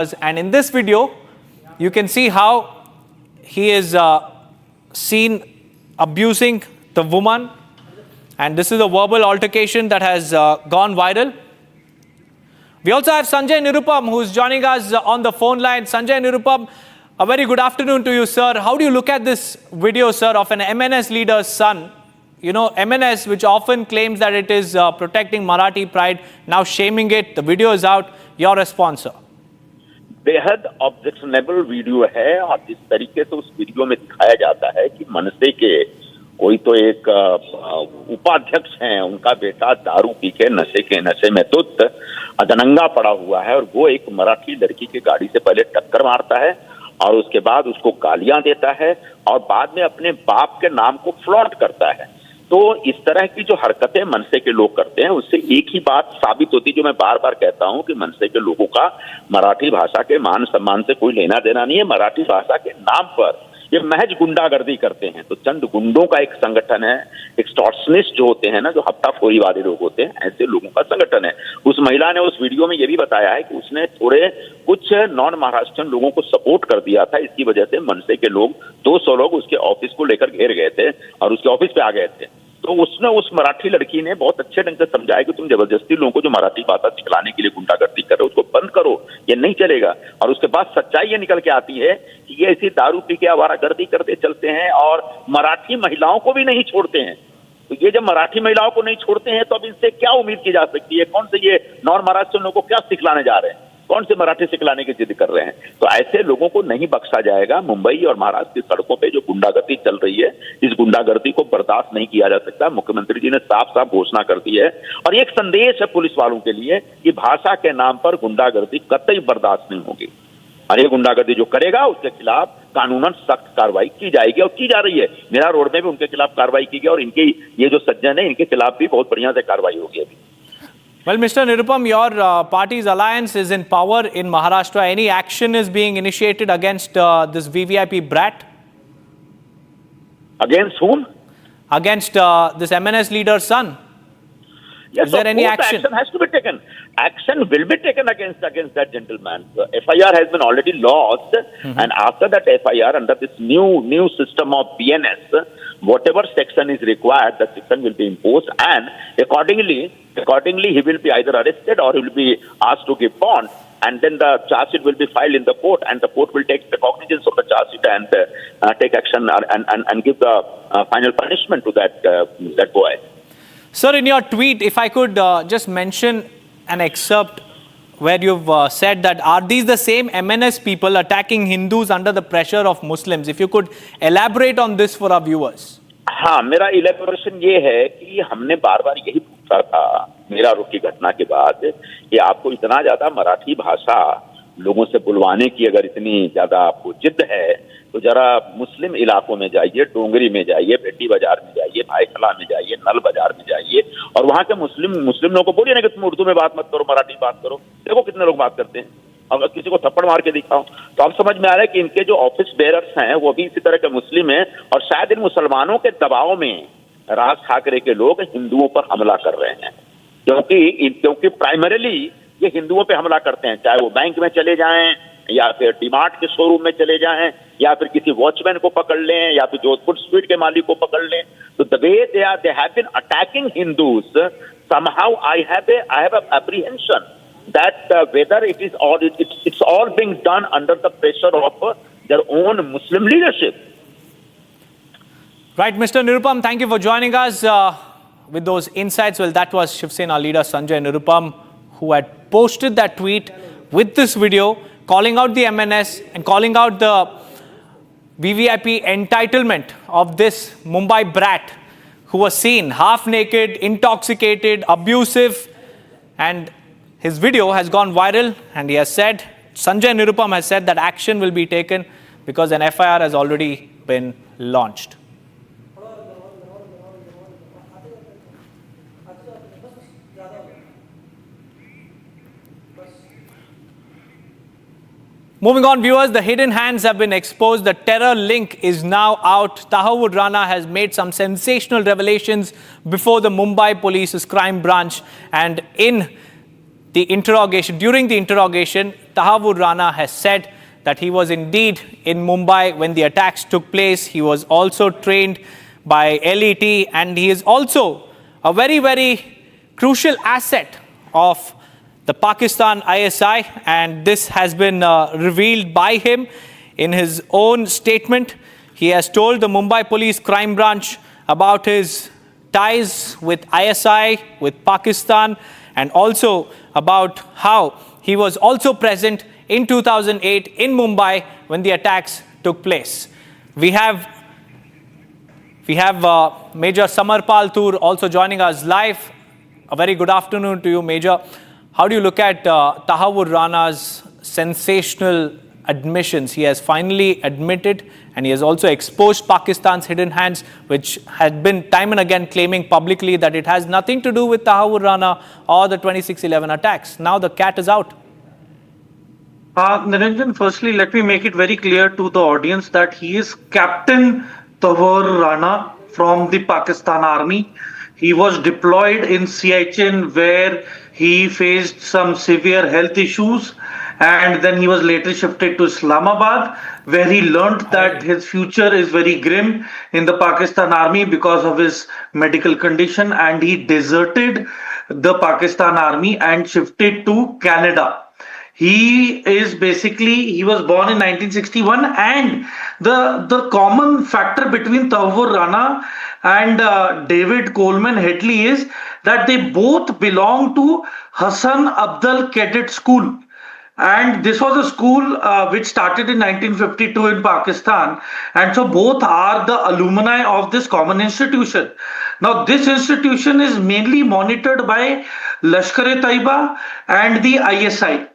And in this video, you can see how he is seen abusing the woman. And this is a verbal altercation that has gone viral. We also have Sanjay Nirupam, who is joining us on the phone line. Sanjay Nirupam, a very good afternoon to you, sir. How do you look at this video, sir, of an MNS leader's son? You know, MNS, which often claims that it is protecting Marathi pride, now shaming it. The video is out. Your response, sir? बेहद objectionable video है और जिस तरीके से उस video में दिखाया जाता है कि मनसे के कोई तो एक उपाध्यक्ष हैं, उनका बेटा दारू पी के नशे में धुत अधनंगा पड़ा हुआ है और वो एक मराठी लड़की की गाड़ी से पहले टक्कर मारता है और उसके बाद उसको गालियां देता है और बाद में अपने बाप के नाम को फ्लॉन्ट करता है। तो इस तरह की जो हरकतें मनसे के लोग करते हैं उससे एक ही बात साबित होती है, जो मैं बार बार कहता हूं कि मनसे के लोगों का मराठी भाषा के मान सम्मान से कोई लेना देना नहीं है। मराठी भाषा के नाम पर ये महज गुंडागर्दी करते हैं। तो चंद गुंडों का एक संगठन है, एक्सटॉर्शनिस्ट जो होते हैं ना, जो हफ्ताखोरी वाले लोग होते हैं, ऐसे लोगों का संगठन है। उस महिला ने उस वीडियो में ये भी बताया है कि उसने थोड़े कुछ नॉन महाराष्ट्रियन लोगों को सपोर्ट कर दिया था, इसकी वजह से मनसे के लोग 200 लोग उसके ऑफिस को लेकर घेर गए थे और उसके ऑफिस पे आ गए थे। तो उसने उस मराठी लड़की ने बहुत अच्छे ढंग से समझाया कि तुम जबरदस्ती लोगों को जो मराठी भाषा सिखलाने के लिए गुंडागर्दी कर रहे हो उसको बंद करो, ये नहीं चलेगा। और उसके बाद सच्चाई ये निकल के आती है कि ये ऐसी दारू पी के आवारागर्दी करते चलते हैं और मराठी महिलाओं को भी नहीं छोड़ते हैं। तो ये जब मराठी महिलाओं को नहीं छोड़ते हैं तो अब इनसे क्या उम्मीद की जा सकती है? कौन से ये नॉन महाराष्ट्र लोगों को क्या सिखलाने जा रहे हैं? कौन से मराठी सिखलाने की जिद कर रहे हैं? तो ऐसे लोगों को नहीं बख्शा जाएगा। मुंबई और महाराष्ट्र की सड़कों पे जो गुंडागर्दी चल रही है, इस गुंडागर्दी को बर्दाश्त नहीं किया जा सकता। मुख्यमंत्री जी ने साफ साफ घोषणा कर दी है और एक संदेश है पुलिस वालों के लिए कि भाषा के नाम पर गुंडागर्दी कतई बर्दाश्त नहीं होगी और ये गुंडागर्दी जो करेगा उसके खिलाफ कानूनन सख्त कार्रवाई की जाएगी और की जा रही है। मेरा रोड में भी उनके खिलाफ कार्रवाई की गई और इनके ये जो सज्जन है इनके खिलाफ भी बहुत बढ़िया से कार्रवाई होगी अभी। Well, Mr. Nirupam, your party's alliance is in power in Maharashtra. Any action is being initiated against this VVIP brat? Against whom? Against this MNS leader's son. Yes, is there any action? Action has to be taken. Action will be taken against that gentleman. The FIR has been already lodged, and after that FIR, under this new system of BNS, whatever section is required, that section will be imposed, and accordingly he will be either arrested or he will be asked to give bond, and then the charge sheet will be filed in the court, and the court will take the cognizance of the charge sheet and take action and give the final punishment to that boy. Sir, in your tweet, if I could just mention an excerpt where you've said that, are these the same MNS people attacking Hindus under the pressure of Muslims? If you could elaborate on this for our viewers. हाँ, मेरा elaboration ये है कि हमने बार बार यही पूछा था मेरा रुख की घटना के बाद कि आपको इतना ज्यादा मराठी भाषा लोगों से बुलवाने की अगर इतनी ज्यादा आपको जिद है तो जरा मुस्लिम इलाकों में जाइए, डोंगरी में जाइए, भेटी बाजार में जाइए, भाईखला में जाइए, नल बाजार में जाइए और वहां के मुस्लिम लोगों को बोलिए ना कि तुम उर्दू में बात मत करो, मराठी बात करो। देखो कितने लोग बात करते हैं। अगर किसी को थप्पड़ मार के दिखाओ तो अब समझ में आ रहा है कि इनके जो ऑफिस बेयरर्स हैं वो भी इसी तरह के मुस्लिम हैं और शायद इन मुसलमानों के दबाव में राज ठाकरे के लोग हिंदुओं पर हमला कर रहे हैं, क्योंकि प्राइमरीली ये हिंदुओं पे हमला करते हैं, चाहे वो बैंक में चले जाएं या फिर डीमार्ट के शोरूम में चले जाएं या फिर किसी वॉचमैन को पकड़ लें या फिर जोधपुर स्ट्रीट के मालिक को पकड़ लें। तो the way they have been attacking Hindus, somehow I have a apprehension that whether it's all being done under the pressure of their own Muslim leadership. Right, Mr. Nirupam, thank you for joining us with those insights. Well, that was Shiv Sena leader Sanjay Nirupam, who had posted that tweet with this video calling out the MNS and calling out the VVIP entitlement of this Mumbai brat who was seen half naked, intoxicated, abusive, and his video has gone viral, and he has said, Sanjay Nirupam has said that action will be taken because an FIR has already been launched. Moving on, viewers, the hidden hands have been exposed. The terror link is now out. Tahawud Rana has made some sensational revelations before the Mumbai police's crime branch, and in during the interrogation, Tahavur Rana has said that he was indeed in Mumbai when the attacks took place. He was also trained by LET, and he is also a very, very crucial asset of the Pakistan ISI, and this has been revealed by him in his own statement. He has told the Mumbai Police Crime Branch about his ties with ISI, with Pakistan, and also about how he was also present in 2008 in Mumbai when the attacks took place. We have Major Samarpal Tur also joining us live. A very good afternoon to you, Major. How do you look at Tahavur Rana's sensational admissions? He has finally admitted, and he has also exposed Pakistan's hidden hands, which had been time and again claiming publicly that it has nothing to do with Tahavur Rana or the 26/11 attacks. Now the cat is out. Niranjan, firstly, let me make it very clear to the audience that he is Captain Tahavur Rana from the Pakistan Army. He was deployed in Siachen, where he faced some severe health issues, and then he was later shifted to Islamabad, where he learned that his future is very grim in the Pakistan Army because of his medical condition, and he deserted the Pakistan Army and shifted to Canada. He was born in 1961, and the common factor between Tahavur Rana and David Coleman Headley is that they both belong to Hassan Abdul Cadet School. And this was a school which started in 1952 in Pakistan. And so both are the alumni of this common institution. Now, this institution is mainly monitored by Lashkar-e-Taiba and the ISI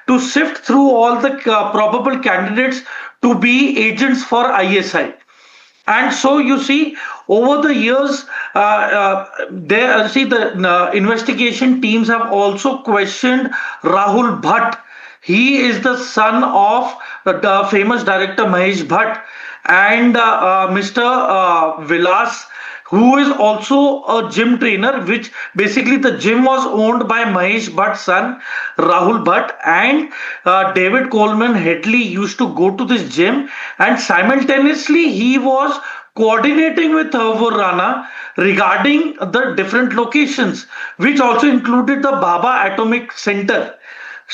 to sift through all the probable candidates to be agents for ISI. And so you see, over the years, the investigation teams have also questioned Rahul Bhatt. He is the son of the famous director Mahesh Bhatt, and Mr. Vilas, who is also a gym trainer, which basically the gym was owned by Mahesh Bhatt's son, Rahul Bhatt, and David Coleman Headley used to go to this gym, and simultaneously he was coordinating with Tahavur Rana regarding the different locations, which also included the Bhabha Atomic Center,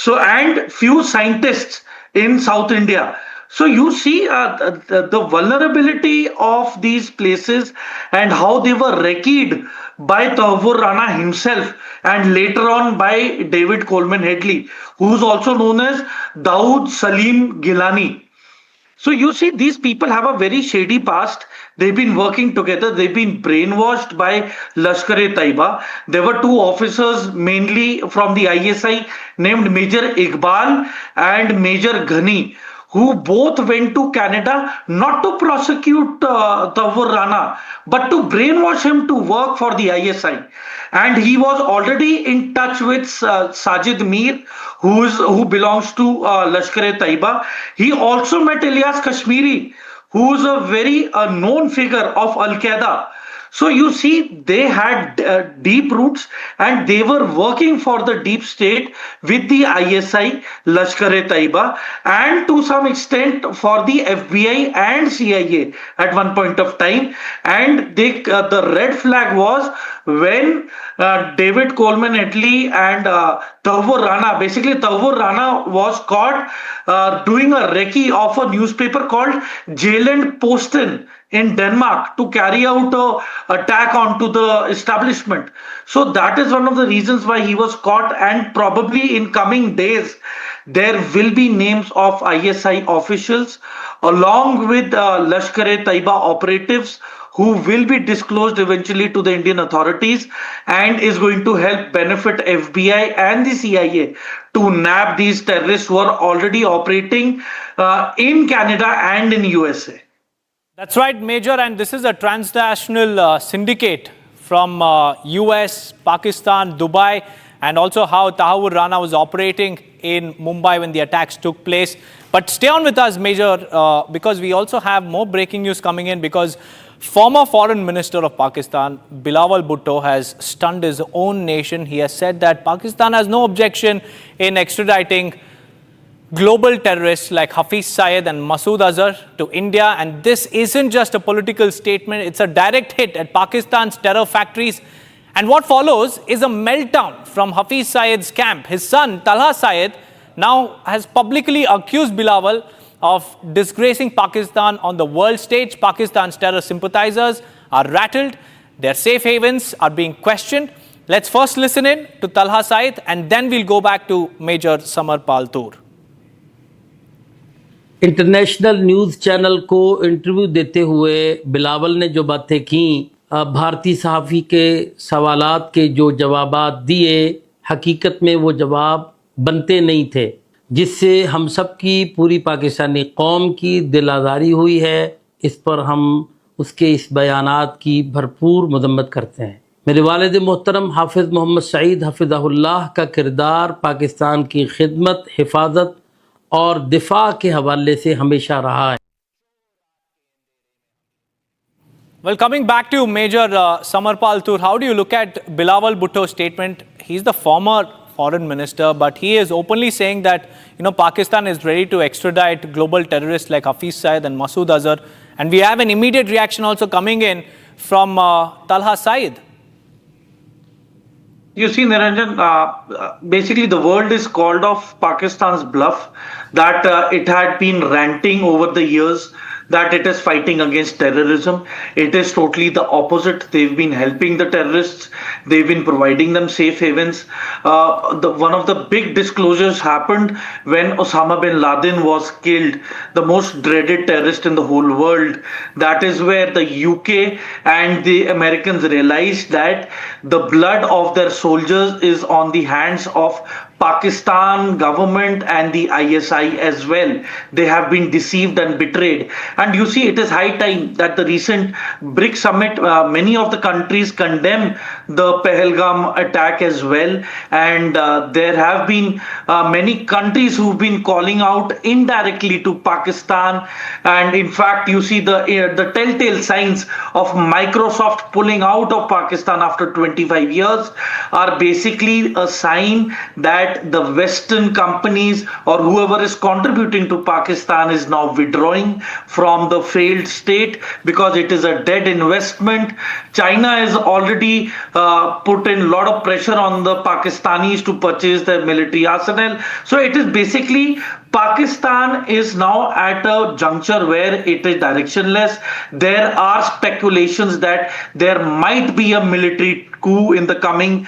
and few scientists in South India. So you see the vulnerability of these places and how they were recceed by Tahavur Rana himself, and later on by David Coleman Headley, who is also known as Dawood Salim Gilani. So you see, these people have a very shady past. They've been working together. They've been brainwashed by Lashkar-e-Taiba. There were two officers, mainly from the ISI, named Major Iqbal and Major Ghani, who both went to Canada not to prosecute Tahavur Rana, but to brainwash him to work for the ISI. And he was already in touch with Sajid Mir, who belongs to Lashkar-e-Taiba. He also met Ilyas Kashmiri, who is a very known figure of Al-Qaeda. So you see, they had deep roots, and they were working for the deep state with the ISI, Lashkar-e-Taiba, and to some extent for the FBI and CIA at one point of time. And the red flag was when David Coleman Headley and Tahavur Rana, basically Tahavur Rana was caught doing a recce of a newspaper called Jylland Posten in Denmark to carry out an attack onto the establishment. So that is one of the reasons why he was caught, and probably in coming days there will be names of ISI officials along with Lashkar-e-Taiba operatives who will be disclosed eventually to the Indian authorities, and is going to help benefit FBI and the CIA to nab these terrorists who are already operating in Canada and in USA. That's right, Major, and this is a transnational syndicate from US, Pakistan, Dubai, and also how Tahavur Rana was operating in Mumbai when the attacks took place. But stay on with us, Major, because we also have more breaking news coming in, because Former Foreign Minister of Pakistan, Bilawal Bhutto, has stunned his own nation. He has said that Pakistan has no objection in extraditing global terrorists like Hafiz Syed and Masood Azhar to India. And this isn't just a political statement, it's a direct hit at Pakistan's terror factories. And what follows is a meltdown from Hafiz Syed's camp. His son, Talha Syed, now has publicly accused Bilawal of disgracing Pakistan on the world stage. Pakistan's terror sympathizers are rattled. Their safe havens are being questioned. Let's first listen in to Talha Syed and then we'll go back to Major Samar Paltur. International news channel को interview देते हुए बिलावल ने जो बातें की, भारतीय सहाफ़ी के सवालात के जो जवाबात दिए, हकीकत में वो जवाब बनते नहीं थे, जिससे हम सब की पूरी पाकिस्तानी कौम की दिल आज़ारी हुई है। इस पर हम उसके इस बयानात की भरपूर मजम्मत करते हैं। मेरे वालिद मोहतरम हाफिज़ मोहम्मद सईद हफिज़हुल्लाह का किरदार पाकिस्तान की खिदमत, हिफाजत और दिफा के हवाले से हमेशा रहा है। Well, coming back to Major Samar Paltur, how do you look at Bilawal Bhutto's statement? He's the former foreign minister, but he is openly saying that, Pakistan is ready to extradite global terrorists like Hafiz Syed and Masood Azhar. And we have an immediate reaction also coming in from Talha Syed. You see, Niranjan, basically the world is called off Pakistan's bluff that it had been ranting over the years that it is fighting against terrorism. It is totally the opposite. They've been helping the terrorists. They've been providing them safe havens. One of the big disclosures happened when Osama bin Laden was killed, the most dreaded terrorist in the whole world. That is where the UK and the Americans realized that the blood of their soldiers is on the hands of Pakistan government and the ISI as well. They have been deceived and betrayed. And you see, it is high time that the recent BRICS summit, many of the countries condemn the Pahalgam attack as well. And there have been many countries who've been calling out indirectly to Pakistan. And in fact, you see the telltale signs of Microsoft pulling out of Pakistan after 25 years are basically a sign that the Western companies or whoever is contributing to Pakistan is now withdrawing from the failed state because it is a dead investment. China has already put in a lot of pressure on the Pakistanis to purchase their military arsenal. So it is basically Pakistan is now at a juncture where it is directionless. There are speculations that there might be a military coup in the coming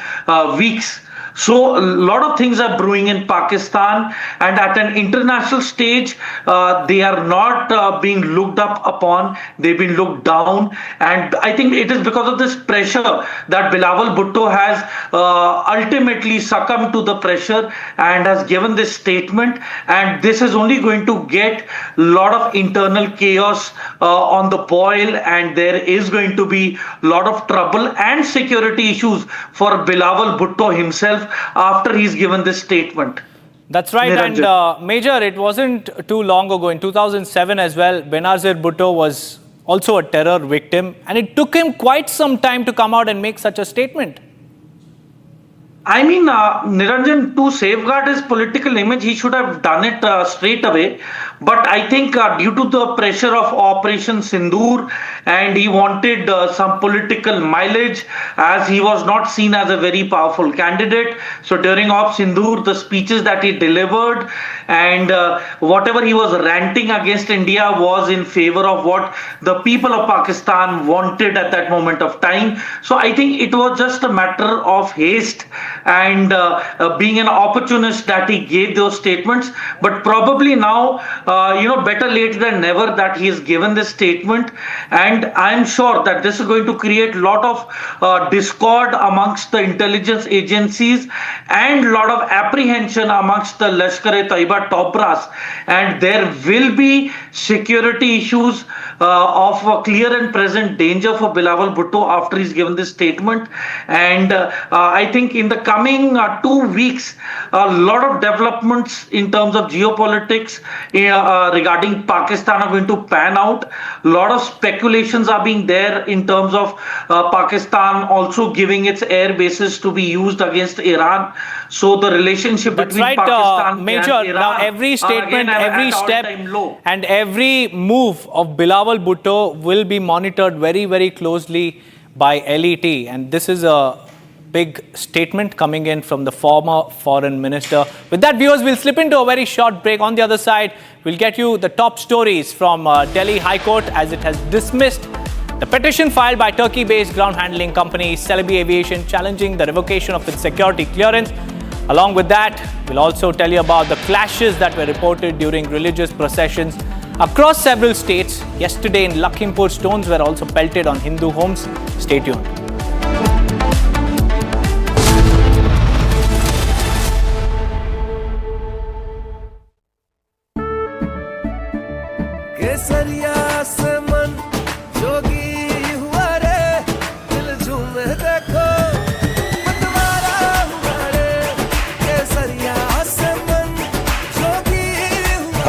weeks. So a lot of things are brewing in Pakistan, and at an international stage, they are not being looked up upon. They've been looked down, and I think it is because of this pressure that Bilawal Bhutto has ultimately succumbed to the pressure and has given this statement. And this is only going to get a lot of internal chaos on the boil, and there is going to be a lot of trouble and security issues for Bilawal Bhutto himself after he's given this statement. That's right. Niranjan. And Major, it wasn't too long ago, in 2007 as well, Benazir Bhutto was also a terror victim, and it took him quite some time to come out and make such a statement. I mean, Niranjan, to safeguard his political image, he should have done it straight away. But I think due to the pressure of Operation Sindoor, and he wanted some political mileage as he was not seen as a very powerful candidate. So during Op Sindoor, the speeches that he delivered and whatever he was ranting against India was in favor of what the people of Pakistan wanted at that moment of time. So I think it was just a matter of haste and being an opportunist that he gave those statements. But probably now, better late than never that he has given this statement. And I'm sure that this is going to create a lot of discord amongst the intelligence agencies and a lot of apprehension amongst the Lashkar-e-Taiba top brass. And there will be security issues of a clear and present danger for Bilawal Bhutto after he's given this statement. And I think in the coming 2 weeks, a lot of developments in terms of geopolitics regarding Pakistan are going to pan out. A lot of speculations are being there in terms of Pakistan also giving its air bases to be used against Iran. So the relationship That's between right, Pakistan Major. and Iran Now, every statement, every step, and every move of Bilawal Bhutto will be monitored very, very closely by LET. And this is a big statement coming in from the former foreign minister. With that, viewers, we'll slip into a very short break. On the other side, we'll get you the top stories from Delhi High Court as it has dismissed the petition filed by Turkey-based ground handling company Celebi Aviation challenging the revocation of its security clearance. Along with that, we'll also tell you about the clashes that were reported during religious processions across several states. Yesterday in Lakhimpur, stones were also pelted on Hindu homes. Stay tuned.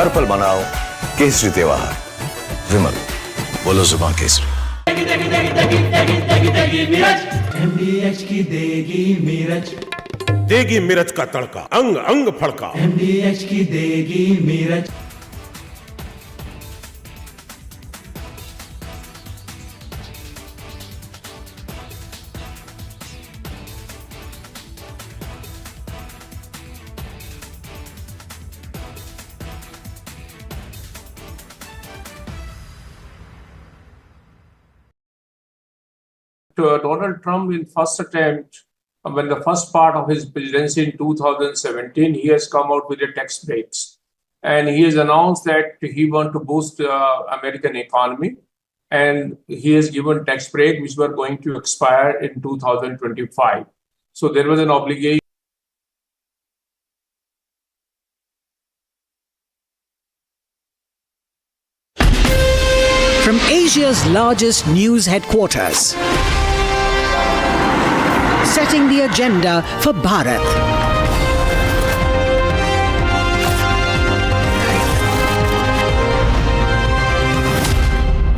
हर पल मनाओ केसरी त्योहार। विमल, बोलो जुबान Kesari. MDH की देगी मीरज, देगी मिर्च का तड़का, अंग अंग फड़का। MDH की देगी Miraj. Donald Trump in first attempt, when the first part of his presidency in 2017, he has come out with the tax breaks. And he has announced that he wants to boost the American economy. And he has given tax break, which were going to expire in 2025. So there was an obligation. From Asia's largest news headquarters, setting the agenda for Bharat.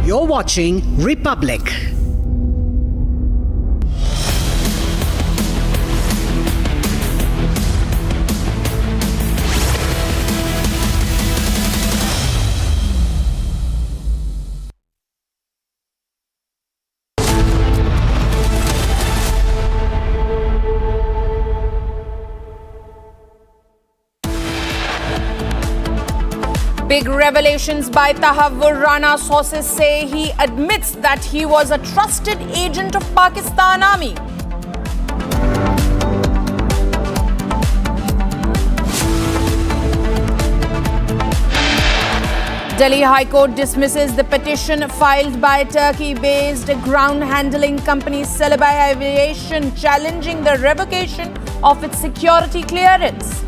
You're watching Republic. Big revelations by Tahavvur Rana. Sources say he admits that he was a trusted agent of Pakistan Army. Delhi High Court dismisses the petition filed by Turkey-based ground handling company Celebi Aviation challenging the revocation of its security clearance.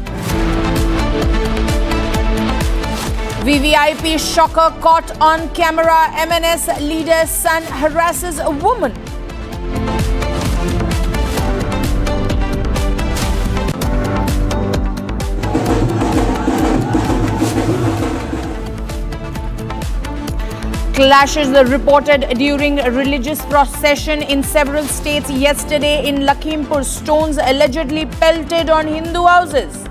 VVIP shocker caught on camera. MNS leader's son harasses a woman. Clashes were reported during a religious procession in several states yesterday in Lakhimpur. Stones allegedly pelted on Hindu houses.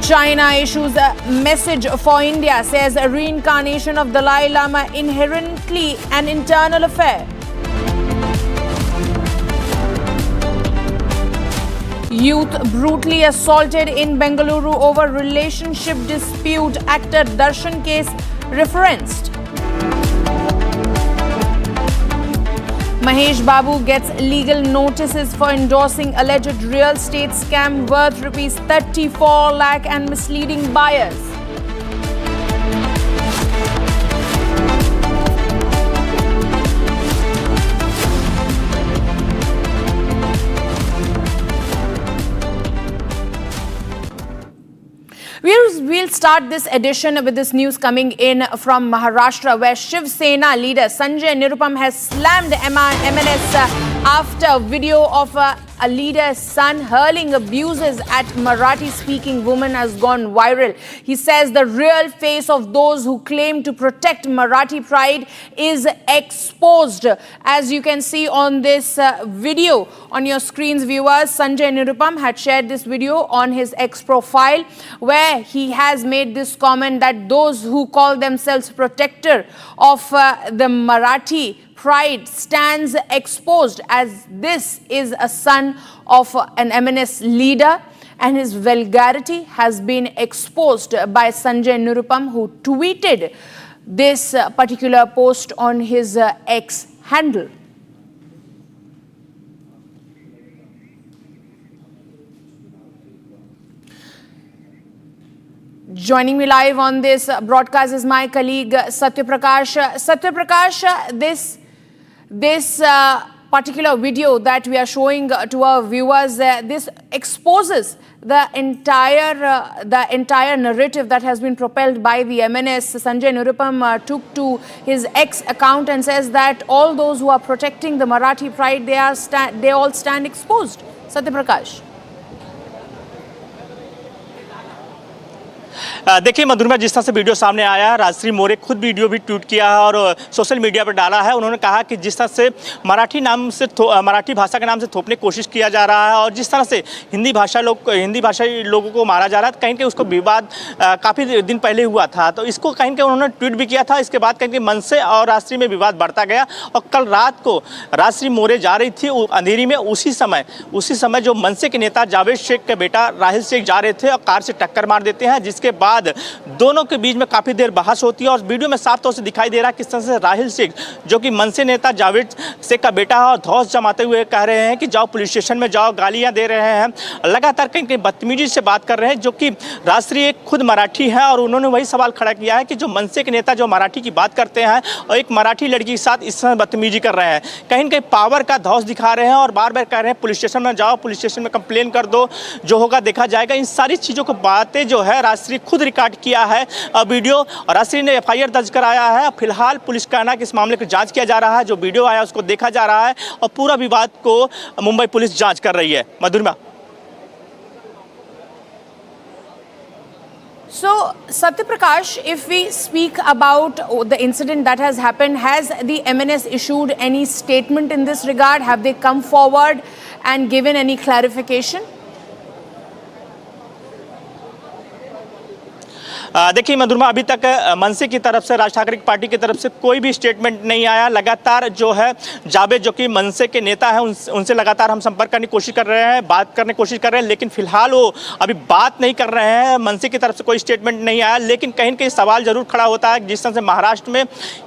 China issues a message for India, says a reincarnation of Dalai Lama inherently an internal affair. Youth brutally assaulted in Bengaluru over relationship dispute. Actor Darshan case referenced. Mahesh Babu gets legal notices for endorsing alleged real estate scam worth rupees 34 lakh and misleading buyers. We'll start this edition with this news coming in from Maharashtra, where Shiv Sena leader Sanjay Nirupam has slammed MNS after video of a leader's son hurling abuses at Marathi-speaking women has gone viral. He says the real face of those who claim to protect Marathi pride is exposed. As you can see on this video on your screens, viewers, Sanjay Nirupam had shared this video on his X profile, where he has made this comment that those who call themselves protector of the Marathi pride stands exposed, as this is a son of an MNS leader, and his vulgarity has been exposed by Sanjay Nirupam, who tweeted this particular post on his X handle. Joining me live on this broadcast is my colleague Satya Prakash. Satya Prakash, this particular video that we are showing to our viewers, this exposes the entire narrative that has been propelled by the MNS. Sanjay Nirupam took to his X account and says that all those who are protecting the Marathi pride, they all stand exposed. Satya Prakash. देखिए मधुरमा, जिस तरह से video सामने आया है, राजश्री मोरे खुद video भी tweet किया है और सोशल मीडिया पर डाला है। उन्होंने कहा कि जिस तरह से मराठी भाषा के नाम से थोपने की कोशिश किया जा रहा है और जिस तरह से हिंदी भाषाई लोगों को मारा जा रहा है, कहीं कहीं उसको विवाद काफ़ी दिन पहले हुआ था, तो इसको कहीं कहीं उन्होंने ट्वीट भी किया था। इसके बाद कहीं मन से और राजश्री में विवाद बढ़ता गया और कल रात को राजश्री मोरे जा रही थी अंधेरी में, उसी समय जो मनसे के नेता जावेद शेख के बेटा राहिल शेख जा रहे थे और कार से टक्कर मार देते हैं, जिसके बाद दोनों के बीच में काफी देर बहस होती है। और वीडियो में साफ तौर से दिखाई दे रहा है किस तरह से राहिल शेख, जो कि मनसे नेता जावेद शेख का बेटा है, और धौंस जमाते हुए कह रहे हैं कि जाओ पुलिस स्टेशन में जाओ, गालियां दे रहे हैं, लगातार कहीं कहीं बदतमीजी से बात कर रहे हैं, जो कि राजश्री एक खुद मराठी है और उन्होंने वही सवाल खड़ा किया है कि जो मनसे के नेता जो मराठी की बात करते हैं और एक मराठी लड़की के साथ इस तरह बदतमीजी कर रहे हैं, कहीं कहीं पावर का धौंस दिखा रहे हैं और बार बार कह रहे हैं पुलिस स्टेशन में जाओ, पुलिस स्टेशन में कंप्लेन कर दो, जो होगा देखा जाएगा। इन सारी चीज़ों को बातें जो है राजश्री खुद रिकॉर्ड किया है वीडियो, और राजश्री ने FIR दर्ज कराया है। फिलहाल पुलिस का कहना है कि इस मामले की जांच किया जा रहा है, जो वीडियो आया उसको देखा जा रहा है और पूरा विवाद को मुंबई पुलिस जांच कर रही है। मधुरिमा। So, Satya Prakash, if we speak about the incident that has happened, has the MNS issued any statement in this regard? Have they come forward and given any clarification? देखिए मधुरमा, अभी तक मनसे की तरफ से, राज ठाकरे की पार्टी की तरफ से कोई भी स्टेटमेंट नहीं आया। लगातार जो है जावेद, जो कि मनसे के नेता हैं, उनसे लगातार हम संपर्क करने की कोशिश कर रहे हैं, बात करने की कोशिश कर रहे हैं, लेकिन फिलहाल वो अभी बात नहीं कर रहे हैं। मनसे की तरफ से कोई स्टेटमेंट नहीं आया, लेकिन कहीं न कहीं सवाल जरूर खड़ा होता है जिस तरह से महाराष्ट्र में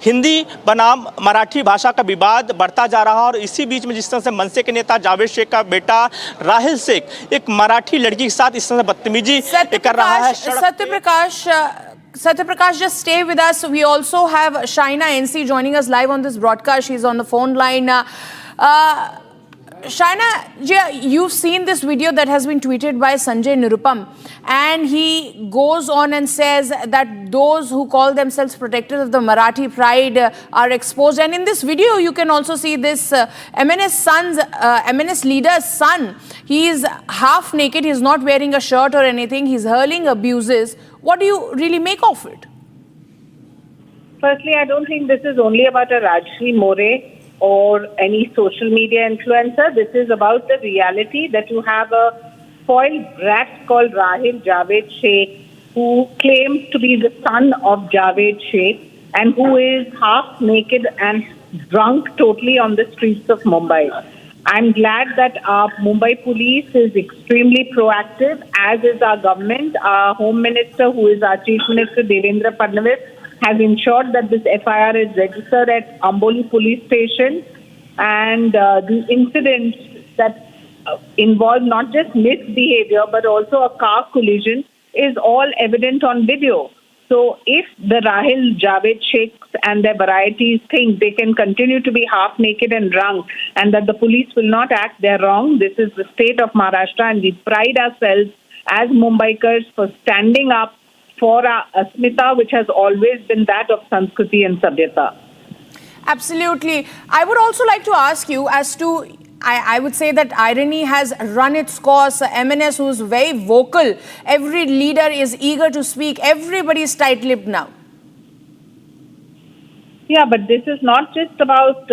हिंदी बनाम मराठी भाषा का विवाद बढ़ता जा रहा है और इसी बीच में जिस तरह से मनसे के नेता जावेद शेख का बेटा राहिल शेख एक मराठी लड़की के साथ इस तरह से बदतमीजी कर रहा है। Satya Prakash, just stay with us. We also have Shaina NC joining us live on this broadcast. She's on the phone line. Shaina, you've seen this video that has been tweeted by Sanjay Nirupam, and he goes on and says that those who call themselves protectors of the Marathi pride are exposed. And in this video, you can also see this MNS leader's son. He is half naked. He's not wearing a shirt or anything. He's hurling abuses. What do you really make of it? Firstly, I don't think this is only about a Rajshri More or any social media influencer. This is about the reality that you have a spoiled brat called Rahil Javed Sheikh, who claims to be the son of Javed Sheikh and who is half naked and drunk totally on the streets of Mumbai. I'm glad that our Mumbai police is extremely proactive, as is our government. Our Home Minister, who is our Chief Minister, Devendra Fadnavis, has ensured that this FIR is registered at Amboli Police Station, and the incidents that involve not just misbehavior but also a car collision is all evident on video. So if the Rahil Javed Sheikhs and their varieties think they can continue to be half naked and drunk and that the police will not act, they're wrong. This is the state of Maharashtra, and we pride ourselves as Mumbaikars for standing up for our asmita, which has always been that of Sanskriti and Sabhyata. Absolutely. I would also like to ask you as to, I would say that irony has run its course. MNS, who's very vocal, every leader is eager to speak, everybody is tight-lipped now. Yeah, but this is not just about,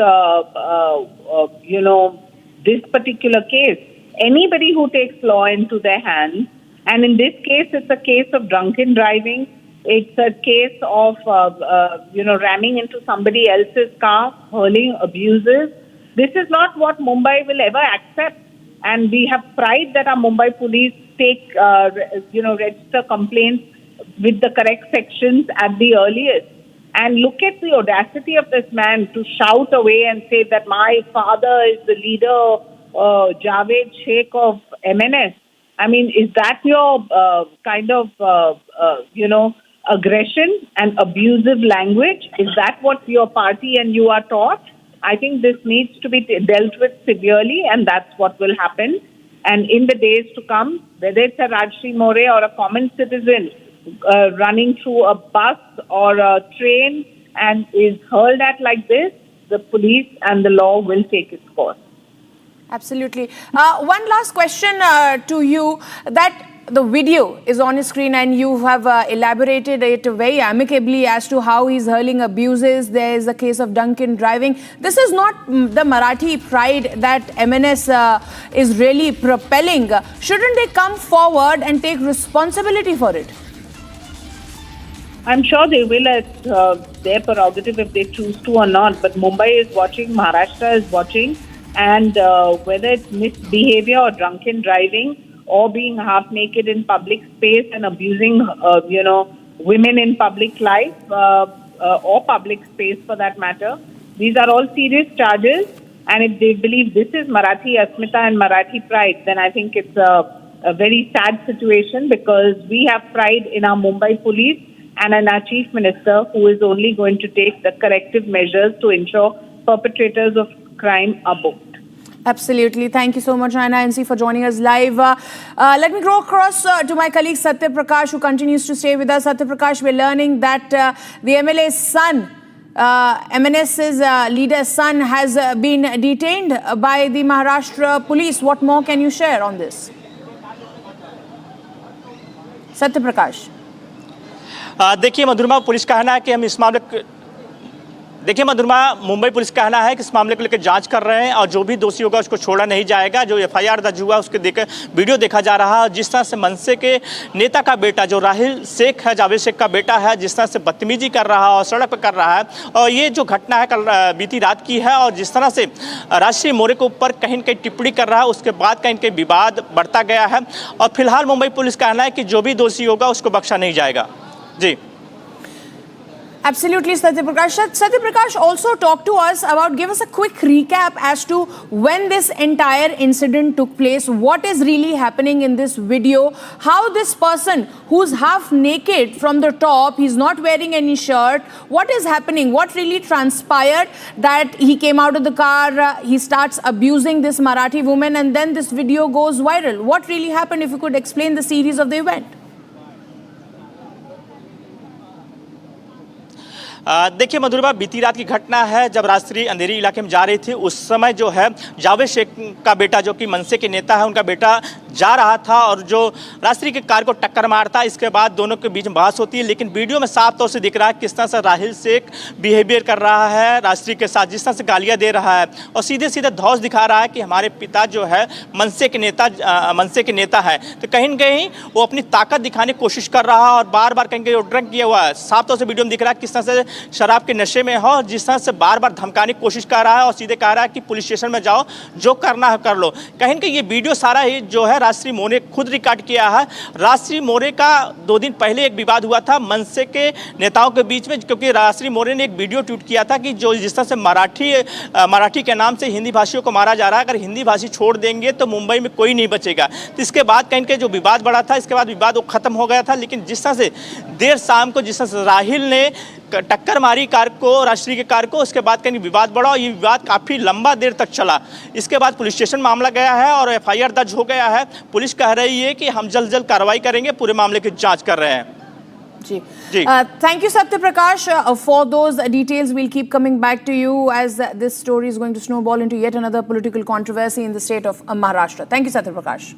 this particular case. Anybody who takes law into their hands, and in this case, it's a case of drunken driving. It's a case of, ramming into somebody else's car, hurling abuses. This is not what Mumbai will ever accept. And we have pride that our Mumbai police take, register complaints with the correct sections at the earliest. And look at the audacity of this man to shout away and say that my father is the leader, Javed Sheikh of MNS. I mean, is that your aggression and abusive language? Is that what your party and you are taught? I think this needs to be dealt with severely, and that's what will happen. And in the days to come, whether it's a Rajshri More or a common citizen running through a bus or a train and is hurled at like this, the police and the law will take its course. Absolutely. One last question to you, that the video is on screen and you have elaborated it very amicably as to how he's hurling abuses. There is a case of drunken driving. This is not the Marathi pride that MNS is really propelling. Shouldn't they come forward and take responsibility for it? I'm sure they will at their prerogative if they choose to or not. But Mumbai is watching, Maharashtra is watching. And whether it's misbehavior or drunken driving or being half naked in public space and abusing, women in public life or public space for that matter, these are all serious charges. And if they believe this is Marathi Asmita and Marathi pride, then I think it's a very sad situation, because we have pride in our Mumbai police and in our Chief Minister, who is only going to take the corrective measures to ensure perpetrators of crime are booked. Absolutely. Thank you so much, Naina NC, for joining us live. Let me go across to my colleague Satya Prakash, who continues to stay with us. Satya Prakash, we're learning that the MLA's son, MNS's leader's son, has been detained by the Maharashtra police. What more can you share on this? Satya Prakash. देखिए Madhurama, police का कहना है कि हम इस मामले Mumbai police का कहना है कि इस मामले को लेकर जांच कर रहे हैं और जो भी दोषी होगा उसको छोड़ा नहीं जाएगा। जो एफआईआर दर्ज हुआ उसके देख वीडियो देखा जा रहा है। जिस तरह से मनसे के नेता का बेटा जो राहुल शेख है, जावेद शेख का बेटा है, जिस तरह से बदतमीजी कर रहा है और सड़क पर कर रहा है, और ये जो घटना है कल बीती रात की है, और जिस तरह से राजश्री मोरे के ऊपर कहीं न कहीं टिप्पणी कर रहा है, उसके बाद कहीं न कहीं विवाद बढ़ता गया है। और फिलहाल मुंबई पुलिस का कहना है कि जो भी दोषी होगा उसको बख्शा नहीं जाएगा। जी, Absolutely, Satya Prakash. Satya Prakash, also talk to us about, give us a quick recap as to when this entire incident took place, what is really happening in this video, how this person who's half naked from the top, he's not wearing any shirt, what is happening, what really transpired that he came out of the car, he starts abusing this Marathi woman, and then this video goes viral. What really happened, if you could explain the series of the event? देखिए मधुरमा, बीती रात की घटना है जब राजश्री अंधेरी इलाके में जा रही थी। उस समय जो है जावेद शेख का बेटा, जो कि मनसे के नेता है, उनका बेटा जा रहा था और जो राजश्री की कार को टक्कर मारता। इसके बाद दोनों के बीच में बहस होती है, लेकिन वीडियो में साफ तौर से दिख रहा है किस तरह से राहुल शेख बिहेवियर कर रहा है राजश्री के साथ, जिस तरह से गालियाँ दे रहा है और सीधे सीधे धौस दिखा रहा है कि हमारे पिता जो है मनसे के नेता है। तो कहीं न कहीं वो अपनी ताकत दिखाने की कोशिश कर रहा है और बार बार कहीं कहीं ड्रंक किया हुआ है। साफ तौर से वीडियो में दिख रहा है किस तरह से शराब के नशे में हो, जिस तरह से बार बार धमकाने की कोशिश कर रहा है और सीधे कह रहा है कि पुलिस स्टेशन में जाओ, जो करना है कर लो। कहीं न कहीं ये वीडियो सारा ही जो है राजश्री मोरे खुद रिकॉर्ड किया है। राजश्री मोरे का 2 दिन पहले एक विवाद हुआ था मनसे के नेताओं के बीच में, क्योंकि राजश्री मोरे ने एक वीडियो ट्वीट किया था कि जो जिस तरह से मराठी के नाम से हिंदी भाषियों को मारा जा रहा है, अगर हिंदी भाषी छोड़ देंगे तो मुंबई में कोई नहीं बचेगा। तो इसके बाद कहीं के जो विवाद बढ़ा था, इसके बाद विवाद वो खत्म हो गया था। लेकिन जिस तरह से देर शाम को जिस तरह से राहुल ने टक्कर मारी कार को, राष्ट्रीय की कार को। उसके बाद कहीं विवाद बढ़ा और ये विवाद काफ़ी लंबा देर तक चला। इसके बाद पुलिस स्टेशन मामला गया है और FIR दर्ज हो गया है। पुलिस कह रही है कि हम जल्द कार्रवाई करेंगे, पूरे मामले की जाँच कर रहे हैं। Thank you, Satya Prakash, for those details. We'll keep coming back to you as this story is going to snowball into yet another political controversy in the state of Maharashtra. Thank you, Satya Prakash.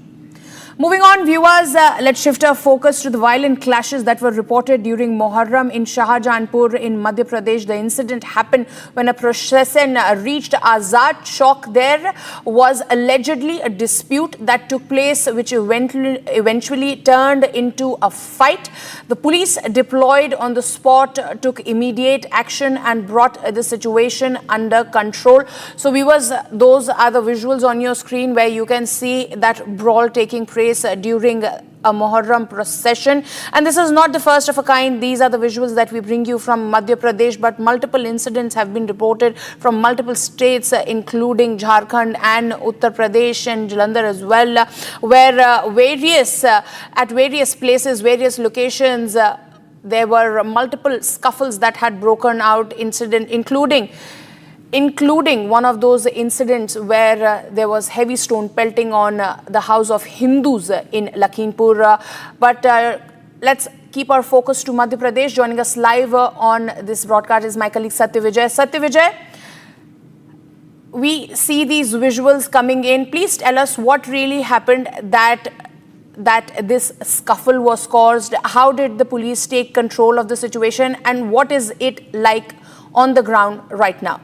Moving on, viewers, let's shift our focus to the violent clashes that were reported during Muharram in Shahjahanpur in Madhya Pradesh. The incident happened when a procession reached Azad Chowk. There was allegedly a dispute that took place, which eventually turned into a fight. The police deployed on the spot, took immediate action and brought the situation under control. So, viewers, those are the visuals on your screen where you can see that brawl taking place during a Muharram procession. And this is not the first of a kind. These are the visuals that we bring you from Madhya Pradesh, but multiple incidents have been reported from multiple states, including Jharkhand and Uttar Pradesh and Jalandhar as well, where at various places, various locations, there were multiple scuffles that had broken out, including one of those incidents where there was heavy stone pelting on the house of Hindus in Lakhimpur. But let's keep our focus to Madhya Pradesh. Joining us live on this broadcast is my colleague Satya Vijay. Satya Vijay, we see these visuals coming in. Please tell us what really happened that this scuffle was caused. How did the police take control of the situation, and what is it like on the ground right now?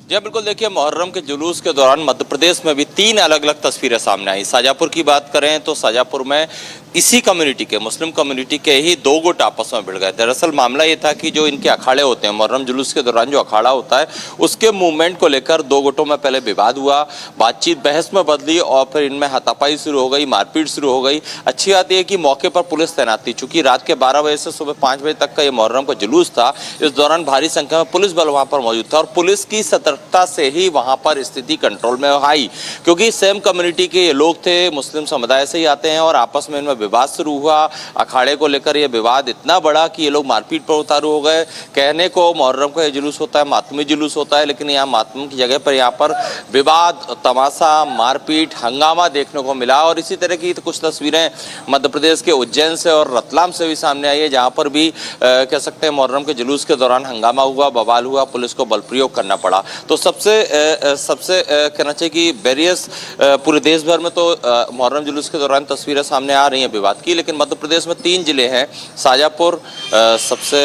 जी बिल्कुल, देखिए मुहर्रम के जुलूस के दौरान मध्य प्रदेश में भी 3 अलग अलग तस्वीरें सामने आई। शाजापुर की बात करें तो शाजापुर में इसी कम्युनिटी के, मुस्लिम कम्युनिटी के ही 2 गुट आपस में भिड़ गए। दरअसल मामला ये था कि जो इनके अखाड़े होते हैं, मुहर्रम जुलूस के दौरान जो अखाड़ा होता है उसके मूवमेंट को लेकर 2 गुटों में पहले विवाद हुआ, बातचीत बहस में बदली और फिर इनमें हाथापाई शुरू हो गई, मारपीट शुरू हो गई। अच्छी बात यह है कि मौके पर पुलिस तैनात थी। चूंकि रात के 12 बजे से सुबह 5 बजे तक का ये मुहर्रम का जुलूस था, इस दौरान भारी संख्या में पुलिस बल वहां पर मौजूद था और पुलिस की सतर्कता से ही वहां पर स्थिति कंट्रोल में आई, क्योंकि सेम कम्युनिटी के ये लोग थे, मुस्लिम समुदाय से ही आते हैं और आपस में इनमें विवाद शुरू हुआ। अखाड़े को लेकर यह विवाद इतना बड़ा कि ये लोग मारपीट पर उतारू हो गए। कहने को मुहर्रम का ये जुलूस होता है, मातमी जुलूस होता है, लेकिन यहाँ मातम की जगह पर यहाँ पर विवाद, तमाशा, मारपीट, हंगामा देखने को मिला। और इसी तरह की कुछ तस्वीरें मध्य प्रदेश के उज्जैन से और रतलाम से भी सामने आई है, जहाँ पर भी कह सकते हैं मुहर्रम के जुलूस के दौरान हंगामा हुआ, बवाल हुआ, पुलिस को बल प्रयोग करना पड़ा। तो सबसे कहना चाहिए कि वेरियस पूरे देश भर में तो मुहर्रम जुलूस के दौरान तस्वीरें सामने आ रही हैं विवाद की, लेकिन मध्य प्रदेश में 3 जिले हैं। शाजापुर सबसे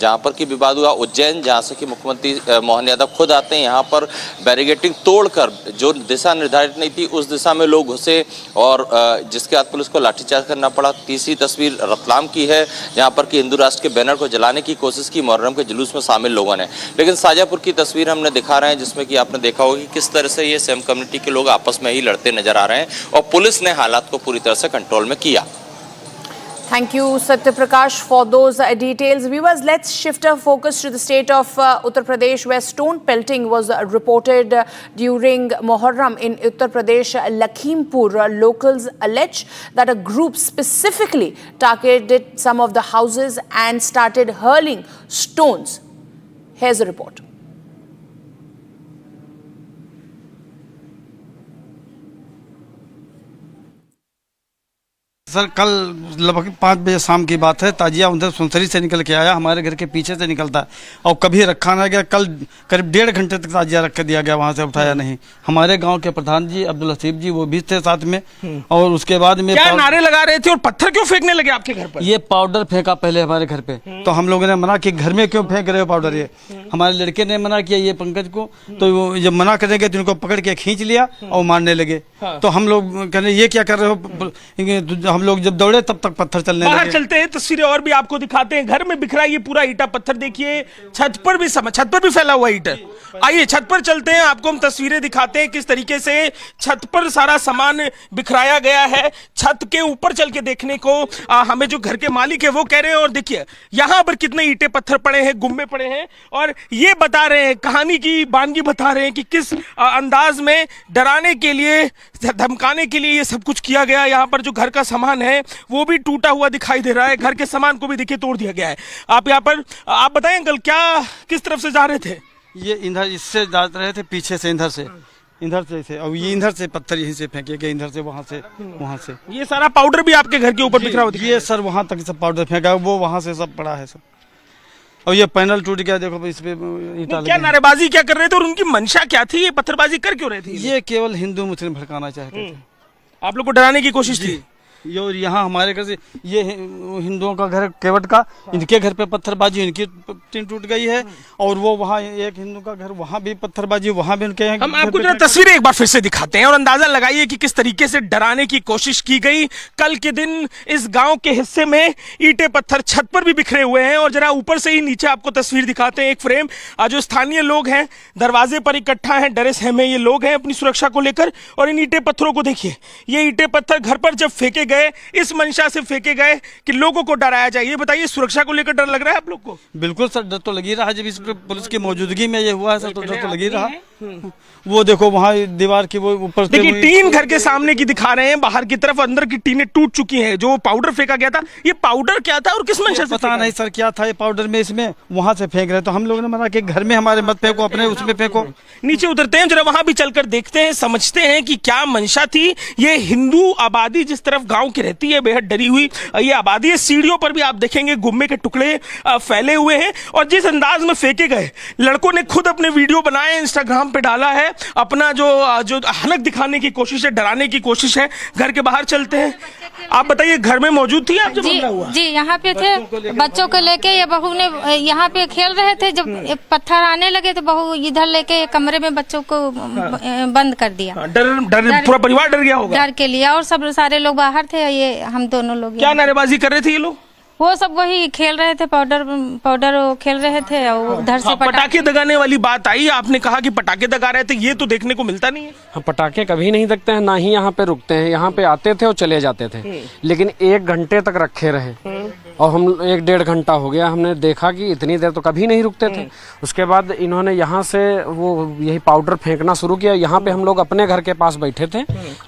जहां पर की विवाद हुआ, उज्जैन जहां से कि मुख्यमंत्री मोहन यादव खुद आते हैं, यहां पर बैरिकेडिंग तोड़कर जो दिशा निर्धारित नहीं थी उस दिशा में लोग घुसे और जिसके बाद पुलिस को लाठीचार्ज करना पड़ा। तीसरी तस्वीर रतलाम की है, जहां पर कि हिंदू राष्ट्र के बैनर को जलाने की कोशिश की मुहर्रम के जुलूस में शामिल लोगों ने। लेकिन शाजापुर की तस्वीर हमने दिखा रहे हैं, जिसमें कि आपने देखा होगा कि किस तरह से ये सेम कम्युनिटी के लोग आपस में ही लड़ते नजर आ रहे हैं और पुलिस ने हालात को पूरी तरह से कंट्रोल में किया। Thank you, Satya Prakash, for those details. Viewers, let's shift our focus to the state of Uttar Pradesh, where stone pelting was reported during Muharram in Uttar Pradesh. Lakhimpur locals allege that a group specifically targeted some of the houses and started hurling stones. Here's a report. Sir कल लगभग 5 बजे शाम की बात है। ताजिया उधर सुनसरी से निकल के आया, हमारे घर के पीछे से निकलता है और कभी रखा ना गया। कल करीब 1.5 घंटे तक ताजिया रख के दिया गया, वहाँ से उठाया नहीं। हमारे गांव के प्रधान जी अब्दुल हसीब जी वो भी थे साथ में। और उसके बाद में क्या नारे लगा रहे थे और पत्थर क्यों फेंकने लगे आपके घर पर? ये पाउडर फेंका पहले हमारे घर पे, तो हम लोगों ने मना कि घर में क्यों फेंक रहे हो पाउडर। ये हमारे लड़के ने मना किया, ये पंकज को, तो जब मना करेंगे तो इनको पकड़ के खींच लिया और मारने लगे। तो हम लोग कहने ये क्या कर रहे हो, हम लोग जब दौड़े तब तक पत्थर चलने लगे। बाहर चलते हैं, तस्वीरें और भी आपको दिखाते हैं। घर में बिखरा ये पूरा ईटा पत्थर देखिए, छत पर भी फैला हुआ ईटा। आइए छत पर चलते हैं, आपको हम तस्वीरें दिखाते हैं किस तरीके से छत पर सारा सामान बिखराया गया है। छत के ऊपर चल के देखने को हमें जो घर के मालिक है वो कह रहे हैं, और देखिए यहाँ पर कितने ईंटे पत्थर पड़े हैं, गुम्बे पड़े हैं, और ये बता रहे हैं, कहानी की बानगी बता रहे हैं कि किस अंदाज में डराने के लिए धमकाने के लिए ये सब कुछ किया गया। यहाँ पर जो घर का सामान है वो भी टूटा हुआ दिखाई दे रहा है, घर के सामान को भी देखिए तोड़ दिया गया है। आप यहाँ पर आप बताएं अंकल, क्या किस तरफ से जा रहे थे? ये इधर इससे जा रहे थे, पीछे से इधर से थे, और ये इधर से पत्थर यहीं से फेंके गए, इधर से वहाँ से। ये सारा पाउडर भी आपके घर के ऊपर बिखरा हुआ? ये सर वहाँ तक सब पाउडर फेंका, वो वहाँ से सब पड़ा है सब। और ये पैनल टूट गया, देखो इस पे ईंटा क्या नारेबाजी क्या कर रहे थे और उनकी मंशा क्या थी? ये पत्थरबाजी कर क्यों रहे थे? ये केवल हिंदू मुस्लिम भड़काना चाहते थे। आप लोग को डराने की कोशिश थी? ये यहाँ हमारे घर से, ये हिंदुओं का घर केवट का, इनके घर पे पत्थरबाजी, इनकी टीन टूट गई है। और वो वहाँ एक हिंदू का घर, वहाँ भी पत्थरबाजी, वहाँ भी उनके। हम आपको जरा तस्वीरें एक बार फिर से दिखाते हैं और अंदाजा लगाइए कि किस तरीके से डराने की कोशिश की गई। कल के दिन इस गांव के हिस्से में ईंटे पत्थर छत पर भी बिखरे हुए हैं। और जरा ऊपर से ही नीचे आपको तस्वीर दिखाते हैं, एक फ्रेम। जो स्थानीय लोग हैं दरवाजे पर इकट्ठा हैं, डरे सहमे ये लोग हैं अपनी सुरक्षा को लेकर। और इन ईंटे पत्थरों को देखिए, ये ईंटे पत्थर घर पर जब फेंके गए, इस मंशा से फेंके गए कि लोगों को डराया जाए। ये बताइए, सुरक्षा को लेकर डर लग रहा है आप लोग को? बिल्कुल सर, डर तो लगी रहा है। जब इस पुलिस की मौजूदगी में ये हुआ है सर, तो डर तो लगी रहा। वो देखो वहाँ दीवार की वो ऊपर देखिए, टीन घर के सामने की दिखा रहे हैं, बाहर की तरफ अंदर की टीनें टूट चुकी हैं। जो पाउडर फेंका गया था, ये पाउडर क्या था और किस मंशा से? पता नहीं सर क्या था ये पाउडर में, इसमें वहाँ से फेंक रहे। तो हम लोगों ने मना कि घर में हमारे मत फेंको, अपने उसमें फेंको। नीचे उतरते हैं, जरा वहां भी चलकर देखते हैं, समझते हैं कि क्या मंशा थी। ये हिंदू आबादी जिस तरफ गांव की रहती है, बेहद डरी हुई ये आबादी है। सीढ़ियों पर भी आप देखेंगे गुम्मे के टुकड़े फैले हुए हैं। और जिस अंदाज में फेंके गए, लड़कों ने खुद अपने वीडियो बनाए, इंस्टाग्राम पे डाला है। अपना जो हलक दिखाने की कोशिश है, डराने की कोशिश है। घर के बाहर चलते हैं। आप बताइए, घर में मौजूद थी आप जब हमला हुआ? जी, यहाँ पे थे, बच्चों को लेके। ये बहू ने यहाँ पे खेल रहे थे, जब पत्थर आने लगे तो बहू इधर लेके कमरे में बच्चों को बंद कर दिया। डर पूरा परिवार डर गया होगा? डर के लिए। और सब सारे लोग बाहर थे, ये हम दोनों लोग। क्या नारेबाजी कर रहे थे ये लोग? वो सब वही खेल रहे थे, पाउडर खेल रहे थे। और उधर से पटाखे दगाने वाली बात आई, आपने कहा कि पटाखे दगा रहे थे, ये तो देखने को मिलता नहीं है। हाँ, पटाखे कभी नहीं दगते हैं, ना ही यहाँ पे रुकते हैं। यहाँ पे आते थे और चले जाते थे, लेकिन 1 घंटे तक रखे रहे। और हम 1-1.5 घंटा हो गया, हमने देखा कि इतनी देर तो कभी नहीं रुकते थे। उसके बाद इन्होंने यहाँ से वो यही पाउडर फेंकना शुरू किया। यहाँ पे हम लोग अपने घर के पास बैठे थे,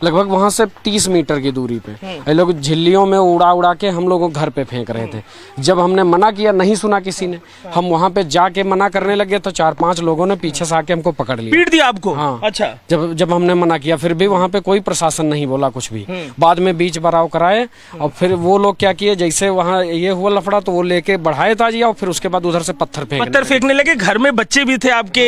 लगभग वहाँ से 30 मीटर की दूरी पे। ये लोग झिल्लियों में उड़ा उड़ा के हम लोगों घर पे फेंक रहे थे। जब हमने मना किया, नहीं सुना किसी ने, हम वहाँ पे जाके मना करने लगे तो 4-5 लोगों ने पीछे से आके हमको पकड़ लिया, पीट दिया आपको? हाँ। अच्छा। जब हमने मना किया, फिर भी वहाँ पे कोई प्रशासन नहीं बोला कुछ भी। बाद में बीच बराव कराए और फिर वो लोग क्या किए, जैसे वहाँ ये हुआ लफड़ा तो वो लेके बढ़ाए ताजिया और फिर उसके बाद उधर से पत्थर फेंकने लगे। घर में बच्चे भी थे आपके।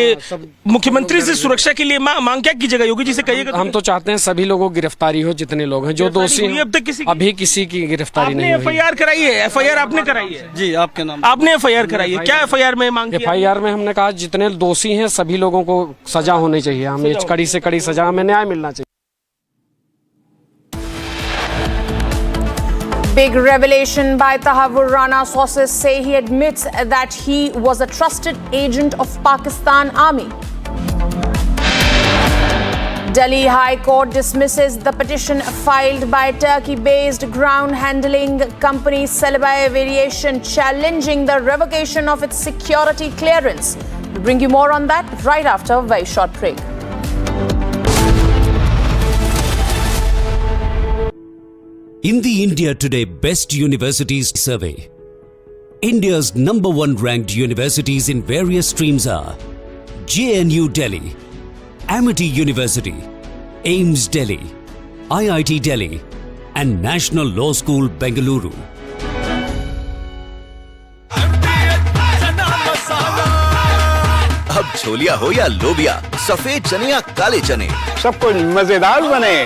मुख्यमंत्री से सुरक्षा के लिए मांग क्या कीजिएगा? योगी जी से कहिएगा। हम तो चाहते हैं सभी लोगों की गिरफ्तारी हो, जितने लोग हैं जो दोषी हैं। अब तक अभी किसी की गिरफ्तारी नहीं हुई। FIR कराई है? FIR आपने कराई है? जी, आपके नाम आपने FIR कराई है? क्या FIR में मांग? FIR में हमने कहा जितने दोषी हैं सभी लोगों को सजा होनी चाहिए। हमें कड़ी से कड़ी सजा, हमें न्याय मिलना चाहिए। Big revelation by Tahavur Rana. Sources say he admits that he was a trusted agent of Pakistan Army. Delhi High Court dismisses the petition filed by Turkey-based ground handling company Celebi Aviation challenging the revocation of its security clearance. We'll bring you more on that right after a very short break. In the India Today Best Universities Survey, India's #1 ranked universities in various streams are JNU Delhi, Amity University, AIMS Delhi, IIT Delhi, and National Law School Bengaluru. अब छोलिया हो या लोबिया, सफेद चने या काले चने, सब कुछ मजेदार बने।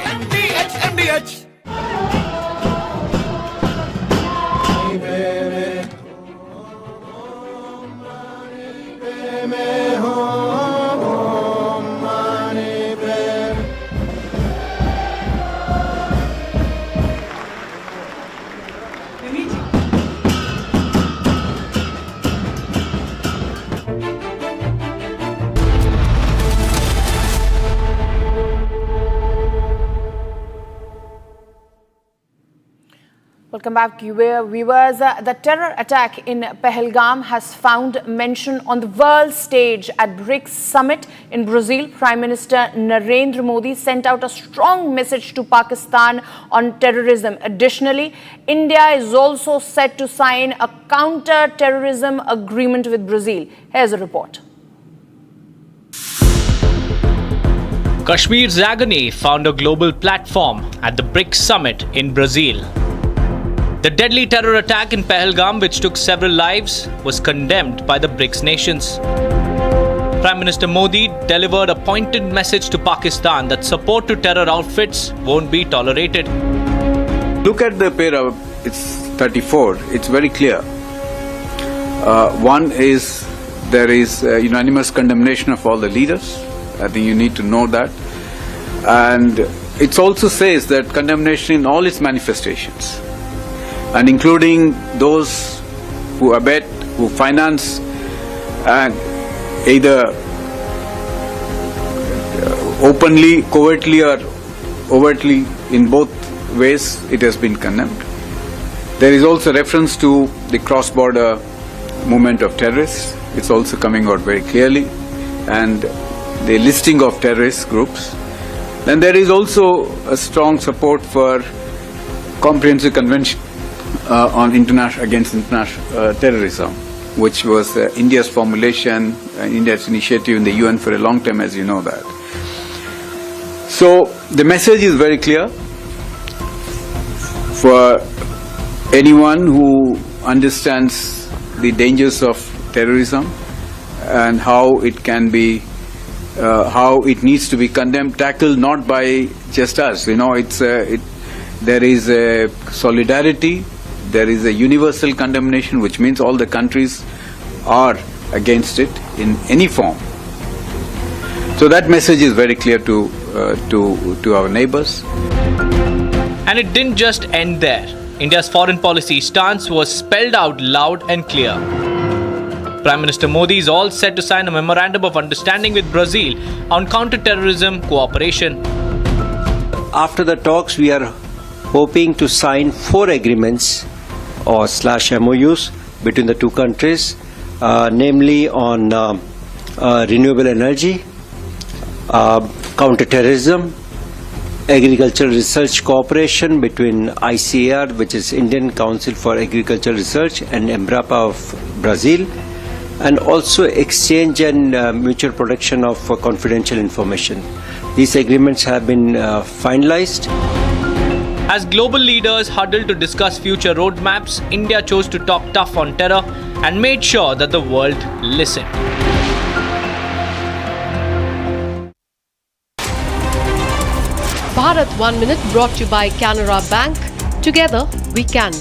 Welcome back, viewers. The terror attack in Pahalgam has found mention on the world stage at BRICS summit in Brazil. Prime Minister Narendra Modi sent out a strong message to Pakistan on terrorism. Additionally, India is also set to sign a counter-terrorism agreement with Brazil. Here's a report. Kashmir's agony found a global platform at the BRICS summit in Brazil. The deadly terror attack in Pahalgam, which took several lives, was condemned by the BRICS nations. Prime Minister Modi delivered a pointed message to Pakistan that support to terror outfits won't be tolerated. Look at the para, it's 34, it's very clear. One is, there is unanimous condemnation of all the leaders. I think you need to know that. And it also says that condemnation in all its manifestations, and including those who abet, who finance, and either openly, covertly, or overtly, in both ways, it has been condemned. There is also reference to the cross-border movement of terrorists. It's also coming out very clearly, and the listing of terrorist groups. Then there is also a strong support for comprehensive convention on against international terrorism, which was India's formulation, India's initiative in the UN for a long time, as you know that. So the message is very clear for anyone who understands the dangers of terrorism and how it can be, how it needs to be condemned, tackled not by just us. You know, there is a solidarity. There is a universal condemnation, which means all the countries are against it in any form. So that message is very clear to our neighbors. And it didn't just end there. India's foreign policy stance was spelled out loud and clear. Prime Minister Modi is all set to sign a memorandum of understanding with Brazil on counter-terrorism cooperation. After the talks, we are hoping to sign 4 agreements or /MOUs between the two countries, namely on renewable energy, counter-terrorism, agricultural research cooperation between ICAR, which is Indian Council for Agricultural Research, and Embrapa of Brazil, and also exchange and mutual protection of confidential information. These agreements have been finalized. As global leaders huddled to discuss future roadmaps, India chose to talk tough on terror and made sure that the world listened. Bharat 1 Minute brought to you by Canara Bank. Together we can.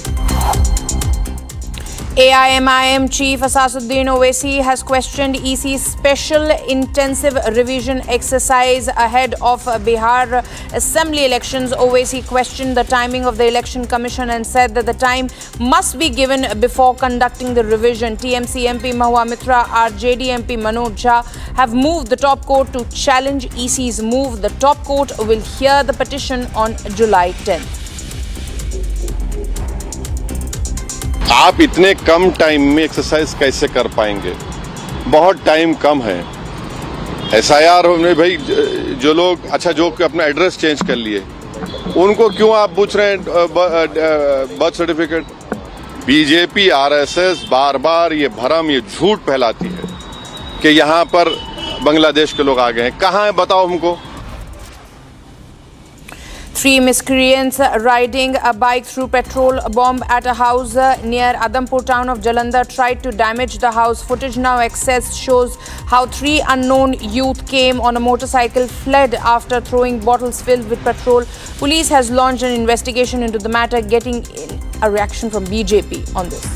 AIMIM Chief Asaduddin Owaisi has questioned EC's special intensive revision exercise ahead of Bihar Assembly elections. Owaisi questioned the timing of the Election Commission and said that the time must be given before conducting the revision. TMC MP Mahua Mitra, RJD MP Manoj Jha have moved the top court to challenge EC's move. The top court will hear the petition on July 10th. आप इतने कम time में exercise कैसे कर पाएंगे? बहुत time कम है। SIR में भाई जो लोग जो अपना एड्रेस चेंज कर लिए, उनको क्यों आप पूछ रहे हैं बर्थ सर्टिफिकेट? बीजेपी RSS बार बार ये भ्रम, ये झूठ फैलाती है कि यहाँ पर बांग्लादेश के लोग आ गए हैं। कहाँ है बताओ हमको? 3 miscreants riding a bike through petrol bomb at a house near Adampur town of Jalandhar tried to damage the house. Footage now accessed shows how 3 unknown youth came on a motorcycle, fled after throwing bottles filled with petrol. Police has launched an investigation into the matter, getting a reaction from BJP on this.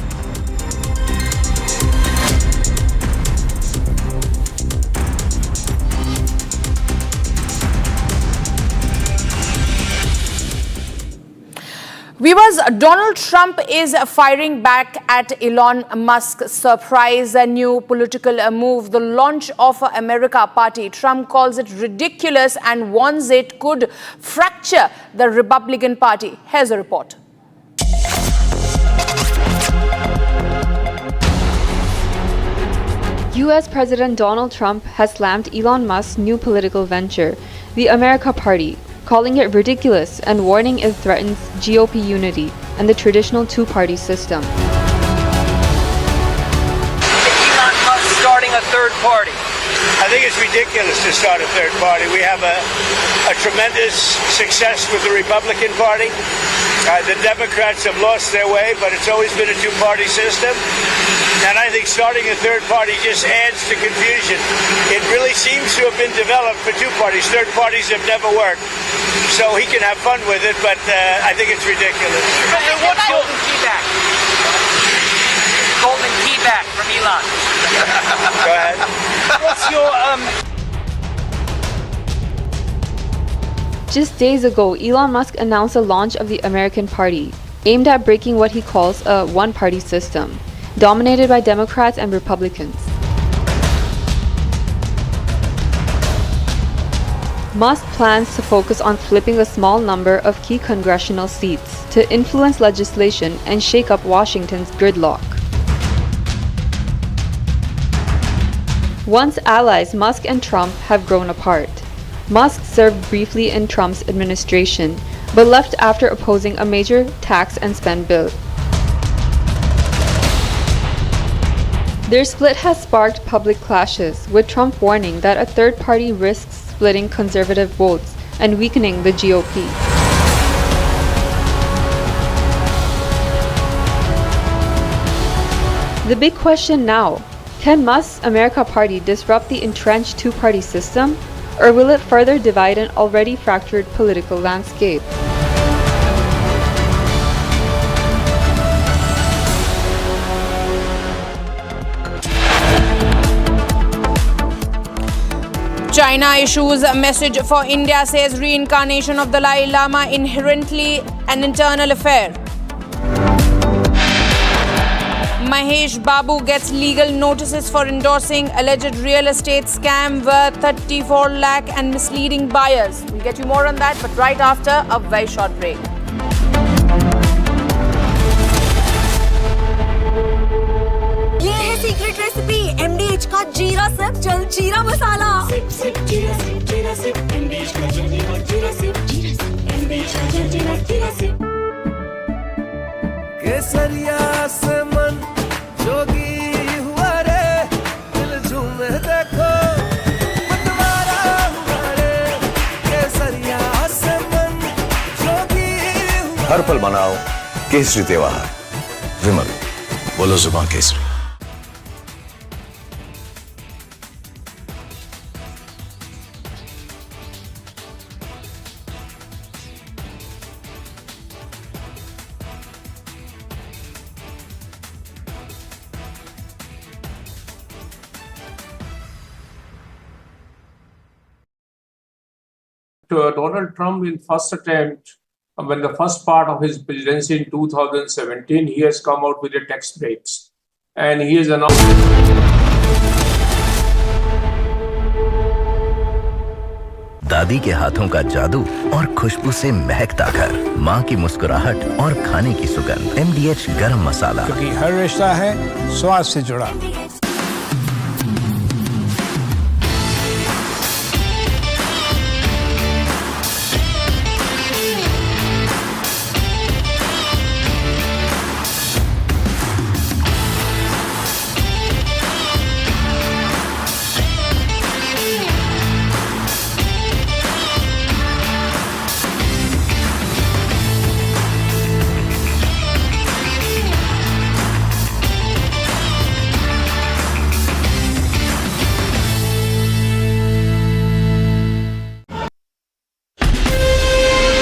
Viewers, Donald Trump is firing back at Elon Musk's surprise new political move, the launch of America Party. Trump calls it ridiculous and warns it could fracture the Republican Party. Here's a report. US President Donald Trump has slammed Elon Musk's new political venture, the America Party, calling it ridiculous and warning it threatens GOP unity and the traditional two-party system. Elon Musk starting a third party. I think it's ridiculous to start a third party. We have a tremendous success with the Republican Party. The Democrats have lost their way, but it's always been a two-party system. And I think starting a third party just adds to confusion. It really seems to have been developed for two parties. Third parties have never worked. So he can have fun with it, but I think it's ridiculous. What's golden key back? Golden key back from Elon. Go ahead. What's your Just days ago, Elon Musk announced the launch of the American Party, aimed at breaking what he calls a one-party system, dominated by Democrats and Republicans. Musk plans to focus on flipping a small number of key congressional seats to influence legislation and shake up Washington's gridlock. Once allies, Musk and Trump have grown apart. Musk served briefly in Trump's administration, but left after opposing a major tax and spend bill. Their split has sparked public clashes, with Trump warning that a third party risks splitting conservative votes and weakening the GOP. The big question now, can Musk's America Party disrupt the entrenched two-party system, or will it further divide an already fractured political landscape? China issues a message for India, says reincarnation of Dalai Lama inherently an internal affair. Mahesh Babu gets legal notices for endorsing alleged real estate scam worth 34 lakh and misleading buyers. We'll get you more on that, but right after a very short break. ये है secret recipe MDH का जीरा SIP जल जीरा मसाला। SIP SIP जीरा SIP MDH का जल जीरा सिप MDH का जल जीरा सिप। केसरिया से मन जोगी हुआ रे, दिल झूमे देखो मतवारा हुआ रे। केसरिया से मन जोगी हुआ। हर पल मनाओ केसरी त्योहार। विमल, बोलो जुबान Kesari. Donald Trump, in first attempt, when the first part of his presidency in 2017, he has come out with the tax breaks, and he has announced. दादी के हाथों का जादू और खुशबू से महकता घर, माँ की मुस्कुराहट और खाने की सुगंध। MDH गरम मसाला, क्योंकि हर रिश्ता है स्वाद से जुड़ा।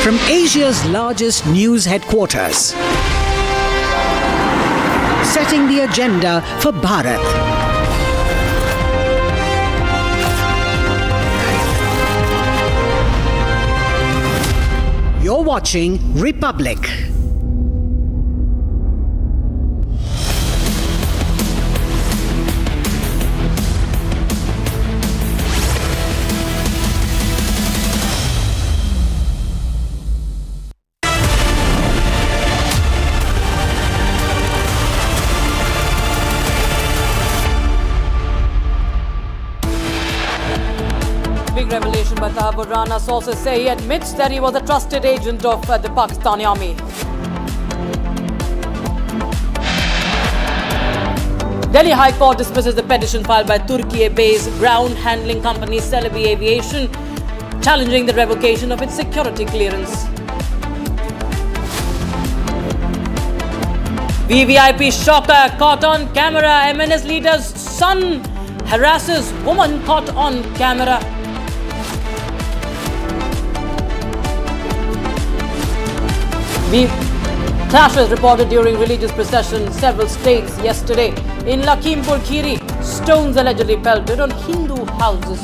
From Asia's largest news headquarters, setting the agenda for Bharat. You're watching Republic. Thakur Rana, sources say he admits that he was a trusted agent of the Pakistani army. Delhi High Court dismisses the petition filed by Turkey-based ground handling company Celebi Aviation, challenging the revocation of its security clearance. VVIP shocker caught on camera. MNS leader's son harasses woman caught on camera. Clashes reported during religious procession in several states yesterday. In Lakhimpur Kheri, stones allegedly pelted on Hindu houses.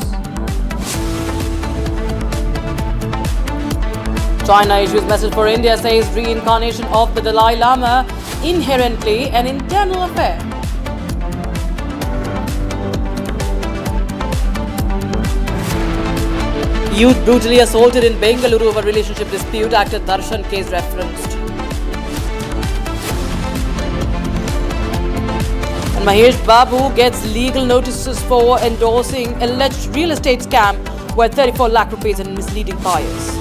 China issues message for India, says reincarnation of the Dalai Lama inherently an internal affair. Youth brutally assaulted in Bengaluru over relationship dispute, actor Darshan case referenced. And Mahesh Babu gets legal notices for endorsing alleged real estate scam worth 34 lakh rupees in misleading buyers.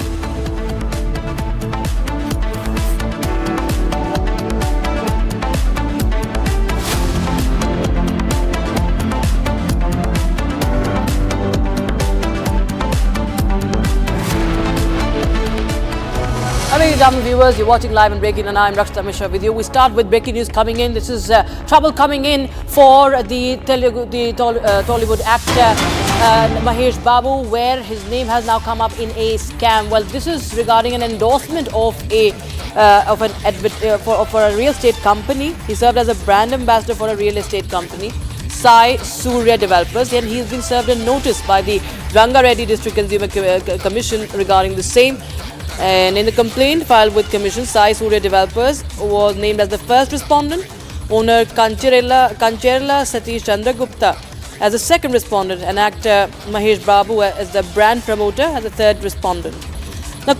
Ladies and viewers, you're watching live and breaking, and I'm Rakshita Mishra with you. We start with breaking news coming in. This is trouble coming in for the Tollywood actor Mahesh Babu, where his name has now come up in a scam. Well, this is regarding an endorsement of for a real estate company. He served as a brand ambassador for a real estate company, Sai Surya Developers, and he's been served a notice by the Rangareddy District Consumer Commission regarding the same. And in the complaint filed with Commission, Sai Surya Developers was named as the first respondent, owner Kancherla Satish Chandragupta as the second respondent, and actor Mahesh Babu as the brand promoter as the third respondent. The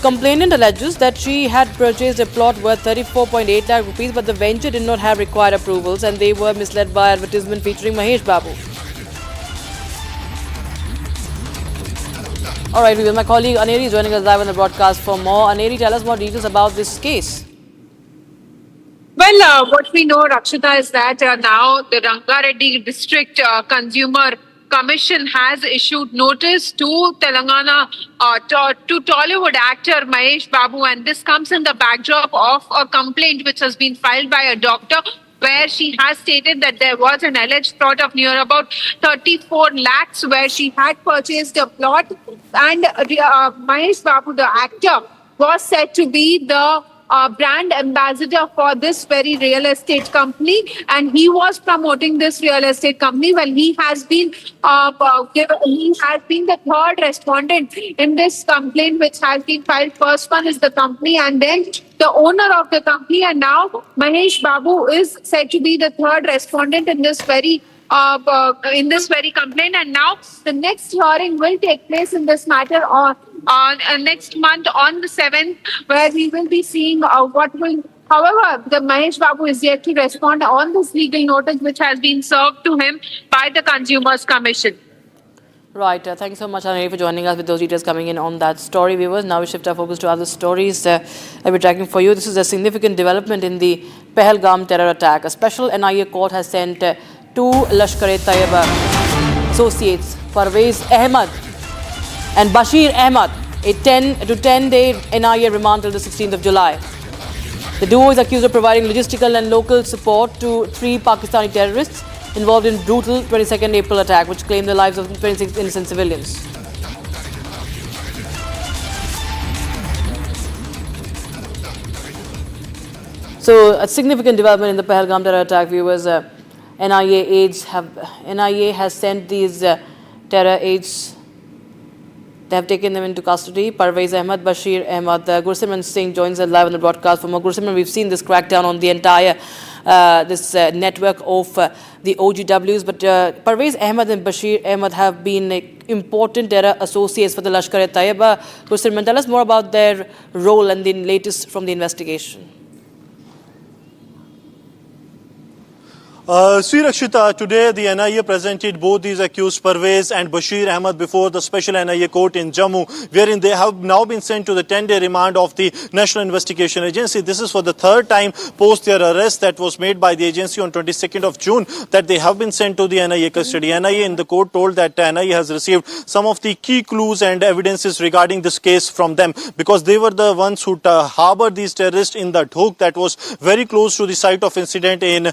complainant alleges that she had purchased a plot worth 34.8 lakh rupees, but the venture did not have required approvals and they were misled by advertisement featuring Mahesh Babu. All right, my colleague Aneri is joining us live on the broadcast for more. Aneri, tell us more details about this case. Well, what we know, Rakshita, is that now the Rangareddy District Consumer Commission has issued notice to Telangana, to Tollywood actor Mahesh Babu, and this comes in the backdrop of a complaint which has been filed by a doctor, where she has stated that there was an alleged plot of near about 34 lakhs where she had purchased a plot, and Mahesh Babu, the actor, was said to be the brand ambassador for this very real estate company, and he was promoting this real estate company. Well, he has been the third respondent in this complaint which has been filed. First one is the company, and then the owner of the company, and now Mahesh Babu is said to be the third respondent in this very complaint. And now the next hearing will take place in this matter on next month on the 7th, where we will be seeing what will. However, the Mahesh Babu is yet to respond on this legal notice which has been served to him by the Consumers Commission. Right. Thank you so much, Aneri, for joining us with those details coming in on that story, viewers. Now we shift our focus to other stories that we're tracking for you. This is a significant development in the Pahalgam terror attack. A special NIA court has sent two Lashkar-e-Taiba associates, Parvez Ahmed and Bashir Ahmed, a 10-day NIA remand till the 16th of July. The duo is accused of providing logistical and local support to 3 Pakistani terrorists involved in brutal 22nd April attack, which claimed the lives of 26 innocent civilians. So, a significant development in the Pahalgam terror attack, viewers. NIA has sent these terror aides. They have taken them into custody. Parvez Ahmed, Bashir Ahmed, Gursimran Singh joins us live on the broadcast. For more, Gursimran, we've seen this crackdown on the entire network of the OGWs, but Parvez Ahmed and Bashir Ahmed have been important terror associates for the Lashkar-e-Taiba. Gursimran, tell us more about their role and the latest from the investigation. Rakshita, today the NIA presented both these accused Parvez and Bashir Ahmed before the special NIA court in Jammu, wherein they have now been sent to the 10-day remand of the National Investigation Agency. This is for the third time post their arrest that was made by the agency on 22nd of June that they have been sent to the NIA custody. NIA in the court told that NIA has received some of the key clues and evidences regarding this case from them because they were the ones who harbored these terrorists in the Dhok that was very close to the site of incident in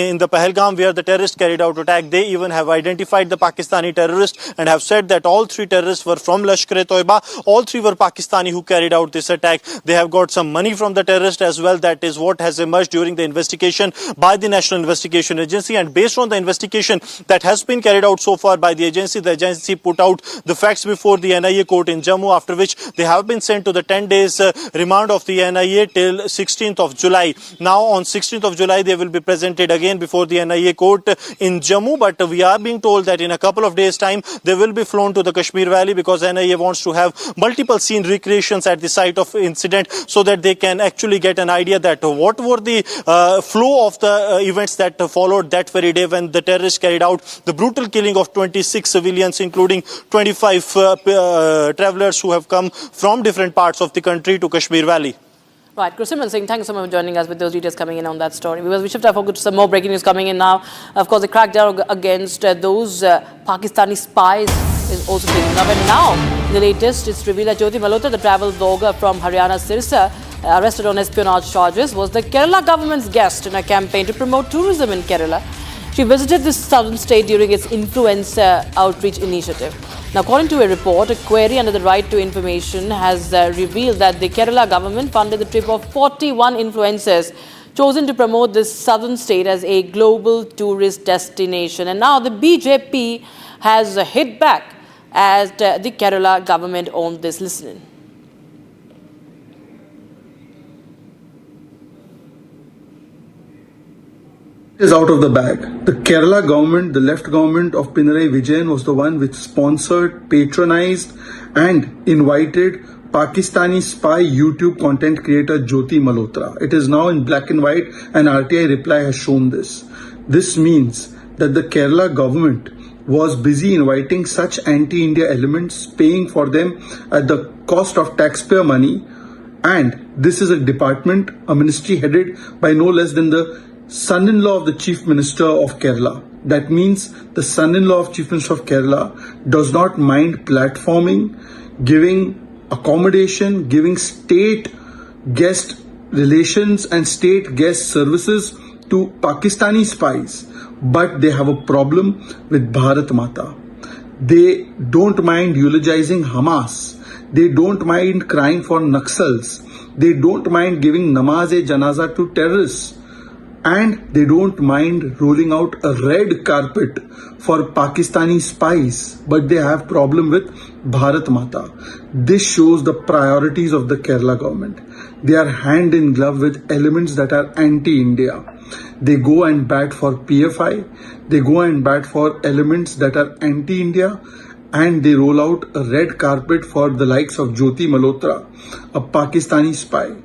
the Pahalgam where the terrorists carried out attack. They even have identified the Pakistani terrorists and have said that all three terrorists were from Lashkar-e-Toiba. All three were Pakistani who carried out this attack. They have got some money from the terrorists as well. That is what has emerged during the investigation by the National Investigation Agency. And based on the investigation that has been carried out so far by the agency put out the facts before the NIA court in Jammu, after which they have been sent to the 10 days remand of the NIA till 16th of July. Now on 16th of July they will be presented again before the NIA court in Jammu, but we are being told that in a couple of days time they will be flown to the Kashmir Valley because NIA wants to have multiple scene recreations at the site of incident so that they can actually get an idea that what were the flow of the events that followed that very day when the terrorists carried out the brutal killing of 26 civilians including 25 travelers who have come from different parts of the country to Kashmir Valley. Right, Simran Singh, thank you so much for joining us with those details coming in on that story. We shift our focus to some more breaking news coming in now. Of course, the crackdown against those Pakistani spies is also picking up. And now, the latest, it's revealed that Jyoti Malhotra, the travel blogger from Haryana Sirsa, arrested on espionage charges, was the Kerala government's guest in a campaign to promote tourism in Kerala. She visited this southern state during its influence outreach initiative. Now, according to a report, a query under the right to information has revealed that the Kerala government funded the trip of 41 influencers chosen to promote this southern state as a global tourist destination. And now the BJP has hit back at the Kerala government on this. Listen in. Is out of the bag. The Kerala government, the left government of Pinarayi Vijayan was the one which sponsored, patronized and invited Pakistani spy YouTube content creator Jyoti Malhotra. It is now in black and white and RTI reply has shown this. This means that the Kerala government was busy inviting such anti-India elements, paying for them at the cost of taxpayer money, and this is a department, a ministry headed by no less than the son-in-law of the Chief Minister of Kerala. That means the son-in-law of Chief Minister of Kerala does not mind platforming, giving accommodation, giving state guest relations and state guest services to Pakistani spies. But they have a problem with Bharat Mata. They don't mind eulogizing Hamas. They don't mind crying for Naxals. They don't mind giving namaz-e-janaza to terrorists. And they don't mind rolling out a red carpet for Pakistani spies, but they have problem with Bharat Mata. This shows the priorities of the Kerala government. They are hand in glove with elements that are anti-India. They go and bat for PFI, they go and bat for elements that are anti-India, and they roll out a red carpet for the likes of Jyoti Malhotra, a Pakistani spy.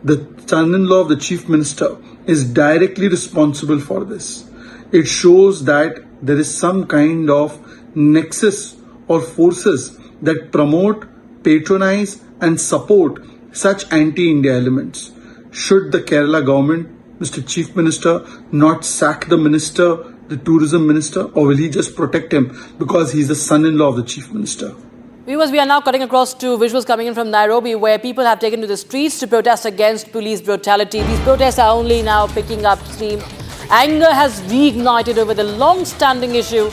The son-in-law of the Chief Minister is directly responsible for this. It shows that there is some kind of nexus or forces that promote, patronize and support such anti-India elements. Should the Kerala government, Mr. Chief Minister, not sack the minister, the tourism minister, or will he just protect him because he's the son-in-law of the Chief Minister? Viewers, we are now cutting across to visuals coming in from Nairobi where people have taken to the streets to protest against police brutality. These protests are only now picking up steam. Anger has reignited over the long-standing issue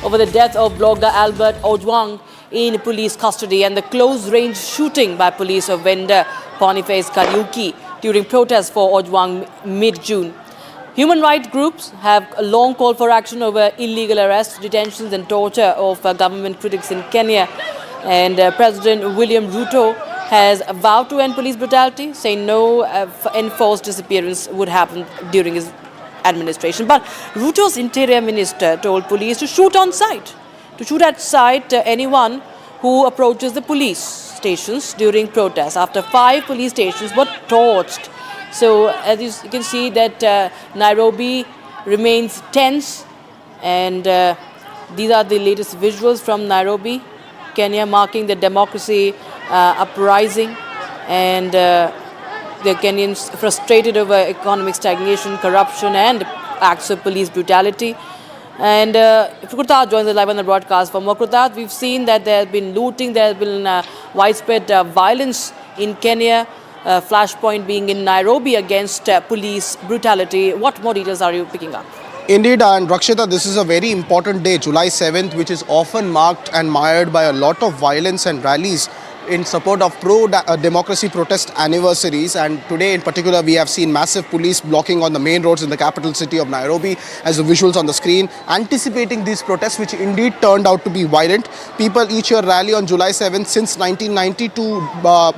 over the death of blogger Albert Ojwang in police custody and the close-range shooting by police of vendor Boniface Kariuki during protests for Ojwang mid-June. Human rights groups have a long call for action over illegal arrests, detentions and torture of government critics in Kenya. And President William Ruto has vowed to end police brutality, saying no enforced disappearance would happen during his administration. But Ruto's interior minister told police to shoot on sight, anyone who approaches the police stations during protests. After 5 police stations were torched. So as you can see that Nairobi remains tense, and these are the latest visuals from Nairobi, Kenya, marking the democracy uprising, and the Kenyans frustrated over economic stagnation, corruption, and acts of police brutality. And Kurtat joins us live on the broadcast. For more, Kurtat, we've seen that there has been looting, there has been widespread violence in Kenya, flashpoint being in Nairobi against police brutality. What more details are you picking up? Indeed, and Rakshita, this is a very important day, July 7th, which is often marked and mired by a lot of violence and rallies in support of pro-democracy protest anniversaries. And today in particular, we have seen massive police blocking on the main roads in the capital city of Nairobi, as the visuals on the screen, anticipating these protests, which indeed turned out to be violent. People each year rally on July 7th since 1990 to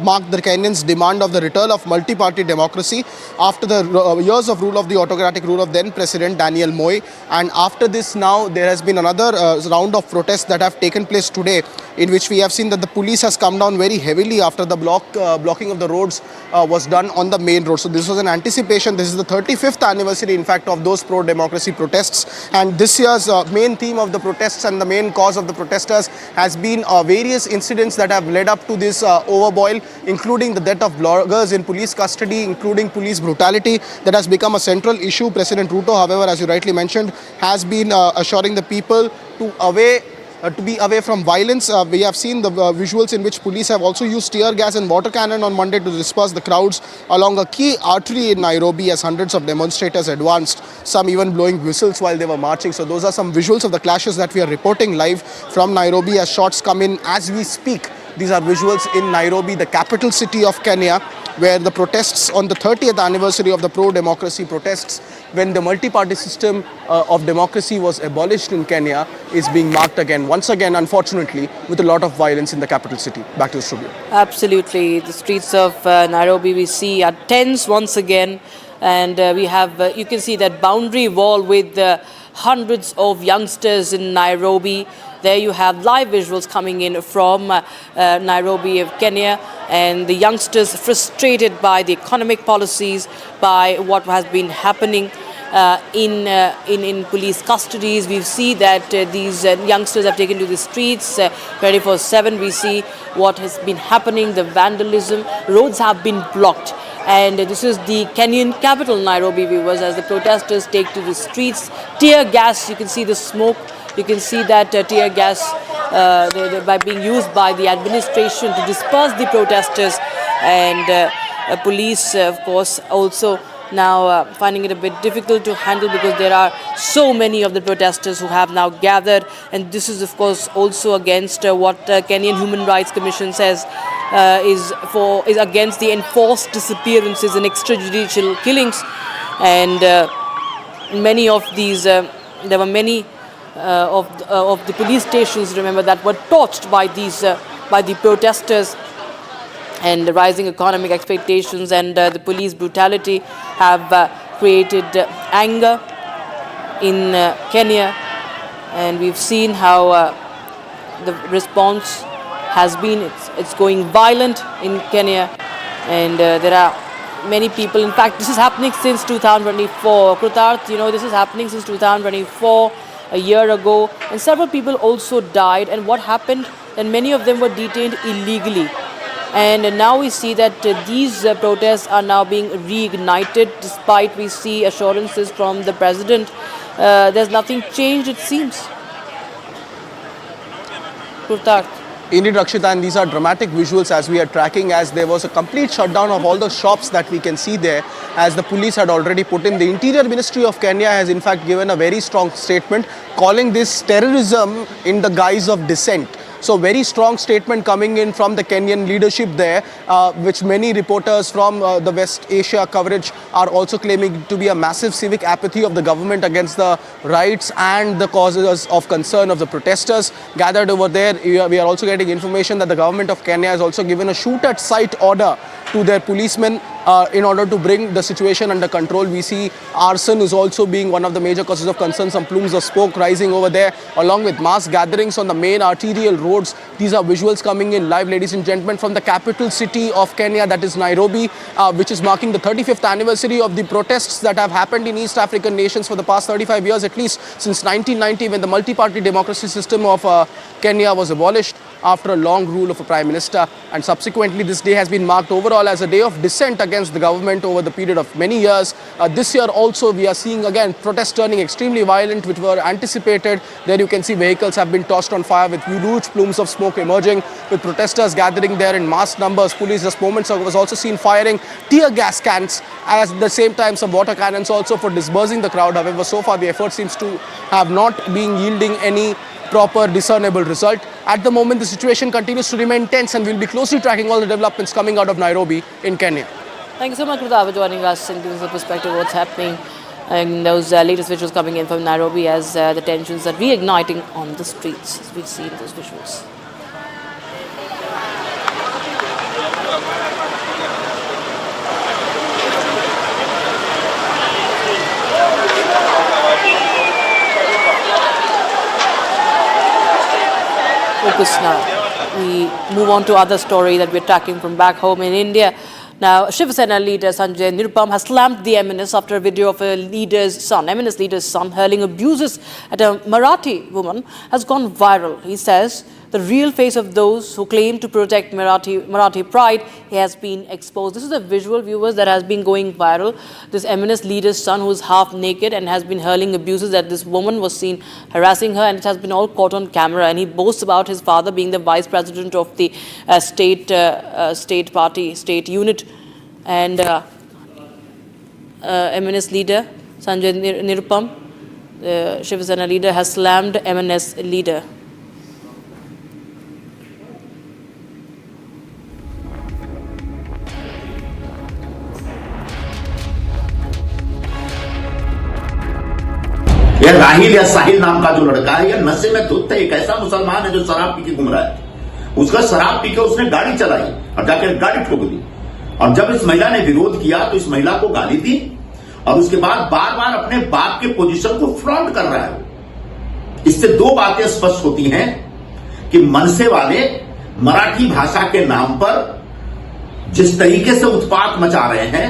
mark the Kenyans' demand of the return of multi-party democracy after the years of rule of the autocratic rule of then President Daniel Moi. And after this now, there has been another round of protests that have taken place today, in which we have seen that the police has come down very heavily after the blocking of the roads was done on the main road. So this was an anticipation. This is the 35th anniversary, in fact, of those pro-democracy protests. And this year's main theme of the protests and the main cause of the protesters has been various incidents that have led up to this overboil, including the death of bloggers in police custody, including police brutality. That has become a central issue. President Ruto, however, as you rightly mentioned, has been assuring the people to be away from violence. We have seen the visuals in which police have also used tear gas and water cannon on Monday to disperse the crowds along a key artery in Nairobi as hundreds of demonstrators advanced, some even blowing whistles while they were marching. So those are some visuals of the clashes that we are reporting live from Nairobi as shots come in as we speak. These are visuals in Nairobi, the capital city of Kenya, where the protests on the 30th anniversary of the pro-democracy protests, when the multi-party system of democracy was abolished in Kenya, is being marked again, once again, unfortunately, with a lot of violence in the capital city. Back to the studio. Absolutely. The streets of Nairobi we see are tense once again, and we have, you can see that boundary wall with hundreds of youngsters in Nairobi. There you have live visuals coming in from Nairobi of Kenya, and the youngsters frustrated by the economic policies, by what has been happening in police custodies. We see that these youngsters have taken to the streets 24/7. We see what has been happening, the vandalism. Roads have been blocked. And this is the Kenyan capital, Nairobi, viewers, as the protesters take to the streets. Tear gas, you can see the smoke. You can see that tear gas by being used by the administration to disperse the protesters. And police, of course, also now finding it a bit difficult to handle because there are so many of the protesters who have now gathered. And this is, of course, also against what Kenyan Human Rights Commission says is against the enforced disappearances and extrajudicial killings. And many of these, there were many of the police stations, remember, that were torched by these by the protesters. And the rising economic expectations and the police brutality have created anger in Kenya, and we've seen how the response has been, it's going violent in Kenya, and there are many people. In fact, this is happening since 2024. Krutarth, you know, this is happening since 2024, a year ago, and several people also died. And what happened? And many of them were detained illegally. And now we see that these protests are now being reignited, despite we see assurances from the president. There's nothing changed, it seems. Kurtarth. Indeed, Rakshita, and these are dramatic visuals as we are tracking, as there was a complete shutdown of all the shops that we can see there, as the police had already put in. The Interior Ministry of Kenya has in fact given a very strong statement calling this terrorism in the guise of dissent. So very strong statement coming in from the Kenyan leadership there, which many reporters from the West Asia coverage are also claiming to be a massive civic apathy of the government against the rights and the causes of concern of the protesters gathered over there. We are also getting information that the government of Kenya has also given a shoot at sight order to their policemen in order to bring the situation under control. We see arson is also being one of the major causes of concern. Some plumes of smoke rising over there, along with mass gatherings on the main arterial roads. These are visuals coming in live, ladies and gentlemen, from the capital city of Kenya, that is Nairobi, which is marking the 35th anniversary of the protests that have happened in East African nations for the past 35 years, at least since 1990, when the multi-party democracy system of Kenya was abolished after a long rule of a prime minister. And subsequently, this day has been marked overall as a day of dissent against the government over the period of many years. This year also, we are seeing again protests turning extremely violent, which were anticipated. There you can see vehicles have been tossed on fire with huge plumes of smoke emerging, with protesters gathering there in mass numbers. Police just moments ago was also seen firing tear gas cans, as at the same time some water cannons also for dispersing the crowd. However, so far the effort seems to have not been yielding any proper discernible result. At the moment, the situation continues to remain tense, and we'll be closely tracking all the developments coming out of Nairobi in Kenya. Thank you so much, Arnab, for joining us and giving us a perspective of what's happening and those latest visuals coming in from Nairobi as the tensions are reigniting on the streets, as we see in those visuals. Focus now. We move on to other story that we're tracking from back home in India. Now, Shiv Sena leader Sanjay Nirupam has slammed the MNS after a video of a MNS leader's son hurling abuses at a Marathi woman has gone viral. He says the real face of those who claim to protect Marathi pride has been exposed. This is a visual, viewers, that has been going viral. This MNS leader's son, who is half naked and has been hurling abuses at this woman, was seen harassing her, and it has been all caught on camera. And he boasts about his father being the vice president of the state unit, and MNS leader Sanjay Nirupam, the Shiv Sena leader, has slammed MNS leader. यह राहिल या साहिल नाम का जो लड़का है, यह नशे में धुत है। एक ऐसा मुसलमान है जो शराब पी के घूम रहा है। उसका शराब पी के उसने गाड़ी चलाई और जाकर गाड़ी ठोक दी, और जब इस महिला ने विरोध किया तो इस महिला को गाली दी, और उसके बाद बार बार अपने बाप के पोजीशन को फ्रॉन्ट कर रहा है। इससे दो बातें स्पष्ट होती हैं कि मनसे वाले मराठी भाषा के नाम पर जिस तरीके से उत्पात मचा रहे हैं,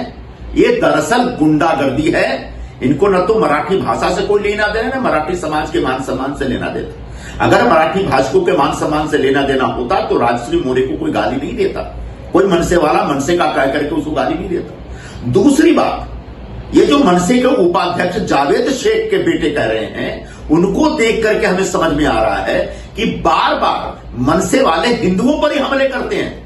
ये दरअसल गुंडागर्दी है। इनको न तो मराठी भाषा से कोई लेना देना, न मराठी समाज के मान सम्मान से लेना देना। अगर मराठी भाषकों के मान सम्मान से लेना देना होता तो राजश्री मोरे को कोई गाली नहीं देता, कोई मनसे वाला मनसे का कह करके उसको गाली नहीं देता। दूसरी बात, ये जो मनसे के उपाध्यक्ष जावेद शेख के बेटे कह रहे हैं, उनको देख करके हमें समझ में आ रहा है कि बार बार मनसे वाले हिंदुओं पर ही हमले करते हैं।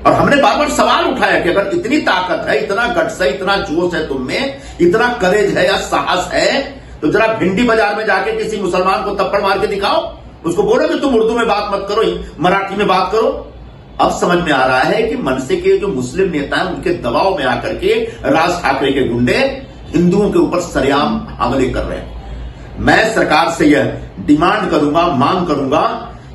और हमने बार बार सवाल उठाया कि अगर इतनी ताकत है, इतना गट्स है, इतना जोश है तुम में, इतना करेज है या साहस है, तो जरा भिंडी बाजार में जाके किसी मुसलमान को थप्पड़ मार के दिखाओ, उसको बोलो कि तुम उर्दू में बात मत करो, मराठी में बात करो। अब समझ में आ रहा है कि मनसे के जो मुस्लिम नेता हैं, उनके दबाव में आकर के राज ठाकरे के गुंडे हिंदुओं के ऊपर सरेआम हमले कर रहे हैं। मैं सरकार से यह डिमांड करूंगा, मांग करूंगा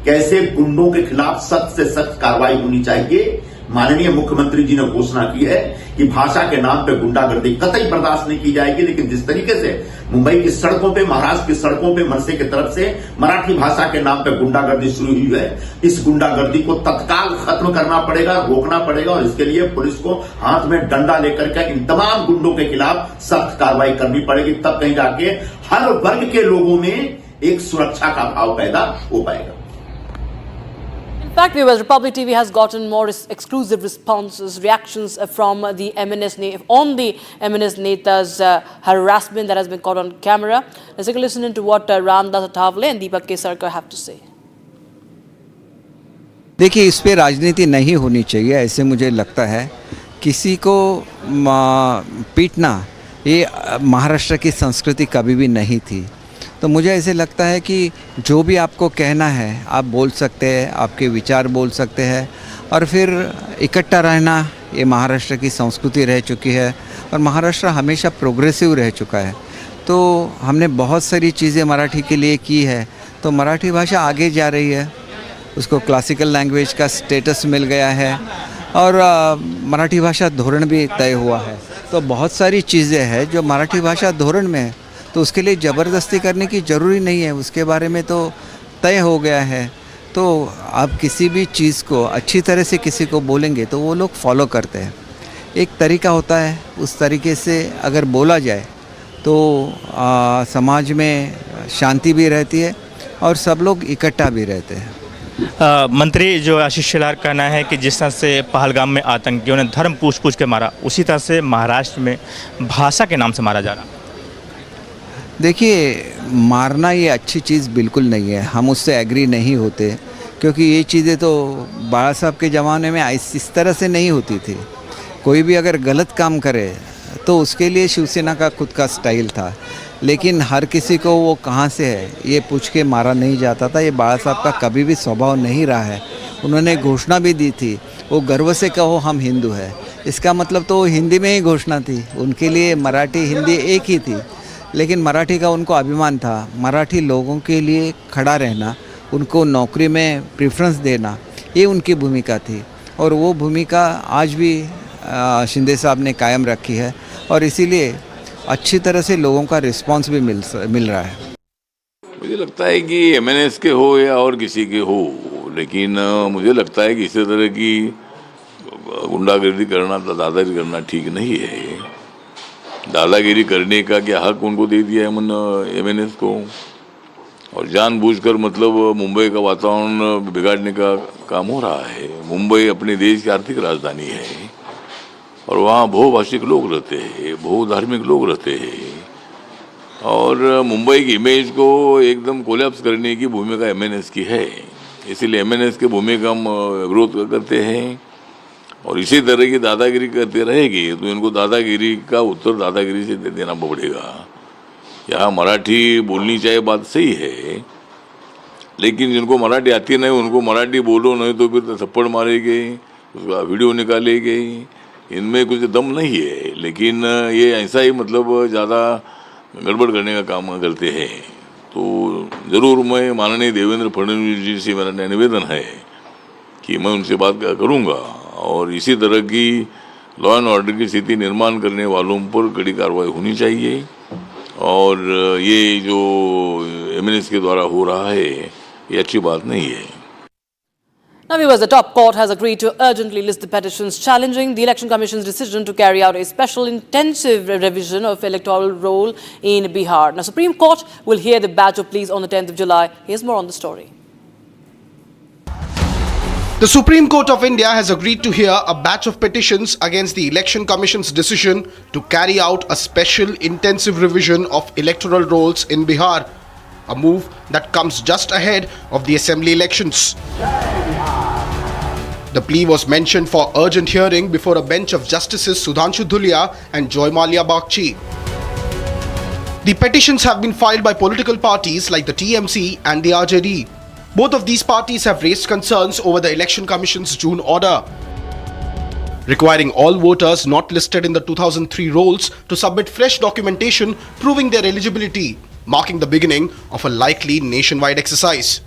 कि ऐसे गुंडों के खिलाफ सख्त से सख्त कार्रवाई होनी चाहिए। माननीय मुख्यमंत्री जी ने घोषणा की है कि भाषा के नाम पे गुंडागर्दी कतई बर्दाश्त नहीं की जाएगी, लेकिन जिस तरीके से मुंबई की सड़कों पे, महाराष्ट्र की सड़कों पे मनसे की तरफ से मराठी भाषा के नाम पे गुंडागर्दी शुरू हुई है, इस गुंडागर्दी को तत्काल खत्म करना पड़ेगा, रोकना पड़ेगा, और इसके लिए पुलिस को हाथ में डंडा लेकर के इन तमाम गुंडों के खिलाफ सख्त कार्रवाई करनी पड़ेगी। तब कहीं जाके हर वर्ग के लोगों में एक सुरक्षा का भाव पैदा हो पाएगा। In fact, viewers, Republic TV has gotten more exclusive responses, reactions from the MNS on the MNS Neta's harassment that has been caught on camera. Let's take a listen into what Ramdas Athavale and Deepak Kesarkar have to say. देखिए, इस पे राजनीति नहीं होनी चाहिए, ऐसे मुझे लगता है। किसी को पीटना ये महाराष्ट्र की संस्कृति कभी भी नहीं थी। तो मुझे ऐसे लगता है कि जो भी आपको कहना है आप बोल सकते हैं, आपके विचार बोल सकते हैं, और फिर इकट्ठा रहना ये महाराष्ट्र की संस्कृति रह चुकी है, और महाराष्ट्र हमेशा प्रोग्रेसिव रह चुका है। तो हमने बहुत सारी चीज़ें मराठी के लिए की है, तो मराठी भाषा आगे जा रही है, उसको क्लासिकल लैंग्वेज का स्टेटस मिल गया है, और मराठी भाषा धोरण भी तय हुआ है। तो बहुत सारी चीज़ें हैं जो मराठी भाषा धोरण में है, तो उसके लिए ज़बरदस्ती करने की ज़रूरी नहीं है, उसके बारे में तो तय हो गया है। तो आप किसी भी चीज़ को अच्छी तरह से किसी को बोलेंगे तो वो लोग फॉलो करते हैं। एक तरीका होता है, उस तरीके से अगर बोला जाए तो समाज में शांति भी रहती है और सब लोग इकट्ठा भी रहते हैं। मंत्री जो आशीष शेलार का कहना है कि जिस तरह से पहलगाम में आतंकियों ने धर्म पूछ के मारा, उसी तरह से महाराष्ट्र में भाषा के नाम से मारा जा रहा। देखिए, मारना ये अच्छी चीज़ बिल्कुल नहीं है, हम उससे एग्री नहीं होते, क्योंकि ये चीज़ें तो बाला साहब के ज़माने में इस तरह से नहीं होती थी। कोई भी अगर गलत काम करे तो उसके लिए शिवसेना का खुद का स्टाइल था, लेकिन हर किसी को वो कहाँ से है ये पूछ के मारा नहीं जाता था। ये बाला साहब का कभी भी स्वभाव नहीं रहा है। उन्होंने घोषणा भी दी थी, वो गर्व से कहो हम हिंदू हैं, इसका मतलब तो हिंदी में ही घोषणा थी। उनके लिए मराठी हिंदी एक ही थी, लेकिन मराठी का उनको अभिमान था। मराठी लोगों के लिए खड़ा रहना, उनको नौकरी में प्रेफरेंस देना, ये उनकी भूमिका थी और वो भूमिका आज भी शिंदे साहब ने कायम रखी है और इसीलिए अच्छी तरह से लोगों का रिस्पांस भी मिल रहा है। मुझे लगता है कि MNS के हो या और किसी के हो, लेकिन मुझे लगता है कि इसी तरह की गुंडागर्दी करना, दादागिरी करना ठीक नहीं है। दादागिरी करने का क्या हक उनको दे दिया है MNS को, और जानबूझकर मतलब मुंबई का वातावरण बिगाड़ने का काम हो रहा है। मुंबई अपने देश की आर्थिक राजधानी है और वहाँ बहुभाषिक लोग रहते हैं, बहुधार्मिक लोग रहते हैं, और मुंबई की इमेज को एकदम कोलैप्स करने की भूमिका MNS की है। इसीलिए MNS की भूमिका हम विरोध करते हैं और इसी तरह की दादागिरी करते रहेगी तो इनको दादागिरी का उत्तर दादागिरी से देना पड़ेगा। यहाँ मराठी बोलनी चाहिए, बात सही है, लेकिन जिनको मराठी आती नहीं उनको मराठी बोलो, नहीं तो फिर थप्पड़ मारेंगे, उसका वीडियो निकालेंगे, इनमें कुछ दम नहीं है। लेकिन ये ऐसा ही मतलब ज़्यादा गड़बड़ करने का काम करते हैं। तो ज़रूर मैं माननीय देवेंद्र फडणवीस जी से मेरा निवेदन है कि मैं उनसे बात करूँगा और इसी तरह की लॉ एंड ऑर्डर की स्थिति निर्माण करने वालों पर कड़ी कार्रवाई होनी चाहिए। और ये जो MNS के द्वारा हो रहा है ये अच्छी बात नहीं है। Now, viewers, the top court has agreed to urgently list the petitions challenging the Election Commission's decision to carry out a special intensive revision of electoral roll in Bihar. Now, Supreme Court will hear the batch of pleas on the 10th of July. Here's more on the story. The Supreme Court of India has agreed to hear a batch of petitions against the Election Commission's decision to carry out a special intensive revision of electoral rolls in Bihar, a move that comes just ahead of the assembly elections. The plea was mentioned for urgent hearing before a bench of Justices Sudhanshu Dhulia and Joy Malia Bagchi. The petitions have been filed by political parties like the TMC and the RJD. Both of these parties have raised concerns over the Election Commission's June order, requiring all voters not listed in the 2003 rolls to submit fresh documentation proving their eligibility, marking the beginning of a likely nationwide exercise.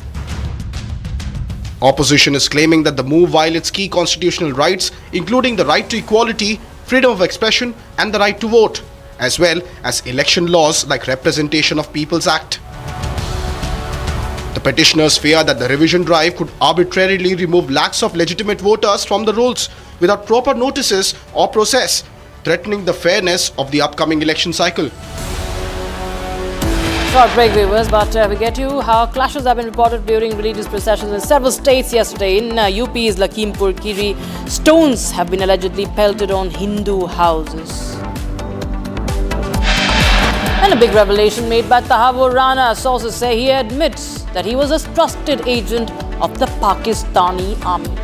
Opposition is claiming that the move violates key constitutional rights, including the right to equality, freedom of expression, and the right to vote, as well as election laws like Representation of People's Act. The petitioners fear that the revision drive could arbitrarily remove lakhs of legitimate voters from the rolls without proper notices or process, threatening the fairness of the upcoming election cycle. Short break, viewers, but we get you how clashes have been reported during religious processions in several states yesterday. In UP's Lakhimpur Kheri, stones have been allegedly pelted on Hindu houses. And a big revelation made by Tahavur Rana. Sources say he admits that he was a trusted agent of the Pakistani army.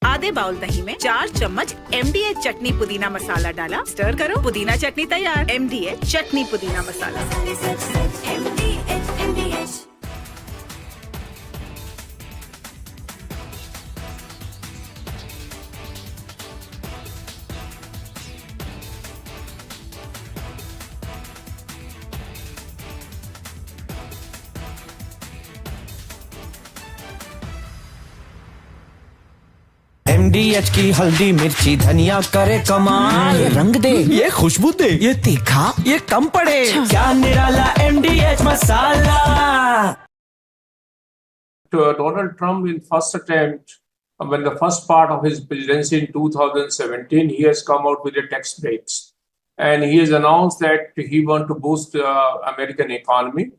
आधे bowl दही में 4 चम्मच MDH चटनी पुदीना मसाला डाला, stir करो, पुदीना चटनी तैयार। MDH चटनी पुदीना मसाला। MDH की हल्दी मिर्ची धनिया करे कमाल, ये रंग दे, ये खुशबू दे, ये तीखा, ये कम पड़े, क्या निराला MDH masala. Donald Trump, in first attempt, when the first part of his presidency in 2017, he has come out with the tax breaks, and he has announced that he wants to boost American economy,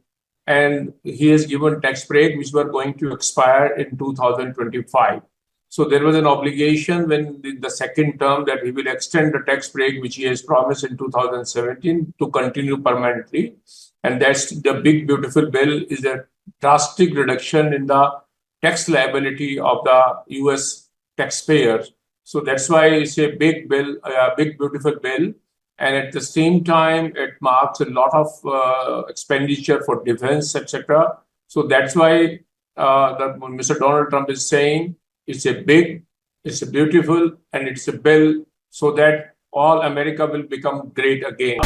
and he has given tax break which were going to expire in 2025. So there was an obligation when the second term that he will extend the tax break which he has promised in 2017 to continue permanently, and that's the big beautiful bill is a drastic reduction in the tax liability of the US taxpayers. So that's why it's a big bill, a big beautiful bill. And at the same time, it marks a lot of expenditure for defense, etc. So that's why Mr. Donald Trump is saying it's a big, it's a beautiful, and it's a bill so that all America will become great again.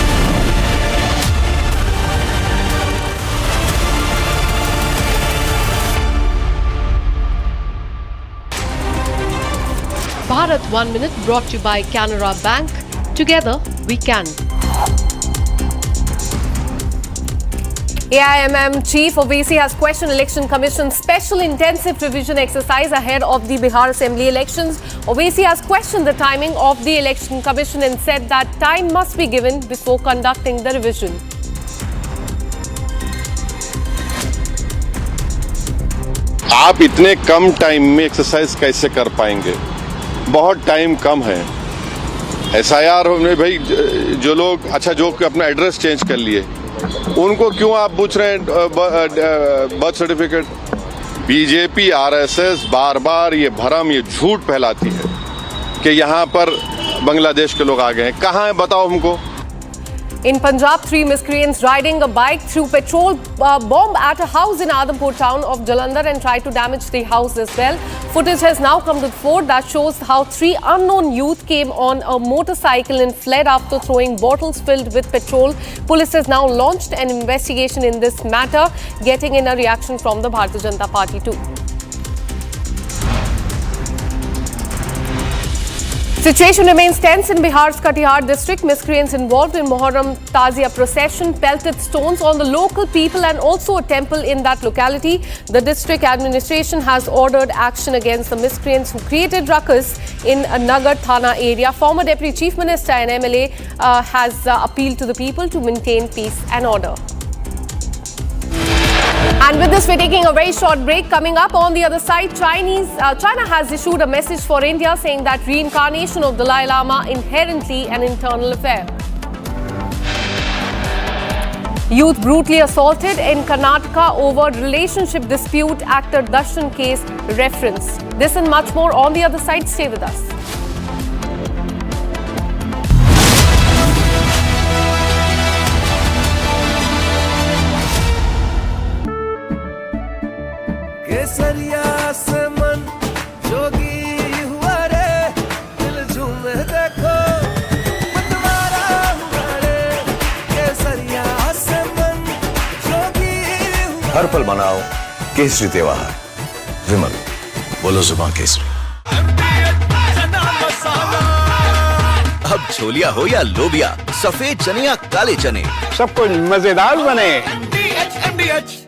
Bharat 1 Minute brought to you by Canara Bank. Together we can. AIMM Chief Owaisi has questioned Election Commission's special intensive revision exercise ahead of the Bihar Assembly elections. Owaisi has questioned the timing of the Election Commission and said that time must be given before conducting the revision. आप इतने कम time में exercise कैसे कर पाएंगे? बहुत time कम है। SIR में भाई जो लोग जो अपना एड्रेस चेंज कर लिए उनको क्यों आप पूछ रहे हैं बर्थ सर्टिफिकेट? बीजेपी RSS बार बार ये भ्रम, ये झूठ फैलाती है कि यहाँ पर बांग्लादेश के लोग आ गए हैं। कहाँ है बताओ हमको। In Punjab, 3 miscreants riding a bike threw petrol bomb at a house in Adampur town of Jalandhar and tried to damage the house as well. Footage has now come to the fore that shows how 3 unknown youth came on a motorcycle and fled after throwing bottles filled with petrol. Police has now launched an investigation in this matter, getting in a reaction from the Bharatiya Janata Party too. Situation remains tense in Bihar's Katihar district. Miscreants involved in Muharram Tazia procession pelted stones on the local people and also a temple in that locality. The district administration has ordered action against the miscreants who created ruckus in a Nagar Thana area. Former Deputy Chief Minister and MLA has appealed to the people to maintain peace and order. And with this, we're taking a very short break. Coming up on the other side, China has issued a message for India saying that reincarnation of Dalai Lama inherently an internal affair. Youth brutally assaulted in Karnataka over relationship dispute, actor Darshan case reference. This and much more on the other side. Stay with us. केसरिया से मन जोगी हुआ रे, दिल झूमे देखो मतवारा हुआ रे। केसरिया से मन जोगी हुआ। हर पल मनाओ केसरी त्योहार। विमल, बोलो जुबान केसरी। अब छोलिया हो या लोबिया, सफेद चने या काले चने, सब कुछ मजेदार बने। MDH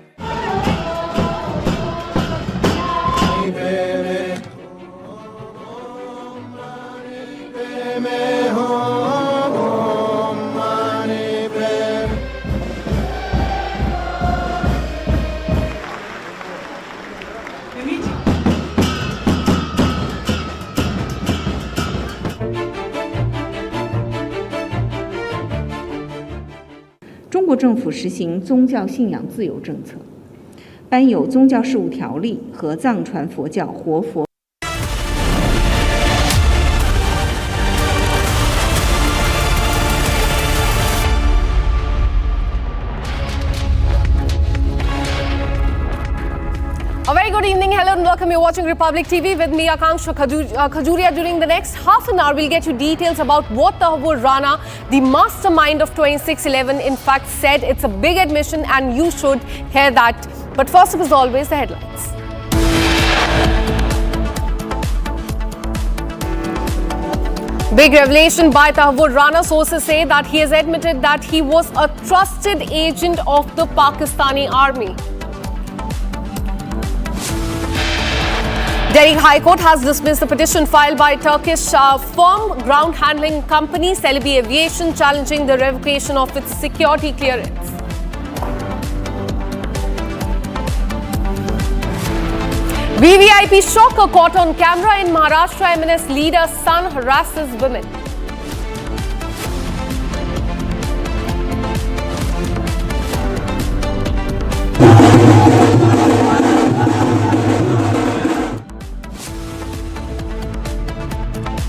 中国政府实行宗教信仰自由政策，颁有宗教事务条例和藏传佛教活佛。A very good evening, hello and welcome. You're watching Republic TV with me, Akanksha Khajuria. During the next half an hour, we'll get you details about what Tahir Rana, the mastermind of 2611, in fact said. It's a big admission and you should hear that. But first, as always, the headlines. Big revelation by Tahvur Rana. Sources say that he has admitted that he was a trusted agent of the Pakistani army. Delhi High Court has dismissed the petition filed by Turkish firm ground handling company Celebi Aviation challenging the revocation of its security clearance. VVIP shocker caught on camera in Maharashtra. MNS leader's son harasses women.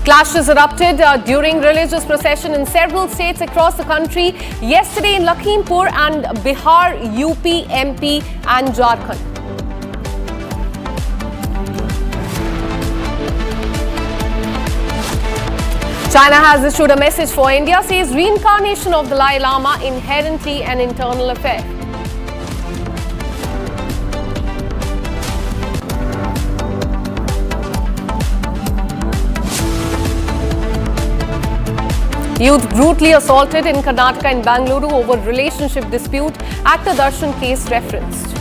Clashes erupted during religious procession in several states across the country yesterday in Lakhimpur and Bihar, UP, MP and Jharkhand. China has issued a message for India, says reincarnation of the Dalai Lama inherently an internal affair. Youth brutally assaulted in Karnataka and Bangalore over relationship dispute. Actor Darshan case referenced.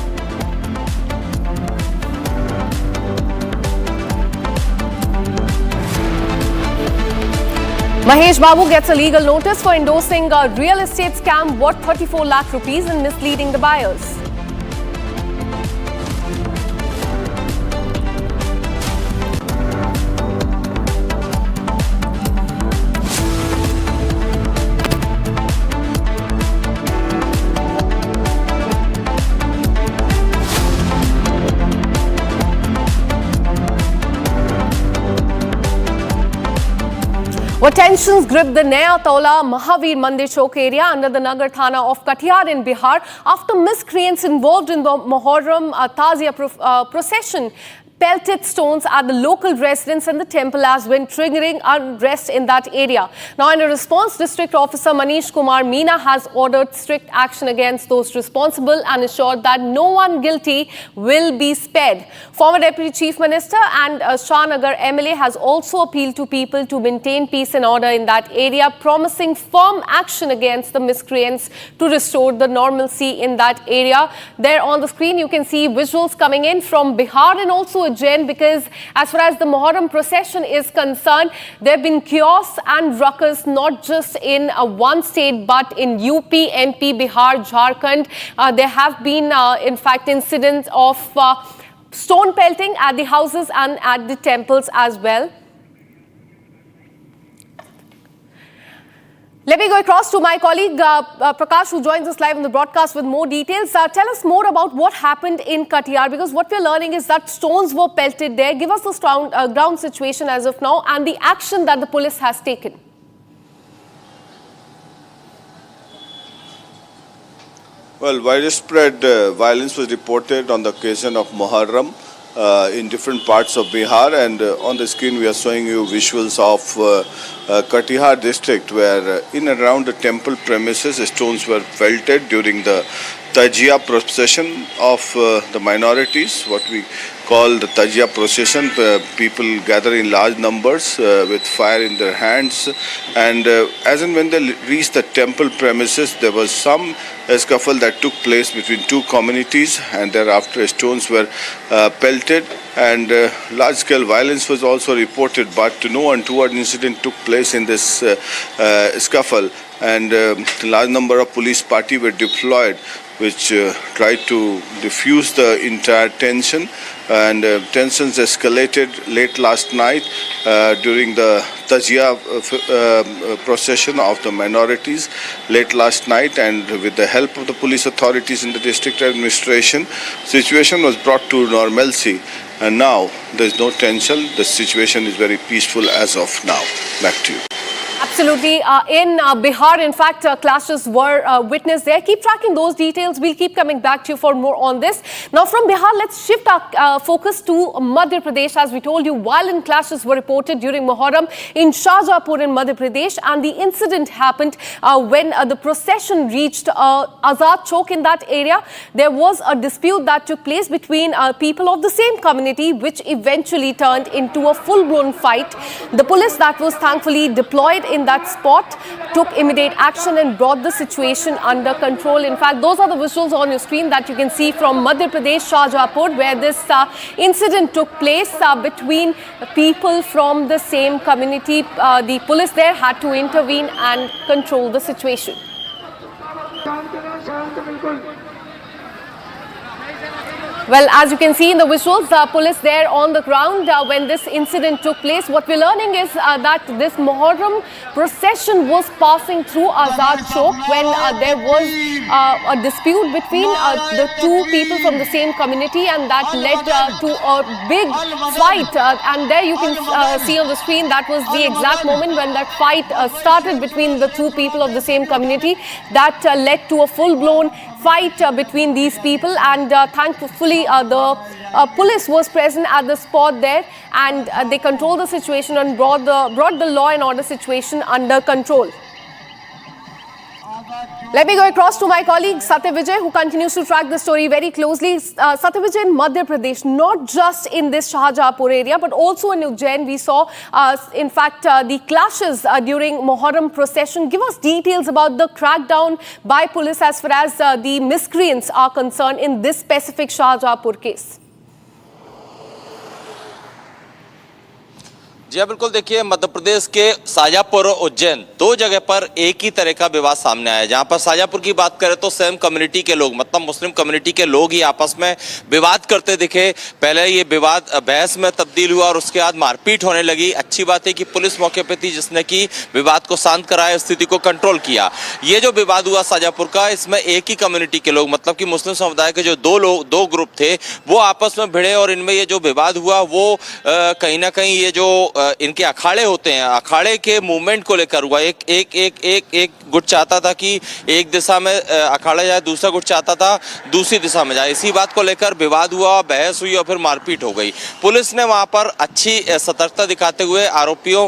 Mahesh Babu gets a legal notice for endorsing a real estate scam worth 34 lakh rupees and misleading the buyers. What tensions grip the Naya Tola Mahavir Mandir Chowk area under the Nagar Thana of Katihar in Bihar after miscreants involved in the Muharram Tazia procession pelted stones at the local residents and the temple as well, triggering unrest in that area. Now, in a response, District Officer Manish Kumar Meena has ordered strict action against those responsible and assured that no one guilty will be spared. Former Deputy Chief Minister and Shahnagar MLA has also appealed to people to maintain peace and order in that area, promising firm action against the miscreants to restore the normalcy in that area. There on the screen, you can see visuals coming in from Bihar and also Jen, because as far as the Muharram procession is concerned, there have been chaos and ruckus not just in one state but in UP, MP, Bihar, Jharkhand. There have been in fact incidents of stone pelting at the houses and at the temples as well. Let me go across to my colleague Prakash, who joins us live on the broadcast with more details. Tell us more about what happened in Katihar, because what we're learning is that stones were pelted there. Give us the ground situation as of now and the action that the police has taken. Well, widespread violence was reported on the occasion of Muharram in different parts of Bihar, and on the screen we are showing you visuals of Katihar district, where in and around the temple premises stones were pelted during the Tajia procession of the minorities, what we call the Tajia procession. People gather in large numbers with fire in their hands, and as and when they reached the temple premises, there was some scuffle that took place between two communities, and thereafter stones were pelted, and large-scale violence was also reported, but no untoward incident took place in this scuffle, and a large number of police party were deployed, which tried to diffuse the entire tension, and tensions escalated late last night during the Tajia procession of the minorities late last night, and with the help of the police authorities in the district administration, situation was brought to normalcy, and now there is no tension. The situation is very peaceful as of now. Back to you. Absolutely. In Bihar, in fact, clashes were witnessed there. Keep tracking those details. We'll keep coming back to you for more on this. Now, from Bihar, let's shift our focus to Madhya Pradesh. As we told you, violent clashes were reported during Muharram in Shahjahanpur in Madhya Pradesh. And the incident happened when the procession reached Azad Chowk in that area. There was a dispute that took place between people of the same community, which eventually turned into a full-blown fight. The police that was thankfully deployed in that spot took immediate action and brought the situation under control. In fact, those are the visuals on your screen that you can see from Madhya Pradesh, Shahjahanpur, where this incident took place between people from the same community. The police there had to intervene and control the situation. Well, as you can see in the visuals, police there on the ground when this incident took place. What we're learning is that this Muharram procession was passing through Azad Chowk when there was a dispute between the two people from the same community, and that led to a big fight. And there you can see on the screen that was the exact moment when that fight started between the two people of the same community. That led to a full-blown fight between these people, and thankfully the police was present at the spot there, and they controlled the situation and brought the law and order situation under control. Let me go across to my colleague Satya Vijay, who continues to track the story very closely. Satya Vijay, in Madhya Pradesh, not just in this Shahjahanpur area, but also in Ujjain, we saw, in fact, the clashes during Muharram procession. Give us details about the crackdown by police as far as the miscreants are concerned in this specific Shahjahanpur case. जी बिल्कुल, देखिए मध्य प्रदेश के शाहजहाँपुर और उज्जैन दो जगह पर एक ही तरह का विवाद सामने आया। जहां पर शाहजहाँपुर की बात करें तो सेम कम्युनिटी के लोग, मतलब मुस्लिम कम्युनिटी के लोग ही आपस में विवाद करते दिखे। पहले ये विवाद बहस में तब्दील हुआ और उसके बाद मारपीट होने लगी। अच्छी बात है कि पुलिस मौके पर थी जिसने कि विवाद को शांत कराया, स्थिति को कंट्रोल किया। ये जो विवाद हुआ शाहजहाँपुर का, इसमें एक ही कम्युनिटी के लोग, मतलब कि मुस्लिम समुदाय के जो दो ग्रुप थे वो आपस में भिड़े, और इनमें ये जो विवाद हुआ वो कहीं ना कहीं ये जो इनके अखाड़े होते हैं, अखाड़े के मूवमेंट को लेकर हुआ। एक गुट चाहता था कि एक दिशा में अखाड़ा जाए, दूसरा गुट चाहता था दूसरी दिशा में जाए। इसी बात को लेकर विवाद हुआ, बहस हुई और फिर मारपीट हो गई। पुलिस ने वहां पर अच्छी सतर्कता दिखाते हुए आरोपियों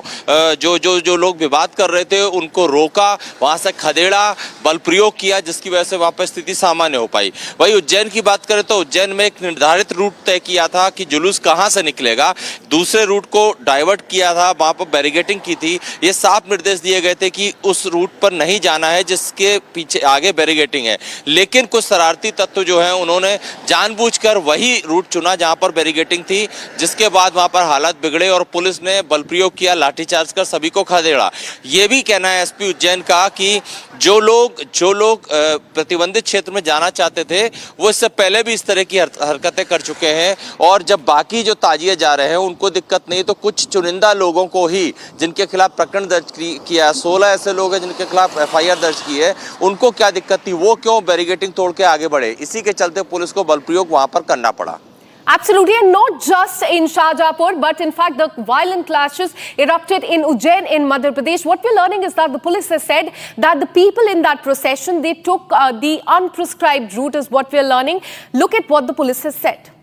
जो लोग विवाद कर रहे थे उनको रोका, वहां से खदेड़ा, बल प्रयोग किया, जिसकी वजह से वहां पर स्थिति सामान्य हो पाई। वही उज्जैन की बात करें तो उज्जैन में एक निर्धारित रूट तय किया था कि जुलूस कहां से निकलेगा, दूसरे रूट को डाइवर्ट किया था, वहां पर बैरिकेडिंग की थी। ये साफ निर्देश दिए गए थे कि उस रूट पर नहीं जाना है जिसके पीछे आगे बैरिकेडिंग है। लेकिन कुछ शरारती तत्व जो हैं उन्होंने जानबूझकर वही रूट चुना जहां पर बैरिकेडिंग थी, जिसके बाद वहां पर हालात बिगड़े और पुलिस ने बल प्रयोग किया, लाठीचार्ज कर सभी को खदेड़ा। ये भी कहना है एसपी उज्जैन का कि जो लोग प्रतिबंधित क्षेत्र में जाना चाहते थे वो इससे पहले भी इस तरह की हरकतें कर चुके हैं, और जब बाकी जो ताजिए जा रहे हैं उनको दिक्कत नहीं तो कुछ चुनिंदा लोगों को ही जिनके खिलाफ प्रकरण दर्ज किया, 16 ऐसे लोग हैं जिनके खिलाफ एफआईआर दर्ज की है, उनको क्या दिक्कत थी, वो क्यों बैरिकेडिंग तोड़ के आगे बढ़े। इसी के चलते पुलिस को बल प्रयोग वहां पर करना पड़ा। Absolutely, and not just in Shahjahanpur, but in fact the violent clashes erupted in Ujjain in Madhya Pradesh. What we're learning is that the police has said that the people in that procession, they took the unprescribed route is what we're learning. Look at what the police has said.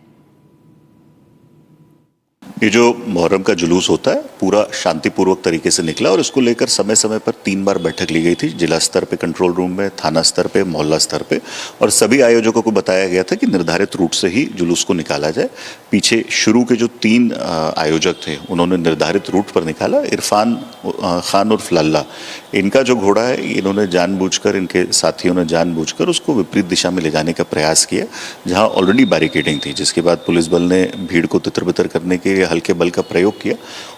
ये जो मुहर्रम का जुलूस होता है पूरा शांतिपूर्वक तरीके से निकला, और इसको लेकर समय समय पर 3 बार बैठक ली गई थी, जिला स्तर पे कंट्रोल रूम में, थाना स्तर पे, मोहल्ला स्तर पे, और सभी आयोजकों को बताया गया था कि निर्धारित रूट से ही जुलूस को निकाला जाए। पीछे शुरू के जो 3 आयोजक थे उन्होंने निर्धारित रूट पर निकाला। इरफान खान उर्फ लल्ला, इनका जो घोड़ा है इन्होंने जानबूझकर, इनके साथियों ने जानबूझकर उसको विपरीत दिशा में ले जाने का प्रयास किया जहाँ ऑलरेडी बैरिकेडिंग थी, जिसके बाद पुलिस बल ने भीड़ को तितर बितर करने के हल्के बल का प्रयोग किया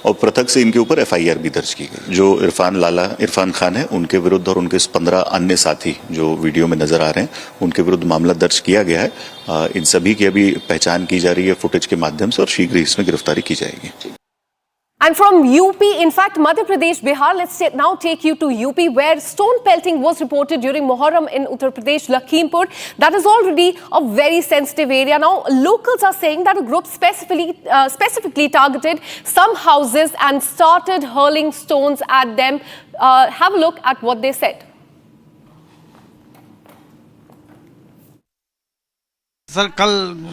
और पृथक से इनके ऊपर एफआईआर भी दर्ज की गई। जो इरफान खान है उनके विरुद्ध और उनके 15 अन्य साथी जो वीडियो में नजर आ रहे हैं उनके विरुद्ध मामला दर्ज किया गया है। इन सभी की अभी पहचान की जा रही है फुटेज के माध्यम से और शीघ्र ही इसमें गिरफ्तारी की जाएगी। And from UP, in fact, Madhya Pradesh, Bihar, let's now take you to UP, where stone pelting was reported during Muharram in Uttar Pradesh, Lakhimpur. That is already a very sensitive area. Now, locals are saying that a group specifically targeted some houses and started hurling stones at them. Have a look at what they said. Sir कल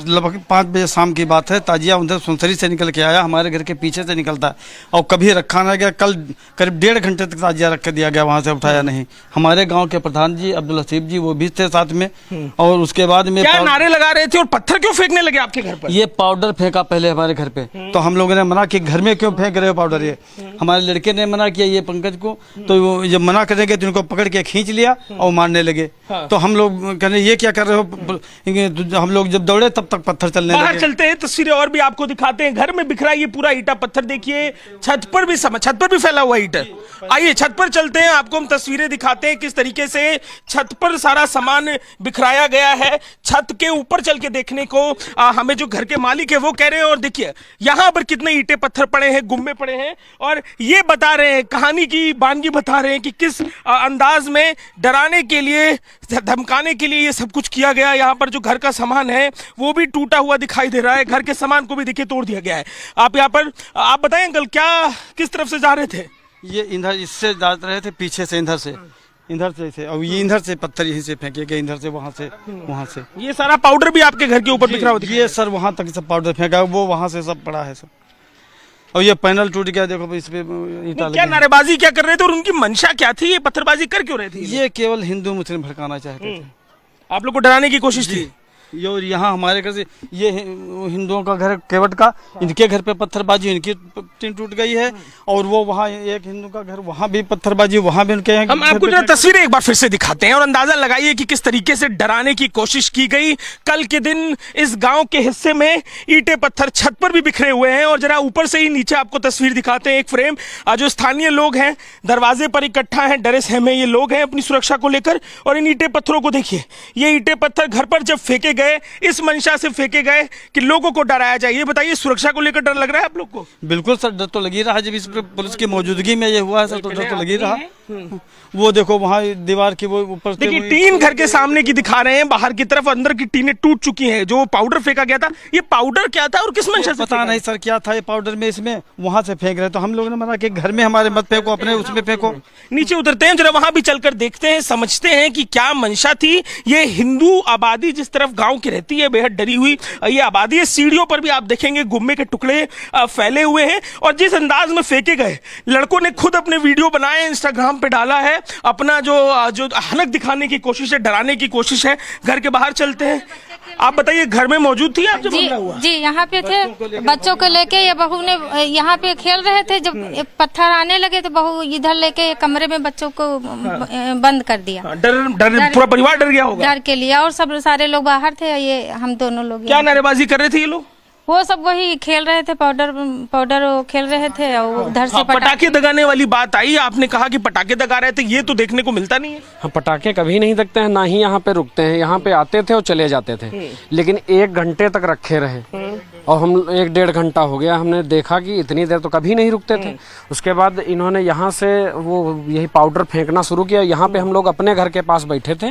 लगभग 5 बजे शाम की बात है। ताजिया उधर सुनसरी से निकल के आया, हमारे घर के पीछे से निकलता है और कभी रखा ना गया। कल करीब 1.5 घंटे तक ताजिया रख के दिया गया, वहां से उठाया नहीं। हमारे गांव के प्रधान जी अब्दुल हसीब जी वो भी थे साथ में। और उसके बाद में क्या नारे लगा रहे थे और पत्थर क्यों फेंकने लगे आपके घर पर? ये पाउडर फेंका पहले हमारे घर पे, तो हम लोगों ने मना किया घर में क्यों फेंक रहे हो पाउडर। ये हमारे लड़के ने मना किया ये पंकज को, तो जब मना करेंगे तो इनको पकड़ के खींच लिया और मारने लगे। तो हम लोग कहने ये क्या कर रहे हो, हम लोग जब दौड़े तब तक पत्थर चलने लगे। बाहर चलते हैं, तस्वीरें और भी आपको दिखाते हैं। घर में बिखरा ये पूरा ईटा पत्थर देखिए, छत पर भी फैला हुआ ईटा। आइए छत पर चलते हैं, आपको हम तस्वीरें दिखाते हैं किस तरीके से छत पर सारा सामान बिखराया गया है। छत के ऊपर चल के देखने को हमें जो घर के मालिक है वो कह रहे हैं। और देखिए यहाँ पर कितने ईंटे पत्थर पड़े हैं, गुम्मे पड़े हैं। और ये बता रहे हैं, कहानी की बानगी बता रहे हैं कि किस अंदाज में डराने के लिए, धमकाने के लिए ये सब कुछ किया गया। यहाँ पर जो घर का सामान है वो भी टूटा हुआ दिखाई दे रहा है। घर के सामान को भी देखिए तोड़ दिया गया है। आप यहाँ पर आप बताएं अंकल, क्या किस तरफ से जा रहे थे? ये इधर इससे जा रहे थे, पीछे से इधर से थे। और ये इधर से पत्थर यहीं से फेंके गए, इधर से वहां से। ये सारा पाउडर भी आपके घर के ऊपर बिखरा हुआ? ये सर वहां तक सब पाउडर फेंका, वो वहां से सब पड़ा है सब। और ये पैनल टूट गया, देखो इस पे ईंटा। क्या नारेबाजी क्या कर रहे थे और उनकी मंशा क्या थी? ये पत्थरबाजी कर क्यों रहे थे? ये केवल हिंदू मुस्लिम भड़काना चाहते थे। आप लोग को डराने की कोशिश थी? और यहाँ हमारे घर से ये हिंदुओं का घर केवट का, इनके घर पे पत्थरबाजी, इनकी टीन टूट गई है। और वो वहाँ एक हिंदू का घर, वहाँ भी पत्थरबाजी, वहाँ भी उनके। हम आपको जरा तस्वीरें एक बार फिर से दिखाते हैं और अंदाजा लगाइए कि किस तरीके से डराने की कोशिश की गई। कल के दिन इस गांव के हिस्से में ईंटे पत्थर छत पर भी बिखरे हुए हैं। और जरा ऊपर से ही नीचे आपको तस्वीर दिखाते हैं, एक फ्रेम। जो स्थानीय लोग हैं दरवाजे पर इकट्ठा हैं, डरे सहमे ये लोग हैं अपनी सुरक्षा को लेकर। और इन ईंटे पत्थरों को देखिए, ये ईंटे पत्थर घर पर जब फेंके गए, इस मंशा से फेंके गए कि लोगों को डराया जाए। ये बताइए, सुरक्षा को लेकर डर लग रहा है आप लोग को? बिल्कुल सर, डर तो लगी रहा। जब इस पुलिस की मौजूदगी में ये हुआ है सर, तो डर तो लगी रहा। वो देखो वहाँ दीवार की वो ऊपर से देखिए टीन घर के सामने की दिखा रहे हैं, बाहर की तरफ अंदर की टीनें टूट चुकी हैं। जो पाउडर फेंका गया था, ये पाउडर क्या था और किस मंशा से? पता नहीं सर क्या था ये पाउडर में, इसमें वहां से फेंक रहे। तो हम लोगों ने मना कि घर में हमारे मत फेंको, अपने उसमें फेंको। नीचे उतरते हैं, जरा वहां भी चलकर देखते हैं, समझते हैं कि क्या मंशा थी। ये हिंदू आबादी जिस तरफ गांव की रहती है, बेहद डरी हुई ये आबादी है। सीढ़ियों पर भी आप देखेंगे गुम्मे के टुकड़े फैले हुए हैं। और जिस अंदाज में फेंके गए, लड़कों ने खुद अपने वीडियो बनाए, इंस्टाग्राम पे डाला है। अपना जो हलक दिखाने की कोशिश है, डराने की कोशिश है। घर के बाहर चलते हैं, आप बताइए घर में मौजूद थी आप जब हमला हुआ? जी यहाँ पे थे, बच्चों को लेके। ये बहू ने यहाँ पे खेल रहे थे, जब पत्थर आने लगे तो बहू इधर लेके कमरे में बच्चों को बंद कर दिया। डर पूरा परिवार डर गया होगा? डर के लिए। और सब सारे लोग बाहर थे, ये हम दोनों लोग। क्या नारेबाजी कर रहे थे ये लोग? वो सब वही खेल रहे थे, पाउडर खेल रहे थे। और उधर से पटाखे दगाने वाली बात आई। आपने कहा कि पटाखे दगा रहे थे, ये तो देखने को मिलता नहीं है। हाँ, पटाखे कभी नहीं दगते हैं, ना ही यहाँ पे रुकते हैं। यहाँ पे आते थे और चले जाते थे, लेकिन 1 घंटे तक रखे रहे। और हम 1-1.5 घंटा हो गया, हमने देखा कि इतनी देर तो कभी नहीं रुकते थे। उसके बाद इन्होंने यहाँ से वो यही पाउडर फेंकना शुरू किया। यहाँ पे हम लोग अपने घर के पास बैठे थे,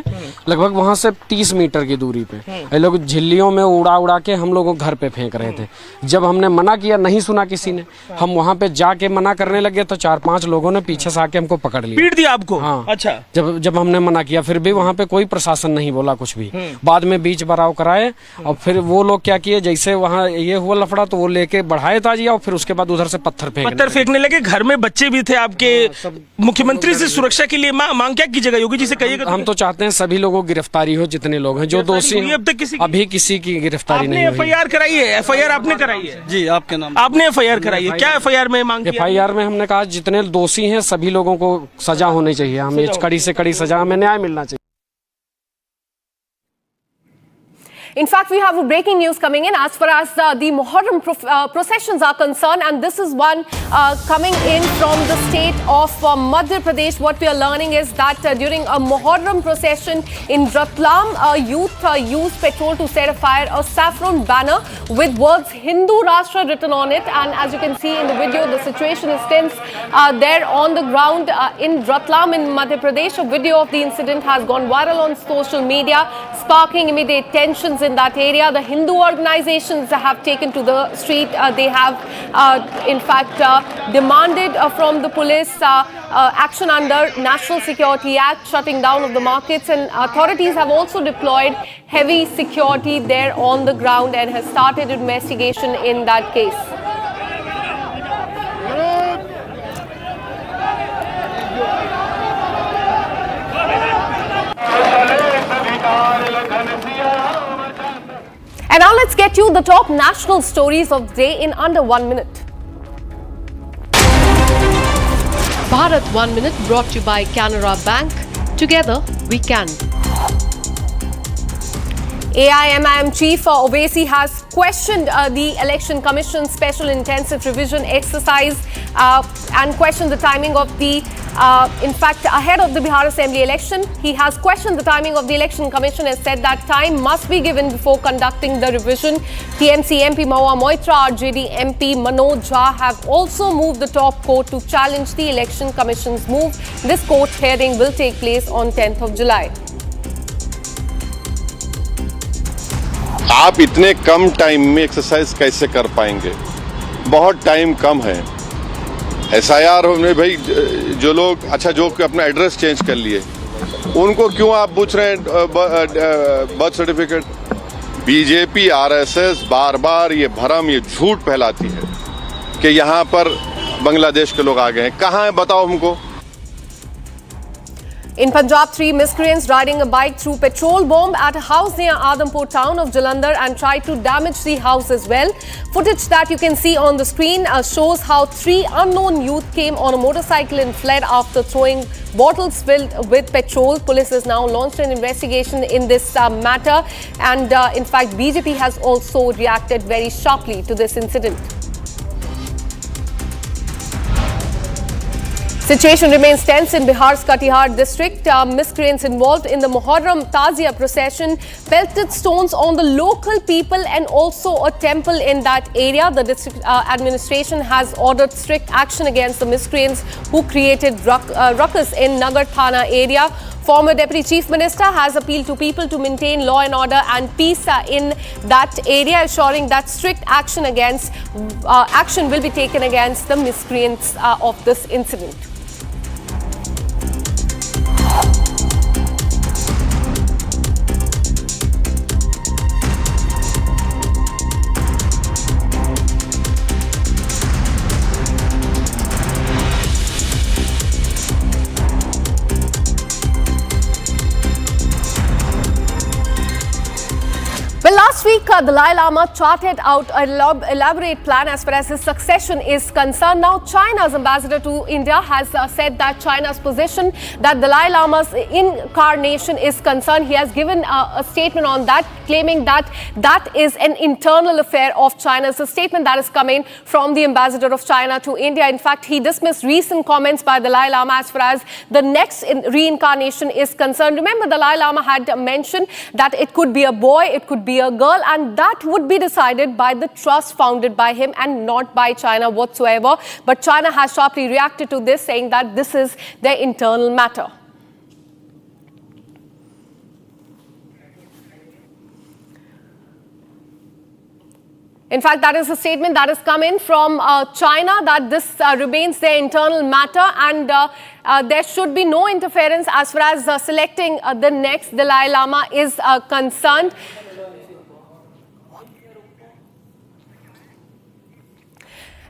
लगभग वहाँ से 30 मीटर की दूरी पे। ये लोग झिल्लियों में उड़ा के हम लोगों घर पे फेंक रहे थे। जब हमने मना किया, नहीं सुना किसी ने। हम वहाँ पे जाके मना करने लगे तो 4-5 लोगों ने पीछे से आके हमको पकड़ लिया, पीट दिया आपको? हाँ। अच्छा। जब हमने मना किया, फिर भी वहाँ पे कोई प्रशासन नहीं बोला कुछ भी। बाद में बीच बराव कराए और फिर वो लोग क्या किए, जैसे वहाँ ये हुआ लफड़ा तो वो लेके बढ़ाए ताजिया और फिर उसके बाद उधर से पत्थर फेंकने लगे। घर में बच्चे भी थे आपके। मुख्यमंत्री से सुरक्षा के लिए मांग क्या कीजिएगा? योगी जी से कहिएगा। हम तो चाहते हैं सभी लोगों की गिरफ्तारी हो, जितने लोग हैं जो दोषी हैं। अभी किसी की गिरफ्तारी नहीं हुई। FIR कराई है? FIR आपने कराई है? जी, आपके नाम आपने FIR कराई है? क्या FIR में मांग? FIR में हमने कहा जितने दोषी हैं सभी लोगों को सजा होनी चाहिए। हमें कड़ी से कड़ी सजा, हमें न्याय मिलना चाहिए। In fact, we have breaking news coming in as far as the Muharram processions are concerned, and this is one coming in from the state of Madhya Pradesh. What we are learning is that during a Muharram procession in Ratlam, youth used petrol to set afire a saffron banner with words Hindu Rashtra written on it, and as you can see in the video, the situation is tense there on the ground in Ratlam in Madhya Pradesh. A video of the incident has gone viral on social media, sparking immediate tensions in that area. The Hindu organizations have taken to the street. They have, in fact, demanded from the police action under National Security Act, shutting down of the markets, and authorities have also deployed heavy security there on the ground and has started investigation in that case. And now let's get you the top national stories of the day in under 1 minute. Bharat 1 Minute brought to you by Canara Bank. Together we can. AIMIM Chief Owaisi has questioned the Election Commission's special intensive revision exercise and questioned the timing of the, in fact, ahead of the Bihar Assembly election. He has questioned the timing of the Election Commission and said that time must be given before conducting the revision. TMC MP Mahua Moitra, RJD MP Manoj Jha have also moved the top court to challenge the Election Commission's move. This court hearing will take place on 10th of July. आप इतने कम time में exercise कैसे कर पाएंगे? बहुत time कम है। SIR में भाई जो लोग जो अपना एड्रेस चेंज कर लिए, उनको क्यों आप पूछ रहे हैं बर्थ सर्टिफिकेट? बीजेपी आरएसएस बार बार ये भ्रम, ये झूठ फैलाती है कि यहाँ पर बांग्लादेश के लोग आ गए हैं। कहाँ है बताओ हमको? In Punjab, 3 miscreants riding a bike threw petrol bomb at a house near Adampur town of Jalandhar and tried to damage the house as well. Footage that you can see on the screen shows how 3 unknown youth came on a motorcycle and fled after throwing bottles filled with petrol. Police has now launched an investigation in this matter, and in fact, BJP has also reacted very sharply to this incident. Situation remains tense in Bihar's Katihar district. Miscreants involved in the Muharram Tazia procession pelted stones on the local people and also a temple in that area. The district administration has ordered strict action against the miscreants who created ruckus in Nagar Thana area. Former Deputy Chief Minister has appealed to people to maintain law and order and peace in that area, assuring that strict action will be taken against the miscreants of this incident. Well, last week, the Dalai Lama charted out an elaborate plan as far as his succession is concerned. Now, China's ambassador to India has said that China's position that Dalai Lama's incarnation is concerned. He has given a statement on that, claiming that that is an internal affair of China. It's a statement that is coming from the ambassador of China to India. In fact, he dismissed recent comments by Dalai Lama as far as the next reincarnation is concerned. Remember, Dalai Lama had mentioned that it could be a boy, it could be a girl, and that would be decided by the trust founded by him and not by China whatsoever. But China has sharply reacted to this, saying that this is their internal matter. In fact, that is a statement that has come in from China, that this remains their internal matter, and there should be no interference as far as selecting the next Dalai Lama is concerned.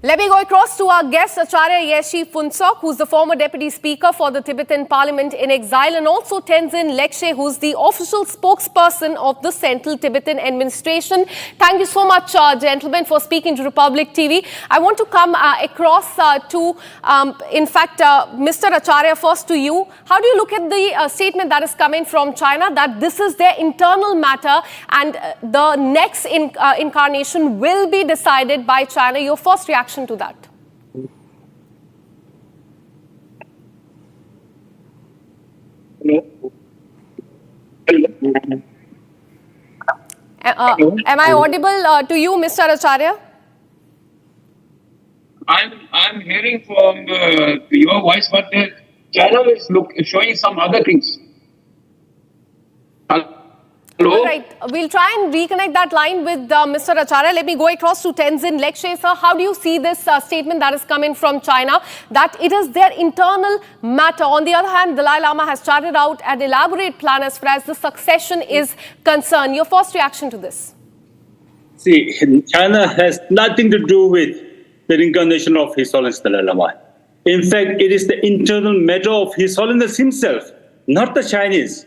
Let me go across to our guest, Acharya Yeshi Phuntsok, who's the former Deputy Speaker for the Tibetan Parliament in exile, and also Tenzin Lekshe, who's the official spokesperson of the Central Tibetan Administration. Thank you so much, gentlemen, for speaking to Republic TV. I want to come across to, Mr. Acharya, first to you. How do you look at the statement that is coming from China, that this is their internal matter and the next incarnation will be decided by China? Your first reaction to that? Am I audible to you, Mr. Acharya? I'm hearing from your voice, but China is showing some other things. Hello? All right, we'll try and reconnect that line with Mr. Acharya. Let me go across to Tenzin Lekshe. Sir, how do you see this statement that is coming from China, that it is their internal matter? On the other hand, Dalai Lama has charted out an elaborate plan as far as the succession is concerned. Your first reaction to this? See, China has nothing to do with the reincarnation of His Holiness Dalai Lama. In fact, it is the internal matter of His Holiness himself, not the Chinese.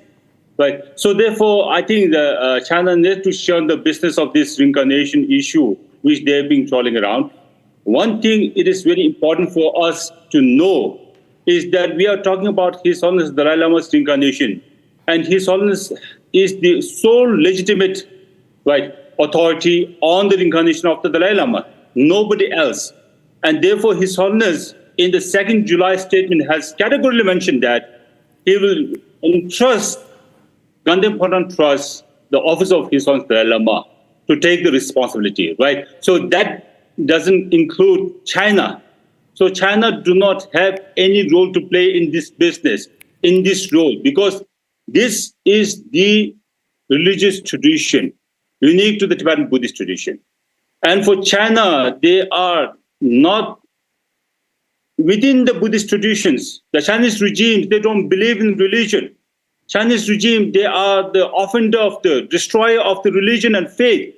Right. So therefore, I think the China needs to shun the business of this reincarnation issue, which they've been trolling around. One thing it is very important for us to know is that we are talking about His Holiness Dalai Lama's reincarnation, and His Holiness is the sole legitimate, right, authority on the reincarnation of the Dalai Lama, nobody else. And therefore, His Holiness in the 2nd July statement has categorically mentioned that he will entrust the office of His Holiness Dalai Lama to take the responsibility, right? So that doesn't include China. So China do not have any role to play in this business, in this role, because this is the religious tradition unique to the Tibetan Buddhist tradition. And for China, they are not within the Buddhist traditions. The Chinese regime, they don't believe in religion. Chinese regime, they are the offender of the destroyer of the religion and faith.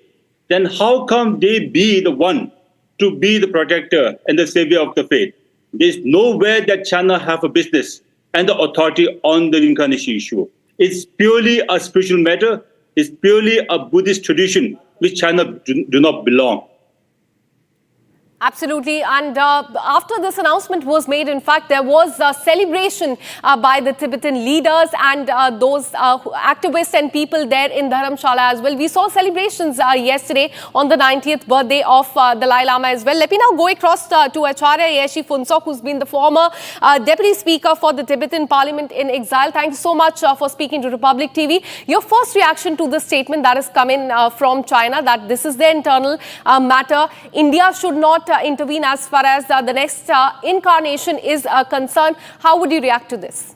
Then how come they be the one to be the protector and the savior of the faith? There's nowhere that China have a business and the authority on the reincarnation issue. It's purely a spiritual matter. It's purely a Buddhist tradition which China do not belong. Absolutely. And after this announcement was made, in fact, there was a celebration by the Tibetan leaders and those activists and people there in Dharamshala as well. We saw celebrations yesterday on the 90th birthday of Dalai Lama as well. Let me now go across to Acharya Yeshi Phuntsok, who's been the former Deputy Speaker for the Tibetan Parliament in exile. Thank you so much for speaking to Republic TV. Your first reaction to the statement that is coming from China, that this is their internal matter. India should not intervene as far as the next incarnation is concerned. How would you react to this?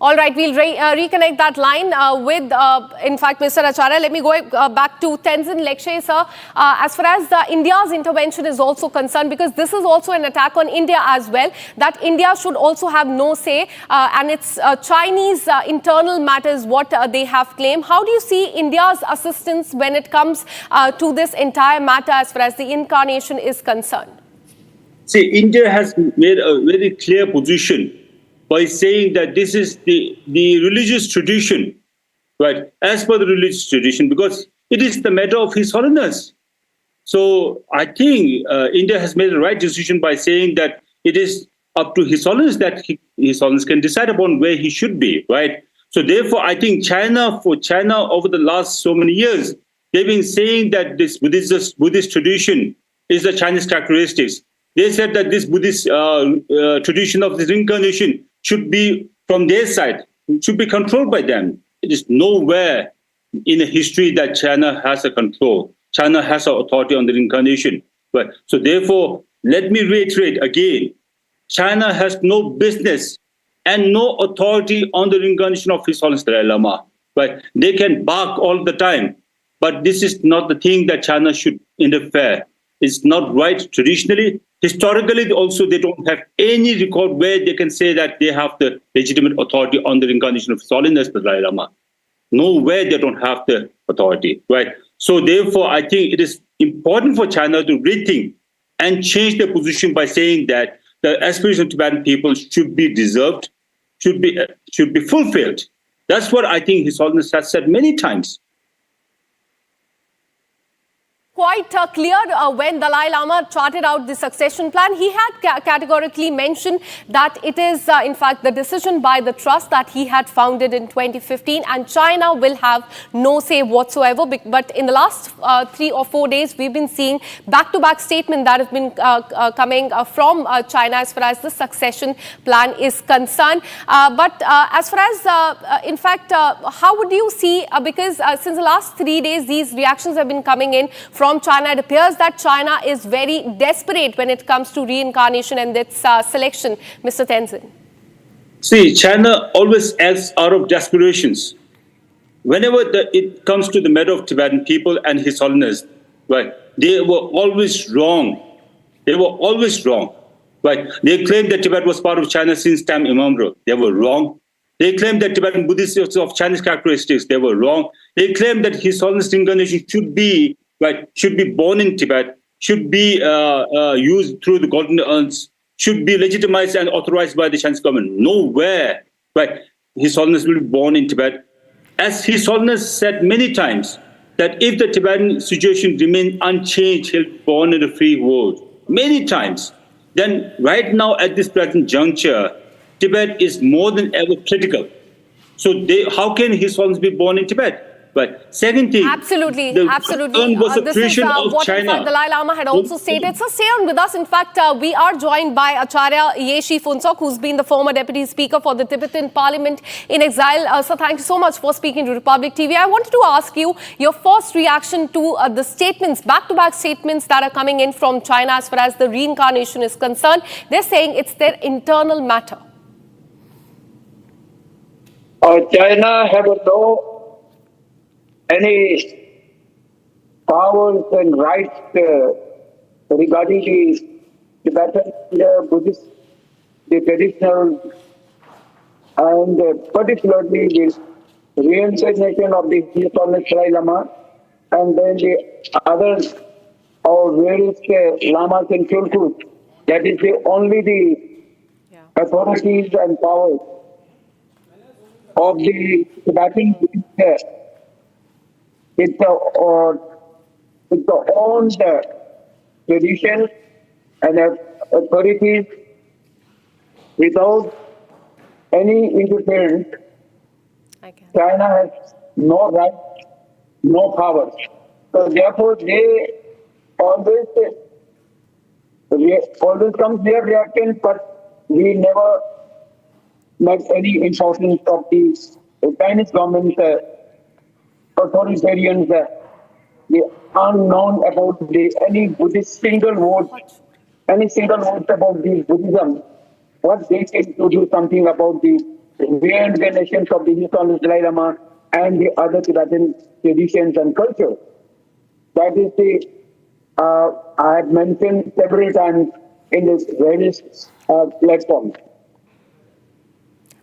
All right, we'll reconnect that line with, in fact, Mr. Acharya. Let me go back to Tenzin Lekshe, sir. As far as India's intervention is also concerned, because this is also an attack on India as well, that India should also have no say, and it's Chinese internal matters what they have claimed. How do you see India's assistance when it comes to this entire matter as far as the incarnation is concerned? See, India has made a very clear position by saying that this is the religious tradition, right, as per the religious tradition, because it is the matter of His Holiness. So I think India has made the right decision by saying that it is up to His Holiness that His Holiness can decide upon where he should be, right? So therefore, I think China over the last so many years, they've been saying that this Buddhist tradition is the Chinese characteristics. They said that this Buddhist tradition of this reincarnation should be from their side, should be controlled by them. It is nowhere in the history that China has a control. China has an authority on the reincarnation. But so therefore, let me reiterate again, China has no business and no authority on the reincarnation of His Holiness Dalai Lama. But they can bark all the time, but this is not the thing that China should interfere. It's not right traditionally. Historically, also, they don't have any record where they can say that they have the legitimate authority on the reincarnation of His Holiness the Dalai Lama. Nowhere they don't have the authority, right? So therefore, I think it is important for China to rethink and change their position by saying that the aspirations of Tibetan people should be deserved, should be fulfilled. That's what I think His Holiness has said many times. Quite clear when Dalai Lama charted out the succession plan. He had categorically mentioned that it is, in fact, the decision by the trust that he had founded in 2015, and China will have no say whatsoever. But in the last 3 or 4 days, we've been seeing back-to-back statement that has been coming from China as far as the succession plan is concerned. But as far as, in fact, how would you see, because since the last 3 days, these reactions have been coming in from China. It appears that China is very desperate when it comes to reincarnation and its selection. Mr. Tenzin. See, China always acts out of desperations. Whenever it comes to the matter of Tibetan people and His Holiness, right, they were always wrong. They were always wrong. Right? They claimed that Tibet was part of China since time immemorial. They were wrong. They claimed that Tibetan Buddhists of Chinese characteristics. They were wrong. They claimed that His Holiness reincarnation should be born in Tibet, should be used through the golden urns, should be legitimized and authorized by the Chinese government. Nowhere, right? His Holiness will be born in Tibet. As His Holiness said many times, that if the Tibetan situation remains unchanged, he'll be born in a free world. Many times. Then right now at this present juncture, Tibet is more than ever critical. So how can His Holiness be born in Tibet? But second thing, absolutely. Was this is what China. Dalai Lama had also stated. So stay on with us. In fact, we are joined by Acharya Yeshi Phuntsok, who's been the former Deputy Speaker for the Tibetan Parliament in exile. So thank you so much for speaking to Republic TV. I wanted to ask you your first reaction to the statements, back-to-back statements that are coming in from China as far as the reincarnation is concerned. They're saying it's their internal matter. China have any powers and rights regarding the Tibetan Buddhist, the traditional, and particularly the reincarnation of the His Holiness Dalai Lama, and then the other or various lamas and Chulkus. That is only the authorities and powers of the Tibetan Buddhist. It's the own tradition and authorities without any interference. China has no right, no power. So therefore, they always comes their reaction, but we never met any enforcement of the Chinese government. Authoritarians, the unknown about any Buddhist single word about the Buddhism, what they can to do something about the reincarnations of the His Holiness Dalai Lama and the other Tibetan traditions and culture. That is I have mentioned several times in this various platforms.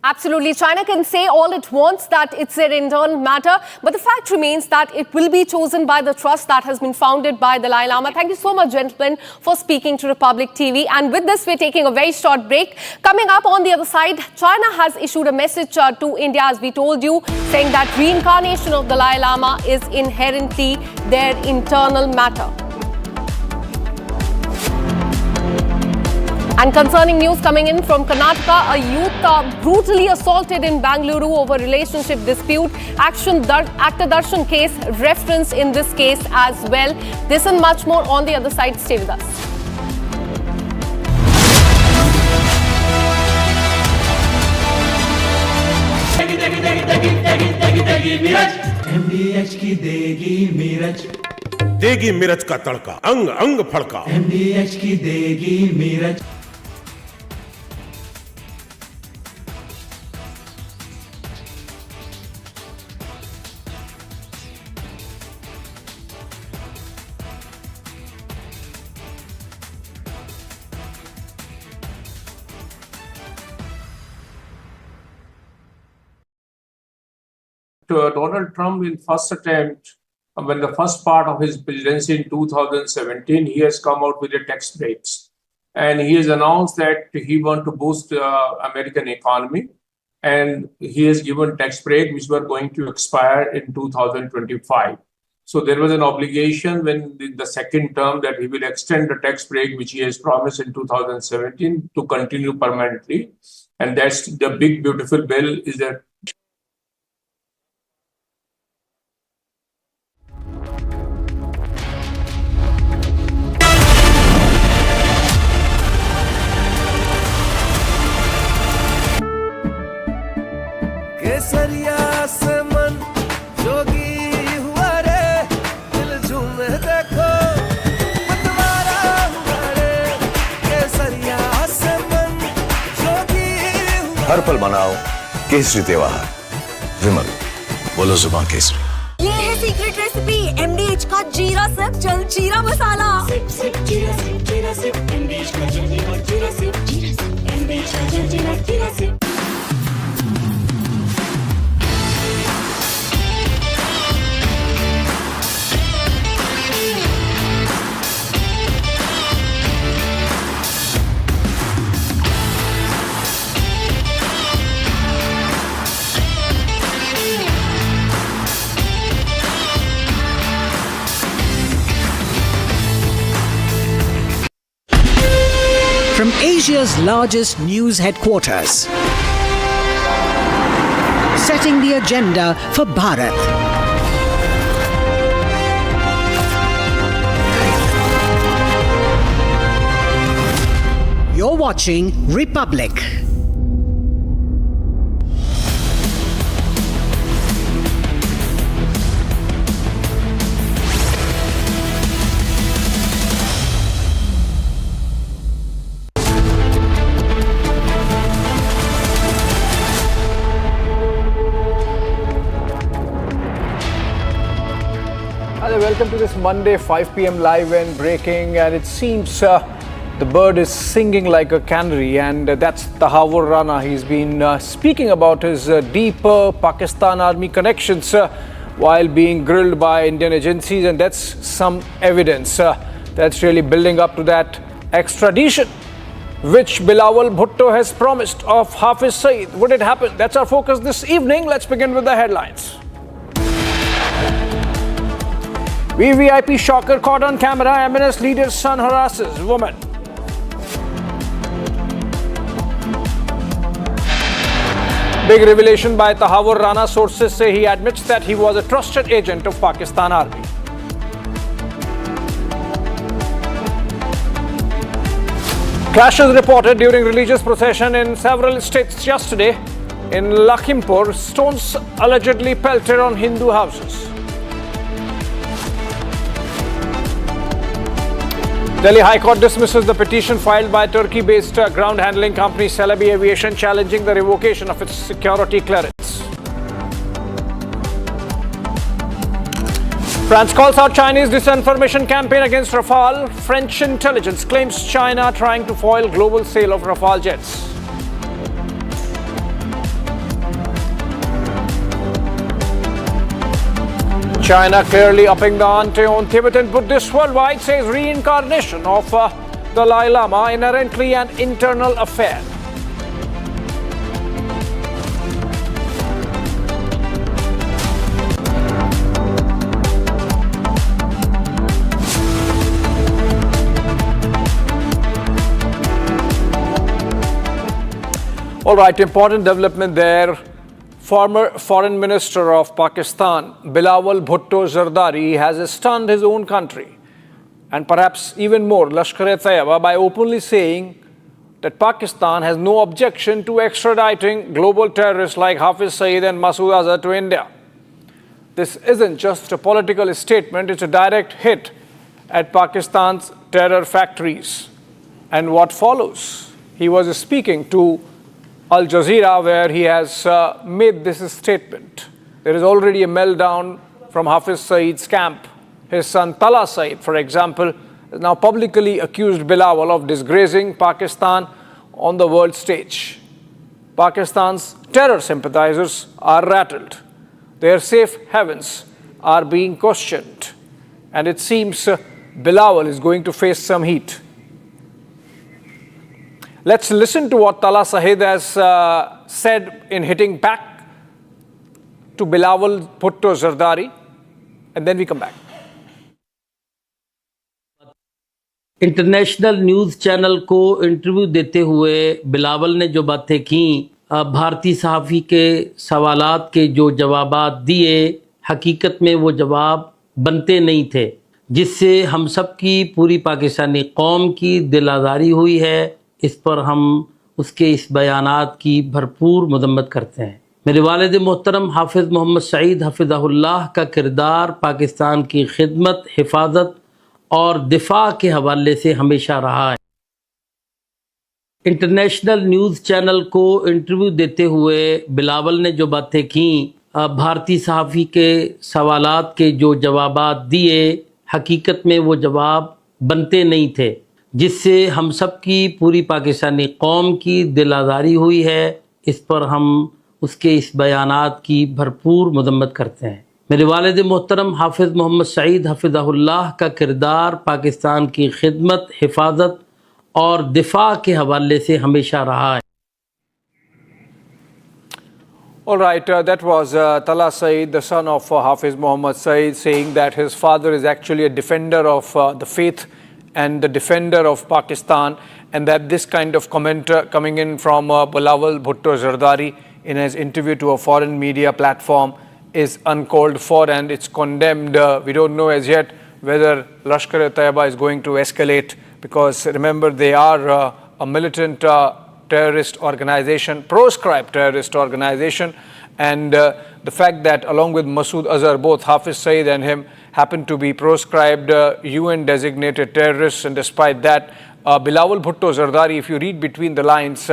Absolutely. China can say all it wants that it's their internal matter, but the fact remains that it will be chosen by the trust that has been founded by the Dalai Lama. Thank you so much, gentlemen, for speaking to Republic TV. And with this, we're taking a very short break. Coming up on the other side, China has issued a message to India, as we told you, saying that reincarnation of the Dalai Lama is inherently their internal matter. And concerning news coming in from Karnataka, a youth brutally assaulted in Bangalore over relationship dispute. Actor Darshan case referenced in this case as well. This and much more on the other side. Stay with us. MDH की देगी मिर्च, देगी मिर्च का तड़का, अंग अंग फड़का। MDH की देगी मिर्च। Donald Trump, in first attempt, when the first part of his presidency in 2017, he has come out with the tax breaks. And he has announced that he wants to boost American economy. And he has given tax break, which were going to expire in 2025. So there was an obligation when the second term that he will extend the tax break, which he has promised in 2017, to continue permanently. And that's the big, beautiful bill is that केसरिया से मन जोगी हुआ रे दिल झूमे देखो मतवारा हुआ रे केसरिया से मन जोगी हुआ हर पल मनाओ केसरी त्योहार विमल बोलो जुबान केसरी ये है सीक्रेट रेसिपी MDH का जीरा सिर्फ जल जीरा मसाला जीरा सिर्फ MDH का जल जीरा सिर्फ MDH का जल जीरा सिर्फ From Asia's largest news headquarters, setting the agenda for Bharat. You're watching Republic. Welcome to this Monday 5 p.m. live and breaking, and it seems the bird is singing like a canary, and that's Tahavur Rana. He's been speaking about his deeper Pakistan army connections while being grilled by Indian agencies, and that's some evidence that's really building up to that extradition which Bilawal Bhutto has promised of Hafiz Saeed. Would it happen? That's our focus this evening. Let's begin with the headlines. VVIP shocker caught on camera. MNS leader's son harasses woman. Big revelation by Tahavur Rana. Sources say he admits that he was a trusted agent of Pakistan Army. Clashes reported during religious procession in several states yesterday. In Lakhimpur, stones allegedly pelted on Hindu houses. Delhi High Court dismisses the petition filed by Turkey-based ground handling company Celebi Aviation challenging the revocation of its security clearance. France calls out Chinese disinformation campaign against Rafale. French intelligence claims China trying to foil global sale of Rafale jets. China clearly upping the ante on Tibetan Buddhists worldwide, says reincarnation of Dalai Lama inherently an internal affair. All right, important development there. Former Foreign Minister of Pakistan, Bilawal Bhutto Zardari, has stunned his own country and perhaps even more Lashkar-e-Taiba by openly saying that Pakistan has no objection to extraditing global terrorists like Hafiz Saeed and Masood Azhar to India. This isn't just a political statement, it's a direct hit at Pakistan's terror factories. And what follows? He was speaking to Al Jazeera, where he has made this statement. There is already a meltdown from Hafiz Saeed's camp. His son Tala Saeed, for example, has now publicly accused Bilawal of disgracing Pakistan on the world stage. Pakistan's terror sympathizers are rattled. Their safe havens are being questioned. And it seems Bilawal is going to face some heat. Let's listen to what Tala Sahid has said in hitting back to Bilawal Bhutto Zardari, and then we come back. International news channel को interview देते हुए बिलावल ने जो बातें की, भारतीय सहाफ़ी के सवालात के जो जवाबात दिए, हकीकत में वो जवाब बनते नहीं थे, जिससे हम सब की पूरी पाकिस्तानी कौम की दिल आज़ारी हुई है। इस पर हम उसके इस बयानात की भरपूर मजम्मत करते हैं। मेरे वालिद मोहतरम हाफिज़ मोहम्मद सईद हफिज़हुल्लाह का किरदार पाकिस्तान की खिदमत, हिफाजत और दिफा के हवाले से हमेशा रहा है। इंटरनेशनल न्यूज़ चैनल को इंटरव्यू देते हुए बिलावल ने जो बातें की, भारतीय सहाफ़ी के सवालात के जो जवाबात दिए, हकीकत में वो जवाब बनते नहीं थे, जिससे हम सब की पूरी पाकिस्तानी कौम की दिल आज़ारी हुई है। इस पर हम उसके इस बयानात की भरपूर मजम्मत करते हैं। मेरे वालिद मोहतरम हाफिज़ मोहम्मद सईद हफिज़हुल्लाह का किरदार पाकिस्तान की खिदमत, हिफाजत और दिफा के हवाले से हमेशा रहा है। All right, that was Tala Saeed, the son of Hafiz Muhammad Saeed, saying that his father is actually a defender of the faith and the defender of Pakistan, and that this kind of comment coming in from Bilawal Bhutto Zardari in his interview to a foreign media platform is uncalled for and it's condemned. We don't know as yet whether Lashkar-e-Taiba is going to escalate, because remember, they are a militant terrorist organization, proscribed terrorist organization, and the fact that along with Masood Azhar, both Hafiz Saeed and him happen to be proscribed UN designated terrorists, and despite that, Bilawal Bhutto Zardari, if you read between the lines,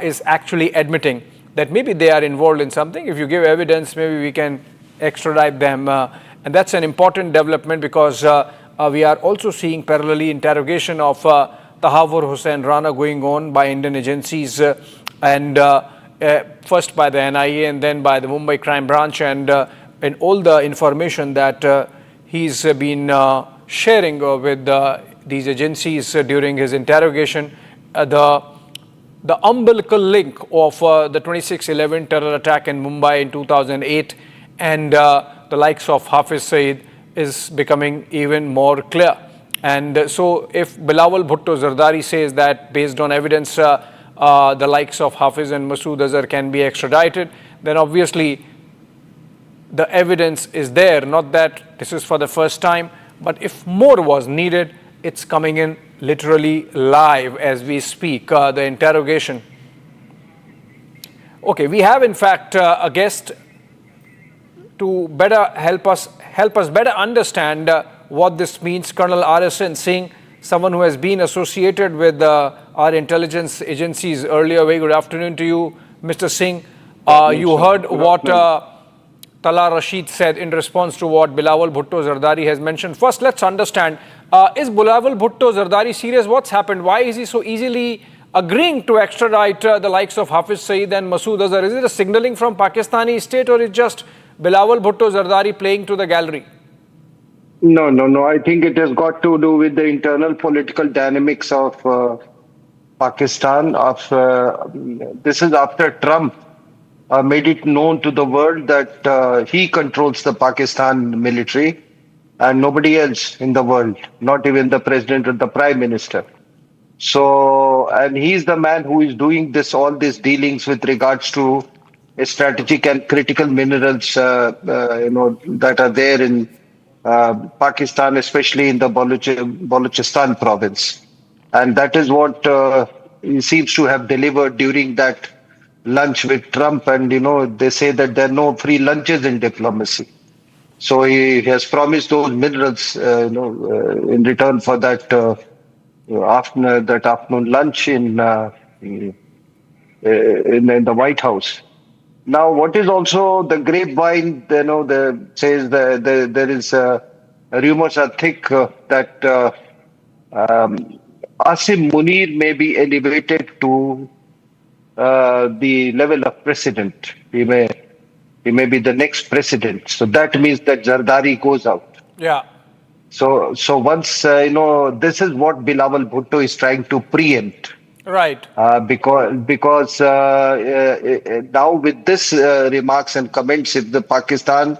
is actually admitting that maybe they are involved in something. If you give evidence, maybe we can extradite them, and that's an important development, because we are also seeing parallelly interrogation of Tahawur Hussain Rana going on by Indian agencies, and first by the NIA and then by the Mumbai crime branch, and all the information that he's been sharing with these agencies during his interrogation, the umbilical link of the 26/11 terror attack in Mumbai in 2008 and the likes of Hafiz Saeed is becoming even more clear. And so if Bilawal Bhutto Zardari says that based on evidence the likes of Hafiz and Masood Azhar can be extradited, then obviously the evidence is there, not that this is for the first time, but if more was needed, it's coming in literally live as we speak, the interrogation. Okay, we have in fact a guest to better help us better understand what this means. Colonel RSN Singh, someone who has been associated with our intelligence agencies earlier. Very good afternoon to you, Mr. Singh. You heard what Tala Rashid said in response to what Bilawal Bhutto Zardari has mentioned. First, let's understand, is Bilawal Bhutto Zardari serious? What's happened? Why is he so easily agreeing to extradite the likes of Hafiz Saeed and Masood Azhar? Is it a signaling from Pakistani state, or is it just Bilawal Bhutto Zardari playing to the gallery? No. I think it has got to do with the internal political dynamics of Pakistan. This is after Trump made it known to the world that he controls the Pakistan military and nobody else in the world, not even the president or the prime minister. So, and he's the man who is doing all these dealings with regards to strategic and critical minerals, that are there in Pakistan, especially in the Balochistan province. And that is what he seems to have delivered during that lunch with Trump. And, they say that there are no free lunches in diplomacy. So he has promised those minerals, in return for that afternoon lunch in the White House. Now, what is also the grapevine, says that there is rumors are thick that Asim Munir may be elevated to the level of president. He may He may be the next president. So that means that Zardari goes out. Yeah. So once, this is what Bilawal Bhutto is trying to preempt. Right. Because now with this remarks and comments, if the Pakistan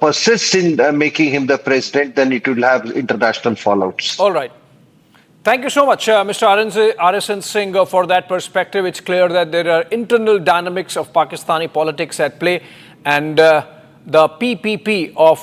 persists in making him the president, then it will have international fallouts. All right. Thank you so much, Mr. Arasan Singh, for that perspective. It's clear that there are internal dynamics of Pakistani politics at play, and the PPP of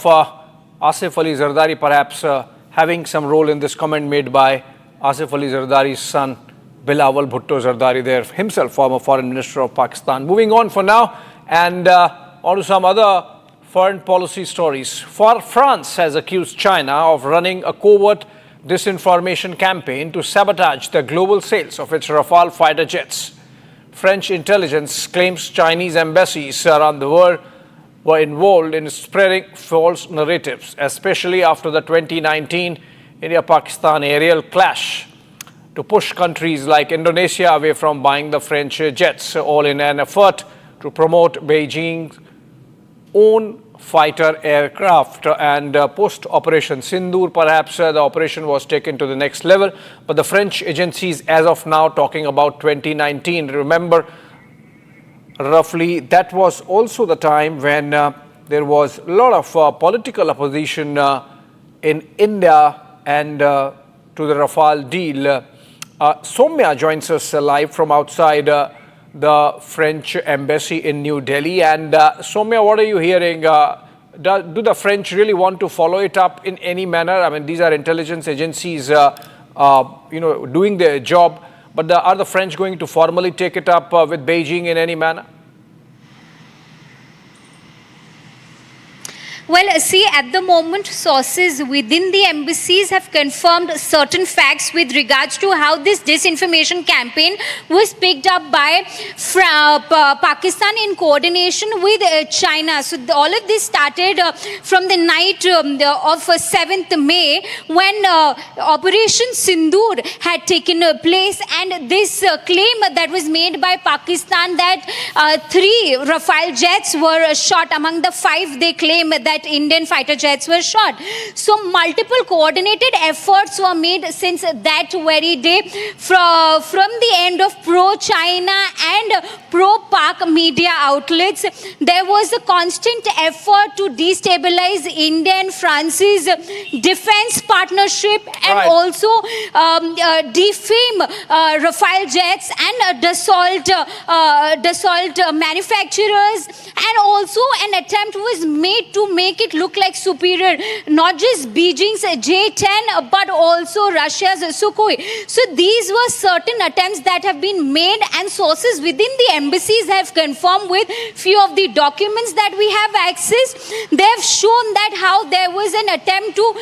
Asif Ali Zardari perhaps having some role in this comment made by Asif Ali Zardari's son, Bilawal Bhutto Zardari, there himself, former foreign minister of Pakistan. Moving on for now, and on to some other foreign policy stories. France has accused China of running a covert disinformation campaign to sabotage the global sales of its Rafale fighter jets. French intelligence claims Chinese embassies around the world were involved in spreading false narratives, especially after the 2019 India-Pakistan aerial clash, to push countries like Indonesia away from buying the French jets, all in an effort to promote Beijing's own fighter aircraft. And post-Operation Sindoor, perhaps the operation was taken to the next level. But the French agencies, as of now, talking about 2019. Remember, roughly, that was also the time when there was a lot of political opposition in India and to the Rafale deal. Soumya joins us live from outside the French embassy in New Delhi. And Soumya, what are you hearing? Do the French really want to follow it up in any manner? I mean, these are intelligence agencies, doing their job. But are the French going to formally take it up with Beijing in any manner? Well, see, at the moment, sources within the embassies have confirmed certain facts with regards to how this disinformation campaign was picked up by Pakistan in coordination with China. So all of this started from the night of 7th May when Operation Sindoor had taken place, and this claim that was made by Pakistan that 3 Rafale jets were shot among the 5 they claim that Indian fighter jets were shot. So multiple coordinated efforts were made since that very day from the end of pro-China and pro-Pak media outlets. There was a constant effort to destabilize India and France's defense partnership and also defame Rafale jets and Dassault manufacturers, and also an attempt was made to make it look like superior, not just Beijing's J-10 but also Russia's Sukhoi. So these were certain attempts that have been made, and sources within the embassies have confirmed with few of the documents that we have access. They have shown that how there was an attempt to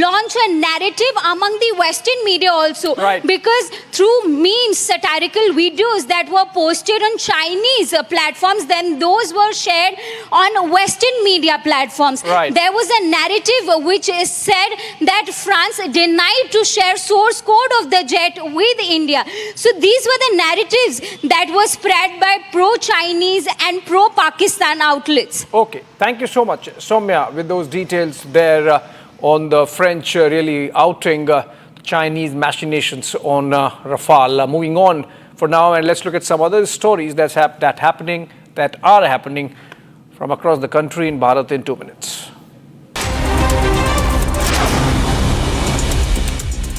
launch a narrative among the Western media also, because through memes, satirical videos that were posted on Chinese platforms, then those were shared on Western media platforms. There was a narrative which is said that France denied to share source code of the jet with India. So these were the narratives that were spread by pro-Chinese and pro-Pakistan outlets. Okay, thank you so much, Soumya, with those details there on the French really outing Chinese machinations on Rafale. Moving on for now, and let's look at some other stories that are happening from across the country in Bharat in 2 minutes.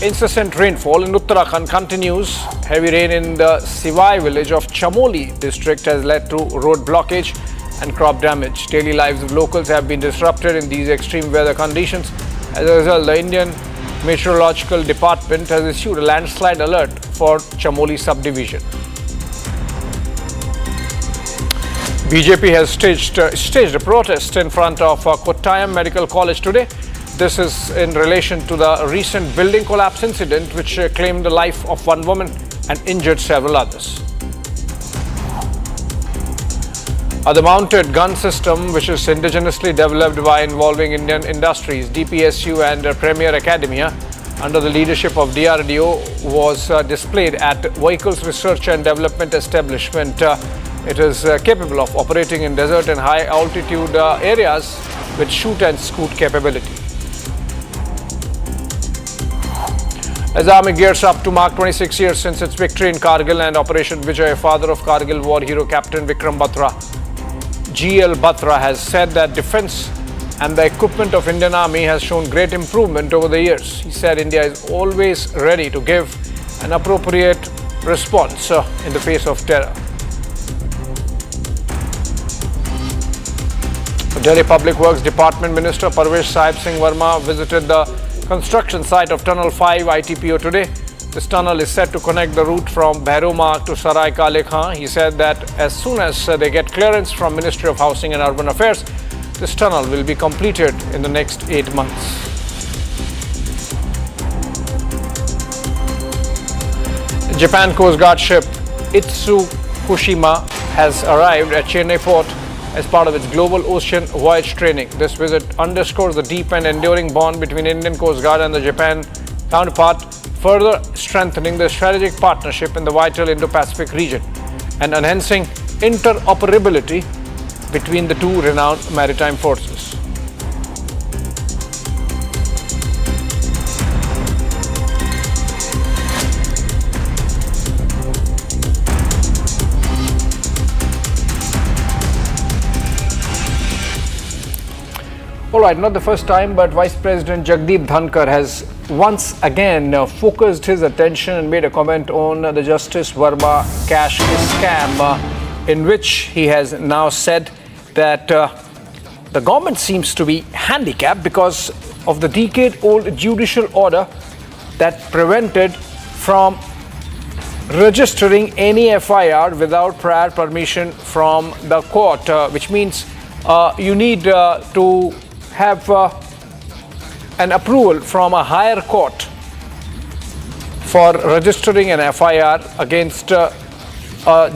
Incessant rainfall in Uttarakhand continues. Heavy rain in the Sivai village of Chamoli district has led to road blockage and crop damage. Daily lives of locals have been disrupted in these extreme weather conditions. As a result, the Indian Meteorological Department has issued a landslide alert for Chamoli subdivision. BJP has staged a protest in front of Kottayam Medical College today. This is in relation to the recent building collapse incident which claimed the life of one woman and injured several others. The mounted gun system, which is indigenously developed by involving Indian industries, DPSU and Premier Academia, under the leadership of DRDO, was displayed at Vehicles Research and Development Establishment It is capable of operating in desert and high altitude areas with shoot and scoot capability. As Army gears up to mark 26 years since its victory in Kargil and Operation Vijay, father of Kargil war hero Captain Vikram Batra, GL Batra, has said that defense and the equipment of Indian Army has shown great improvement over the years. He said India is always ready to give an appropriate response in the face of terror. Delhi Public Works Department Minister Parvesh Sahib Singh Verma visited the construction site of Tunnel 5 ITPO today. This tunnel is set to connect the route from Bhairoma to Sarai Kale Khan. He said that as soon as they get clearance from Ministry of Housing and Urban Affairs, this tunnel will be completed in the next 8 months. Japan Coast Guard ship Itsukushima has arrived at Chennai port as part of its global ocean voyage training. This visit underscores the deep and enduring bond between Indian Coast Guard and the Japan counterpart, further strengthening the strategic partnership in the vital Indo-Pacific region and enhancing interoperability between the two renowned maritime forces. Alright, not the first time, but Vice President Jagdeep Dhankar has once again focused his attention and made a comment on the Justice Verma cash scam, in which he has now said that the government seems to be handicapped because of the decade-old judicial order that prevented from registering any FIR without prior permission from the court, which means you need to have an approval from a higher court for registering an FIR against a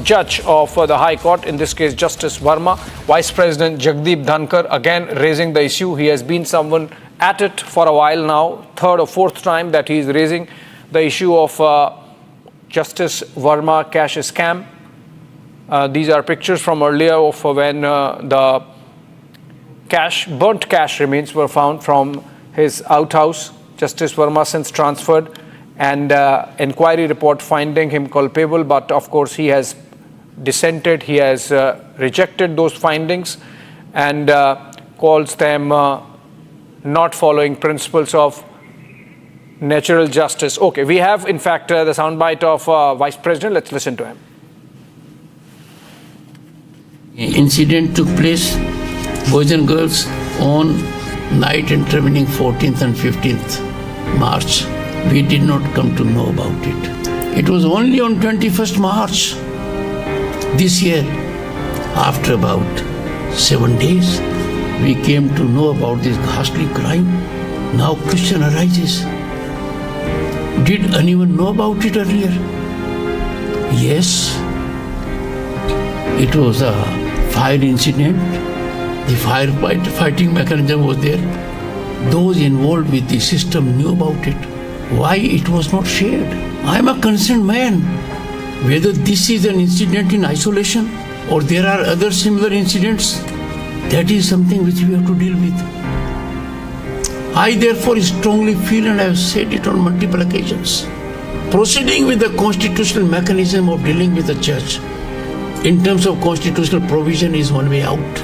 judge of the High Court, in this case Justice Verma. Vice President Jagdeep Dhankar again raising the issue. He has been someone at it for a while now, third or fourth time that he is raising the issue of Justice Verma cash scam. These are pictures from earlier of when the burnt cash remains were found from his outhouse. Justice Verma since transferred, and inquiry report finding him culpable, but of course he has dissented. He has rejected those findings and calls them not following principles of natural justice. Okay, we have in fact the soundbite of Vice President. Let's listen to him. Incident took place, boys and girls, on night intervening 14th and 15th March. We did not come to know about it. It was only on 21st March this year, after about 7 days, we came to know about this ghastly crime. Now question arises, did anyone know about it earlier? Yes, it was a fire incident. The firefighting mechanism was there. Those involved with the system knew about it. Why it was not shared? I am a concerned man. Whether this is an incident in isolation or there are other similar incidents, that is something which we have to deal with. I therefore strongly feel, and I have said it on multiple occasions, proceeding with the constitutional mechanism of dealing with the judge in terms of constitutional provision is one way out.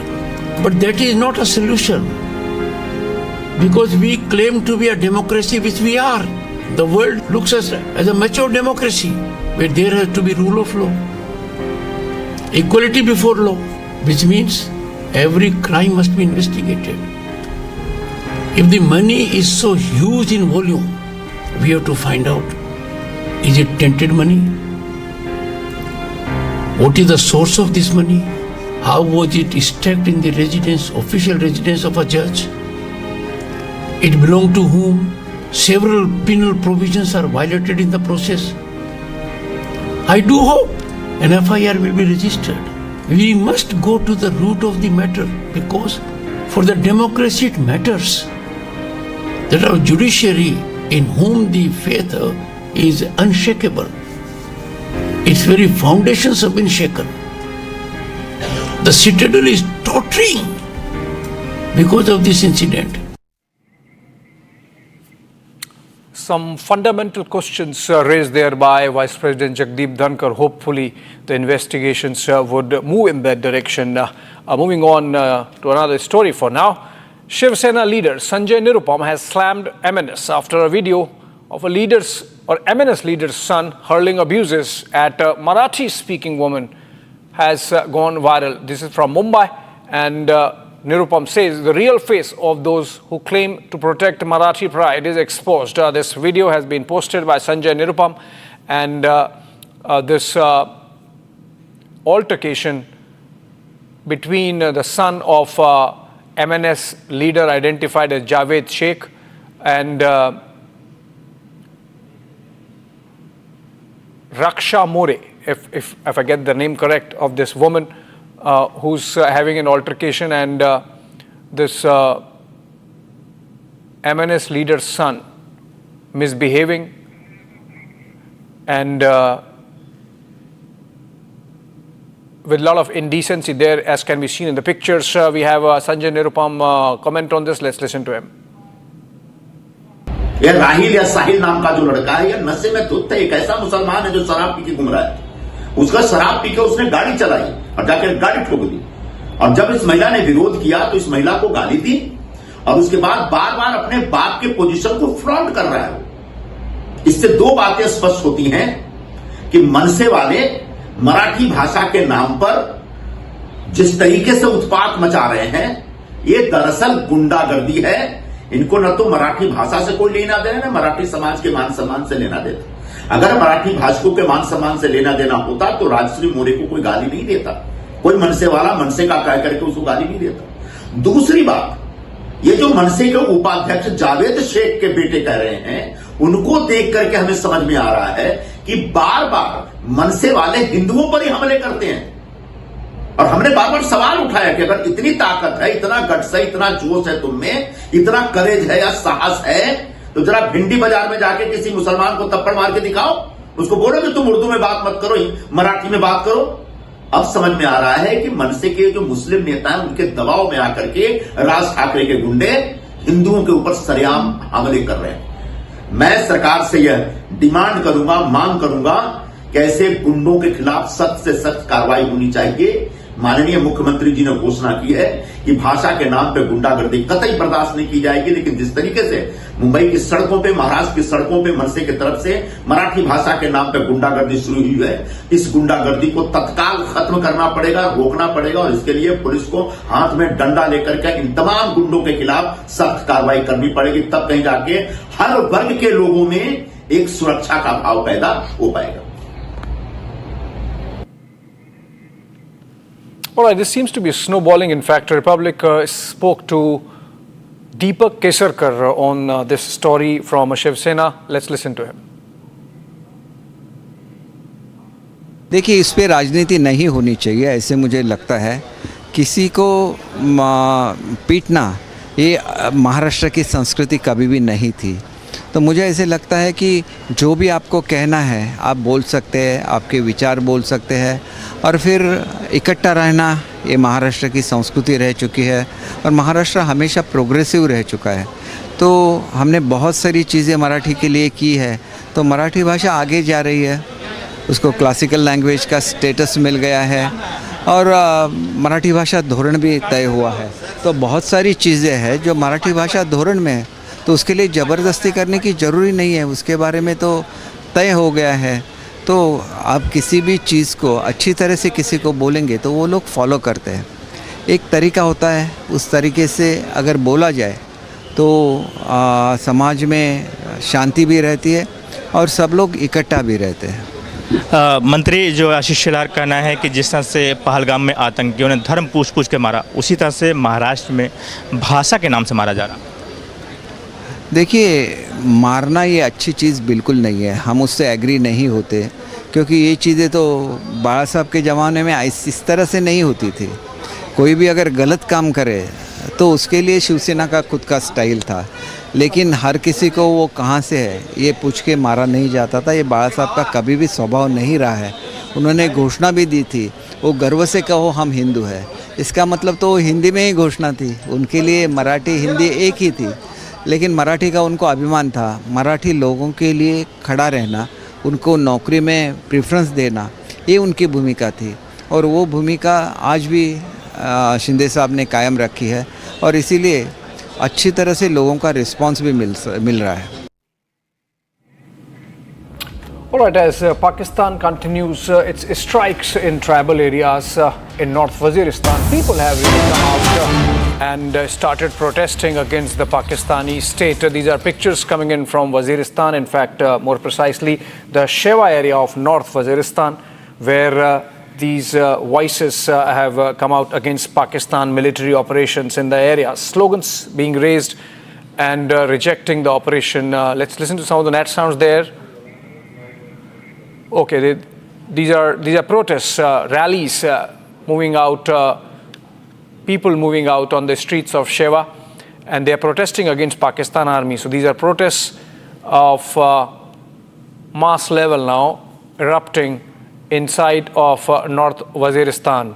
But that is not a solution, because we claim to be a democracy, which we are. The world looks at us as a mature democracy where there has to be rule of law, equality before law, which means every crime must be investigated. If the money is so huge in volume, we have to find out, is it tainted money? What is the source of this money? How was it stacked in the official residence of a judge? It belonged to whom? Several penal provisions are violated in the process. I do hope an FIR will be registered. We must go to the root of the matter, because for the democracy it matters that our judiciary, in whom the faith is unshakable, its very foundations have been shaken. The citadel is tottering because of this incident. Some fundamental questions raised there by Vice President Jagdeep Dhankar. Hopefully, the investigations would move in that direction. Moving on to another story for now. Shiv Sena leader Sanjay Nirupam has slammed MNS after a video of a MNS leader's son hurling abuses at a Marathi-speaking woman has gone viral. This is from Mumbai, and Nirupam says the real face of those who claim to protect Marathi pride is exposed. This video has been posted by Sanjay Nirupam, and this altercation between the son of MNS leader identified as Javed Sheikh and Raksha More, if I get the name correct, of this woman who's having an altercation, and this MNS leader's son misbehaving and with a lot of indecency there, as can be seen in the pictures. We have Sanjay Nirupam comment on this. Let's listen to him. ये राहिल या साहिल नाम का जो लड़का है, ये नशे में धुत है। एक ऐसा मुसलमान है जो शराब पी के घूम रहा है। उसका शराब पी के उसने गाड़ी चलाई और जाकर गाड़ी ठोक दी, और जब इस महिला ने विरोध किया तो इस महिला को गाली दी, और उसके बाद बार बार अपने बाप के पोजीशन को फ्रंट कर रहा है। इससे दो बातें स्पष्ट होती हैं कि मनसे वाले मराठी भाषा के नाम पर जिस तरीके से उत्पात मचा रहे हैं, ये दरअसल गुंडागर्दी है। इनको न तो मराठी भाषा से कोई लेना देना, न मराठी समाज के मान सम्मान से लेना देना। अगर मराठी भाषकों के मान सम्मान से लेना देना होता तो राजश्री मोरे को कोई गाली नहीं देता, कोई मनसे वाला मनसे का कह करके उसको गाली नहीं देता। दूसरी बात, ये जो मनसे के उपाध्यक्ष जावेद शेख के बेटे कह रहे हैं, उनको देख करके हमें समझ में आ रहा है कि बार बार मनसे वाले हिंदुओं पर ही हमले करते हैं। और हमने बार बार सवाल उठाया कि अगर इतनी ताकत है, इतना गट्स है, इतना जोश है तुम में, इतना करेज है या साहस है, तो जरा भिंडी बाजार में जाके किसी मुसलमान को थप्पड़ मार के दिखाओ, उसको बोलो कि तुम उर्दू में बात मत करो, मराठी में बात करो। अब समझ में आ रहा है कि मनसे के जो मुस्लिम नेता हैं, उनके दबाव में आकर के राज ठाकरे के गुंडे हिंदुओं के ऊपर सरेआम हमले कर रहे हैं। मैं सरकार से यह डिमांड करूंगा, मांग करूंगा कि ऐसे गुंडों के खिलाफ सख्त से सख्त कार्रवाई होनी चाहिए। माननीय मुख्यमंत्री जी ने घोषणा की है कि भाषा के नाम पे गुंडागर्दी कतई बर्दाश्त नहीं की जाएगी, लेकिन जिस तरीके से मुंबई की सड़कों पे, महाराष्ट्र की सड़कों पे मनसे की तरफ से मराठी भाषा के नाम पे गुंडागर्दी शुरू हुई है, इस गुंडागर्दी को तत्काल खत्म करना पड़ेगा, रोकना पड़ेगा, और इसके लिए पुलिस को हाथ में डंडा लेकर के इन तमाम गुंडों के खिलाफ सख्त कार्रवाई करनी पड़ेगी। तब कहीं जाके हर वर्ग के लोगों में एक सुरक्षा का भाव पैदा हो पाएगा। All right, this seems to be snowballing. In fact, Republic spoke to Deepak Kesarkar on this story from Shiv Sena. Let's listen to him. देखिए, इस पे राजनीति नहीं होनी चाहिए, ऐसे मुझे लगता है। किसी को पीटना ये महाराष्ट्र की संस्कृति कभी भी नहीं थी। तो मुझे ऐसे लगता है कि जो भी आपको कहना है आप बोल सकते हैं, आपके विचार बोल सकते हैं, और फिर इकट्ठा रहना ये महाराष्ट्र की संस्कृति रह चुकी है, और महाराष्ट्र हमेशा प्रोग्रेसिव रह चुका है। तो हमने बहुत सारी चीज़ें मराठी के लिए की है, तो मराठी भाषा आगे जा रही है, उसको क्लासिकल लैंग्वेज का स्टेटस मिल गया है, और मराठी भाषा धोरण भी तय हुआ है। तो बहुत सारी चीज़ें हैं जो मराठी भाषा धोरण में है, तो उसके लिए ज़बरदस्ती करने की ज़रूरी नहीं है, उसके बारे में तो तय हो गया है। तो आप किसी भी चीज़ को अच्छी तरह से किसी को बोलेंगे तो वो लोग फॉलो करते हैं। एक तरीका होता है, उस तरीके से अगर बोला जाए तो समाज में शांति भी रहती है और सब लोग इकट्ठा भी रहते हैं। मंत्री जो आशीष शेलार का कहना है कि जिस तरह से पहलगाम में आतंकियों ने धर्म पूछ के मारा, उसी तरह से महाराष्ट्र में भाषा के नाम से मारा जा रहा। देखिए, मारना ये अच्छी चीज़ बिल्कुल नहीं है, हम उससे एग्री नहीं होते, क्योंकि ये चीज़ें तो बाला साहब के ज़माने में इस तरह से नहीं होती थी। कोई भी अगर गलत काम करे तो उसके लिए शिवसेना का खुद का स्टाइल था, लेकिन हर किसी को वो कहाँ से है ये पूछ के मारा नहीं जाता था। ये बाला साहब का कभी भी स्वभाव नहीं रहा है। उन्होंने घोषणा भी दी थी वो गर्व से कहो हम हिंदू है, इसका मतलब तो हिंदी में ही घोषणा थी। उनके लिए मराठी हिंदी एक ही थी, लेकिन मराठी का उनको अभिमान था। मराठी लोगों के लिए खड़ा रहना, उनको नौकरी में प्रेफरेंस देना, ये उनकी भूमिका थी और वो भूमिका आज भी शिंदे साहब ने कायम रखी है और इसीलिए अच्छी तरह से लोगों का रिस्पांस भी मिल रहा है। All right, as Pakistan continues its strikes in tribal areas in North Waziristan, people have really come out and started protesting against the Pakistani state. These are pictures coming in from Waziristan, in fact, more precisely, the Shiva area of North Waziristan, where these voices have come out against Pakistan military operations in the area. Slogans being raised and rejecting the operation. Let's listen to some of the net sounds there. Okay, these are protests, rallies moving out, people moving out on the streets of Shiva, and they are protesting against Pakistan army. So these are protests of mass level now erupting inside of North Waziristan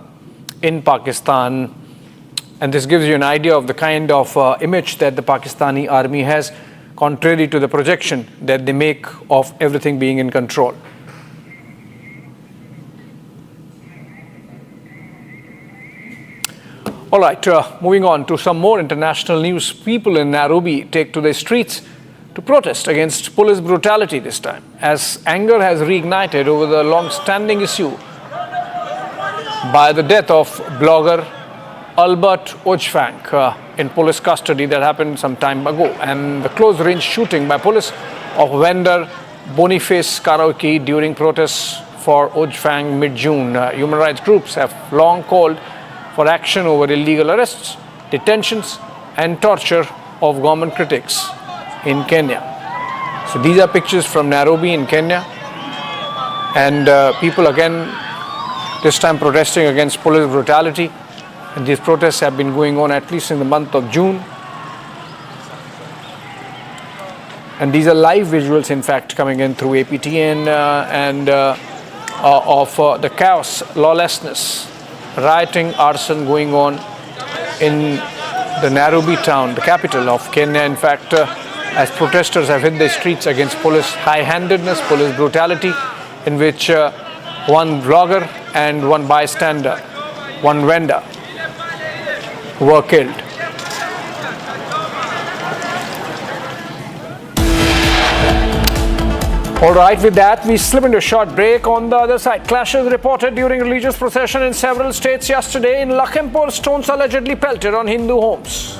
in Pakistan, and this gives you an idea of the kind of image that the Pakistani army has, contrary to the projection that they make of everything being in control. All right, moving on to some more international news. People in Nairobi take to the streets to protest against police brutality this time, as anger has reignited over the long-standing issue by the death of blogger Albert Ojwang in police custody that happened some time ago, and the close-range shooting by police of vendor Boniface Karaoke during protests for Ojwang mid-June. Human rights groups have long called for action over illegal arrests, detentions and torture of government critics in Kenya. So these are pictures from Nairobi in Kenya, and people again this time protesting against police brutality, and these protests have been going on at least in the month of June. And these are live visuals, in fact, coming in through APTN of the chaos, lawlessness, rioting, arson going on in the Nairobi town, the capital of Kenya. In fact, as protesters have hit the streets against police high-handedness, police brutality, in which one vlogger and one bystander, one vendor were killed. All right, with that, we slip into a short break. On the other side, clashes reported during religious procession in several states yesterday. In Lakhimpur, stones allegedly pelted on Hindu homes.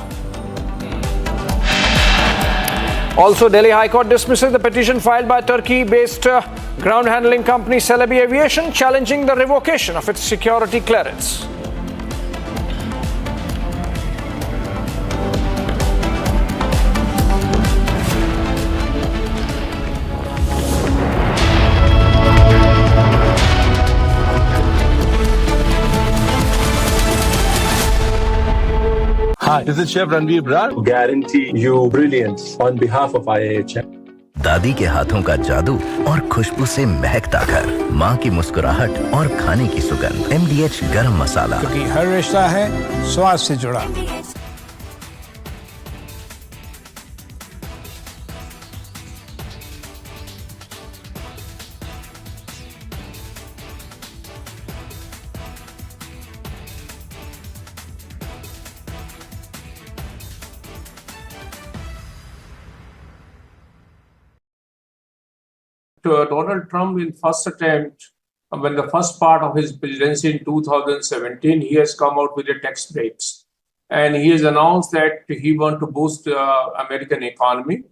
Also, Delhi High Court dismisses the petition filed by Turkey-based ground handling company Celebi Aviation, challenging the revocation of its security clearance. Hi, this is Chef Ranveer Brar. Guarantee you brilliance on behalf of IIHM. दादी के हाथों का जादू और खुशबू से महकता घर, माँ की मुस्कुराहट और खाने की सुगंध। MDH गरम मसाला, क्योंकि हर रिश्ता है स्वाद से जुड़ा। Donald Trump, in first attempt, when the first part of his presidency in 2017, he has come out with the tax breaks, and he has announced that he wants to boost the American economy,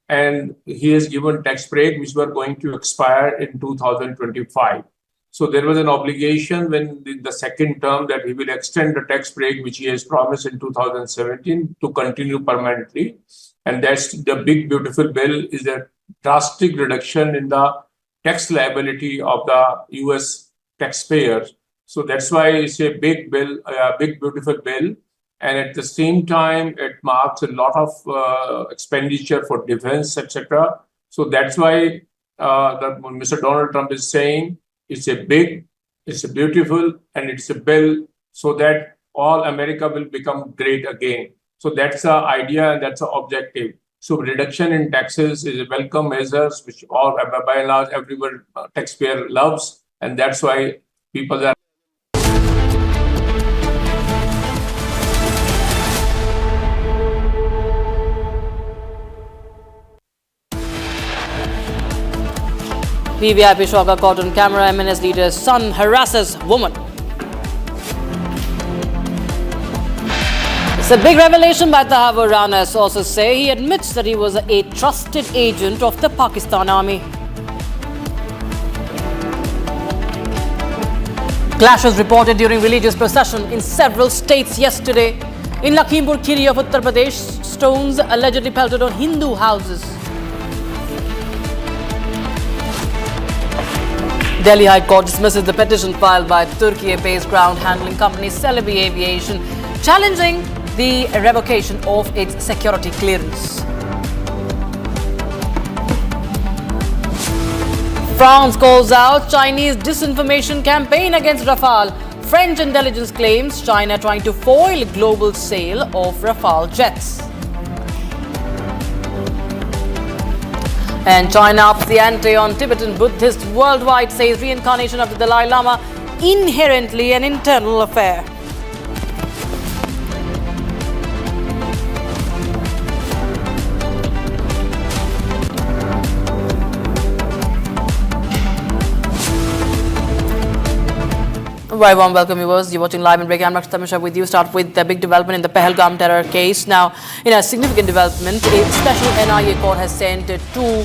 and he has given tax break which were going to expire in 2025. So there was an obligation when the second term that he will extend the tax break which he has promised in 2017 to continue permanently, and that's the big beautiful bill is a drastic reduction in the tax liability of the US taxpayers. So that's why it's a big bill, a big beautiful bill. And at the same time, it marks a lot of expenditure for defense, etc. So that's why Mr. Donald Trump is saying it's a big It's beautiful and it's a bill so that all America will become great again. So that's the idea and that's the objective. So reduction in taxes is a welcome measure, which all by and large everyone taxpayer loves, and that's why people are. VVIP shocker caught on camera. MNS leader's son harasses woman. It's a big revelation by Tahawoor Rana. Sources say he admits that he was a trusted agent of the Pakistan army. Clashes reported during religious procession in several states yesterday. In Lakhimpur Kheri of Uttar Pradesh, stones allegedly pelted on Hindu houses. Delhi High Court dismisses the petition filed by Turkey-based ground handling company Celebi Aviation, challenging the revocation of its security clearance. France calls out Chinese disinformation campaign against Rafale. French intelligence claims China trying to foil global sale of Rafale jets. And China ups the ante on Tibetan Buddhists worldwide, says reincarnation of the Dalai Lama inherently an internal affair. Very warm welcome, viewers. You're watching live and breaking. I'm Dr. Tamisha with you. Start with the big development in the Pahalgam terror case. Now, in a significant development, a special NIA court has sent two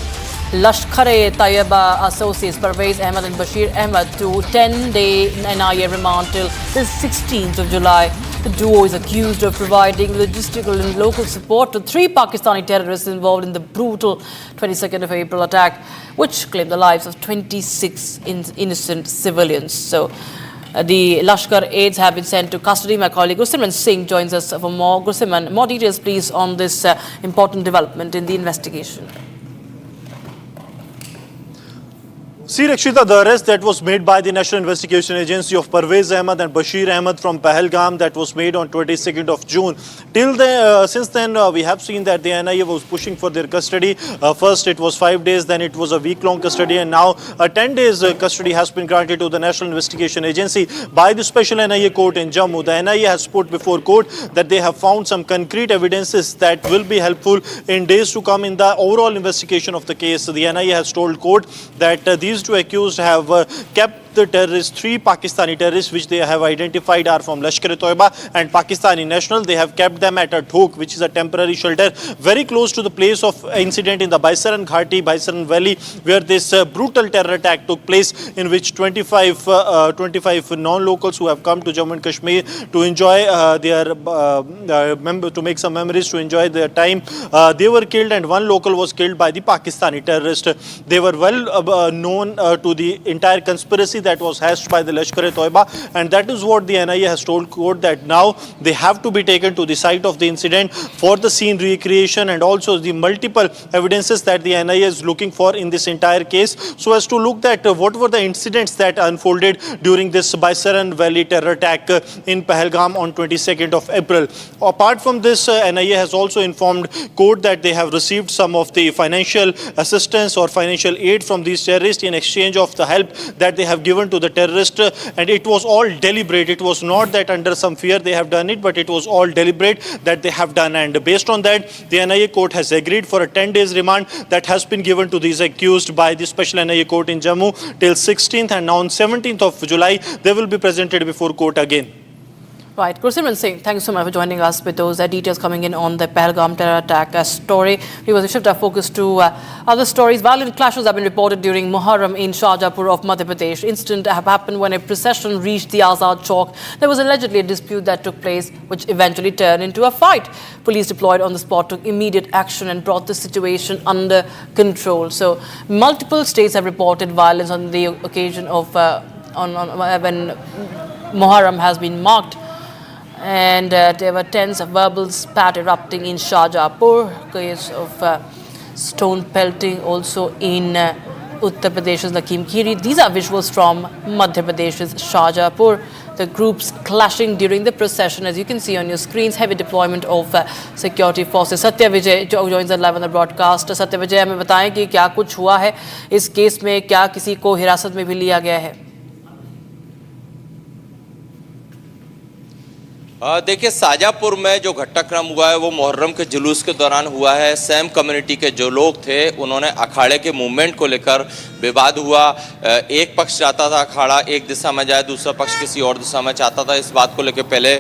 Lashkar-e-Taiba associates, Parvez Ahmed and Bashir Ahmed, to 10-day NIA remand till the 16th of July. The duo is accused of providing logistical and local support to 3 Pakistani terrorists involved in the brutal 22nd of April attack, which claimed the lives of 26 innocent civilians. So, the Lashkar aides have been sent to custody. My colleague Goswami Singh joins us for more. Goswami, more details please on this important development in the investigation. See, Rakshita, the arrest that was made by the National Investigation Agency of Parvez Ahmed and Bashir Ahmed from Pahalgam, that was made on 22nd of June. Since then, we have seen that the NIA was pushing for their custody. First, it was 5 days, then it was a week-long custody, and now 10 days custody has been granted to the National Investigation Agency by the Special NIA Court in Jammu. The NIA has put before court that they have found some concrete evidences that will be helpful in days to come in the overall investigation of the case. The NIA has told court that these two accused have kept the terrorists, 3 Pakistani terrorists, which they have identified are from Lashkar-e-Taiba and Pakistani national. They have kept them at a Dhok, which is a temporary shelter very close to the place of incident in the Baisaran Ghati, Baisaran Valley, where this brutal terror attack took place, in which 25 non-locals who have come to Jammu and Kashmir to enjoy to make some memories, to enjoy their time, they were killed, and 1 local was killed by the Pakistani terrorist. They were well known to the entire conspiracy that was hatched by the Lashkar-e-Taiba, and that is what the NIA has told court, that now they have to be taken to the site of the incident for the scene recreation and also the multiple evidences that the NIA is looking for in this entire case, so as to look at what were the incidents that unfolded during this Baisaran Valley terror attack in Pahalgam on 22nd of April. Apart from this, NIA has also informed court that they have received some of the financial assistance or financial aid from these terrorists in exchange of the help that they have given to the terrorist, and it was all deliberate. It was not that under some fear they have done it, but it was all deliberate that they have done, and based on that, the NIA court has agreed for a 10 days remand that has been given to these accused by the Special NIA court in Jammu till 16th, and now on 17th of July they will be presented before court again. Right. Goswami Singh, thank you so much for joining us with those details coming in on the Pahalgam terror attack story. We will shift our focus to other stories. Violent clashes have been reported during Muharram in Shahjahanpur of Madhya Pradesh. Incident happened when a procession reached the Azad Chowk. There was allegedly a dispute that took place, which eventually turned into a fight. Police deployed on the spot took immediate action and brought the situation under control. So, multiple states have reported violence on the occasion of when Muharram has been marked. And there were tense verbal spat erupting in Shahjahanpur, case of stone pelting also in Uttar Pradesh's Lakim Kheri. These are visuals from Madhya Pradesh's Shahjahanpur. The groups clashing during the procession. As you can see on your screens, heavy deployment of security forces. Satya Vijay joins us live on the broadcast. Satya Vijay, हमें बताएं कि क्या कुछ हुआ है इस case में, क्या किसी को हिरासत में भी लिया गया है? देखिए, शाहजहाँपुर में जो घटनाक्रम हुआ है वो मुहर्रम के जुलूस के दौरान हुआ है। सैम कम्युनिटी के जो लोग थे उन्होंने अखाड़े के मूवमेंट को लेकर विवाद हुआ। एक पक्ष चाहता था अखाड़ा एक दिशा में जाए, दूसरा पक्ष किसी और दिशा में चाहता था। इस बात को लेकर पहले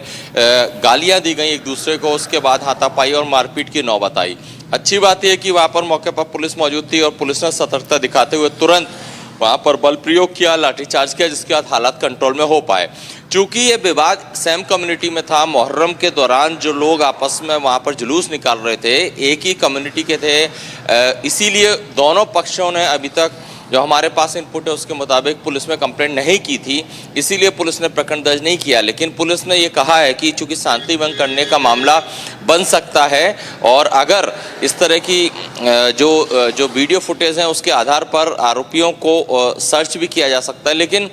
गालियां दी गई एक दूसरे को, उसके बाद हाथापाई और मारपीट की नौबत आई। अच्छी बात यह कि वहाँ पर मौके पर पुलिस मौजूद थी और पुलिस ने सतर्कता दिखाते हुए तुरंत वहाँ पर बल प्रयोग किया, लाठीचार्ज किया, जिसके बाद हालात कंट्रोल में हो पाए। चूंकि ये विवाद सैम कम्युनिटी में था, मुहर्रम के दौरान जो लोग आपस में वहाँ पर जुलूस निकाल रहे थे एक ही कम्युनिटी के थे, इसीलिए दोनों पक्षों ने अभी तक जो हमारे पास इनपुट है उसके मुताबिक पुलिस में कंप्लेंट नहीं की थी, इसीलिए पुलिस ने प्रकरण दर्ज नहीं किया। लेकिन पुलिस ने ये कहा है कि चूंकि शांति भंग करने का मामला बन सकता है और अगर इस तरह की जो वीडियो फुटेज हैं उसके आधार पर आरोपियों को सर्च भी किया जा सकता है। लेकिन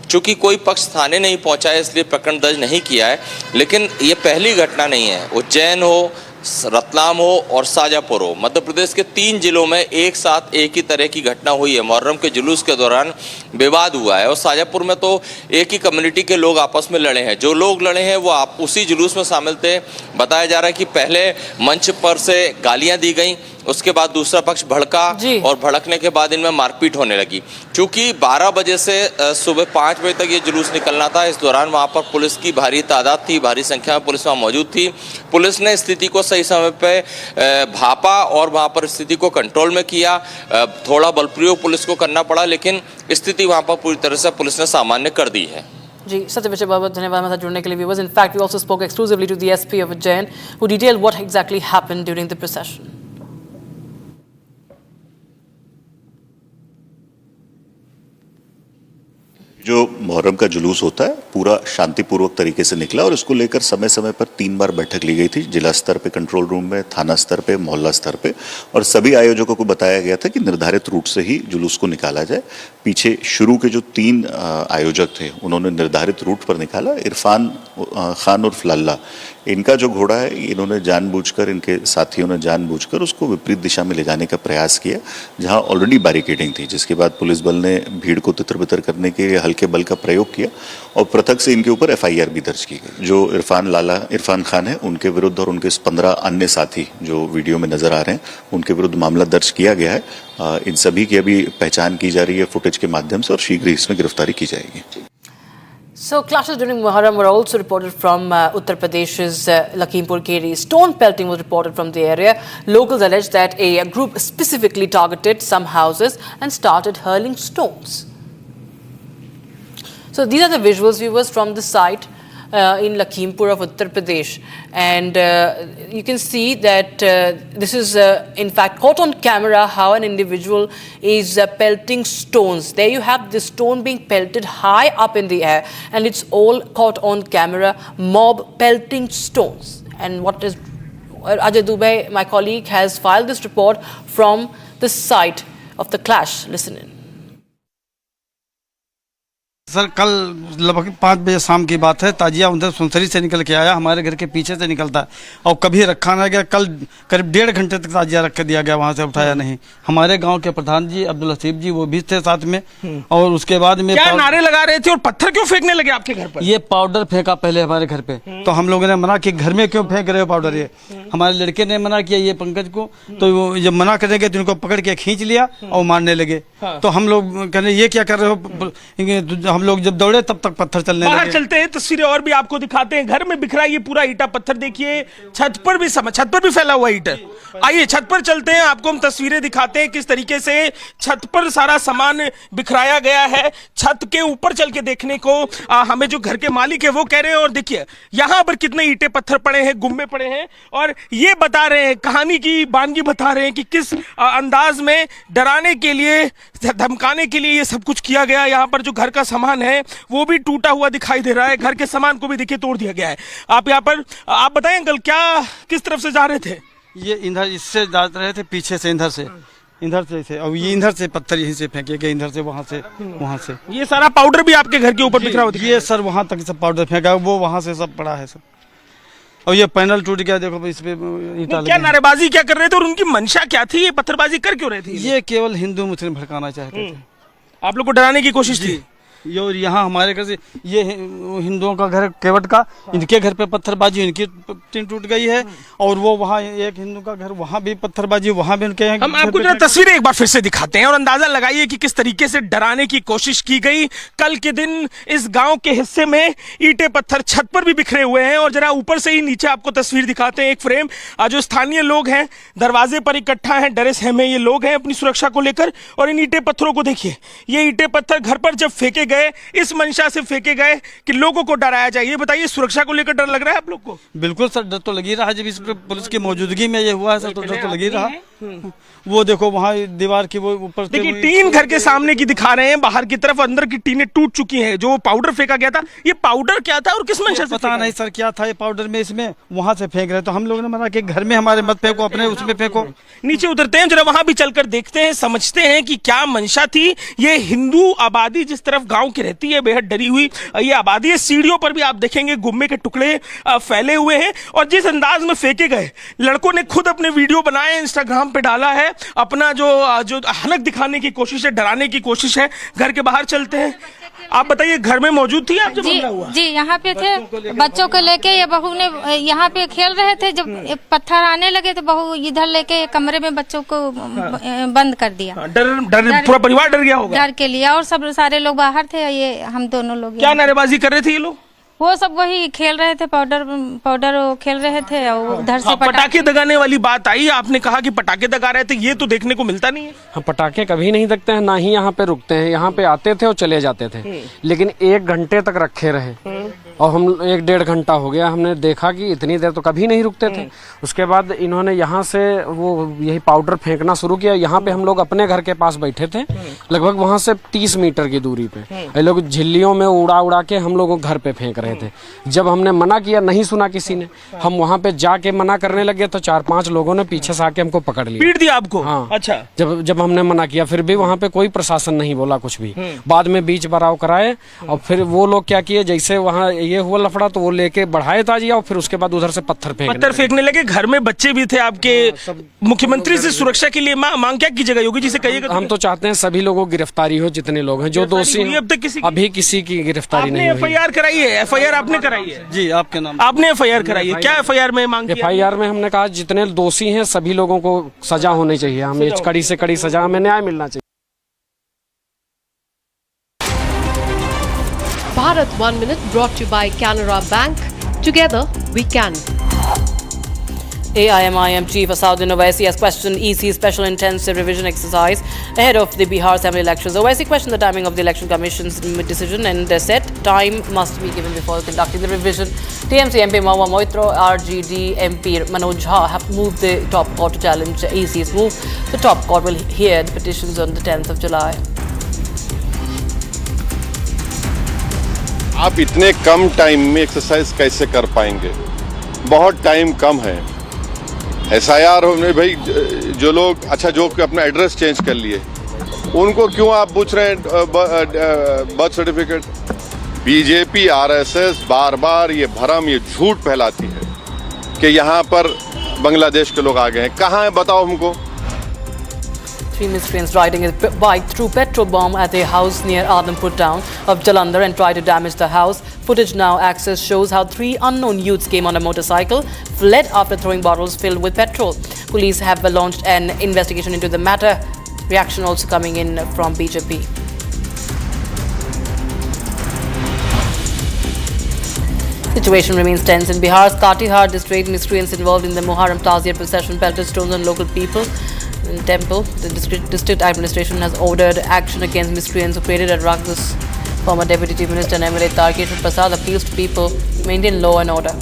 चूंकि कोई पक्ष थाने नहीं पहुंचा है इसलिए प्रकरण दर्ज नहीं किया है। लेकिन ये पहली घटना नहीं है। उज्जैन हो, रतलाम हो और शाहजहाँपुर हो, मध्य प्रदेश के 3 जिलों में एक साथ एक ही तरह की घटना हुई है। मुहर्रम के जुलूस के दौरान विवाद हुआ है और शाहजहाँपुर में तो एक ही कम्युनिटी के लोग आपस में लड़े हैं। जो लोग लड़े हैं वो आप उसी जुलूस में शामिल थे। बताया जा रहा है कि पहले मंच पर से गालियां दी गई, उसके बाद दूसरा पक्ष भड़का और भड़कने के बाद इनमें मारपीट होने लगी। चूंकि 12 बजे से सुबह 5 बजे तक ये जुलूस निकलना था, इस दौरान वहाँ पर पुलिस की भारी तादाद थी, भारी संख्या में पुलिस वहाँ मौजूद थी। पुलिस ने स्थिति को सही समय पे भापा और वहाँ पर स्थिति को कंट्रोल में किया। थोड़ा बल प्रयोग पुलिस को करना पड़ा, लेकिन स्थिति वहाँ पर पूरी तरह से पुलिस ने सामान्य कर दी है। जी, सत्य विजय, बहुत धन्यवाद हमारे साथ जुड़ने के लिए viewers. In fact we also spoke exclusively to the SP of Ujjain who detailed what exactly happened during the procession. जो मुहर्रम का जुलूस होता है पूरा शांतिपूर्वक तरीके से निकला और इसको लेकर समय समय पर 3 बार बैठक ली गई थी, जिला स्तर पे कंट्रोल रूम में, थाना स्तर पे, मोहल्ला स्तर पे, और सभी आयोजकों को बताया गया था कि निर्धारित रूट से ही जुलूस को निकाला जाए। पीछे शुरू के जो 3 आयोजक थे उन्होंने निर्धारित रूट पर निकाला। इरफान खान उर्फ लल्ला, इनका जो घोड़ा है इन्होंने जानबूझकर, इनके साथियों ने जानबूझकर उसको विपरीत दिशा में ले जाने का प्रयास किया जहां ऑलरेडी बैरिकेडिंग थी, जिसके बाद पुलिस बल ने भीड़ को तितर बितर करने के लिए हल्के बल का प्रयोग किया और पृथक से इनके ऊपर FIR भी दर्ज की गई। जो इरफान खान है उनके विरुद्ध और उनके 15 अन्य साथी जो वीडियो में नजर आ रहे हैं उनके विरुद्ध मामला दर्ज किया गया है। इन सभी की अभी पहचान की जा रही है फुटेज के माध्यम से और शीघ्र ही इसमें गिरफ्तारी की जाएगी। So clashes during Muharram were also reported from Uttar Pradesh's Lakhimpur Kheri. Stone pelting was reported from the area. Locals alleged that a group specifically targeted some houses and started hurling stones. So these are the visuals, viewers, from the site in Lakhimpur of Uttar Pradesh, and you can see that this is in fact caught on camera how an individual is pelting stones. There you have the stone being pelted high up in the air, and it's all caught on camera, mob pelting stones. And what is Ajay Dubey, my colleague, has filed this report from the site of the clash. Listen in. Sir, कल लगभग 5 बजे शाम की बात है। ताजिया उधर सुनसरी से निकल के आया, हमारे घर के पीछे से निकलता है और कभी रखा ना गया। कल करीब 1.5 घंटे तक ताजिया रख के दिया गया, वहां से उठाया नहीं। हमारे गांव के प्रधान जी अब्दुल हसीब जी वो भी थे साथ में, और उसके बाद में क्या नारे लगा रहे थे और पत्थर क्यों फेंकने लगे आपके घर पर? ये पाउडर फेंका पहले हमारे घर पे, तो हम लोगों ने मना कि घर में क्यों फेंक रहे हो पाउडर। ये हमारे लड़के ने मना किया, ये पंकज को, तो जब मना करेंगे तो इनको पकड़ के खींच लिया और मारने लगे। तो हम लोग कहने ये क्या कर रहे हो, हम लोग जब दौड़े तब तक पत्थर चलने लगे। बाहर चलते हैं, तस्वीरें और भी आपको दिखाते हैं। घर में बिखरा ये पूरा ईटा पत्थर देखिए, छत पर भी फैला हुआ ईटा। आइए छत पर चलते हैं, आपको हम तस्वीरें दिखाते हैं किस तरीके से छत पर सारा सामान बिखराया गया है। छत के ऊपर चल के देखने को हमें जो घर के मालिक है वो कह रहे हैं, और देखिए यहाँ पर कितने ईंटे पत्थर पड़े हैं, गुम्मे पड़े हैं, और ये बता रहे हैं, कहानी की बानगी बता रहे हैं कि किस अंदाज में डराने के लिए, धमकाने के लिए ये सब कुछ किया गया। यहाँ पर जो घर का सामान है वो भी टूटा हुआ दिखाई दे रहा है, घर के सामान को भी देखिए तोड़ दिया गया है। आप यहाँ पर आप बताएं अंकल, क्या किस तरफ से जा रहे थे? ये इधर इससे जा रहे थे, पीछे से इधर से इधर से थे और ये इधर से पत्थर यहीं से फेंके गए, इधर से वहाँ से वहाँ से। ये सारा पाउडर भी आपके घर के ऊपर बिखरा हुआ? ये सर वहाँ तक सब पाउडर फेंका, वो वहाँ से सब पड़ा है सब। और ये पैनल टूट गया, देखो इस पे ईंटा। क्या नारेबाजी क्या कर रहे थे और उनकी मंशा क्या थी? ये पत्थरबाजी कर क्यों रहे थे? ये केवल हिंदू मुस्लिम भड़काना चाहते थे। आप लोग को डराने की कोशिश थी? ये यहाँ हमारे घर से ये हिंदुओं का घर केवट का, इनके घर पे पत्थरबाजी, इनकी टीन टूट गई है। और वो वहाँ एक हिंदू का घर, वहाँ भी पत्थरबाजी, वहाँ भी उनके। हम आपको जरा तस्वीरें एक बार फिर से दिखाते हैं और अंदाजा लगाइए कि किस तरीके से डराने की कोशिश की गई। कल के दिन इस गांव के हिस्से में ईंटें पत्थर छत पर भी बिखरे हुए हैं। और जरा ऊपर से ही नीचे आपको तस्वीर दिखाते हैं, एक फ्रेम। जो स्थानीय लोग हैं दरवाजे पर इकट्ठा हैं, डरे सहमे ये लोग हैं अपनी सुरक्षा को लेकर। और इन ईंटें पत्थरों को देखिए, ये ईंटें पत्थर घर पर जब फेंके गए, इस मंशा से फेंके गए कि लोगों को डराया जाए। ये बताइए, सुरक्षा को लेकर डर लग रहा है आप लोग को? बिल्कुल सर, डर तो लगी रहा है। जब इस पुलिस की मौजूदगी में ये हुआ है सर, तो डर तो लगी रहा। वो देखो वहाँ दीवार की वो ऊपर देखिए, टीन घर के सामने की दिखा रहे हैं, बाहर की तरफ अंदर की टीनें टूट चुकी हैं। जो पाउडर फेंका गया था, ये पाउडर क्या था और किस मंशा से? पता नहीं सर क्या था ये पाउडर में, इसमें वहाँ से फेंक रहे। तो हम लोगों ने मना कि घर में हमारे मत फेंको, अपने उसमें फेंको। नीचे उतरते हैं, जरा वहां भी चलकर देखते हैं, समझते हैं कि क्या मंशा थी। ये हिंदू आबादी जिस तरफ गांव की रहती है, बेहद डरी हुई ये आबादी है। सीढ़ियों पर भी आप देखेंगे गुम्मे के टुकड़े फैले हुए हैं। और जिस अंदाज में फेंके गए, लड़कों ने खुद अपने वीडियो बनाए, इंस्टाग्राम पे डाला है। अपना जो हलक दिखाने की कोशिश है, डराने की कोशिश है। घर के बाहर चलते हैं। आप बताइए, घर में मौजूद थी आप जब हमला हुआ? जी, यहाँ पे थे, बच्चों को लेके। ये बहू ने यहाँ पे खेल रहे थे, जब पत्थर आने लगे तो बहू इधर लेके कमरे में बच्चों को बंद कर दिया। डर पूरा परिवार डर गया होगा डर के लिए। और सब सारे लोग बाहर थे, ये हम दोनों लोग। क्या नारेबाजी कर रहे थे ये लोग? वो सब वही खेल रहे थे, पाउडर खेल रहे थे। और उधर से पटाखे दगाने वाली बात आई। आपने कहा कि पटाखे दगा रहे थे, ये तो देखने को मिलता नहीं है। हाँ, पटाखे कभी नहीं दगते हैं, ना ही यहाँ पे रुकते हैं। यहाँ पे आते थे और चले जाते थे, लेकिन 1 घंटे तक रखे रहे। और हम 1-1.5 घंटा हो गया, हमने देखा कि इतनी देर तो कभी नहीं रुकते थे। उसके बाद इन्होंने यहाँ से वो यही पाउडर फेंकना शुरू किया। यहाँ पे हम लोग अपने घर के पास बैठे थे, लगभग वहाँ से 30 मीटर की दूरी पे। ये लोग झिल्लियों में उड़ा उड़ा के हम लोगों घर पे फेंक रहे थे। जब हमने मना किया, नहीं सुना किसी ने। हम वहाँ पे जाके मना करने लगे तो 4-5 लोगों ने पीछे से आके हमको पकड़ लिया, पीट दिया आपको? हाँ। अच्छा। जब हमने मना किया, फिर भी वहाँ पे कोई प्रशासन नहीं बोला कुछ भी। बाद में बीच बराव कराए और फिर वो लोग क्या किए, जैसे वहाँ ये हुआ लफड़ा तो वो लेके बढ़ाए ताजिया और फिर उसके बाद उधर से पत्थर फेंकने लगे। घर में बच्चे भी थे आपके। मुख्यमंत्री से सुरक्षा के लिए मांग क्या की जगह योगी जी से कहिएगा? हम तो चाहते हैं सभी लोगों की गिरफ्तारी हो, जितने लोग हैं जो दोषी हैं। अब तक अभी किसी की गिरफ्तारी नहीं हुई। FIR कराई है? FIR आपने कराई है? जी, आपके नाम आपने FIR कराई है? क्या FIR में मांग? FIR में हमने कहा जितने दोषी हैं सभी लोगों को सजा होनी चाहिए, हमें कड़ी से कड़ी सजा, हमें न्याय मिलना चाहिए। Bharat 1 Minute brought to you by Canara Bank. Together we can. AIMIM Chief Asauddin Owaisi has questioned EC's special intensive revision exercise ahead of the Bihar Assembly elections. Owaisi questioned the timing of the Election Commission's decision and said time must be given before conducting the revision. TMC MP Mahua Moitro, RGD MP Manoj Jha have moved the top court to challenge EC's move. The top court will hear the petitions on the 10th of July. आप इतने कम time में exercise कैसे कर पाएंगे? बहुत time कम है। SIR होने भाई, जो लोग जो अपना एड्रेस चेंज कर लिए, उनको क्यों आप पूछ रहे हैं बर्थ सर्टिफिकेट? बीजेपी RSS बार बार ये भ्रम, ये झूठ फैलाती है कि यहाँ पर बांग्लादेश के लोग आ गए हैं। कहाँ है बताओ हमको। 3 miscreants riding a bike threw petrol bomb at a house near Arnab town of Jalandhar and tried to damage the house. Footage now access shows how 3 unknown youths came on a motorcycle, fled after throwing bottles filled with petrol. Police have launched an investigation into the matter. Reaction also coming in from BJP. Situation remains tense in Bihar's Katihar district. Miscreants involved in the Muharram Taziyah procession pelted stones on local people in temple. The district administration has ordered action against miscreants who created a ruckus. Former Deputy Chief Minister and MLA Tarkeshwar Prasad appeals to people to maintain law and order.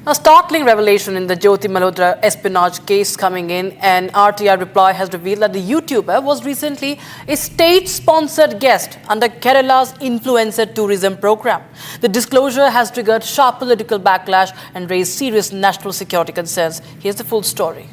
A startling revelation in the Jyoti Malhotra espionage case coming in. An RTI reply has revealed that the YouTuber was recently a state-sponsored guest under Kerala's influencer tourism program. The disclosure has triggered sharp political backlash and raised serious national security concerns. Here's the full story.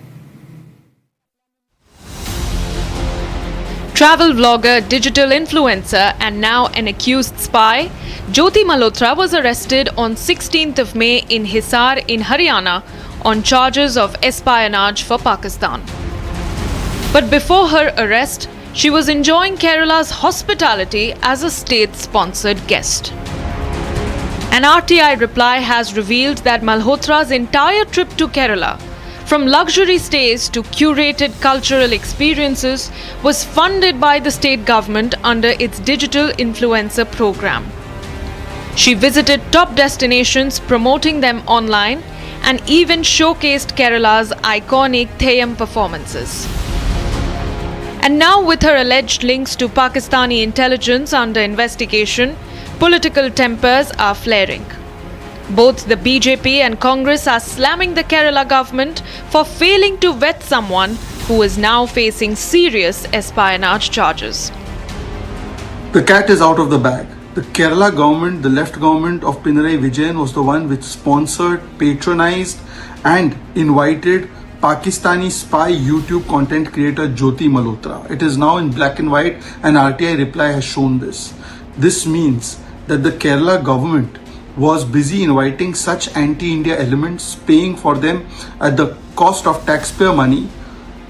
Travel vlogger, digital influencer and now an accused spy, Jyoti Malhotra was arrested on 16th of May in Hisar in Haryana on charges of espionage for Pakistan. But before her arrest, she was enjoying Kerala's hospitality as a state-sponsored guest. An RTI reply has revealed that Malhotra's entire trip to Kerala, from luxury stays to curated cultural experiences, was funded by the state government under its digital influencer program. She visited top destinations, promoting them online, and even showcased Kerala's iconic Theyyam performances. And now, with her alleged links to Pakistani intelligence under investigation, political tempers are flaring. Both the BJP and Congress are slamming the Kerala government for failing to vet someone who is now facing serious espionage charges. The cat is out of the bag. The Kerala government, the left government of Pinarayi Vijayan, was the one which sponsored, patronized and invited Pakistani spy YouTube content creator Jyoti Malhotra. It is now in black and white, and RTI reply has shown this. This means that the Kerala government was busy inviting such anti-India elements, paying for them at the cost of taxpayer money,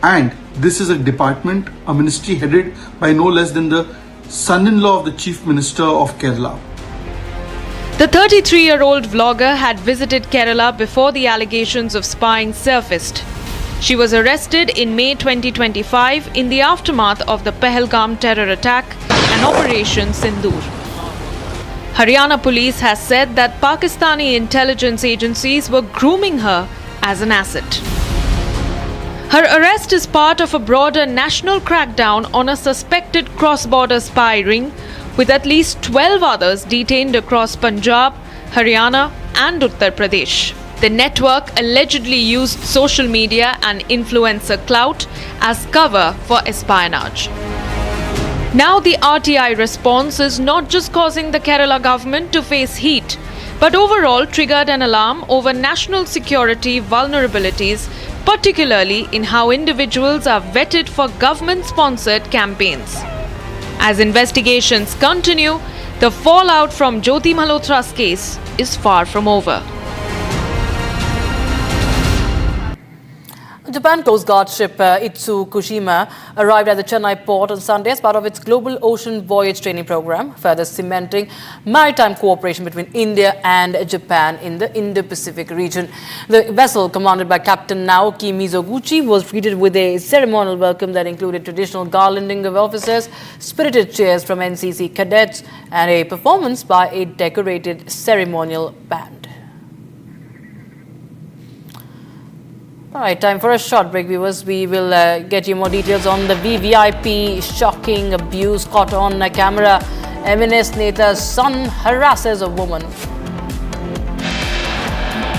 and this is a department, a ministry headed by no less than the son-in-law of the Chief Minister of Kerala. The 33-year-old vlogger had visited Kerala before the allegations of spying surfaced. She was arrested in May 2025 in the aftermath of the Pahalgam terror attack and Operation Sindoor. Haryana police has said that Pakistani intelligence agencies were grooming her as an asset. Her arrest is part of a broader national crackdown on a suspected cross-border spy ring, with at least 12 others detained across Punjab, Haryana and Uttar Pradesh. The network allegedly used social media and influencer clout as cover for espionage. Now the RTI response is not just causing the Kerala government to face heat, but overall triggered an alarm over national security vulnerabilities, particularly in how individuals are vetted for government-sponsored campaigns. As investigations continue, the fallout from Jyoti Malhotra's case is far from over. Japan Coast Guard ship Itsu Kushima arrived at the Chennai port on Sunday as part of its global ocean voyage training program, further cementing maritime cooperation between India and Japan in the Indo-Pacific region. The vessel, commanded by Captain Naoki Mizoguchi, was greeted with a ceremonial welcome that included traditional garlanding of officers, spirited cheers from NCC cadets, and a performance by a decorated ceremonial band. All right, time for a short break, viewers. We will get you more details on the VVIP shocking abuse caught on camera. MNS Neta's son harasses a woman.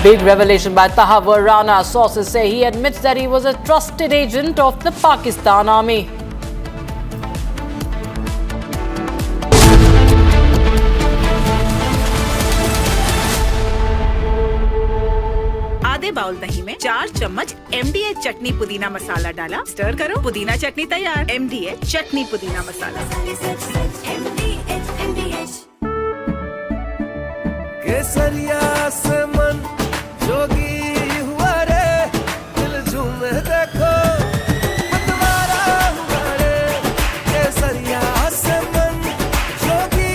Big revelation by Tahavur Rana. Sources say he admits that he was a trusted agent of the Pakistan army. आधे bowl दही में 4 चम्मच MDH चटनी पुदीना मसाला डाला, stir करो, पुदीना चटनी तैयार। MDH चटनी पुदीना मसाला। केसरिया से मन जोगी हुआ रे, दिल झूमे देखो मतवारा हुआ रे, केसरिया से मन जोगी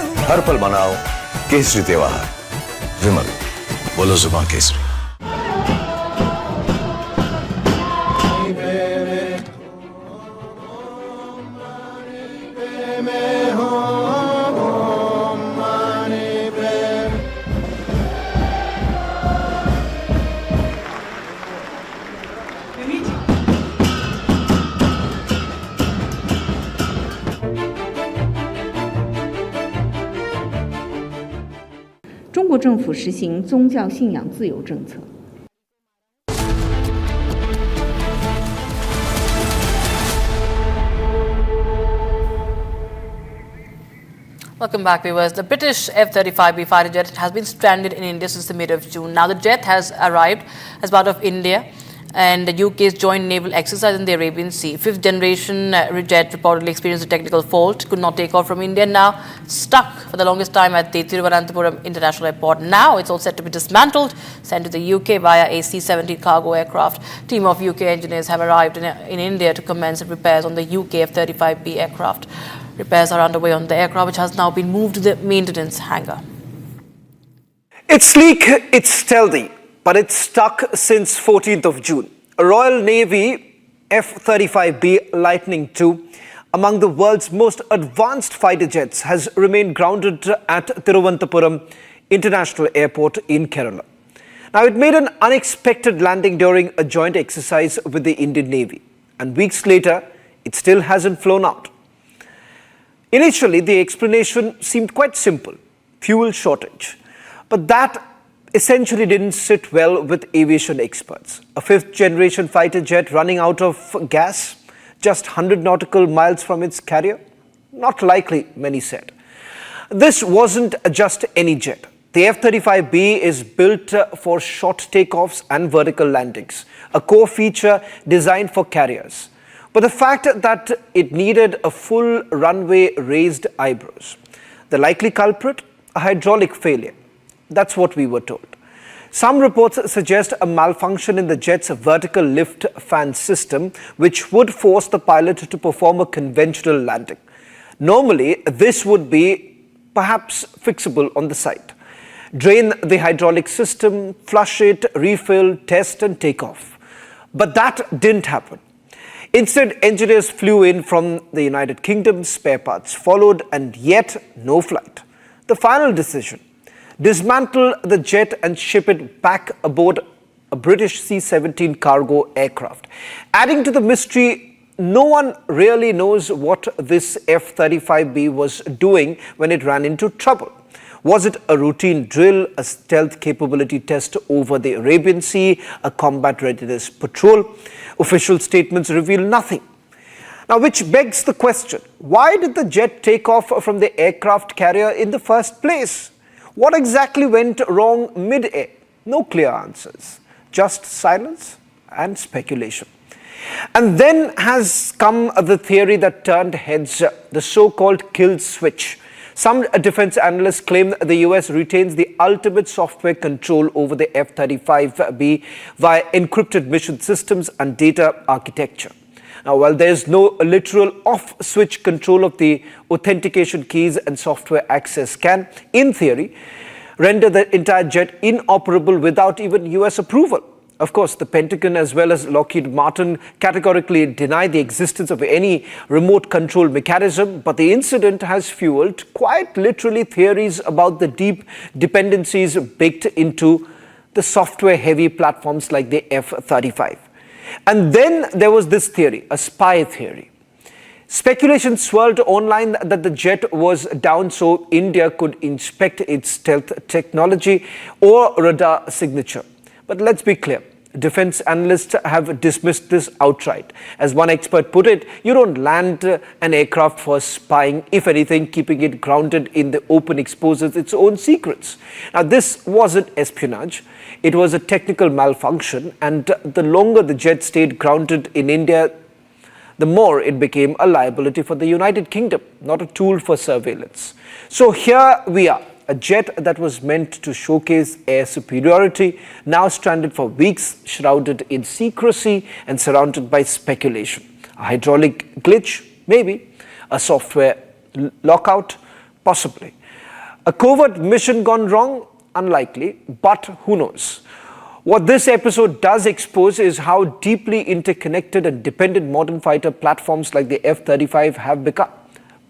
हुआ। हर पल मनाओ केसरी त्योहार। विमल, बोलो जुबान Kesari. 国政府实行宗教信仰自由政策。 Welcome back, viewers. The British F-35B fighter jet has been stranded in India since the mid of June. Now, the jet has arrived as part of India and the UK's joint naval exercise in the Arabian Sea. Fifth generation jet reportedly experienced a technical fault, could not take off from India, now stuck for the longest time at the Thiruvananthapuram International Airport. Now it's all set to be dismantled, sent to the UK via a C-17 cargo aircraft. Team of UK engineers have arrived in India to commence repairs on the UK F-35B aircraft. Repairs are underway on the aircraft, which has now been moved to the maintenance hangar. It's sleek, it's stealthy, but it's stuck since 14th of June. A Royal Navy F-35B Lightning II, among the world's most advanced fighter jets, has remained grounded at Thiruvananthapuram International Airport in Kerala. Now, it made an unexpected landing during a joint exercise with the Indian Navy, and weeks later, it still hasn't flown out. Initially, the explanation seemed quite simple: fuel shortage. But that essentially didn't sit well with aviation experts. A fifth-generation fighter jet running out of gas just 100 nautical miles from its carrier? Not likely, many said. This wasn't just any jet. The F-35B is built for short takeoffs and vertical landings, a core feature designed for carriers. But the fact that it needed a full runway raised eyebrows. The likely culprit? A hydraulic failure. That's what we were told. Some reports suggest a malfunction in the jet's vertical lift fan system, which would force the pilot to perform a conventional landing. Normally, this would be perhaps fixable on the site. Drain the hydraulic system, flush it, refill, test and take off. But that didn't happen. Instead, engineers flew in from the United Kingdom, spare parts followed, and yet no flight. The final decision: dismantle the jet and ship it back aboard a British C-17 cargo aircraft. Adding to the mystery, no one really knows what this F-35B was doing when it ran into trouble. Was it a routine drill, a stealth capability test over the Arabian Sea, a combat readiness patrol? Official statements reveal nothing. Now, which begs the question, why did the jet take off from the aircraft carrier in the first place? What exactly went wrong mid-air? No clear answers, just silence and speculation. And then has come the theory that turned heads, the so-called kill switch. Some defense analysts claim the US retains the ultimate software control over the F-35B via encrypted mission systems and data architecture. Now, while there is no literal off-switch control of the authentication keys and software access can, in theory, render the entire jet inoperable without even US approval. Of course, the Pentagon as well as Lockheed Martin categorically deny the existence of any remote control mechanism, but the incident has fueled quite literally theories about the deep dependencies baked into the software-heavy platforms like the F-35. And then there was this theory, a spy theory. Speculation swirled online that the jet was down so India could inspect its stealth technology or radar signature. But let's be clear, defense analysts have dismissed this outright. As one expert put it, you don't land an aircraft for spying. If anything, keeping it grounded in the open exposes its own secrets. Now, this wasn't espionage. It was a technical malfunction, and the longer the jet stayed grounded in India, the more it became a liability for the United Kingdom, not a tool for surveillance. So here we are. A jet that was meant to showcase air superiority, now stranded for weeks, shrouded in secrecy and surrounded by speculation. A hydraulic glitch? Maybe. A software lockout? Possibly. A covert mission gone wrong? Unlikely, but who knows? What this episode does expose is how deeply interconnected and dependent modern fighter platforms like the F-35 have become.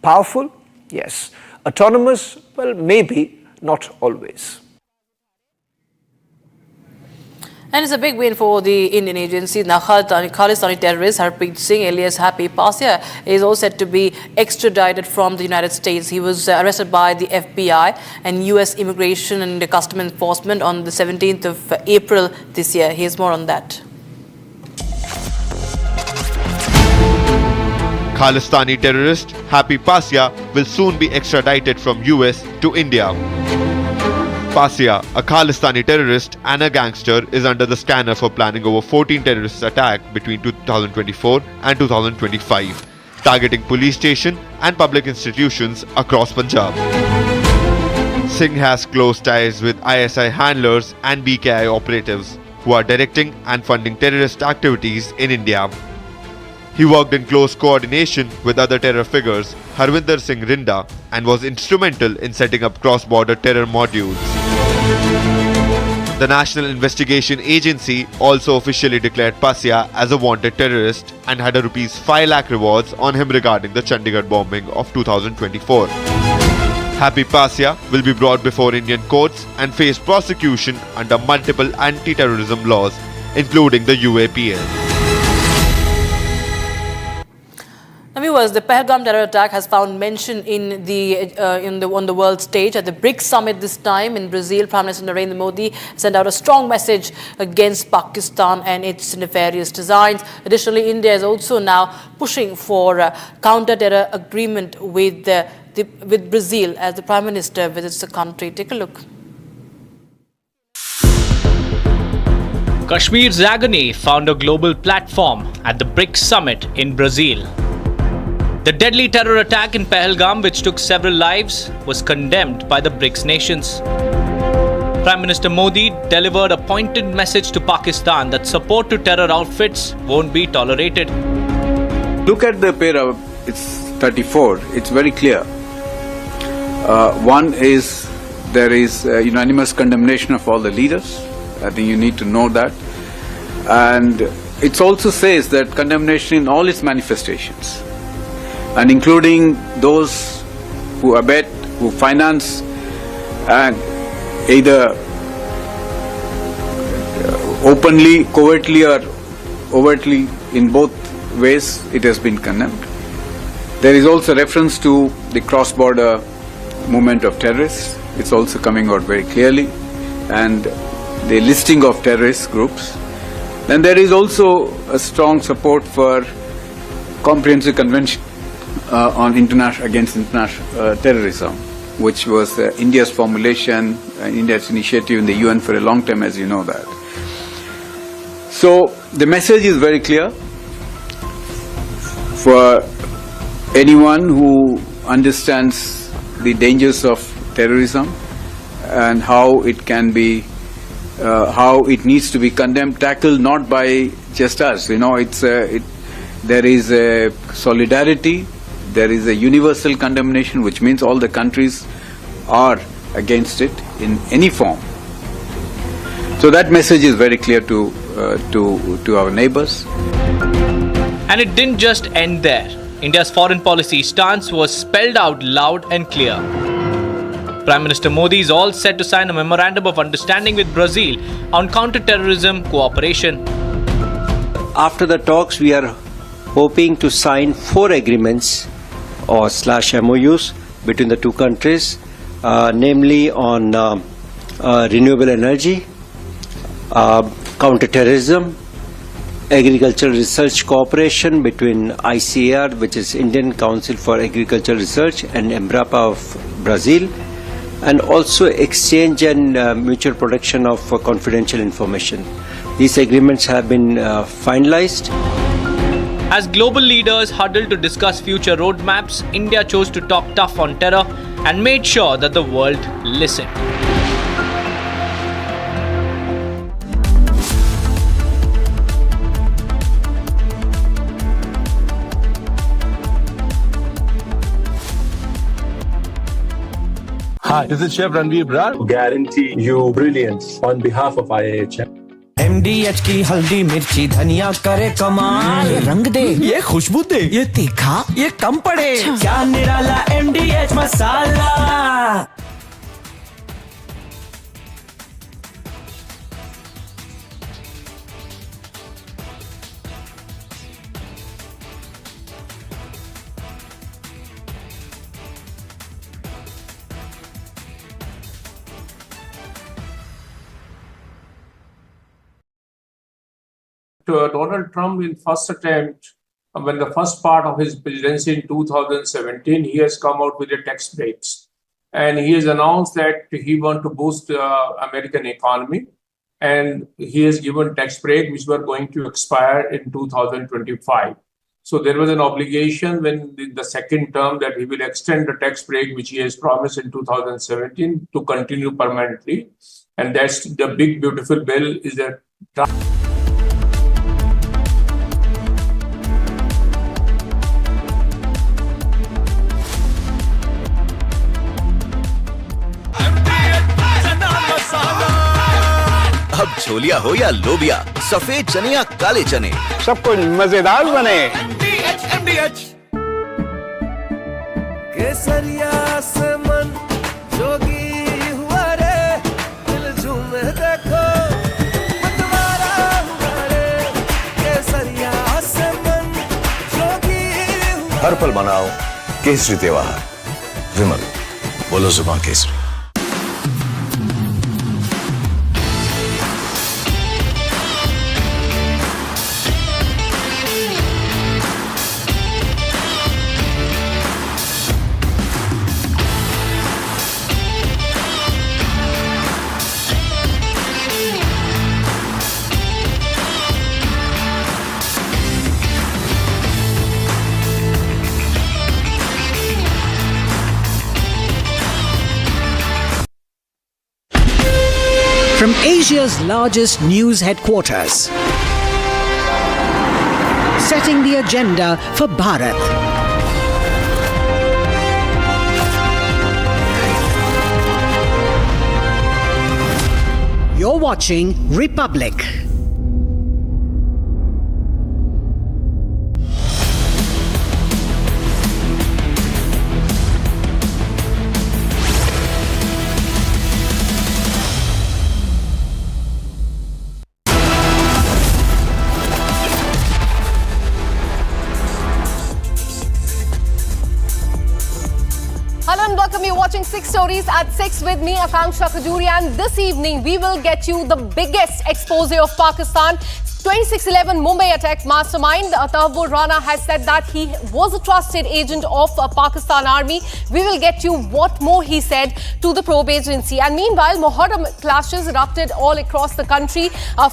Powerful? Yes. Autonomous? Well, maybe, not always. And it's a big win for the Indian agency. Now, Khalistani terrorist Harpreet Singh, alias Happy Pasya, is also said to be extradited from the United States. He was arrested by the FBI and U.S. Immigration and Customs Enforcement on the 17th of April this year. Here's more on that. Khalistani terrorist Happy Pasya will soon be extradited from US to India. Pasya, a Khalistani terrorist and a gangster, is under the scanner for planning over 14 terrorist attacks between 2024 and 2025, targeting police stations and public institutions across Punjab. Singh has close ties with ISI handlers and BKI operatives who are directing and funding terrorist activities in India. He worked in close coordination with other terror figures, Harvinder Singh Rinda, and was instrumental in setting up cross-border terror modules. The National Investigation Agency also officially declared Pasya as a wanted terrorist and had a ₹5 lakh rewards on him regarding the Chandigarh bombing of 2024. Happy Pasya will be brought before Indian courts and face prosecution under multiple anti-terrorism laws, including the UAPL. Now, viewers, the Pahalgam terror attack has found mention on the world stage at the BRICS summit this time in Brazil. Prime Minister Narendra Modi sent out a strong message against Pakistan and its nefarious designs. Additionally, India is also now pushing for a counter-terror agreement with Brazil as the Prime Minister visits the country. Take a look. Kashmir's agony found a global platform at the BRICS summit in Brazil. The deadly terror attack in Pahalgam, which took several lives, was condemned by the BRICS nations. Prime Minister Modi delivered a pointed message to Pakistan that support to terror outfits won't be tolerated. Look at the para, it's 34, it's very clear. One is there is unanimous condemnation of all the leaders. I think you need to know that. And it also says that condemnation in all its manifestations, and including those who abet, who finance, and either openly, covertly or overtly, in both ways, it has been condemned. There is also reference to the cross-border movement of terrorists. It's also coming out very clearly, and the listing of terrorist groups. Then there is also a strong support for comprehensive convention against international terrorism, which was India's formulation, India's initiative in the UN for a long time, as you know that. So the message is very clear for anyone who understands the dangers of terrorism and how it can be, how it needs to be condemned, tackled not by just us. You know, there is a solidarity. There is a universal condemnation, which means all the countries are against it in any form. So that message is very clear to our neighbors. And it didn't just end there. India's foreign policy stance was spelled out loud and clear. Prime Minister Modi is all set to sign a memorandum of understanding with Brazil on counter-terrorism cooperation. After the talks, we are hoping to sign 4 agreements or /MOUs between the two countries, namely on renewable energy, counter-terrorism, agricultural research cooperation between ICAR, which is Indian Council for Agricultural Research, and Embrapa of Brazil, and also exchange and mutual protection of confidential information. These agreements have been finalized. As global leaders huddled to discuss future roadmaps, India chose to talk tough on terror and made sure that the world listened. Hi, this is Chef Ranveer Brar. Guarantee you brilliance on behalf of IIHM. MDH की हल्दी मिर्ची धनिया करे कमाल, ये रंग दे, ये खुशबू दे, ये तीखा, ये कम पड़े, क्या निराला MDH masala. Donald Trump in first attempt, when the first part of his presidency in 2017, he has come out with the tax breaks. And he has announced that he wants to boost the American economy. And he has given tax break, which were going to expire in 2025. So there was an obligation when the second term that he will extend the tax break, which he has promised in 2017, to continue permanently. And that's the big, beautiful bill is that. अब छोलिया हो या लोबिया, सफेद चने या काले चने, सब कुछ मजेदार बने। केसरिया से मन जोगी हुआ रे, दिल झूमे देखो मतवारा हुआ रे। केसरिया से मन जोगी हुआ। हर पल मनाओ केसरी त्योहार। विमल, बोलो जुबान Kesari. From Asia's largest news headquarters, setting the agenda for Bharat. You're watching Republic. Hello and welcome. You're watching 6 Stories at 6 with me, Akanksha Khajuria, and this evening we will get you the biggest expose of Pakistan. 26/11 Mumbai attack mastermind Tahabur Rana has said that he was a trusted agent of Pakistan Army. We will get you what more he said to the probe agency. And meanwhile, Muharram clashes erupted all across the country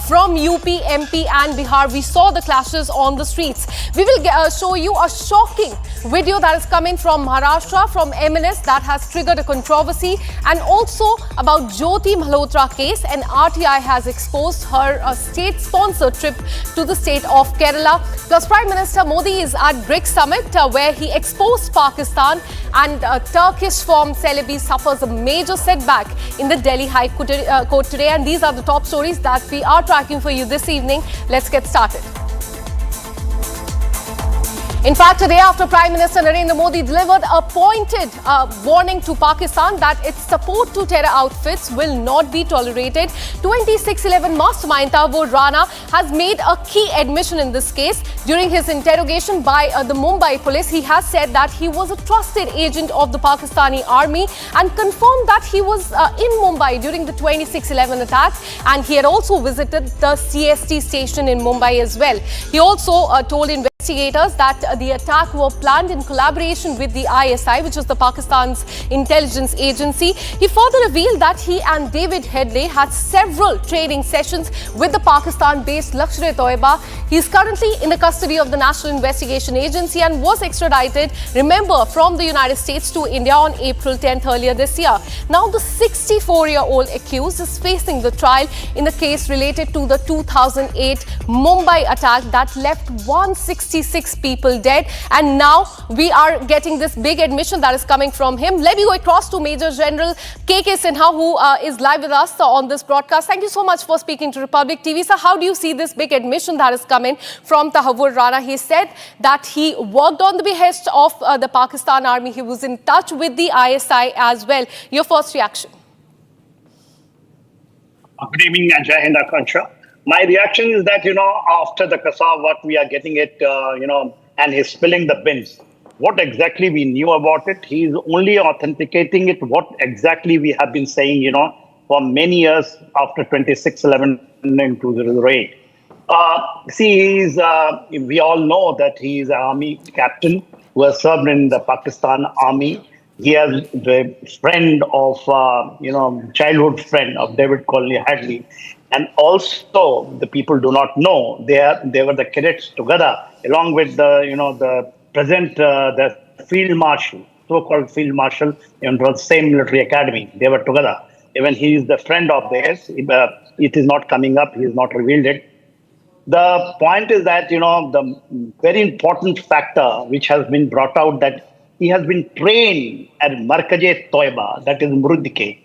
from UP, MP and Bihar. We saw the clashes on the streets. We will show you a shocking video that is coming from Maharashtra, from MNS, that has triggered a controversy, and also about Jyoti Malhotra case. And RTI has exposed her state-sponsored trip to the state of Kerala. Plus, Prime Minister Modi is at BRICS summit where he exposed Pakistan, and Turkish form Celebi suffers a major setback in the Delhi High Court today. And these are the top stories that we are tracking for you this evening. Let's get started. In fact, today after Prime Minister Narendra Modi delivered a pointed warning to Pakistan that its support to terror outfits will not be tolerated, 26/11 mastermind Tahabur Rana has made a key admission in this case. During his interrogation by the Mumbai police, he has said that he was a trusted agent of the Pakistani army and confirmed that he was in Mumbai during the 26/11 attack, and he had also visited the CST station in Mumbai as well. He also told investigators that the attack were planned in collaboration with the ISI, which is the Pakistan's intelligence agency. He further revealed that he and David Headley had several training sessions with the Pakistan-based Lashkar-e-Toiba. He is currently in the custody of the National Investigation Agency and was extradited, remember, from the United States to India on April 10th earlier this year. Now, the 64-year-old accused is facing the trial in the case related to the 2008 Mumbai attack that left 166 people dead. And now we are getting this big admission that is coming from him. Let me go across to Major General KK Sinha, who is live with us on this broadcast. Thank you so much for speaking to Republic TV. So how do you see this big admission that is coming from Tahabur Rana? He said that he worked on the behest of the Pakistan Army. He was in touch with the ISI as well. Your first reaction? Good evening, Jai Hind, Akanksha. My reaction is that, after the Kasab, what we are getting it, and he's spilling the bins. What exactly we knew about it, he's only authenticating it, what exactly we have been saying, for many years after 26/11 and 2008. We all know that he is an army captain who has served in the Pakistan army. He is the friend of, childhood friend of David Colney Hadley. And also, the people do not know, they were the cadets together, along with the present, the field marshal, so-called field marshal in the same military academy. They were together. Even he is the friend of theirs. It is not coming up. He has not revealed it. The point is that, the very important factor which has been brought out, that he has been trained at Markaz-e-Toiba, that is Murudke,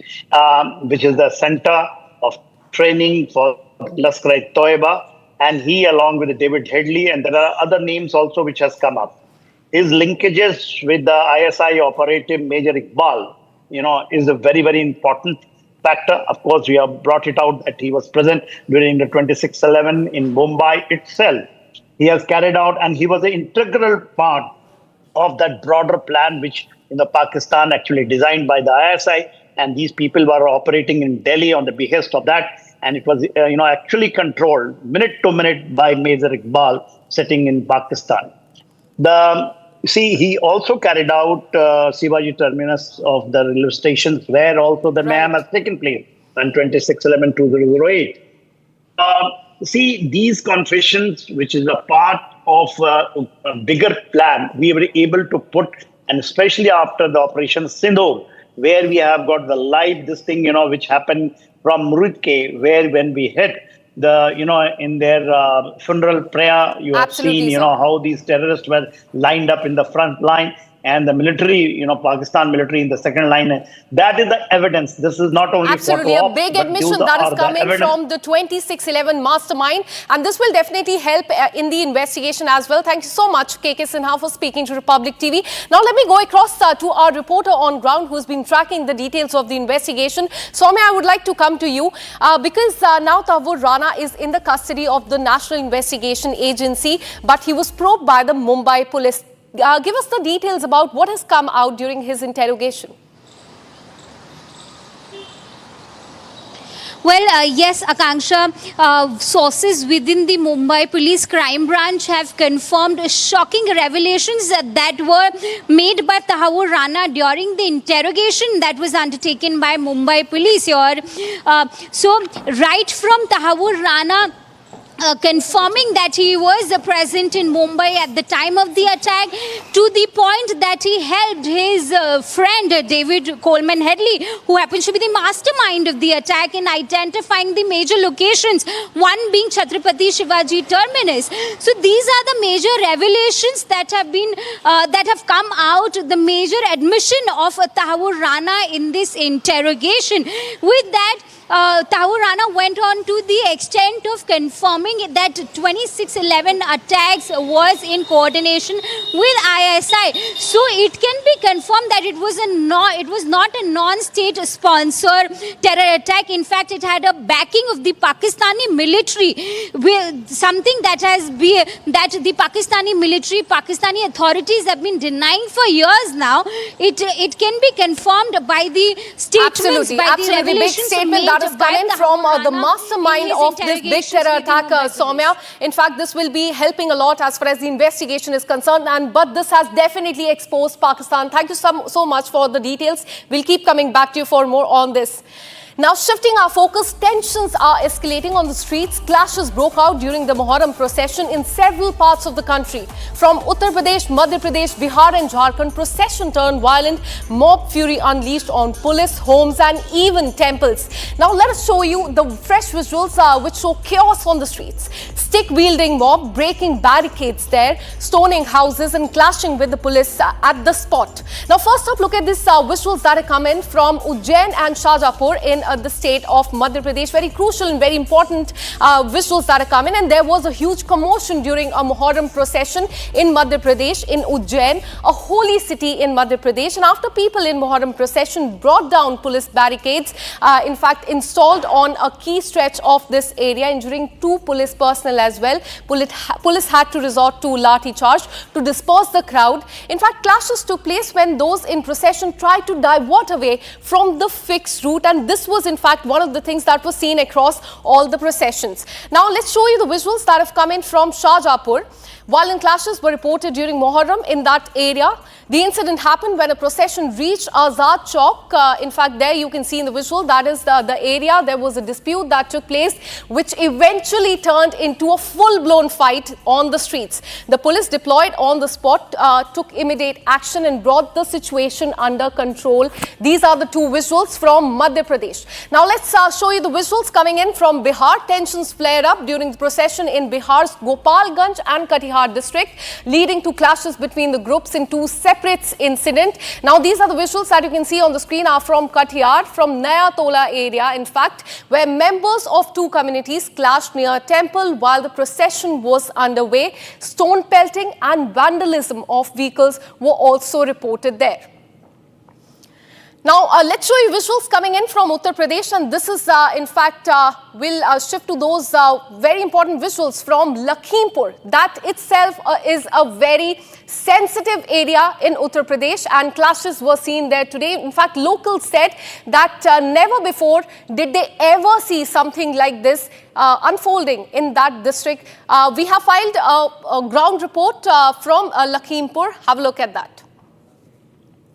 which is the center of training for Lashkar-e-Toiba. And he, along with David Headley, and there are other names also which has come up. His linkages with the ISI operative Major Iqbal, is a very, very important factor. Of course, we have brought it out that he was present during the 26/11 in Mumbai itself. He has carried out, and he was an integral part of that broader plan, which in the Pakistan actually designed by the ISI, and these people were operating in Delhi on the behest of that, and it was actually controlled minute to minute by Major Iqbal sitting in Pakistan. He also carried out Shivaji terminus of the railway stations, where also the mayhem has taken place on 26/11/2008. These confessions, which is a part of a bigger plan, we were able to put, and especially after the Operation Sindoor, where we have got the live which happened from Murudke, where when we hit in their funeral prayer, you have seen, how these terrorists were lined up in the front line, and the military, Pakistan military in the second line. That is the evidence. This is not only absolutely a big admission that is coming from the 26/11 mastermind, and this will definitely help in the investigation as well. Thank you so much, KK Sinha, for speaking to Republic TV. Now let me go across to our reporter on ground who's been tracking the details of the investigation. Soumya, I would like to come to you because now Tahir Rana is in the custody of the National Investigation Agency, but he was probed by the Mumbai police. Give us the details about what has come out during his interrogation. Well, yes, Akanksha, sources within the Mumbai Police Crime Branch have confirmed shocking revelations that were made by Tahir Rana during the interrogation that was undertaken by Mumbai Police here. So, right from Tahir Rana confirming that he was present in Mumbai at the time of the attack, to the point that he helped his friend David Coleman Headley, who happens to be the mastermind of the attack, in identifying the major locations, one being Chhatrapati Shivaji terminus. So these are the major revelations that have come out, the major admission of Tahir Rana in this interrogation. With that, Tahir Rana went on to the extent of confirming that 26/11 attacks was in coordination with ISI. So it can be confirmed that it was not a non-state sponsor terror attack. In fact, it had a backing of the Pakistani military, something that the Pakistani military, Pakistani authorities have been denying for years now. It can be confirmed by the statements, by the revelations made that is coming from the mastermind of this big terror attack, Soumya. In fact, this will be helping a lot as far as the investigation is concerned. But this has definitely exposed Pakistan. Thank you so much for the details. We'll keep coming back to you for more on this. Now, shifting our focus, tensions are escalating on the streets. Clashes broke out during the Muharram procession in several parts of the country. From Uttar Pradesh, Madhya Pradesh, Bihar and Jharkhand, procession turned violent, mob fury unleashed on police, homes and even temples. Now, let us show you the fresh visuals which show chaos on the streets. Stick-wielding mob breaking barricades there, stoning houses and clashing with the police at the spot. Now, first up, look at these visuals that are coming from Ujjain and Shahjahanpur in the state of Madhya Pradesh. Very crucial and very important visuals that are coming. And there was a huge commotion during a Muharram procession in Madhya Pradesh, in Ujjain, a holy city in Madhya Pradesh. And after people in Muharram procession brought down police barricades, in fact installed on a key stretch of this area, injuring 2 police personnel as well. Police had to resort to lathi charge to disperse the crowd. In fact, clashes took place when those in procession tried to divert away from the fixed route, and this was in fact one of the things that was seen across all the processions. Now let's show you the visuals that have come in from Shahjahanpur. Violent clashes were reported during Muharram in that area. The incident happened when a procession reached Azad Chowk. In fact, there you can see in the visual, that is the area. There was a dispute that took place, which eventually turned into a full-blown fight on the streets. The police deployed on the spot, took immediate action and brought the situation under control. These are the two visuals from Madhya Pradesh. Now let's show you the visuals coming in from Bihar. Tensions flared up during the procession in Bihar's Gopalganj and Katihar district, leading to clashes between the groups in two separate incidents. Now these are the visuals that you can see on the screen are from Katihar, from Naya Tola area, in fact, where members of two communities clashed near a temple while the procession was underway. Stone pelting and vandalism of vehicles were also reported there. Now, let's show you visuals coming in from Uttar Pradesh, and this is, in fact, we'll shift to those very important visuals from Lakhimpur. That itself is a very sensitive area in Uttar Pradesh, and clashes were seen there today. In fact, locals said that never before did they ever see something like this unfolding in that district. We have filed a ground report from Lakhimpur. Have a look at that.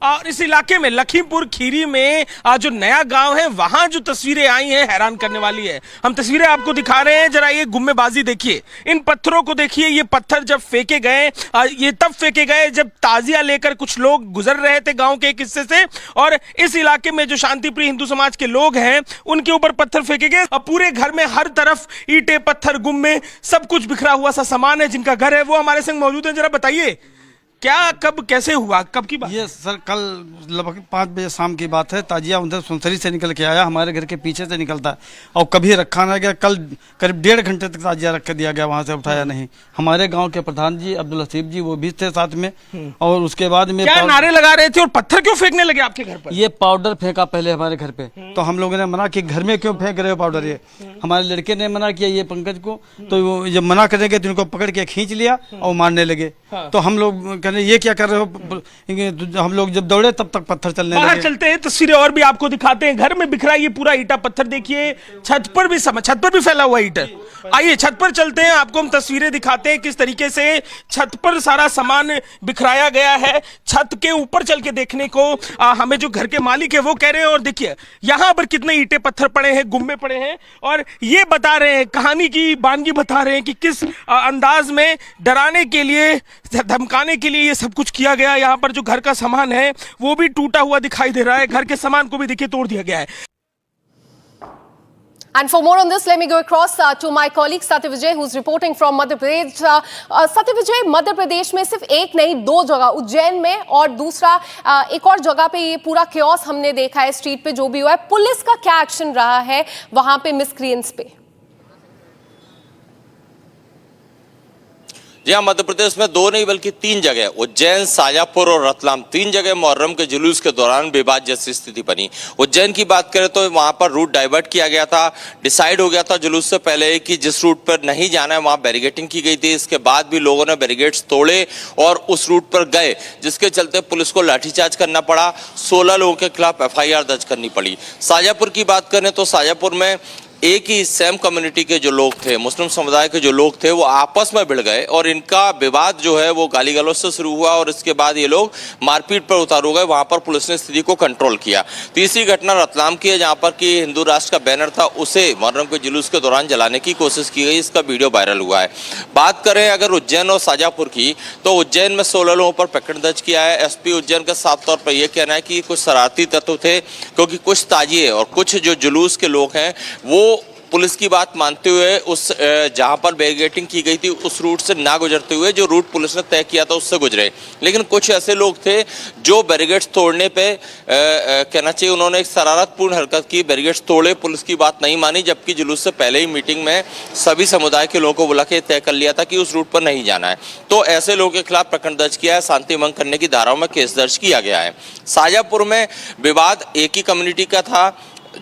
और इस इलाके में लखीमपुर खीरी में जो नया गांव है वहां जो तस्वीरें आई हैं हैरान करने वाली है। हम तस्वीरें आपको दिखा रहे हैं, जरा ये गुम्मेबाजी देखिए, इन पत्थरों को देखिए। ये पत्थर जब फेंके गए, ये तब फेंके गए जब ताजिया लेकर कुछ लोग गुजर रहे थे गांव के एक हिस्से से, और इस इलाके में जो शांतिप्रिय हिंदू समाज के लोग हैं उनके ऊपर पत्थर फेंके गए। अब पूरे घर में हर तरफ ईंटें, पत्थर, गुम्मे, सब कुछ बिखरा हुआ सा सामान है। जिनका घर है वो हमारे संग मौजूद है। जरा बताइए क्या, कब, कैसे हुआ, कब की बात? ये सर कल लगभग 5 बजे शाम की बात है। ताजिया उधर सुनसरी से निकल के आया, हमारे घर के पीछे से निकलता है और कभी रखा ना गया। कल करीब 1.5 घंटे तक ताजिया रख के दिया गया, वहां से उठाया नहीं। हमारे गांव के प्रधान जी अब्दुल हसीब जी वो भी थे साथ में, और उसके बाद में क्या नारे लगा रहे थे और पत्थर क्यों फेंकने लगे आपके घर पर? ये पाउडर फेंका पहले हमारे घर पे, तो हम लोगों ने मना कि घर में क्यों फेंक रहे हो पाउडर। ये हमारे लड़के ने मना किया, ये पंकज को, तो जब मना करेंगे तो इनको पकड़ के खींच लिया और मारने लगे। तो हम लोग कह रहे ये क्या कर रहे हो, हम लोग जब दौड़े तब तक पत्थर चलने लगे। बाहर चलते हैं, तस्वीरें और भी आपको दिखाते हैं। घर में बिखरा ये पूरा ईटा पत्थर देखिए, छत पर भी फैला हुआ ईटा। आइए छत पर चलते हैं, आपको हम तस्वीरें दिखाते हैं किस तरीके से छत पर सारा सामान बिखराया गया है। छत के ऊपर चल के देखने को हमें जो घर के मालिक है वो कह रहे हैं, और देखिए यहाँ पर कितने ईंटे पत्थर पड़े हैं, गुम्मे पड़े हैं, और ये बता रहे हैं, कहानी की बानगी बता रहे हैं कि किस अंदाज में डराने के लिए, धमकाने के लिए ये सब कुछ किया गया। यहाँ पर जो घर का सामान है वो भी टूटा हुआ दिखाई दे रहा है, घर के सामान को भी देखिए तोड़ दिया गया है। And for more on this, let me go across to my colleague Satya Vijay, who's reporting from Madhya Pradesh. Satya Vijay, Madhya Pradesh में सिर्फ एक नहीं 2 जगह, उज्जैन में और दूसरा एक और जगह पे ये पूरा क्योस हमने देखा है, स्ट्रीट पे जो भी हुआ है। पुलिस का क्या एक्शन रहा है वहां पे मिसक्रिएंट्स पे? जी हाँ, मध्य प्रदेश में 2 नहीं बल्कि 3 जगह, उज्जैन, शाजापुर और रतलाम, 3 जगह मुहर्रम के जुलूस के दौरान विवाद जैसी स्थिति बनी। उज्जैन की बात करें तो वहां पर रूट डाइवर्ट किया गया था। डिसाइड हो गया था जुलूस से पहले कि जिस रूट पर नहीं जाना है वहां बैरिकेटिंग की गई थी। इसके बाद भी लोगों ने बैरिकेड्स तोड़े और उस रूट पर गए, जिसके चलते पुलिस को लाठीचार्ज करना पड़ा। 16 लोगों के खिलाफ FIR दर्ज करनी पड़ी। शाजापुर की बात करें तो शाजापुर में एक ही सेम कम्युनिटी के जो लोग थे, मुस्लिम समुदाय के जो लोग थे, वो आपस में भिड़ गए और इनका विवाद जो है वो गाली गलौज से शुरू हुआ और इसके बाद ये लोग मारपीट पर उतार हो गए। वहां पर पुलिस ने स्थिति को कंट्रोल किया। तीसरी घटना रतलाम की है, जहां पर कि हिंदू राष्ट्र का बैनर था, उसे मुहर्रम के जुलूस के दौरान जलाने की कोशिश की गई। इसका वीडियो वायरल हुआ है। बात करें अगर उज्जैन और शाजापुर की, तो उज्जैन में 16 लोगों पर प्रकरण दर्ज किया है। SP उज्जैन का साफ तौर पर यह कहना है कि कुछ शरारती तत्व थे, क्योंकि कुछ ताजिए और कुछ जो जुलूस के लोग हैं वो पुलिस की बात मानते हुए उस जहां पर बैरिकेडिंग की गई थी उस रूट से ना गुजरते हुए जो रूट पुलिस ने तय किया था उससे गुजरे। लेकिन कुछ ऐसे लोग थे जो बैरिकेड्स तोड़ने पे कहना चाहिए उन्होंने एक शरारतपूर्ण हरकत की, बैरिकेड्स तोड़े, पुलिस की बात नहीं मानी, जबकि जुलूस से पहले ही मीटिंग में सभी समुदाय के लोगों को बुला के तय कर लिया था कि उस रूट पर नहीं जाना है। तो ऐसे लोगों के खिलाफ प्रकरण दर्ज किया है, शांति भंग करने की धाराओं में केस दर्ज किया गया है। शाजापुर में विवाद एक ही कम्युनिटी का था,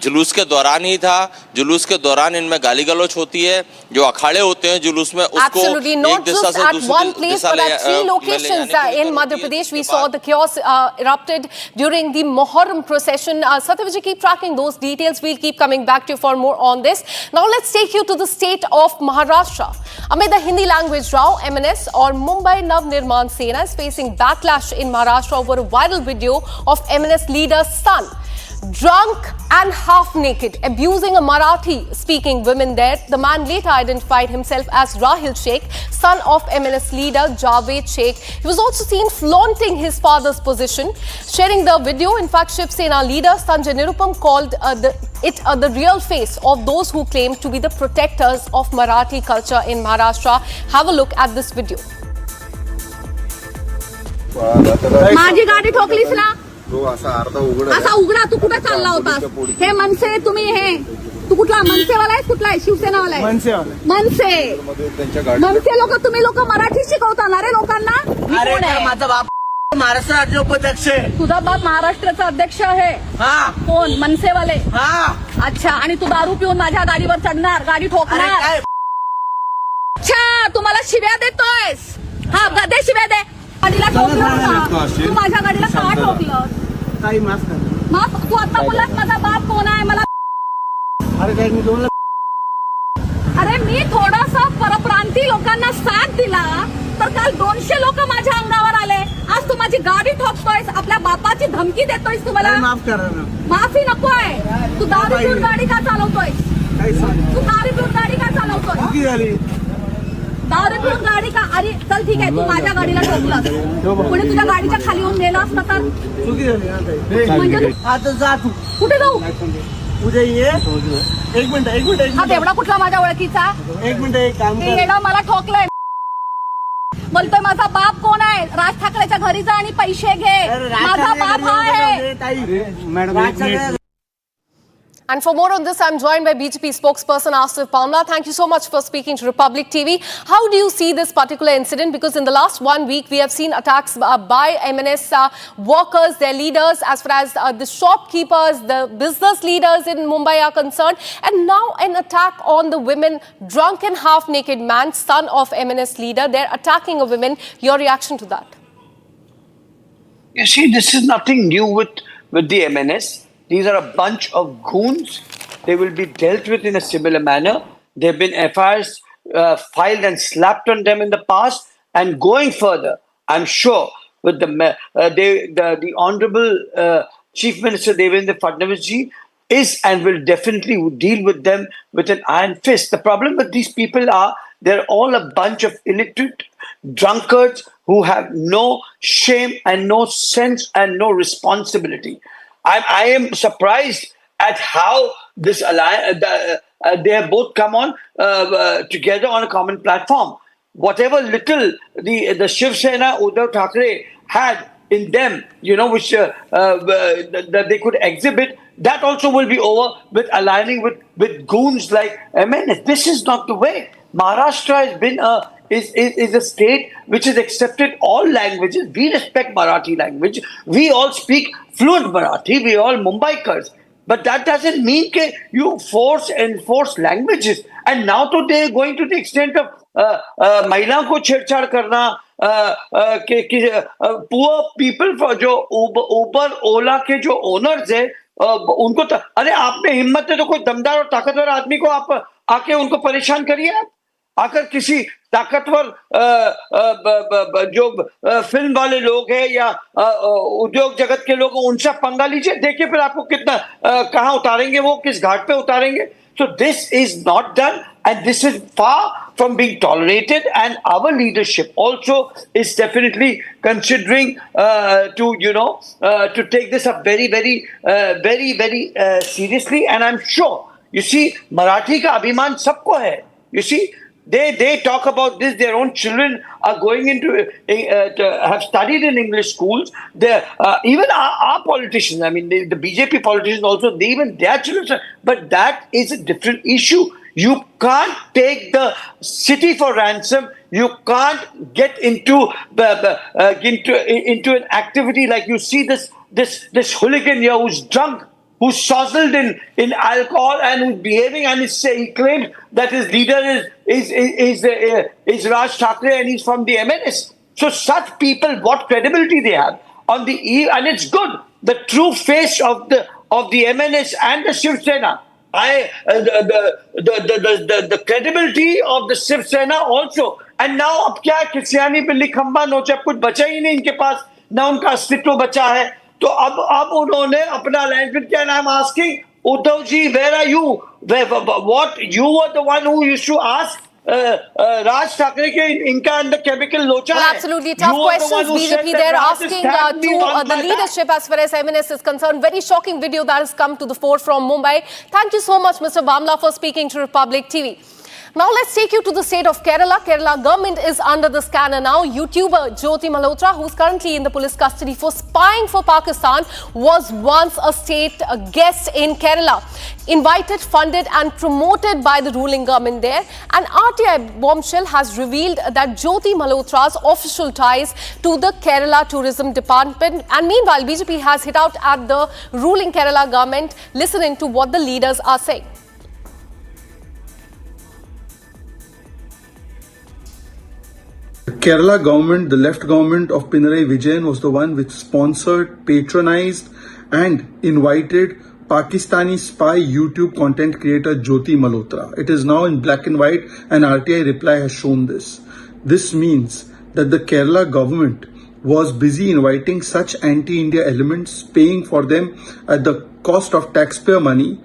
जुलूस के दौरान ही था। जुलूस के दौरान इनमें गाली गलौच होती है, जो अखाड़े होते हैं जुलूस में उसको Absolutely, not just at one place but at 3 locations in Madhya Pradesh we saw the chaos erupted during the Muharram procession. Satyavijay, keep tracking those details. We'll keep coming back to you for more on this. Now let's take you to the state of Maharashtra. Amid the Hindi language row, MNS or Mumbai Navnirman Sena is facing backlash in Maharashtra over a viral video of MNS leader's son, drunk and half naked, abusing a Marathi speaking women there. The man later identified himself as Rahil Sheikh, son of MNS leader Javed Sheikh. He was also seen flaunting his father's position. Sharing the video, in fact, Shiv Sena leader Sanjay Nirupam called it the real face of those who claim to be the protectors of Marathi culture in Maharashtra. Have a look at this video. माझी गाडी ठोकलीस ना, असा उघडा. तू कुठे चालला होतास? हे मनसे तुम्ही, हे तू कुठला मनसेवाला आहेस? कुठला आहे? शिवसेनावाला आहे? मनसे लोक, तुम्ही लोक मराठी शिकवता ना रे लोकांना? माझा बाप महाराष्ट्र राज्य उपाध्यक्ष आहे. तुझा बाप महाराष्ट्राचा अध्यक्ष आहे? कोण? मनसेवाले? अच्छा. आणि तू दारू पिऊन माझ्या गाडीवर चढणार, गाडी ठोकणार? अच्छा, तू मला शिव्या देतोयस? हा, दे शिव्या दे. गाडीला ठोकलं का? तू माझ्या गाडीला का ठोकलं? माफ. तू आता बोललास माझा बाप कोण आहे मला? अरे मी थोडासा परप्रांती लोकांना साथ दिला तर काल 200 लोक माझ्या अंगावर आले. आज तू माझी गाडी ठोकतोयस, आपल्या बापाची धमकी देतोयस. तुम्हाला माफ करा ना. माफी नकोय. तू दारू पिऊन गाडी का चालवतोय? तू दारू पिऊन गाडी का चालवतोय? दारू पिऊन गाडी का? अरे चल ठीक आहे, तू माझ्या गाडीला ठोकलास, पुढे तुझ्या गाडीच्या खाली येऊन गेलास ना तर म्हणजे आता जा. तू कुठे जाऊ? उद्या ये. एक मिनिट. हा तेवढा कुठला माझ्या ओळखीचा? एक मिनिट. एक काम कर. येडा मला ठोकलाय. बोलतोय माझा बाप कोण आहे? राज ठाकरेच्या घरी जा आणि पैसे घे. माझा बाप आहे. And for more on this, I'm joined by BJP spokesperson Asif Pamla. Thank you so much for speaking to Republic TV. How do you see this particular incident? Because in the last 1 week, we have seen attacks by MNS workers, their leaders, as far as the shopkeepers, the business leaders in Mumbai are concerned. And now an attack on the women, drunken half-naked man, son of MNS leader. They're attacking a woman. Your reaction to that? You see, this is nothing new with the MNS. These are a bunch of goons. They will be dealt with in a similar manner. There have been FIRs filed and slapped on them in the past. And going further, I'm sure with the Honorable Chief Minister Devendra Fadnavis ji is and will definitely deal with them with an iron fist. The problem with these people are they're all a bunch of illiterate drunkards who have no shame and no sense and no responsibility. I am surprised at how this alliance, they have both come on together on a common platform. Whatever little the Shiv Sena, Uddhav Thackeray had in them, which that they could exhibit, that also will be over with aligning with goons like MNS. This is not the way. Maharashtra has been is a state which has accepted all languages. We respect Marathi language. We all speak fluent Marathi. We all Mumbaikars. But that doesn't mean that you enforce languages. And now to they're going to the extent of महिलाओं को छेड़छाड़ करना, poor people for जो Uber, Ola के जो owners है, उनको अरे आप में हिम्मत है तो कोई दमदार और ताकतवर आदमी को आप आके उनको परेशान करिए. आप आकर किसी ताकतवर जो फिल्म वाले लोग हैं या उद्योग जगत के लोग उनसे पंगा लीजिए. देखिए फिर आपको कितना कहाँ उतारेंगे, वो किस घाट पे उतारेंगे. So this is not done, and this is far from being tolerated, and our leadership also is definitely considering to take this up very seriously. And I'm sure, you see, Marathi ka abhiman sabko hai. You see, they talk about this. Their own children are going into have studied in English schools. Even our politicians, I mean, the BJP politicians also, even their children. But that is a different issue. You can't take the city for ransom. You can't get into an activity like you see this hooligan here who's drunk. who's sozzled in alcohol and who's behaving, and he claimed that his leader is Raj Thackeray and he's from the MNS. So such people, what credibility they have on the eve, and it's good. The true face of the MNS and the Shiv Sena. The credibility of the Shiv Sena also. And now अब क्या है, किसियानी बिल्ली खंबा नोचे, अब कुछ बचा ही नहीं इनके पास, ना उनका अस्तित्व बचा है. तो अब उन्होंने अपना अलाइनमेंट किया. I'm asking Uddhav ji, where are you? What you were the one who used to ask Raj Thackeray ke inka andar chemical locha hai. Well, absolutely tough questions. BJP they're asking to the leadership as far as MNS is concerned. Very shocking video that has come to the fore from Mumbai. Thank you so much, Mr. Bamla, for speaking to Republic TV. Now let's take you to the state of Kerala. Kerala government is under the scanner now. YouTuber Jyoti Malhotra, who's currently in the police custody for spying for Pakistan, was once a state guest in Kerala. Invited, funded and promoted by the ruling government there. An RTI bombshell has revealed that Jyoti Malhotra's official ties to the Kerala Tourism Department. And meanwhile, BJP has hit out at the ruling Kerala government. Listening to what the leaders are saying. The Kerala government, the left government of Pinarayi Vijayan, was the one which sponsored, patronized and invited Pakistani spy YouTube content creator Jyoti Malhotra. It is now in black and white, and RTI reply has shown this. This means that the Kerala government was busy inviting such anti-India elements, paying for them at the cost of taxpayer money,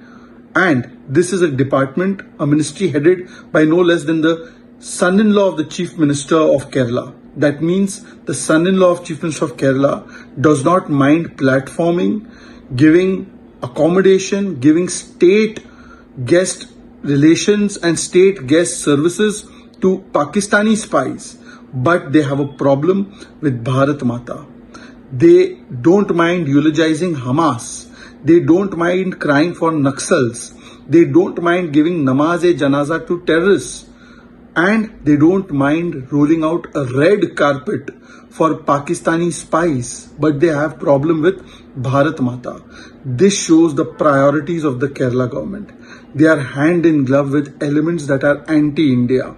and this is a department, a ministry headed by no less than the son-in-law of the Chief Minister of Kerala. That means the son-in-law of Chief Minister of Kerala does not mind platforming, giving accommodation, giving state guest relations and state guest services to Pakistani spies. But they have a problem with Bharat Mata. They don't mind eulogizing Hamas. They don't mind crying for Naxals. They don't mind giving namaz-e-janaza to terrorists. And they don't mind rolling out a red carpet for Pakistani spies, but they have problem with Bharat Mata. This shows the priorities of the Kerala government. They are hand in glove with elements that are anti-India.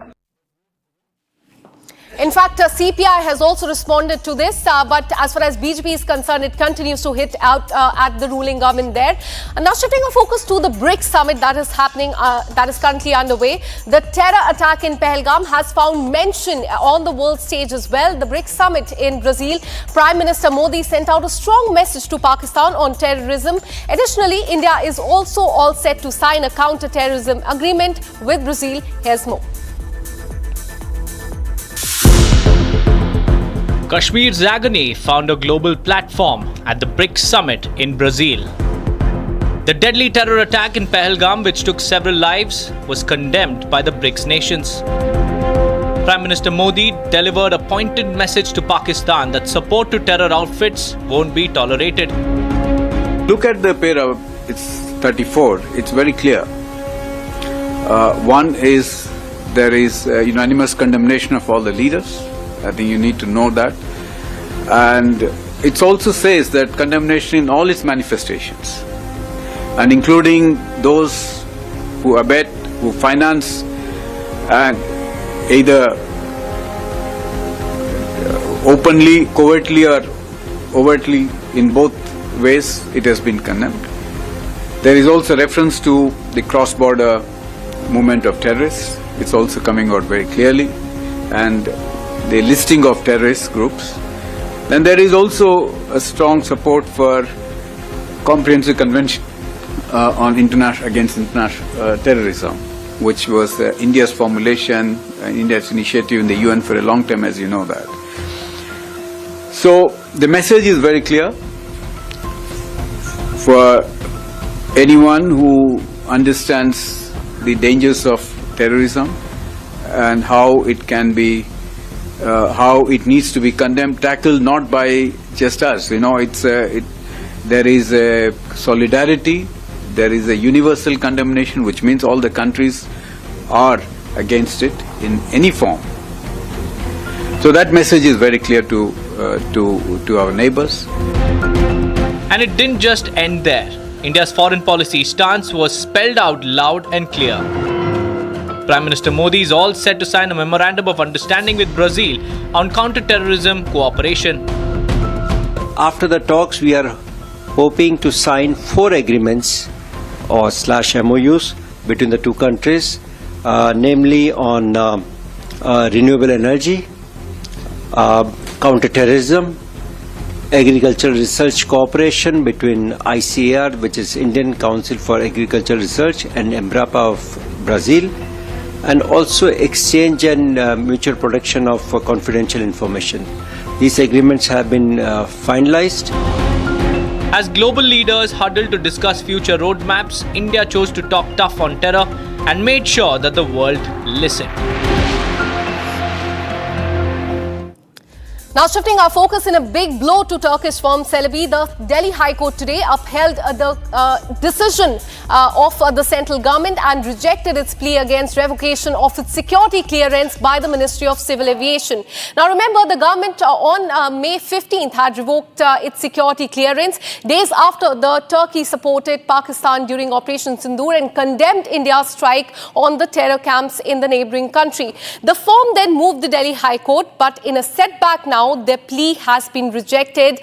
In fact, CPI has also responded to this, but as far as BJP is concerned, it continues to hit out at the ruling government there. And now shifting our focus to the BRICS summit that is happening, that is currently underway. The terror attack in Pahalgam has found mention on the world stage as well. The BRICS summit in Brazil, Prime Minister Modi sent out a strong message to Pakistan on terrorism. Additionally, India is also all set to sign a counter-terrorism agreement with Brazil. Here's more. Kashmir's agony found a global platform at the BRICS summit in Brazil. The deadly terror attack in Pahalgam, which took several lives, was condemned by the BRICS nations. Prime Minister Modi delivered a pointed message to Pakistan that support to terror outfits won't be tolerated. Look at the para, it's 34, it's very clear. One is, there is unanimous condemnation of all the leaders. I think you need to know that. And it also says that condemnation in all its manifestations, and including those who abet, who finance, and either openly, covertly or overtly, in both ways, it has been condemned. There is also reference to the cross-border movement of terrorists. It's also coming out very clearly. And the listing of terrorist groups. Then there is also a strong support for comprehensive convention on against international terrorism, which was India's formulation, India's initiative in the UN for a long time, as you know that. So the message is very clear for anyone who understands the dangers of terrorism and how it can be how it needs to be condemned, tackled not by just us. You know, there is a solidarity, there is a universal condemnation, which means all the countries are against it in any form. So that message is very clear to our neighbors. And it didn't just end there. India's foreign policy stance was spelled out loud and clear. Prime Minister Modi is all set to sign a memorandum of understanding with Brazil on counter-terrorism cooperation. After the talks, we are hoping to sign 4 agreements or /MOUs between the two countries, namely on renewable energy, counter-terrorism, agricultural research cooperation between ICAR, which is Indian Council for Agricultural Research, and Embrapa of Brazil, and also exchange and mutual protection of confidential information. These agreements have been finalized. As global leaders huddled to discuss future roadmaps, India chose to talk tough on terror and made sure that the world listened. Now shifting our focus in a big blow to Turkish firm Celebi, the Delhi High Court today upheld the decision of the central government and rejected its plea against revocation of its security clearance by the Ministry of Civil Aviation. Now remember, the government on May 15th had revoked its security clearance days after the Turkey supported Pakistan during Operation Sindoor and condemned India's strike on the terror camps in the neighbouring country. The firm then moved the Delhi High Court, but in a setback now, their plea has been rejected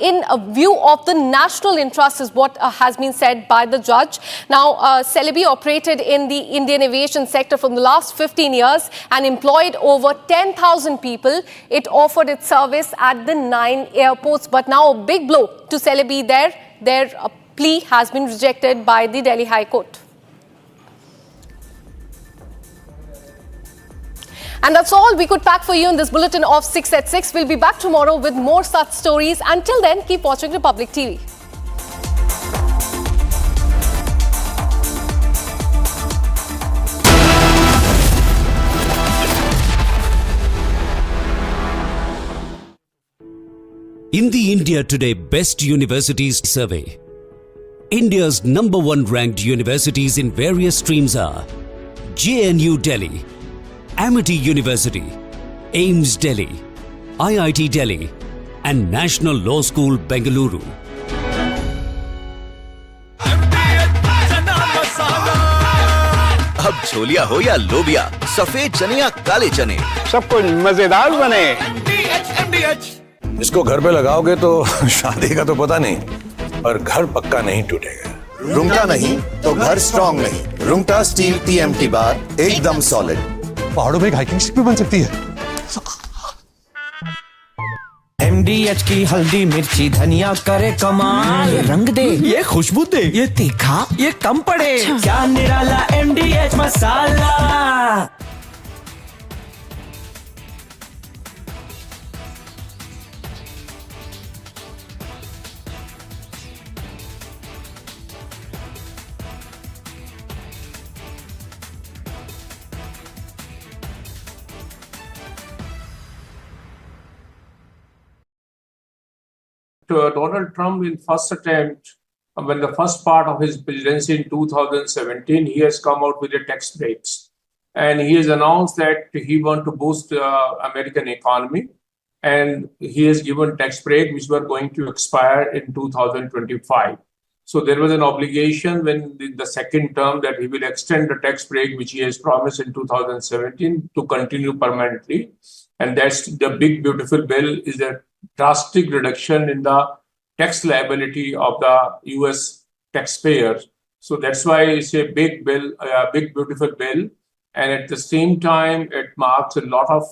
in view of the national interest, is what has been said by the judge. Now, Celebi operated in the Indian aviation sector for the last 15 years and employed over 10,000 people. It offered its service at the 9 airports. But now a big blow to Celebi there. Their plea has been rejected by the Delhi High Court. And that's all we could pack for you in this bulletin of 6 at 6. We'll be back tomorrow with more such stories. Until then, keep watching Republic TV. In the India Today Best Universities Survey, India's #1 ranked universities in various streams are JNU Delhi, Amity University, AIMS Delhi, IIT Delhi, and National Law School, Bengaluru. अब छोलिया हो या लोबिया, सफेद चने या काले चने, सब कुछ मजेदार बने। इसको घर पे लगाओगे तो शादी का तो पता नहीं, पर घर पक्का नहीं टूटेगा। रुंगटा नहीं तो घर स्ट्रॉन्ग नहीं। रुंगटा स्टील TMT बार एकदम सॉलिड। पहाड़ों में हाइकिंग शिप भी बन सकती है। MDH की हल्दी मिर्ची धनिया करे कमाल, ये रंग दे, ये खुशबू दे, ये तीखा, ये कम पड़े, क्या निराला MDH masala. Donald Trump, in first attempt, when the first part of his presidency in 2017, he has come out with the tax breaks. And he has announced that he wants to boost the American economy. And he has given tax break, which were going to expire in 2025. So there was an obligation when the second term that he will extend the tax break, which he has promised in 2017, to continue permanently. And that's the big, beautiful bill, is a drastic reduction in the tax liability of the US taxpayers. So that's why it's a big bill, a big, beautiful bill. And at the same time, it marks a lot of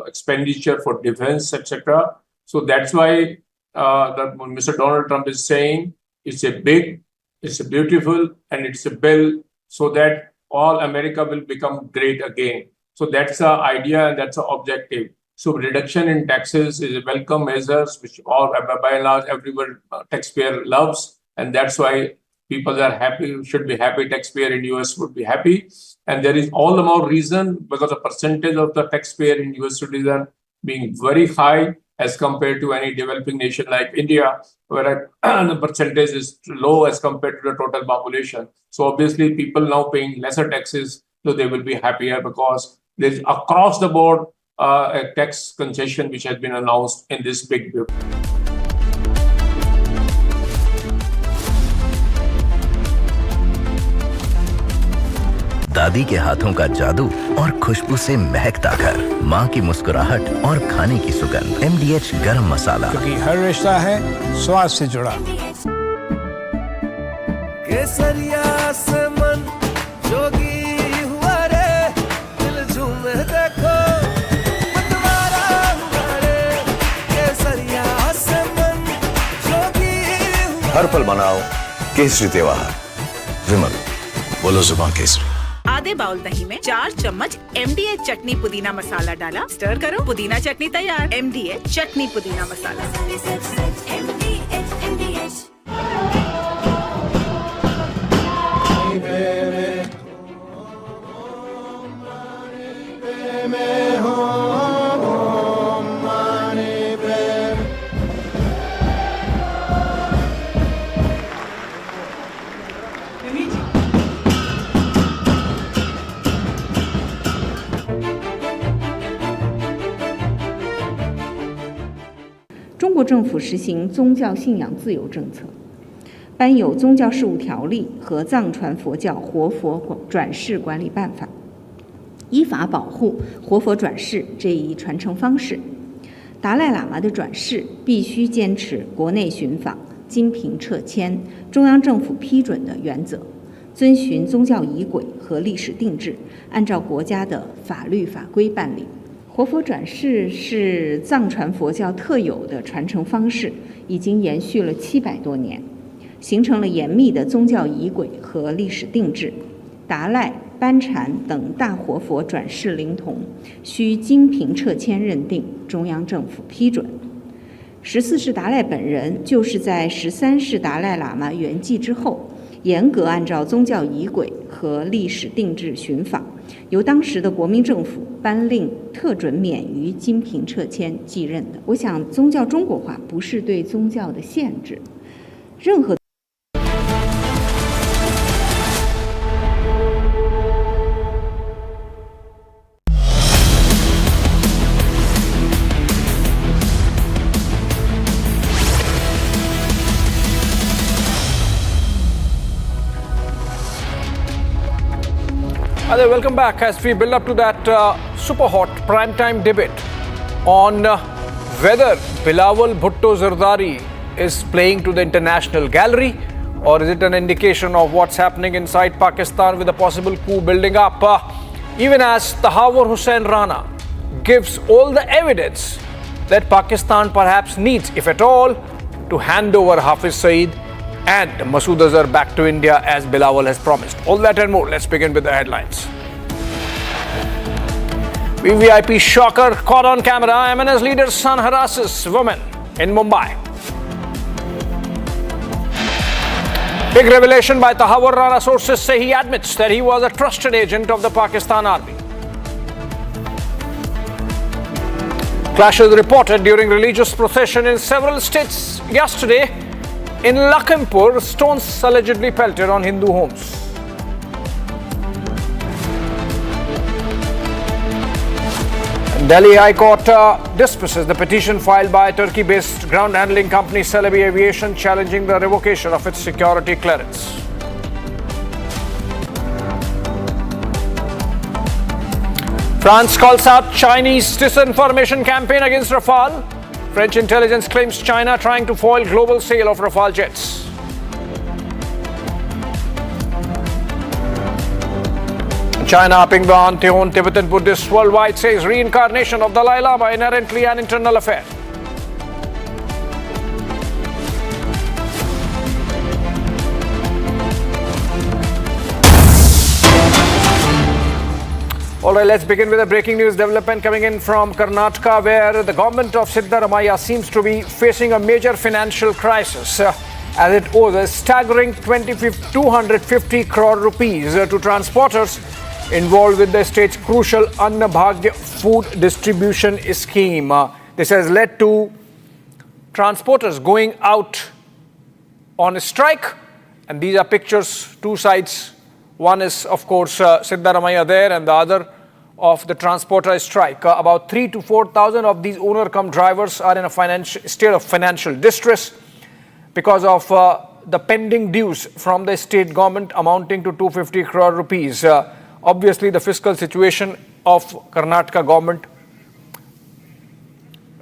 expenditure for defense, etc. So that's why Mr. Donald Trump is saying it's a big, it's a beautiful, and it's a bill so that all America will become great again. So that's the idea and that's the objective. So reduction in taxes is a welcome measure, which all, by and large, everyone taxpayer loves. And that's why people are happy, should be happy, taxpayer in US would be happy. And there is all the more reason because the percentage of the taxpayer in US citizen being very high as compared to any developing nation like India, where the percentage is low as compared to the total population. So obviously people now paying lesser taxes, so they will be happier because there's across the board a tax concession which has been announced in this big bill. दादी के हाथों का जादू और खुशबू से महकता घर, माँ की मुस्कुराहट और खाने की सुगंध। MDH गरम मसाला, क्योंकि हर रिश्ता है स्वाद से जुड़ा। केसरिया से मन जोगी हुआ रे, दिल झूमे देखो मतवारा हुआ रे। केसरिया से मन जोगी हुआ। हर पल मनाओ केसरी त्योहार। विमल, बोलो जुबान केसरी। आधे बाउल दही में 4 चम्मच MDH चटनी पुदीना मसाला डाला, स्टर करो, पुदीना चटनी तैयार। MDH चटनी पुदीना मसाला।中国政府实行宗教信仰自由政策，颁有宗教事务条例和藏传佛教活佛转世管理办法，依法保护活佛转世这一传承方式。达赖喇嘛的转世必须坚持国内寻访、经凭撤迁、中央政府批准的原则，遵循宗教仪轨和历史定制，按照国家的法律法规办理。活佛转世是藏传佛教特有的传承方式，已经延续了700多年，形成了严密的宗教仪轨和历史定制。达赖、班禅等大活佛转世灵童需经凭撤迁认定，中央政府批准。14世达赖本人就是在13世达赖喇嘛圆寂之后，严格按照宗教仪轨和历史定制寻访，由当时的国民政府颁令特准免于经凭撤迁继任的。我想，宗教中国化不是对宗教的限制，任何。Hi there, welcome back as we build up to that super hot primetime debate on whether Bilawal Bhutto Zardari is playing to the international gallery or is it an indication of what's happening inside Pakistan with a possible coup building up. Even as Tahawur Hussain Rana gives all the evidence that Pakistan perhaps needs, if at all, to hand over Hafiz Saeed and Masood Azhar back to India as Bilawal has promised. All that and more. Let's begin with the headlines. VVIP shocker caught on camera. MNS leader's son harasses woman in Mumbai. Big revelation by Tahawur Rana. Sources say he admits that he was a trusted agent of the Pakistan army. Clashes reported during religious procession in several states yesterday. In Lakhimpur, stones allegedly pelted on Hindu homes. Delhi High Court dismisses the petition filed by Turkey-based ground handling company Celebi Aviation challenging the revocation of its security clearance. France calls out Chinese disinformation campaign against Rafale. French intelligence claims China trying to foil global sale of Rafale jets. China upping the ante on Tibetan Buddhists worldwide, says reincarnation of Dalai Lama inherently an internal affair. All right, let's begin with a breaking news development coming in from Karnataka, where the government of Siddaramaiah seems to be facing a major financial crisis as it owes a staggering 250 crore rupees to transporters involved with the state's crucial Anna Bhagya food distribution scheme. This has led to transporters going out on a strike, and these are pictures, two sides. One is, of course, Siddaramaiah there, and the other of the transporter strike. About 3,000 to 4,000 of these owner-cum-drivers are in a state of financial distress because of the pending dues from the state government amounting to 250 crore rupees. Obviously, the fiscal situation of Karnataka government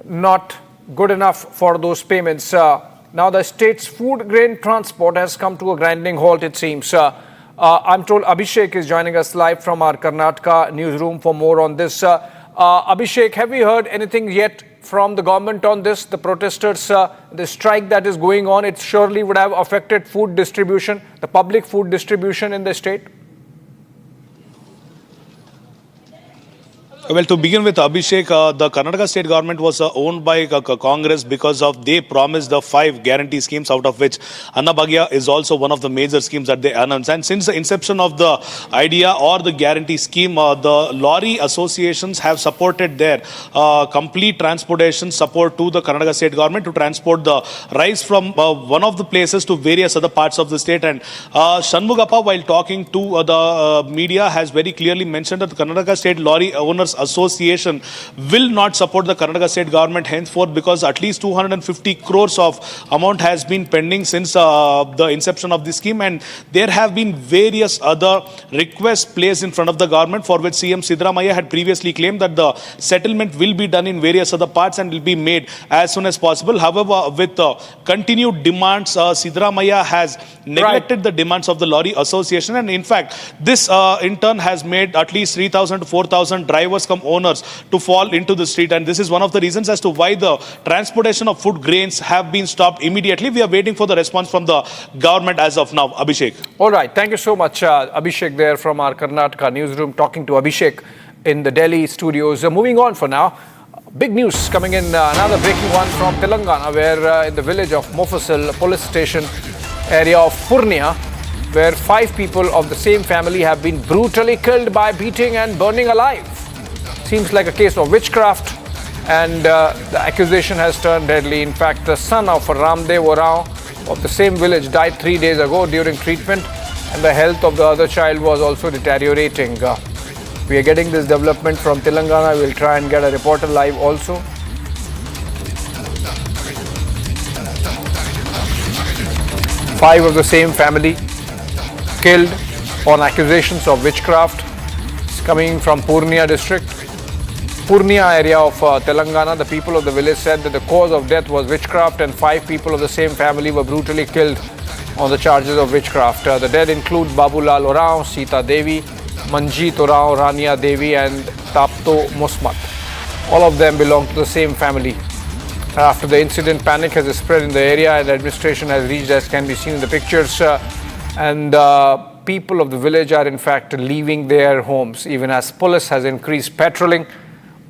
not good enough for those payments. Now the state's food grain transport has come to a grinding halt, it seems. I'm told Abhishek is joining us live from our Karnataka newsroom for more on this. Abhishek, have you heard anything yet from the government on this? The protesters, the strike that is going on, it surely would have affected food distribution, the public food distribution in the state? Well, to begin with, Abhishek, the Karnataka state government was owned by Congress because of they promised the 5 guarantee schemes, out of which Annabhagya is also one of the major schemes that they announced. And since the inception of the idea or the guarantee scheme, the lorry associations have supported their complete transportation support to the Karnataka state government to transport the rice from one of the places to various other parts of the state. And Shanmugappa, while talking to the media, has very clearly mentioned that the Karnataka state lorry owners association will not support the Karnataka state government henceforth, because at least 250 crores of amount has been pending since the inception of this scheme, and there have been various other requests placed in front of the government, for which CM Siddaramaiah had previously claimed that the settlement will be done in various other parts and will be made as soon as possible. However, with continued demands, Siddaramaiah has neglected the demands of the lorry association, and in fact this in turn has made at least 3,000 to 4,000 drivers come owners to fall into the street, and this is one of the reasons as to why the transportation of food grains have been stopped immediately. We are waiting for the response from the government as of now. Abhishek. All right, thank you so much, Abhishek, there from our Karnataka newsroom, talking to Abhishek in the Delhi studios. Moving on for now, big news coming in, another breaking one from Telangana, where in the village of Mofussil police station area of Purnia, where 5 people of the same family have been brutally killed by beating and burning alive. Seems like a case of witchcraft, and the accusation has turned deadly. In fact, the son of Ramdev Orao of the same village died 3 days ago during treatment, and the health of the other child was also deteriorating. We are getting this development from Telangana. We'll try and get a reporter live also. Five of the same family killed on accusations of witchcraft. It's coming from Purnia district. Purnia area of Telangana. The people of the village said that the cause of death was witchcraft, and 5 people of the same family were brutally killed on the charges of witchcraft. The dead include Babulal Orao, Sita Devi, Manjeet Orao, Rania Devi and Tapto Musmat. All of them belong to the same family. After the incident, panic has spread in the area and administration has reached, as can be seen in the pictures, and people of the village are in fact leaving their homes, even as police has increased patrolling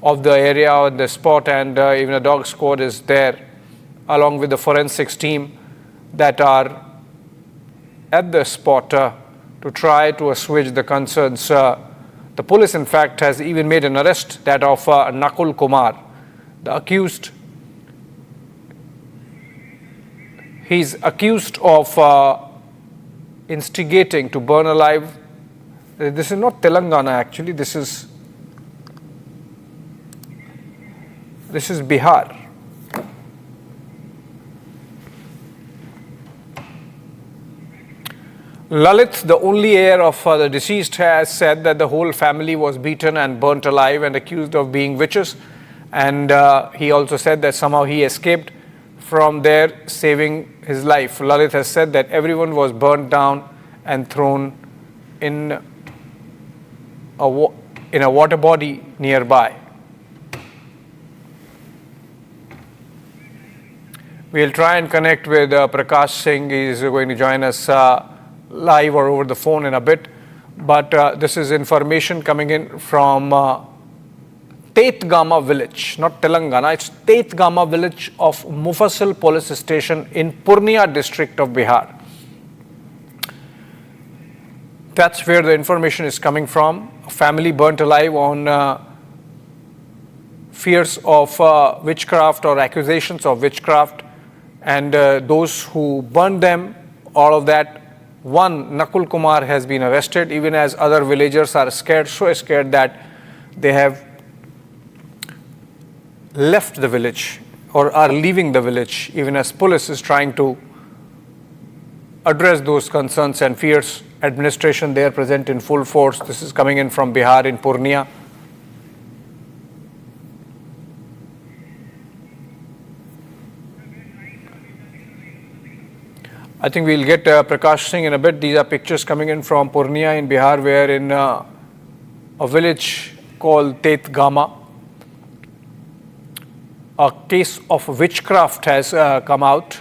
of the area on the spot, and even a dog squad is there along with the forensics team that are at the spot to try to assuage the concerns. The police in fact has even made an arrest, that of Nakul Kumar, the accused. He's accused of instigating to burn alive. This is not Telangana actually, this is Bihar. Lalit, the only heir of the deceased, has said that the whole family was beaten and burnt alive and accused of being witches. And he also said that somehow he escaped from there, saving his life. Lalit has said that everyone was burnt down and thrown in a water body nearby. We'll try and connect with Prakash Singh. He's going to join us live or over the phone in a bit. But this is information coming in from Tetgama village, not Telangana. It's Tetgama village of Mufassil police station in Purnia district of Bihar. That's where the information is coming from. A family burnt alive on fears of witchcraft or accusations of witchcraft. And those who burned them, all of that, one, Nakul Kumar, has been arrested, even as other villagers are scared, so scared that they have left the village or are leaving the village, even as police is trying to address those concerns and fears administration there present in full force. This is coming in from Bihar in Purnia. I think we'll get Prakash Singh in a bit. These are pictures coming in from Purnia in Bihar, where in a village called Tet Gama, a case of witchcraft has come out,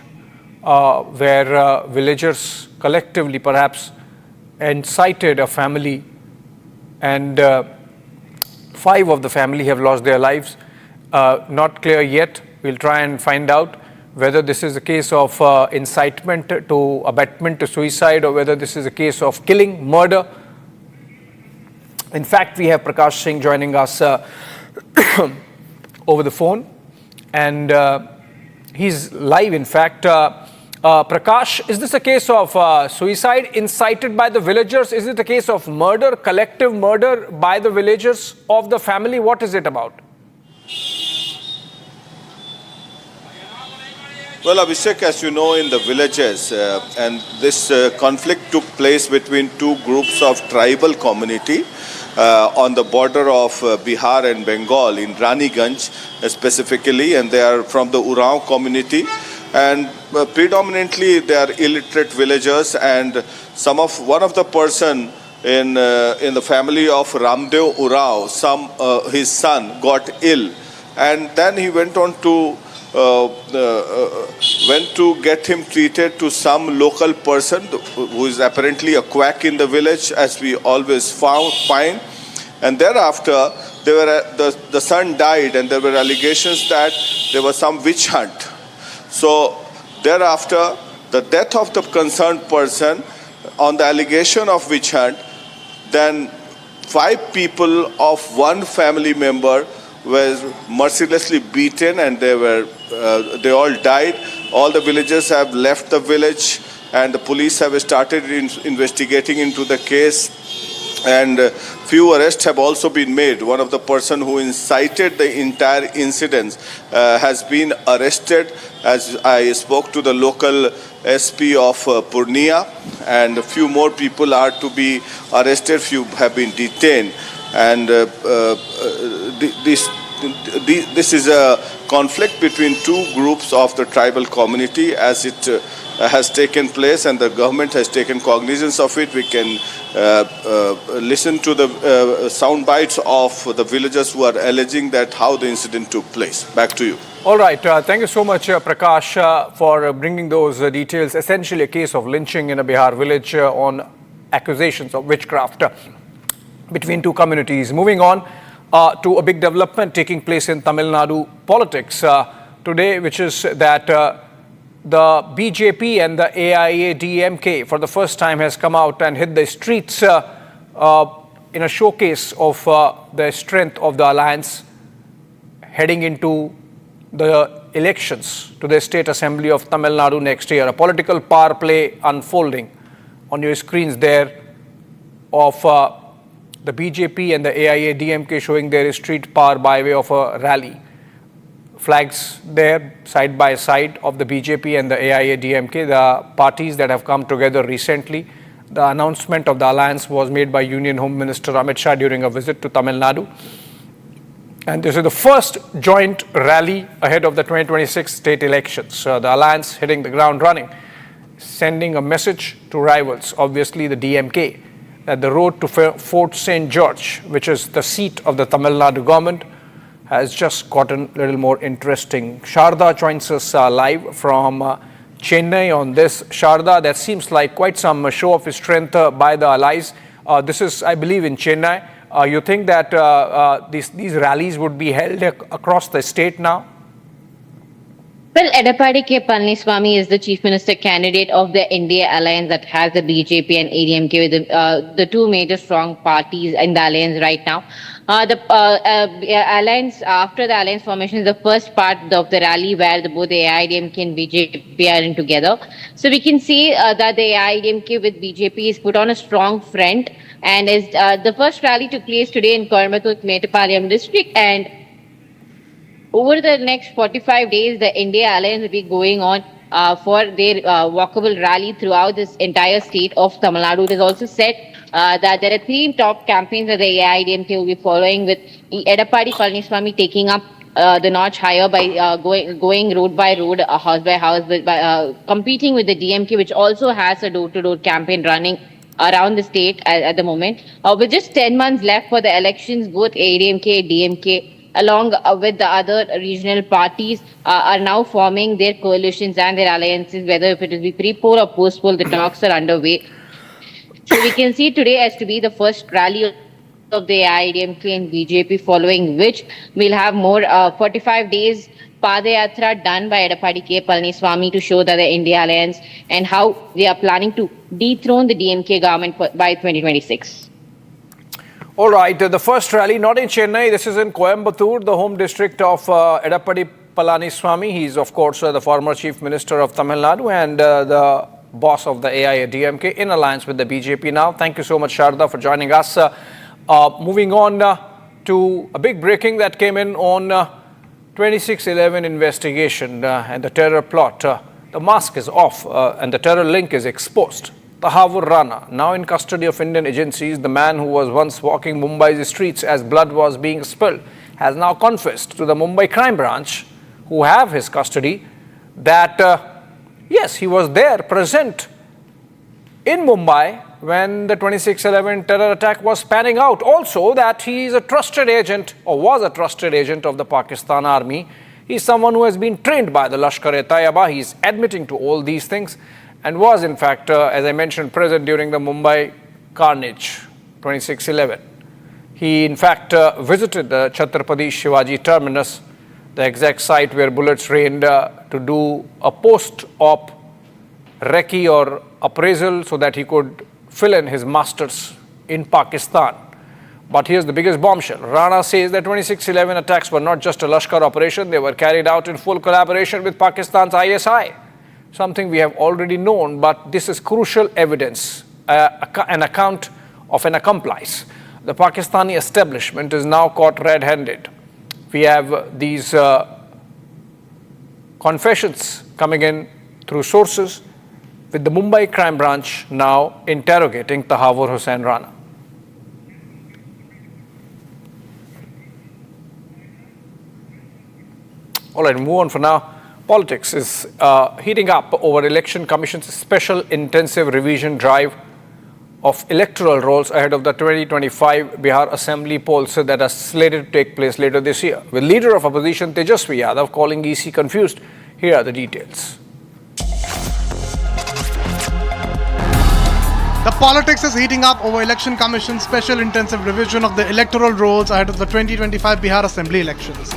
where villagers collectively perhaps incited a family, and 5 of the family have lost their lives. Not clear yet. We'll try and find out whether this is a case of incitement to abetment to suicide, or whether this is a case of killing, murder. In fact, we have Prakash Singh joining us over the phone, and he's live. In fact, Prakash, is this a case of suicide incited by the villagers? Is it a case of murder, collective murder by the villagers of the family? What is it about? Well, Abhishek, as you know, in the villages, and this conflict took place between 2 groups of tribal community on the border of Bihar and Bengal, in Raniganj specifically, and they are from the Urao community, and predominantly they are illiterate villagers, and one of the person in the family of Ramdev Urao, his son got ill, and then he went to get him treated to some local person who is apparently a quack in the village, as we always find. And thereafter, the son died, and there were allegations that there was some witch hunt. So thereafter, the death of the concerned person on the allegation of witch hunt, then 5 people of one family member were mercilessly beaten, and they all died. All the villagers have left the village, and the police have started investigating into the case, and few arrests have also been made. One of the person who incited the entire incident has been arrested, as I spoke to the local SP of Purnia, and a few more people are to be arrested, few have been detained. And this is a conflict between 2 groups of the tribal community, as it has taken place, and the government has taken cognizance of it. We can listen to the sound bites of the villagers who are alleging that how the incident took place. Back to you. All right. Thank you so much, Prakash, for bringing those details. Essentially a case of lynching in a Bihar village on accusations of witchcraft between 2 communities. Moving on to a big development taking place in Tamil Nadu politics today, which is that the BJP and the AIADMK for the first time has come out and hit the streets in a showcase of the strength of the alliance heading into the elections to the State Assembly of Tamil Nadu next year. A political power play unfolding on your screens there of the BJP and the AIADMK showing their street power by way of a rally. Flags there side by side of the BJP and the AIADMK, the parties that have come together recently. The announcement of the alliance was made by Union Home Minister Amit Shah during a visit to Tamil Nadu. And this is the first joint rally ahead of the 2026 state elections. The alliance hitting the ground running, sending a message to rivals, obviously the DMK, that the road to Fort St. George, which is the seat of the Tamil Nadu government, has just gotten a little more interesting. Sharda joins us live from Chennai on this. Sharda, that seems like quite some show of strength by the allies. This is, I believe, in Chennai. You think that these rallies would be held across the state now? Well, Edappadi K. Palaniswamy is the Chief Minister candidate of the India alliance that has the BJP and ADMK, with the 2 major strong parties in the alliance right now. The alliance, after the alliance formation, is the first part of the rally where both the AIDMK and BJP are in together. So we can see that the AIDMK with BJP is put on a strong front, and is the first rally took place today in Coimbatore, Mettapalayam district, and over the next 45 days, the India alliance will be going on for their walkable rally throughout this entire state of Tamil Nadu. It is also said that there are 3 top campaigns that the AIDMK will be following, with Edappadi Palaniswamy taking up the notch higher by going road by road, house by house, by competing with the DMK, which also has a door-to-door campaign running around the state at the moment. With just 10 months left for the elections, both AIDMK, DMK, along with the other regional parties, are now forming their coalitions and their alliances, whether if it will be pre-poll or post-poll, the talks are underway. So we can see today as to be the first rally of the AIDMK and BJP, following which we'll have more 45 days Padayatra done by Edappadi K. Palaniswamy to show that the India Alliance and how they are planning to dethrone the DMK government by 2026. All right, the first rally not in Chennai, this is in Coimbatore, the home district of Edappadi Palaniswamy. He's of course the former Chief Minister of Tamil Nadu and the boss of the AIDMK in alliance with the BJP now. Thank you so much, Sharda, for joining us. Moving on to a big breaking that came in on 26/11 investigation and the terror plot. The mask is off and the terror link is exposed. Tahavur Rana, now in custody of Indian agencies, the man who was once walking Mumbai's streets as blood was being spilled, has now confessed to the Mumbai crime branch, who have his custody, that yes, he was there present in Mumbai when the 26/11 terror attack was panning out. Also that he is a trusted agent, or was a trusted agent of the Pakistan army. He's someone who has been trained by the Lashkar-e-Taiba. He's admitting to all these things and was in fact, as I mentioned, present during the Mumbai carnage, 26/11. He in fact visited the Chhatrapati Shivaji terminus, the exact site where bullets rained, to do a post-op recce or appraisal so that he could fill in his masters in Pakistan. But here's the biggest bombshell. Rana says that 26/11 attacks were not just a Lashkar operation, they were carried out in full collaboration with Pakistan's ISI. Something we have already known, but this is crucial evidence, an account of an accomplice. The Pakistani establishment is now caught red-handed. We have these confessions coming in through sources, with the Mumbai crime branch now interrogating Tahavur Hussain Rana. All right, move on for now. Politics is heating up over Election Commission's special intensive revision drive of electoral rolls ahead of the 2025 Bihar Assembly polls that are slated to take place later this year. With leader of opposition Tejasvi Yadav calling EC confused, here are the details. The politics is heating up over Election Commission's special intensive revision of the electoral rolls ahead of the 2025 Bihar Assembly elections.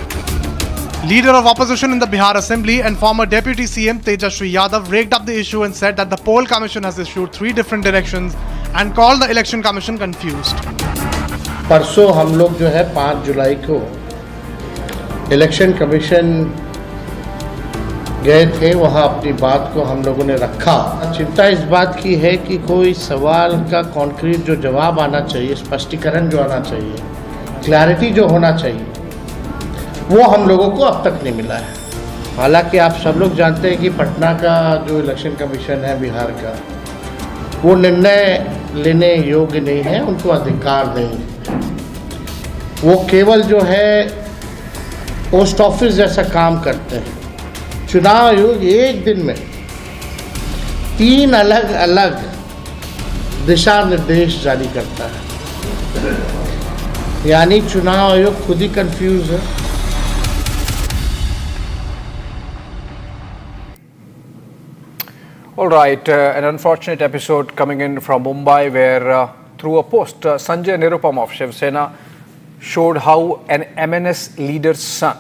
Leader of opposition in the Bihar Assembly and former Deputy CM Tejasvi Yadav raked up the issue and said that the poll commission has issued 3 different directions and called the Election Commission confused. परसों हम लोग जो है 5 जुलाई को election commission गए थे, वहाँ अपनी बात को हम लोगों ने रखा। चिंता इस बात की है कि कोई सवाल का कॉन्क्रीट जो जवाब आना चाहिए, स्पष्टीकरण जो आना चाहिए, क्लैरिटी जो होना चाहिए, वो हम लोगों को अब तक नहीं मिला है। हालांकि आप सब लोग जानते हैं कि पटना का जो इलेक्शन कमीशन है बिहार का, वो निर्णय लेने योग्य नहीं है, उनको अधिकार नहीं है। वो केवल जो है पोस्ट ऑफिस जैसा काम करते हैं। चुनाव आयोग एक दिन में 3 अलग अलग दिशा निर्देश जारी करता है, यानी चुनाव आयोग खुद ही कंफ्यूज है। All right, an unfortunate episode coming in from Mumbai where through a post, Sanjay Nirupam of Shiv Sena showed how an MNS leader's son,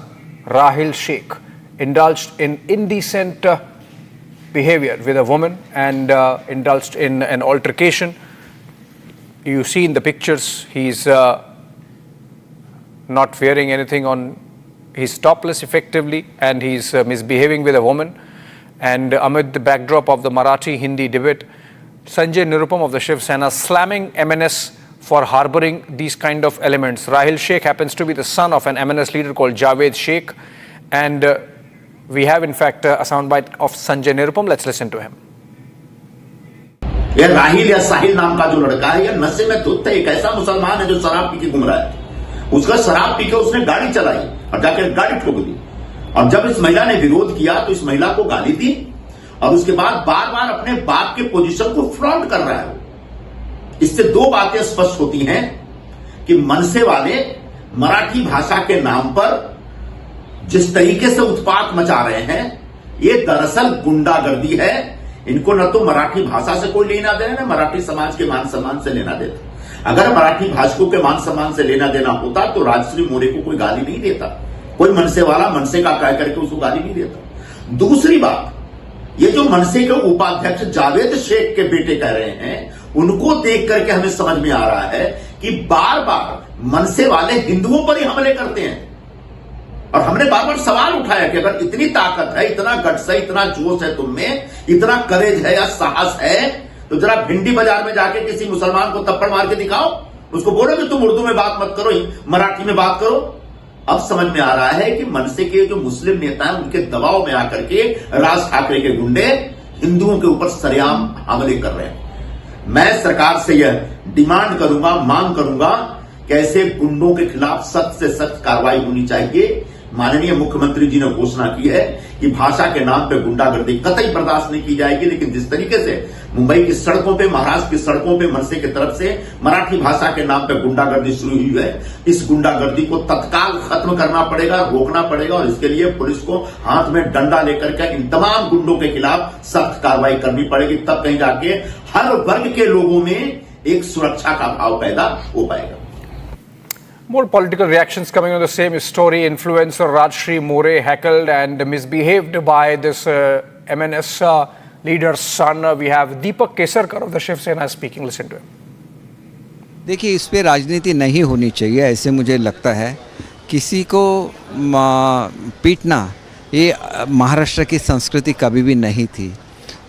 Rahil Sheikh, indulged in indecent behavior with a woman and indulged in an altercation. You see in the pictures, he's not wearing anything on, he's topless effectively, and he's misbehaving with a woman. And amid the backdrop of the Marathi-Hindi debate, Sanjay Nirupam of the Shiv Sena slamming MNS for harboring these kind of elements. Rahil Sheikh happens to be the son of an MNS leader called Javed Sheikh, and We have, in fact, a soundbite of Sanjay Nirupam. Let's listen to him. ये राहिल या साहिल नाम का जो लड़का है, यह नशे में धुत है। एक ऐसा मुसलमान है जो शराब पी के घूम रहा है। उसका शराब पी के उसने गाड़ी चलाई और जाकर गाड़ी ठोक दी। और जब इस महिला ने विरोध किया तो इस महिला को गाली दी और उसके बाद बार बार अपने बाप के पोजीशन को फ्रॉन्ट कर रहा है। इससे दो बातें स्पष्ट होती हैं कि मनसे वाले मराठी भाषा के नाम पर जिस तरीके से उत्पात मचा रहे हैं, ये दरअसल गुंडागर्दी है। इनको न तो मराठी भाषा से कोई लेना देना, न मराठी समाज के मान सम्मान से लेना देना। अगर मराठी भाषकों के मान सम्मान से लेना देना होता तो राजश्री मोरे को कोई गाली नहीं देता। कोई मनसे वाला मनसे का कह करके उसको गाली नहीं देता। दूसरी बात, ये जो मनसे के उपाध्यक्ष जावेद शेख के बेटे कह रहे हैं, उनको देख करके हमें समझ में आ रहा है कि बार बार मनसे वाले हिंदुओं पर ही हमले करते हैं। और हमने बार बार सवाल उठाया कि अगर इतनी ताकत है, इतना गट्स है, इतना जोश है तुम में, इतना करेज है या साहस है, तो जरा भिंडी बाजार में जाके किसी मुसलमान को थप्पड़ मार के दिखाओ। उसको बोलो कि तुम उर्दू में बात मत करो, मराठी में बात करो। अब समझ में आ रहा है कि मनसे के जो मुस्लिम नेता हैं, उनके दबाव में आकर के राज ठाकरे के गुंडे हिंदुओं के ऊपर सरेआम हमले कर रहे हैं। मैं सरकार से यह डिमांड करूंगा, मांग करूंगा कि ऐसे गुंडों के खिलाफ सख्त से सख्त कार्रवाई होनी चाहिए। माननीय मुख्यमंत्री जी ने घोषणा की है कि भाषा के नाम पे गुंडागर्दी कतई बर्दाश्त नहीं की जाएगी। लेकिन जिस तरीके से मुंबई की सड़कों पे, महाराष्ट्र की सड़कों पे मनसे की तरफ से मराठी भाषा के नाम पे गुंडागर्दी शुरू हुई है, इस गुंडागर्दी को तत्काल खत्म करना पड़ेगा, रोकना पड़ेगा। और इसके लिए पुलिस को हाथ में डंडा लेकर के इन तमाम गुंडों के खिलाफ सख्त कार्रवाई करनी पड़ेगी। तब कहीं जाके हर वर्ग के लोगों में एक सुरक्षा का भाव पैदा हो पाएगा। More political reactions coming on the same story. Influencer Rajshri More heckled and misbehaved by this MNS leader's son. We have Deepak Kesarkar of the Shiv Sena speaking. Listen to him. देखिए, इस पे राजनीति नहीं होनी चाहिए, ऐसे मुझे लगता है। किसी को पीटना ये महाराष्ट्र की संस्कृति कभी भी नहीं थी।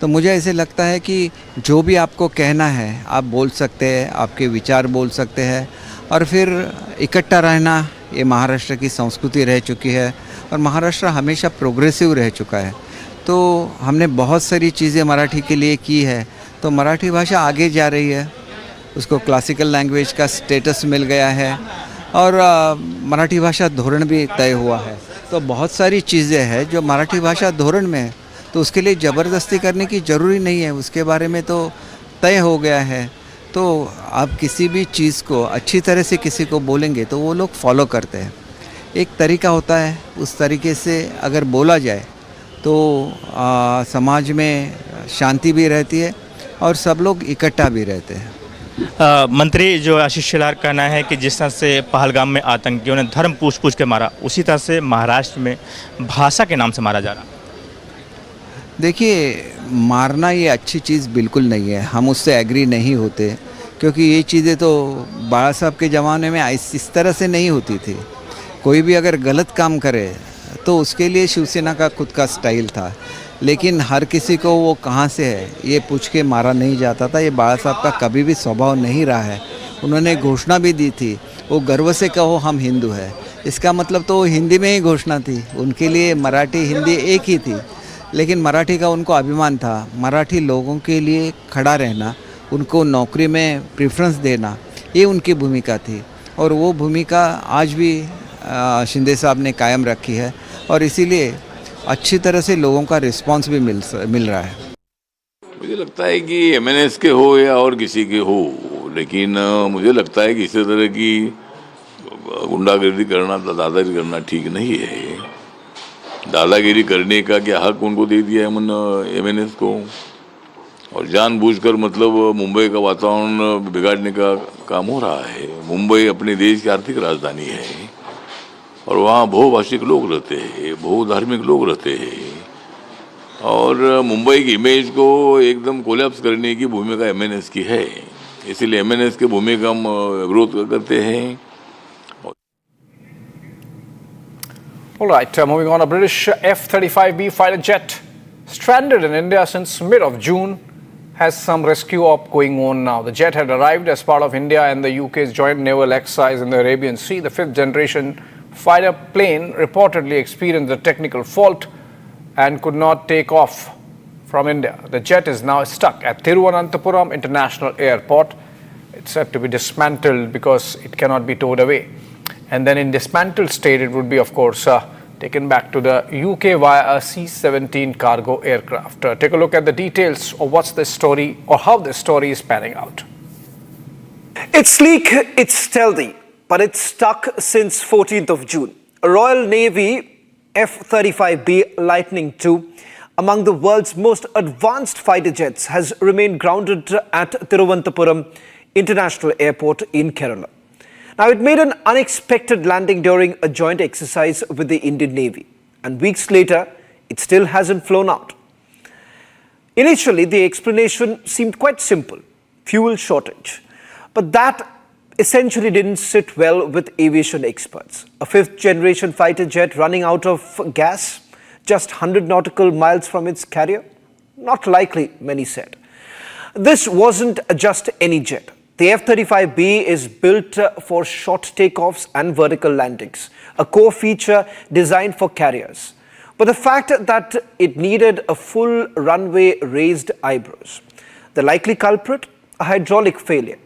तो मुझे ऐसे लगता है कि जो भी आपको कहना है आप बोल सकते हैं, आपके विचार बोल सकते हैं, और फिर इकट्ठा रहना ये महाराष्ट्र की संस्कृति रह चुकी है और महाराष्ट्र हमेशा प्रोग्रेसिव रह चुका है। तो हमने बहुत सारी चीज़ें मराठी के लिए की है, तो मराठी भाषा आगे जा रही है, उसको क्लासिकल लैंग्वेज का स्टेटस मिल गया है और मराठी भाषा धोरण भी तय हुआ है। तो बहुत सारी चीज़ें हैं जो मराठी भाषा धोरण में है, तो उसके लिए ज़बरदस्ती करने की ज़रूरी नहीं है, उसके बारे में तो तय हो गया है। तो आप किसी भी चीज़ को अच्छी तरह से किसी को बोलेंगे तो वो लोग फॉलो करते हैं। एक तरीका होता है, उस तरीके से अगर बोला जाए तो समाज में शांति भी रहती है और सब लोग इकट्ठा भी रहते हैं। मंत्री जो आशीष शेलार का कहना है कि जिस तरह से पहलगाम में आतंकियों ने धर्म पूछ के मारा, उसी तरह से महाराष्ट्र में भाषा के नाम से मारा जा रहा। देखिए, मारना ये अच्छी चीज़ बिल्कुल नहीं है, हम उससे एग्री नहीं होते, क्योंकि ये चीज़ें तो बाला साहब के ज़माने में इस तरह से नहीं होती थी। कोई भी अगर गलत काम करे तो उसके लिए शिवसेना का खुद का स्टाइल था, लेकिन हर किसी को वो कहाँ से है ये पूछ के मारा नहीं जाता था। ये बाला साहब का कभी भी स्वभाव नहीं रहा है। उन्होंने घोषणा भी दी थी, वो गर्व से कहो हम हिंदू हैं, इसका मतलब तो हिंदी में ही घोषणा थी। उनके लिए मराठी हिंदी एक ही थी, लेकिन मराठी का उनको अभिमान था। मराठी लोगों के लिए खड़ा रहना, उनको नौकरी में प्रेफरेंस देना, ये उनकी भूमिका थी और वो भूमिका आज भी शिंदे साहब ने कायम रखी है और इसीलिए अच्छी तरह से लोगों का रिस्पांस भी मिल रहा है। मुझे लगता है कि MNS के हो या और किसी के हो, लेकिन मुझे लगता है कि इसी तरह की गुंडागर्दी करना, दादागिरी करना ठीक नहीं है। दादागिरी करने का क्या हक उनको दे दिया है MNS को, और जानबूझकर मतलब मुंबई का वातावरण बिगाड़ने का काम हो रहा है। मुंबई अपने देश की आर्थिक राजधानी है और वहाँ बहुभाषिक लोग रहते हैं, बहुधार्मिक लोग रहते हैं, और मुंबई की इमेज को एकदम कोलैप्स करने की भूमिका MNS की है। इसीलिए MNS की भूमिका हम विरोध करते हैं। All right, moving on, a British F-35B fighter jet stranded in India since mid of June has some rescue op going on now. The jet had arrived as part of India and the UK's joint naval exercise in the Arabian Sea. The fifth generation fighter plane reportedly experienced a technical fault and could not take off from India. The jet is now stuck at Thiruvananthapuram International Airport. It's said to be dismantled because it cannot be towed away. And then in dismantled state, it would be, of course, taken back to the UK via a C-17 cargo aircraft. Take a look at the details of what's this story or how this story is panning out. It's sleek, it's stealthy, but it's stuck since 14th of June. A Royal Navy F-35B Lightning II, among the world's most advanced fighter jets, has remained grounded at Thiruvananthapuram International Airport in Kerala. Now, it made an unexpected landing during a joint exercise with the Indian Navy, and weeks later, it still hasn't flown out. Initially, the explanation seemed quite simple: fuel shortage. But that essentially didn't sit well with aviation experts. A fifth-generation fighter jet running out of gas just 100 nautical miles from its carrier? Not likely, many said. This wasn't just any jet. The F-35B is built for short takeoffs and vertical landings, a core feature designed for carriers. But the fact that it needed a full runway raised eyebrows. The likely culprit? A hydraulic failure.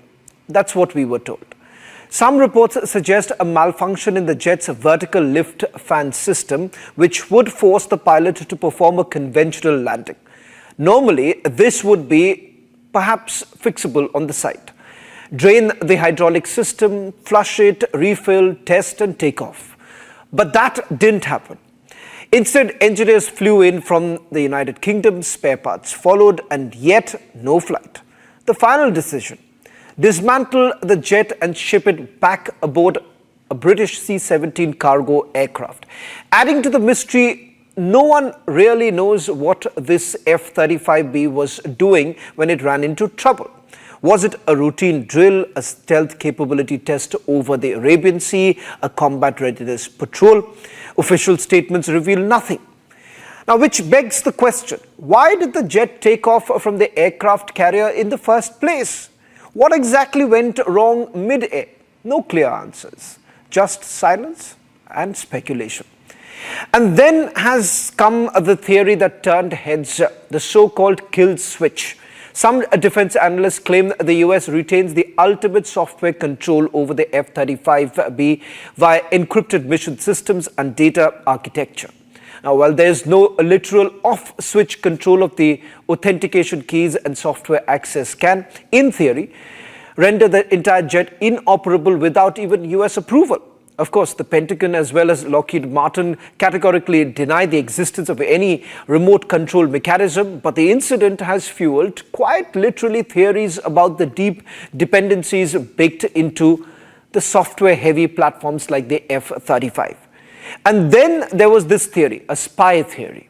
That's what we were told. Some reports suggest a malfunction in the jet's vertical lift fan system, which would force the pilot to perform a conventional landing. Normally, this would be perhaps fixable on the site. Drain the hydraulic system, flush it, refill, test and take off. But that didn't happen. Instead, engineers flew in from the United Kingdom, spare parts followed, and yet no flight. The final decision: dismantle the jet and ship it back aboard a British C-17 cargo aircraft. Adding to the mystery, no one really knows what this F-35B was doing when it ran into trouble. Was it a routine drill, a stealth capability test over the Arabian Sea, a combat readiness patrol? Official statements reveal nothing. Now, which begs the question, why did the jet take off from the aircraft carrier in the first place? What exactly went wrong mid-air? No clear answers, just silence and speculation. And then has come the theory that turned heads, the so-called kill switch. Some defense analysts claim the US retains the ultimate software control over the F-35B via encrypted mission systems and data architecture. Now, while there is no literal off-switch control of the authentication keys and software access can, in theory, render the entire jet inoperable without even US approval. Of course, the Pentagon as well as Lockheed Martin categorically deny the existence of any remote control mechanism, but the incident has fueled quite literally theories about the deep dependencies baked into the software-heavy platforms like the F-35. And then there was this theory, a spy theory.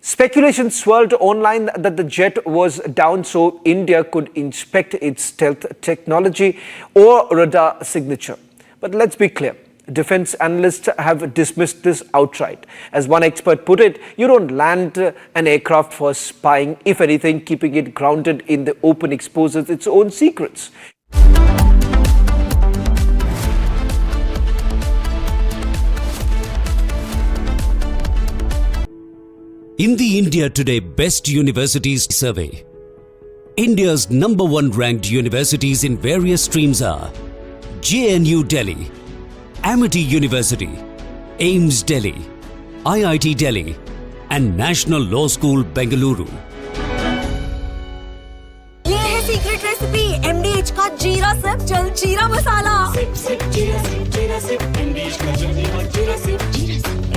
Speculation swirled online that the jet was down so India could inspect its stealth technology or radar signature. But let's be clear, defense analysts have dismissed this outright. As one expert put it, you don't land an aircraft for spying. If anything, keeping it grounded in the open exposes its own secrets. In the India Today Best Universities Survey, India's #1 ranked universities in various streams are JNU Delhi, Amity University, AIMS Delhi, IIT Delhi, and National Law School Bengaluru. ये है secret recipe MDH का जीरा SIP जल जीरा मसाला। SIP SIP जीरा SIP MDH का जल जीरा सिप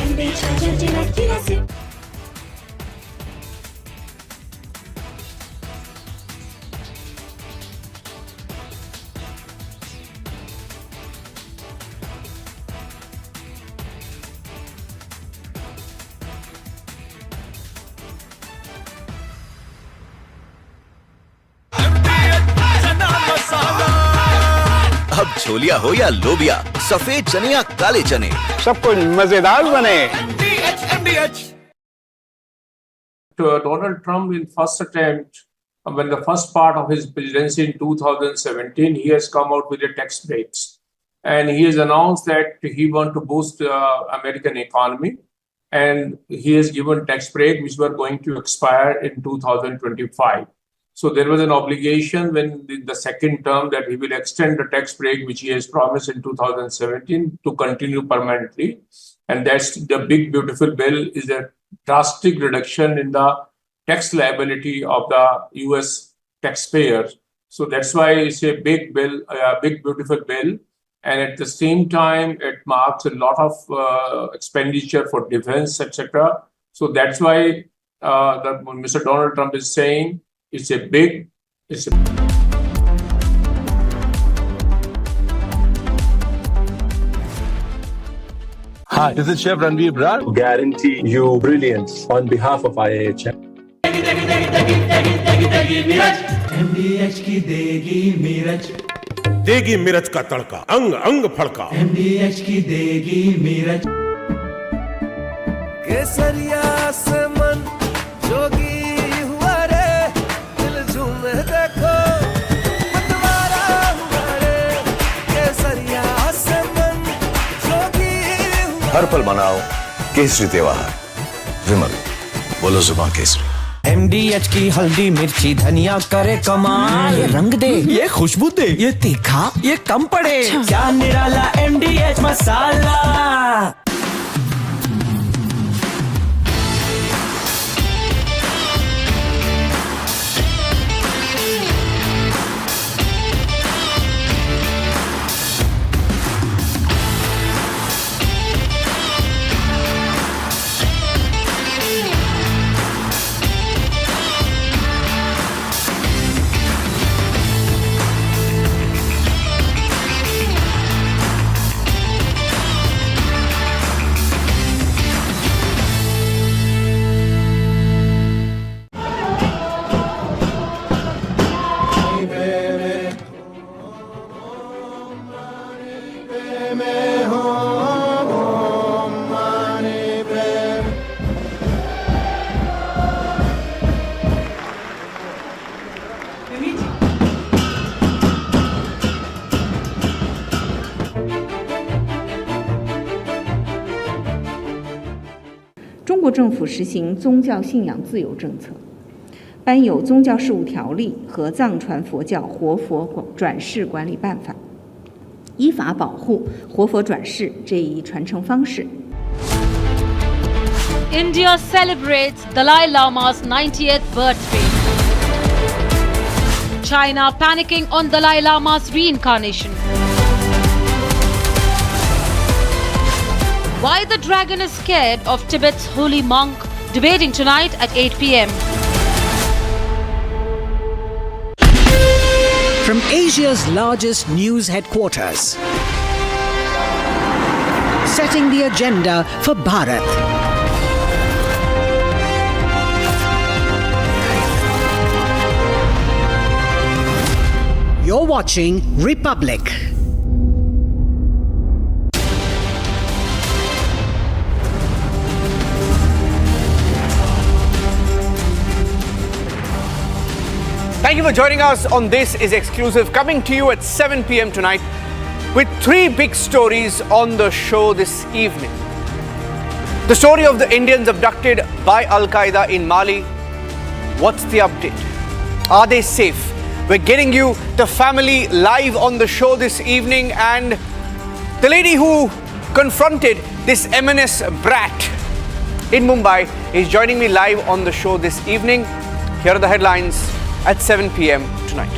MDH का जल जीरा सिप। अब छोलिया हो या लोबिया, सफेद चने या काले चने, सब कुछ मजेदार बने। Donald Trump, in first attempt, when the first part of his presidency in 2017, he has come out with the tax breaks, and he has announced that he wants to boost the American economy. and he has given tax break which were going to expire in 2025. So there was an obligation when the second term that he will extend the tax break which he has promised in 2017 to continue permanently. And that's the big beautiful bill, is a drastic reduction in the tax liability of the US taxpayers. So that's why it's a big bill, a big beautiful bill. And at the same time, it marks a lot of expenditure for defense, etc. So that's why Mr. Donald Trump is saying it's a big, Hi, this is Chef Ranveer Brar. Guarantee you brilliance on behalf of IIHM. MDH की देगी मीरज, देगी मिर्च का तड़का, अंग अंग फड़का। MDH की देगी मीरज, केसरिया से मन जोगी हुआ रे, दिल झूमे देखो मतवारा हुआ रे, केसरिया से मन जोगी हुआ। हर पल मनाओ केसरी त्योहार। विमल, बोलो जुबान केसरी। MDH की हल्दी मिर्ची धनिया करे कमाल, ये रंग दे, ये खुशबू दे, ये तीखा, ये कम पड़े, क्या निराला MDH मसाला।中国政府实行宗教信仰自由政策，颁有宗教事务条例和藏传佛教活佛转世管理办法，依法保护活佛转世这一传承方式。India celebrates Dalai Lama's 90th birthday. China panicking on Dalai Lama's reincarnation. Why the dragon is scared of Tibet's holy monk, debating tonight at 8 p.m. From Asia's largest news headquarters, setting the agenda for Bharat. You're watching Republic. Thank you for joining us on This Is Exclusive, coming to you at 7 p.m. tonight with three big stories on the show this evening. The story of the Indians abducted by Al-Qaeda in Mali. What's the update? Are they safe? We're getting you the family live on the show this evening, and the lady who confronted this MNS brat in Mumbai is joining me live on the show this evening. Here are the headlines at 7 p.m. tonight.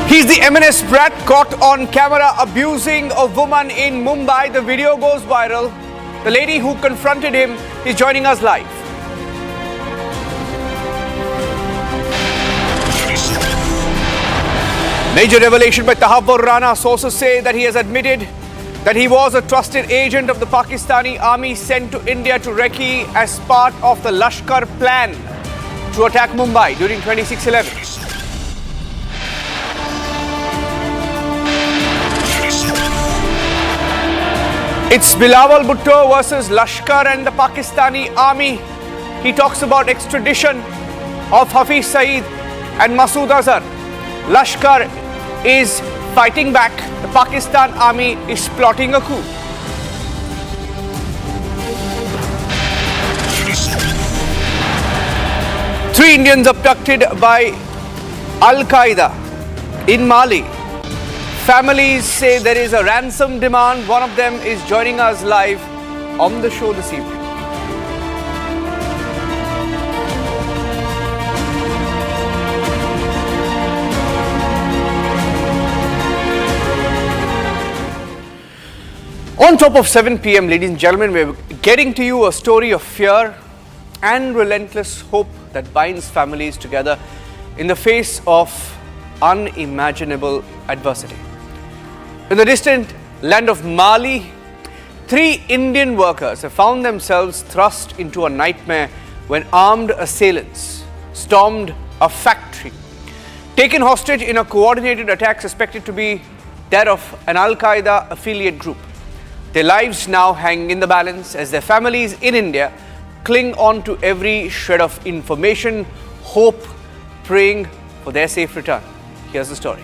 He's the MNS brat caught on camera abusing a woman in Mumbai. The video goes viral. The lady who confronted him is joining us live. Major revelation by Tahabur Rana. Sources say that he has admitted that he was a trusted agent of the Pakistani army sent to India to recce as part of the Lashkar plan to attack Mumbai during 26/11. It's Bilawal Bhutto versus Lashkar and the Pakistani army. He talks about extradition of Hafiz Saeed and Masood Azhar. Lashkar is fighting back. The Pakistan army is plotting a coup. Three Indians abducted by Al-Qaeda in Mali. Families say there is a ransom demand. One of them is joining us live on the show this evening. On top of 7 p.m., ladies and gentlemen, we're getting to you a story of fear and relentless hope that binds families together in the face of unimaginable adversity. In the distant land of Mali, 3 Indian workers have found themselves thrust into a nightmare when armed assailants stormed a factory, taken hostage in a coordinated attack suspected to be that of an Al-Qaeda affiliate group. Their lives now hang in the balance as their families in India cling on to every shred of information, hope, praying for their safe return. Here's the story.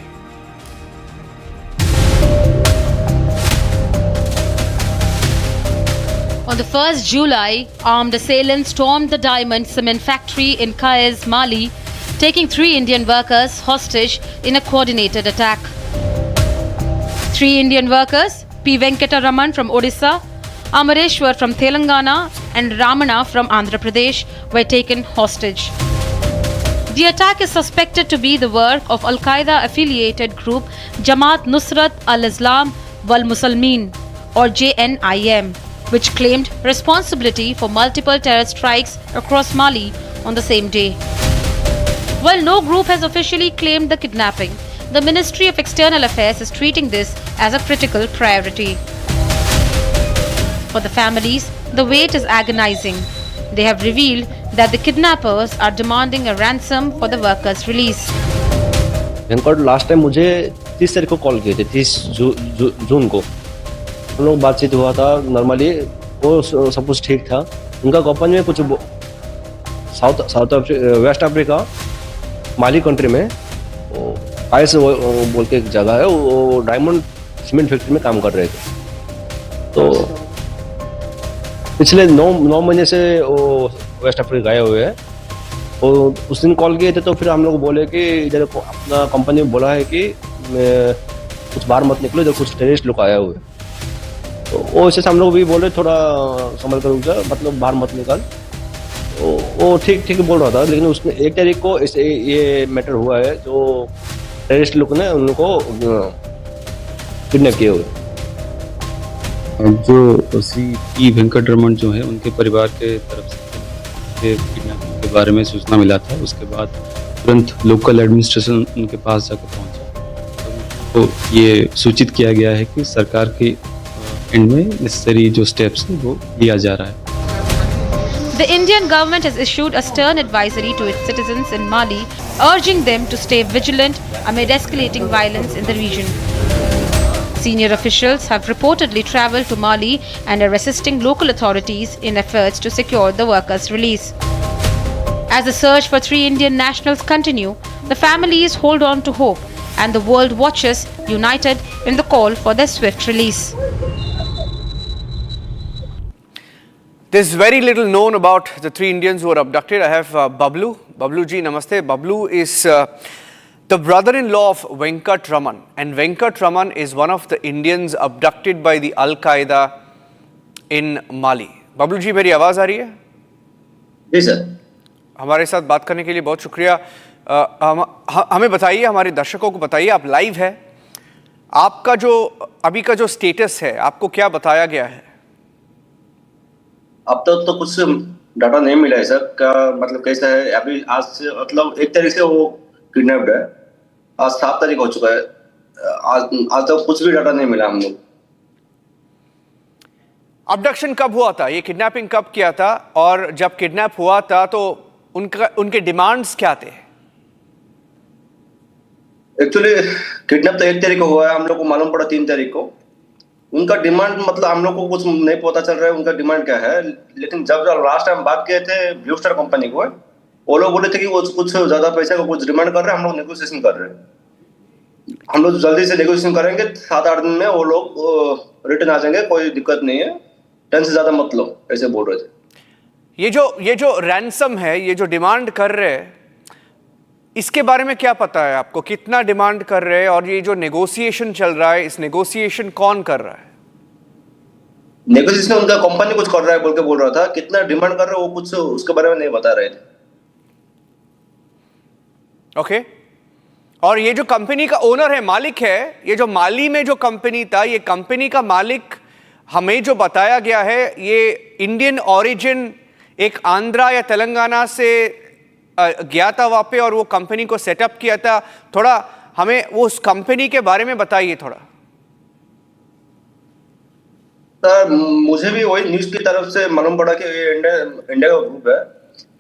On the 1st July, armed assailants stormed the diamond cement factory in Kayes, Mali, taking 3 Indian workers hostage in a coordinated attack. 3 Indian workers, P. Venkataraman from Odisha, Amareshwar from Telangana and Ramana from Andhra Pradesh were taken hostage. The attack is suspected to be the work of Al-Qaeda affiliated group Jamaat Nusrat al-Islam wal Muslimin or JNIM, which claimed responsibility for multiple terror strikes across Mali on the same day. While no group has officially claimed the kidnapping, the Ministry of External Affairs is treating this as a critical priority. For the families, the wait is agonizing. They have revealed that the kidnappers are demanding a ransom for the workers' release. Venkat last time मुझे 30 तारीख को call किए थे, 30 जून को हम लोग बातचीत हुआ था नॉर्मली, वो सब कुछ ठीक था। उनका कंपनी में कुछ वेस्ट अफ्रीका माली कंट्री में आइस बोल के एक जगह है, वो डायमंड सीमेंट फैक्ट्री में काम कर रहे थे। तो पिछले 9 महीने से वो वेस्ट अफ्रीका गए हुए हैं। वो उस दिन कॉल किए थे तो फिर हम लोग बोले कि इधर अपना कंपनी में बोला है कि कुछ बाहर मत निकलो, इधर कुछ टेररिस्ट लोग आए हुए। तो वो ऐसे हम लोग भी बोले थोड़ा संभल कर रुक जा, मतलब बाहर मत निकल। वो ठीक बोल रहा था, लेकिन उसने 1 तारीख को ये मैटर हुआ है, जो टेररिस्ट लोग ने उनको किडनैप किए हुए। जो पी वेंकटरमन जो है, उनके परिवार के तरफ से किडनैपिंग के बारे में सूचना मिला था। उसके बाद तुरंत लोकल एडमिनिस्ट्रेशन उनके पास जाकर पहुंचा, तो ये सूचित किया गया है कि सरकार के एंड में नेसेसरी जो स्टेप्स है वो लिया जा रहा है। The Indian government has issued a stern advisory to its citizens in Mali, urging them to stay vigilant amid escalating violence in the region. Senior officials have reportedly travelled to Mali and are assisting local authorities in efforts to secure the workers' release. As the search for 3 Indian nationals continue, the families hold on to hope and the world watches united in the call for their swift release. There's very little known about the 3 Indians who were abducted. I have Bablu. Bablu ji, namaste. Bablu is the brother-in-law of Venkat Raman, and Venkat Raman is one of the Indians abducted by the Al-Qaeda in Mali. Bablu ji, मेरी आवाज़ आ रही है? जी sir. हमारे साथ बात करने के लिए बहुत शुक्रिया। हमें बताइए, हमारे दर्शकों को बताइए, आप लाइव है, आपका जो अभी का जो स्टेटस है, आपको क्या बताया गया है? अब तक तो कुछ डाटा नहीं मिला है सर, का मतलब कैसा है अभी। आज से मतलब 1 तारीख से वो किडनैप्ड है, आज 7 तारीख हो चुका है, आज तक कुछ भी डाटा नहीं मिला हम लोग। अबडक्शन कब हुआ था, ये किडनैपिंग कब किया था, और जब किडनैप हुआ था तो उनके डिमांड्स क्या थे? एक्चुअली किडनैप तो 1 तारीख को हुआ है, हम लोग को मालूम पड़ा 3 तारीख को। उनका डिमांड मतलब हम लोग को कुछ नहीं पता चल रहा है उनका डिमांड क्या है, लेकिन जब लास्ट टाइम बात किए थे ब्लू स्टार कंपनी को, वो लोग बोले थे कि वो कुछ ज्यादा पैसे का कुछ डिमांड कर रहे हैं, हम लोग नेगोशिएशन कर रहे हैं। हम लोग जल्दी से नेगोशिएशन करेंगे, 7-8 दिन में वो लोग रिटर्न आ जाएंगे, कोई दिक्कत नहीं है, टेंशन ज्यादा मत लो, ऐसे बोल रहे थे। ये जो रैंसम है, ये जो डिमांड कर रहे हैं, इसके बारे में क्या पता है आपको? कितना डिमांड कर रहे हैं और ये जो नेगोशिएशन चल रहा है, इस नेगोशिएशन कौन कर रहा है? नेगोशिएशन उनका कंपनी कुछ कर रहा है बोल के बोल रहा था, कितना डिमांड कर रहे हैं वो कुछ उसके बारे में नहीं बता रहे थे। ओके। और ये जो कंपनी का ओनर है, मालिक है, ये जो माली में जो कंपनी था, ये कंपनी का मालिक हमें जो बताया गया है, ये इंडियन ओरिजिन, एक आंध्रा या तेलंगाना से गया था वहां पे और वो कंपनी को सेटअप किया था। थोड़ा हमें वो उस कंपनी के बारे में बताइए थोड़ा। सर मुझे भी वही न्यूज की तरफ से मालूम पड़ा कि ये इंडिया का ग्रुप है,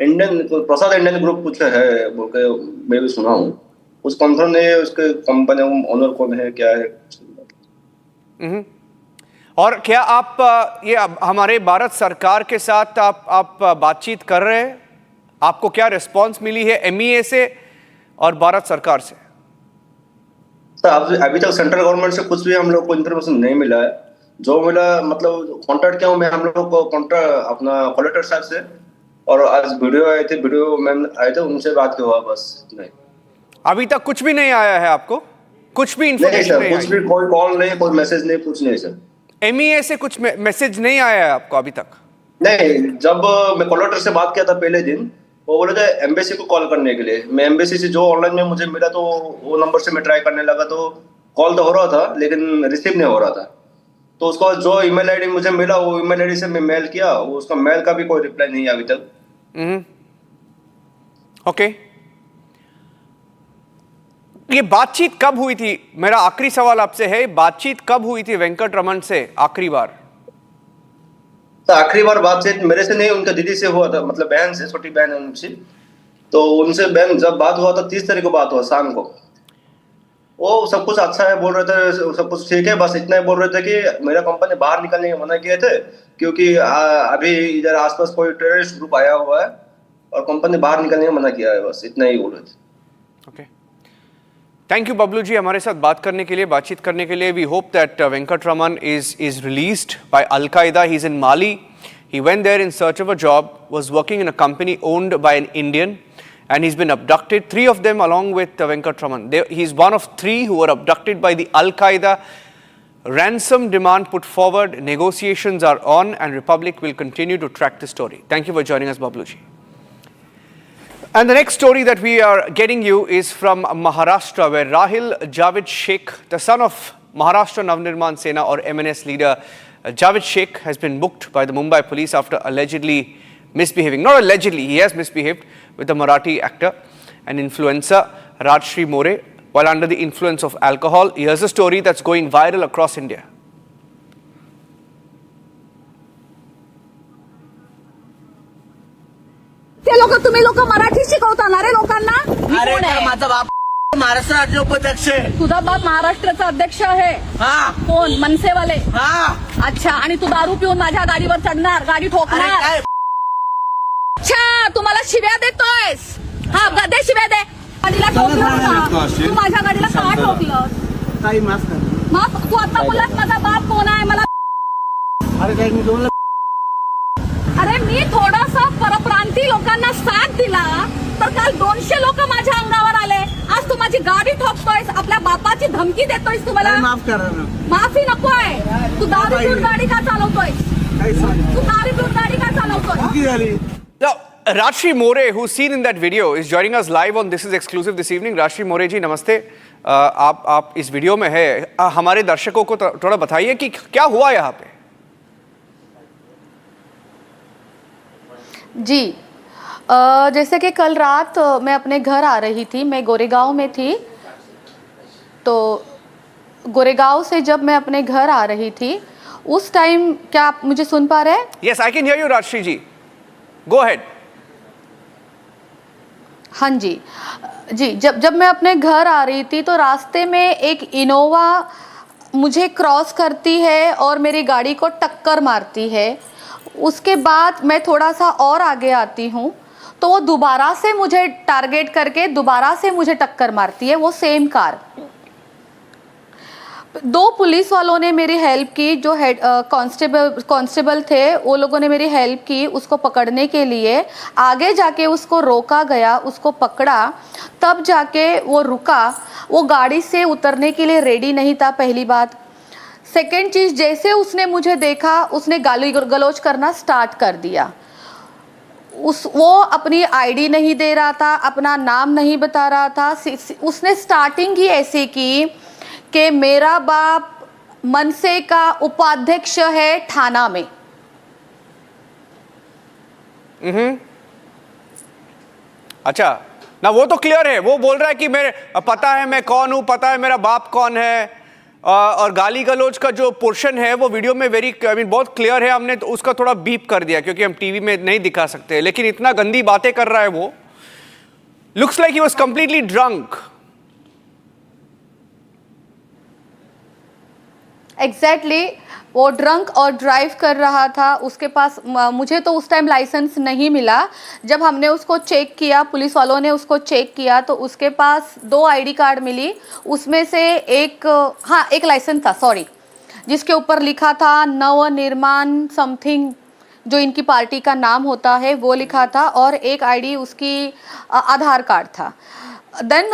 इंडियन प्रसाद इंडियन ग्रुप कुछ है बोल के मैं भी सुना हूँ। उस कंफर्म नहीं है उसके कंपनी ओनर कौन है क्या है। और क्या आप ये हमारे भारत सरकार के साथ आप बातचीत कर रहे हैं? आपको क्या रिस्पांस मिली है MEA से और भारत सरकार से? सर अभी तक सेंट्रल गवर्नमेंट से कुछ भी हम लोग को इन्फॉर्मेशन नहीं मिला है। जो मिला मतलब कॉन्टेक्ट किया हूँ मैं हम लोग को कॉन्टेक्ट अपना कलेक्टर साहब से, और आज वीडियो मैम आए थे, उनसे बात हुआ, बस नहीं। अभी तक कुछ भी नहीं आया है आपको? कुछ भी इन्फॉर्मेशन नहीं? कुछ भी, कोई कॉल नहीं, कोई मैसेज नहीं, कुछ नहीं सर। MEA से कुछ मैसेज नहीं आया है आपको अभी तक? नहीं, जब मैं कलेक्टर से बात किया था पहले दिन, वो बोले थे एम्बेसी को कॉल करने के लिए। मैं एम्बेसी से जो ऑनलाइन में मुझे मिला तो वो नंबर से मैं ट्राई करने लगा, तो कॉल तो हो रहा था लेकिन रिसीव नहीं हो रहा था। तो उसका जो ईमेल आईडी मुझे मिला, वो ईमेल आईडी से मैं मेल किया, वो उसका मेल का भी कोई रिप्लाई नहीं है अभी तक। ओके। ये बातचीत कब हुई थी? मेरा आखिरी सवाल आपसे है, बातचीत कब हुई थी वेंकट रमन से आखिरी बार? तो आखिरी बार बातचीत मेरे से नहीं, उनके दीदी से हुआ था, मतलब बहन से, छोटी बहन है उनसे। तो उनसे बहन जब बात हुआ था 30 तारीख को बात हुआ शाम को। वो सब कुछ अच्छा है बोल रहे थे, सब कुछ ठीक है, बस इतना ही बोल रहे थे कि मेरा कंपनी बाहर निकलने के मना किए थे क्योंकि अभी इधर आसपास कोई टेररिस्ट ग्रुप आया हुआ है और कंपनी बाहर निकलने का मना किया है, बस इतना ही बोल रहे थे। Okay, thank you Bablu ji हमारे साथ बात करने के लिए, बातचीत करने के लिए। We hope that Venkat Raman is released by Al Qaeda. He's in Mali. He went there in search of a job, was working in a company owned by an Indian, and he's been abducted. 3 of them along with Venkat Raman. He's one of 3 who were abducted by the Al Qaeda. Ransom demand put forward. Negotiations are on, and Republic will continue to track the story. Thank you for joining us, Bablu ji. And the next story that we are getting you is from Maharashtra, where Rahil Javed Sheikh, the son of Maharashtra Navnirman Sena or MNS leader Javed Sheikh, has been booked by the Mumbai police after allegedly misbehaving. Not allegedly, he has misbehaved with the Marathi actor and influencer Rajshri More while under the influence of alcohol. Here's a story that's going viral across India. ते लोक तुम्ही लोक मराठी शिकवता ना रे लोकांना? अरे माझा बाप महाराष्ट्र राज्य उपाध्यक्ष आहे. तुझा बाप महाराष्ट्राचा अध्यक्ष आहे? हा. कोण? मनसेवाले? हा. अच्छा, आणि तू दारू पिऊन माझ्या गाडीवर चढणार, गाडी ठोकणार? अच्छा, तुम्हाला शिव्या देतोयस? हा, दे शिव्या दे. गाडीला ठोकलं का? तू माझ्या गाडीला का ठोकलं? काही माफ कर. माफ? तू आता बोललास माझा बाप कोण आहे मला? अरे काय मी तुम्हाला अरे मी थोडासा परप्रांती लोकांना साथ दिला तर काल 200 लोक माझ्या अंगावर आले. आज तू माझी गाडी ठोकतोयस, आपल्या बापाची धमकी देतोयस. तुम्हाला माफ करा ना. माफी नकोय. तू दारू पिऊन गाडी का चालवतोय? तू दारू पिऊन गाडी का चालवतोय? Now, Rajshri More, who's seen in that video, is joining us live on This Is Exclusive this evening. Rajshri More जी नमस्ते. आप इस वीडियो में है, हमारे दर्शकों को थोड़ा बताइए कि क्या हुआ यहाँ पे? जी, जैसे कि कल रात मैं अपने घर आ रही थी, मैं गोरेगांव में थी, तो गोरेगांव से जब मैं अपने घर आ रही थी उस टाइम, क्या आप मुझे सुन पा रहे हैं? Yes, I can hear you, Rajshri ji. Go ahead. हाँ जी, जब मैं अपने घर आ रही थी तो रास्ते में एक इनोवा मुझे क्रॉस करती है और मेरी गाड़ी को टक्कर मारती है। उसके बाद मैं थोड़ा सा और आगे आती हूँ तो वो दोबारा से मुझे टारगेट करके दोबारा से मुझे टक्कर मारती है, वो सेम कार। दो पुलिस वालों ने मेरी हेल्प की, जो हेड कांस्टेबल थे, वो लोगों ने मेरी हेल्प की उसको पकड़ने के लिए। आगे जाके उसको रोका गया, उसको पकड़ा, तब जाके वो रुका। वो गाड़ी से उतरने के लिए रेडी नहीं था, पहली बात। सेकेंड चीज़, जैसे उसने मुझे देखा उसने गाली गलौज करना स्टार्ट कर दिया। वो अपनी आईडी नहीं दे रहा था, अपना नाम नहीं बता रहा था। उसने स्टार्टिंग ही ऐसे की कि मेरा बाप मनसे का उपाध्यक्ष है थाना में। अच्छा ना, वो तो क्लियर है, वो बोल रहा है कि मेरे पता है मैं कौन हूं, पता है मेरा बाप कौन है। और गाली गलौज का जो पोर्शन है वो वीडियो में बहुत क्लियर है। हमने तो उसका थोड़ा बीप कर दिया क्योंकि हम टीवी में नहीं दिखा सकते, लेकिन इतना गंदी बातें कर रहा है वो। Looks like he was completely drunk. Exactly, वो ड्रंक और ड्राइव कर रहा था। उसके पास, मुझे तो उस टाइम लाइसेंस नहीं मिला। जब हमने उसको चेक किया, पुलिस वालों ने उसको चेक किया, तो उसके पास 2 आईडी कार्ड मिली। उसमें से एक लाइसेंस था, सॉरी, जिसके ऊपर लिखा था नवनिर्माण समथिंग, जो इनकी पार्टी का नाम होता है, वो लिखा था। और एक आईडी उसकी आधार कार्ड था। देन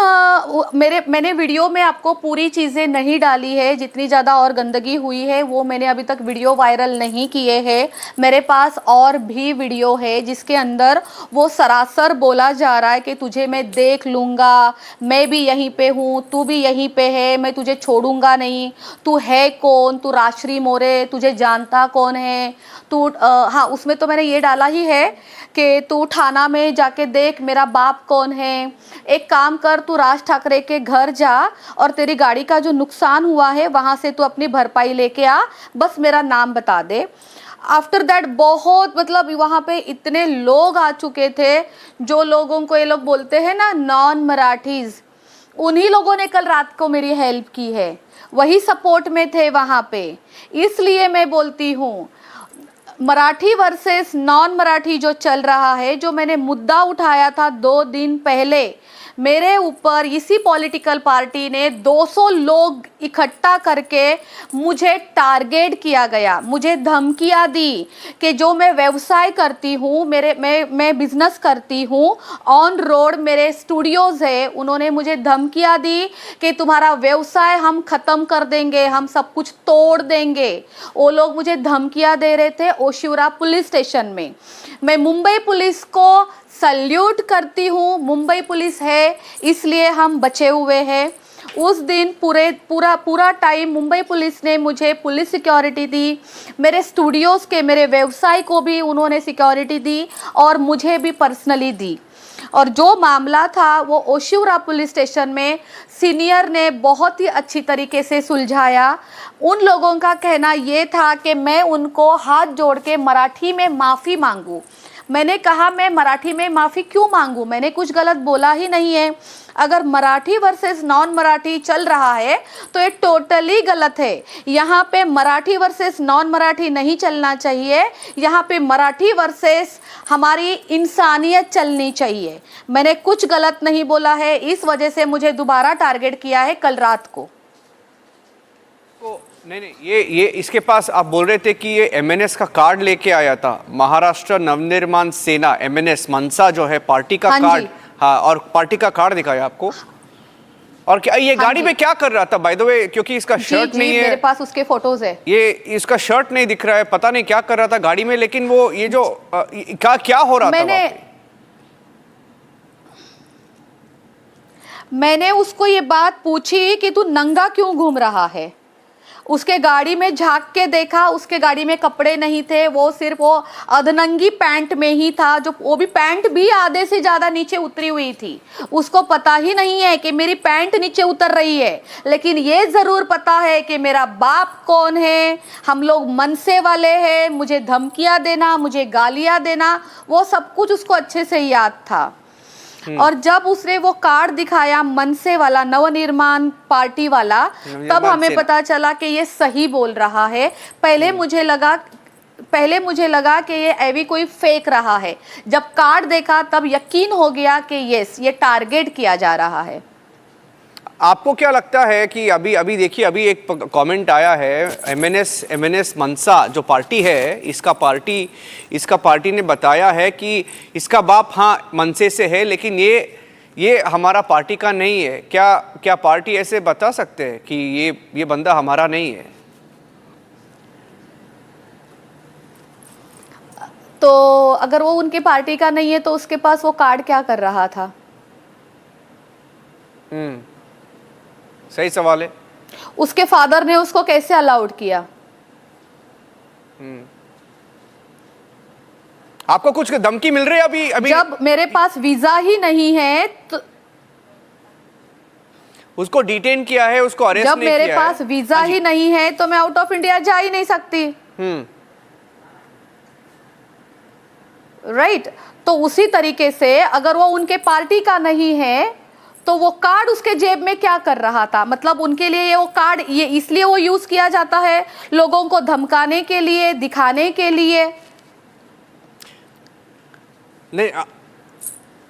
मैंने वीडियो में आपको पूरी चीज़ें नहीं डाली है, जितनी ज़्यादा और गंदगी हुई है वो मैंने अभी तक वीडियो वायरल नहीं किए हैं। मेरे पास और भी वीडियो है जिसके अंदर वो सरासर बोला जा रहा है कि तुझे मैं देख लूँगा, मैं भी यहीं पे हूँ, तू भी यहीं पे है, मैं तुझे छोड़ूंगा नहीं, तू है कौन, तू राश्री मोरे, तुझे जानता कौन है तू। हाँ, उसमें तो मैंने ये डाला ही है कि तू थाना में जाके देख मेरा बाप कौन है। एक काम कर, तू राज ठाकरे के घर जा और तेरी गाड़ी का जो नुकसान हुआ है वहाँ से तू अपनी भरपाई लेके आ, बस मेरा नाम बता दे। आफ्टर दैट बहुत, मतलब वहाँ पे इतने लोग आ चुके थे, जो लोगों को ये लोग बोलते हैं ना नॉन मराठीज़, उन्हीं लोगों ने कल रात को मेरी हेल्प की है, वही सपोर्ट में थे वहाँ पे। इसलिए मैं बोलती हूँ, मराठी वर्सेस नॉन मराठी जो चल रहा है, जो मैंने मुद्दा उठाया था 2 दिन पहले, मेरे ऊपर इसी पॉलिटिकल पार्टी ने 200 लोग इकट्ठा करके मुझे टारगेट किया गया, मुझे धमकियां दी कि जो मैं व्यवसाय करती हूँ, मैं बिजनेस करती हूँ, ऑन रोड मेरे स्टूडियोज़ है, उन्होंने मुझे धमकियां दी कि तुम्हारा व्यवसाय हम ख़त्म कर देंगे, हम सब कुछ तोड़ देंगे। वो लोग मुझे धमकियां दे रहे थे ओशिवरा पुलिस स्टेशन में। मैं मुंबई पुलिस को सल्यूट करती हूँ, मुंबई पुलिस है इसलिए हम बचे हुए हैं। उस दिन पूरा टाइम मुंबई पुलिस ने मुझे पुलिस सिक्योरिटी दी, मेरे स्टूडियोज़ के, मेरे व्यवसाय को भी उन्होंने सिक्योरिटी दी और मुझे भी पर्सनली दी। और जो मामला था वो ओशिवरा पुलिस स्टेशन में सीनियर ने बहुत ही अच्छी तरीके से सुलझाया। उन लोगों का कहना ये था कि मैं उनको हाथ जोड़ के मराठी में माफ़ी मांगूं। मैंने कहा मैं मराठी में माफ़ी क्यों मांगूं, मैंने कुछ गलत बोला ही नहीं है। अगर मराठी वर्सेस नॉन मराठी चल रहा है तो ये टोटली गलत है। यहाँ पे मराठी वर्सेस नॉन मराठी नहीं चलना चाहिए, यहाँ पे मराठी वर्सेस हमारी इंसानियत चलनी चाहिए। मैंने कुछ गलत नहीं बोला है, इस वजह से मुझे दोबारा टारगेट किया है कल रात को। नहीं, ये इसके पास आप बोल रहे थे कि ये MNS का कार्ड लेके आया था, महाराष्ट्र नवनिर्माण सेना, MNS मनसा जो है पार्टी का कार्ड। हाँ, और पार्टी का कार्ड दिखाया आपको। और क्या ये गाड़ी में क्या कर रहा था बाय द वे, क्योंकि इसका शर्ट नहीं है मेरे पास, उसके फोटोज है। ये इसका शर्ट नहीं दिख रहा है, पता नहीं क्या कर रहा था गाड़ी में। लेकिन वो ये जो क्या हो रहा था, मैंने उसको ये बात पूछी कि तू नंगा क्यों घूम रहा है। उसके गाड़ी में झांक के देखा, उसके गाड़ी में कपड़े नहीं थे, वो सिर्फ वो अधनंगी पैंट में ही था, जो वो भी पैंट भी आधे से ज़्यादा नीचे उतरी हुई थी। उसको पता ही नहीं है कि मेरी पैंट नीचे उतर रही है, लेकिन ये ज़रूर पता है कि मेरा बाप कौन है, हम लोग मनसे वाले हैं, मुझे धमकियाँ देना, मुझे गालियाँ देना, वो सब कुछ उसको अच्छे से याद था। और जब उसने वो कार्ड दिखाया मनसे वाला, नवनिर्माण पार्टी वाला, तब हमें पता चला कि ये सही बोल रहा है। पहले मुझे लगा कि ये ऐवी कोई फेक रहा है। जब कार्ड देखा तब यकीन हो गया कि यस, ये टारगेट किया जा रहा है। आपको क्या लगता है कि अभी देखिए, अभी एक कमेंट आया है, MNS मनसा जो पार्टी है, इसका पार्टी ने बताया है कि इसका बाप हाँ मनसे से है, लेकिन ये हमारा पार्टी का नहीं है। क्या पार्टी ऐसे बता सकते हैं कि ये बंदा हमारा नहीं है? तो अगर वो उनकी पार्टी का नहीं है तो उसके पास वो कार्ड क्या कर रहा था? सही सवाल है। उसके फादर ने उसको कैसे अलाउड किया? आपको कुछ धमकी मिल रही है अभी? जब मेरे पास वीजा ही नहीं है तो उसको डिटेन किया है, उसको अरेस्ट नहीं किया है। जब मेरे पास वीजा ही नहीं है तो मैं आउट ऑफ इंडिया जा ही नहीं सकती। राइट। तो उसी तरीके से अगर वो उनके पार्टी का नहीं है तो वो कार्ड उसके जेब में क्या कर रहा था? मतलब उनके लिए वो कार्ड ये इसलिए वो यूज किया जाता है लोगों को धमकाने के लिए, दिखाने के लिए। नहीं,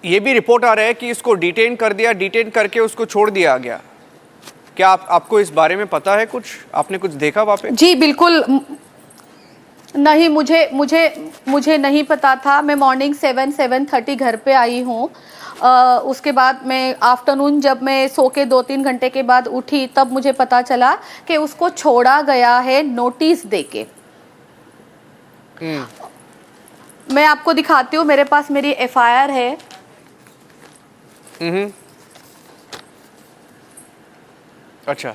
ये भी रिपोर्ट आ रहा है कि इसको डिटेन कर दिया, डिटेन करके उसको छोड़ दिया गया। क्या आपको इस बारे में पता है कुछ? आपने कुछ देखा वहाँ पे? जी बिल्कुल नहीं, मुझे नहीं पता था। मैं मॉर्निंग 7:30 घर पे आई हूँ। उसके बाद मैं आफ्टरनून जब मैं सो के 2-3 घंटे के बाद उठी तब मुझे पता चला कि उसको छोड़ा गया है नोटिस देके। मैं आपको दिखाती हूँ, मेरे पास मेरी FIR है। अच्छा।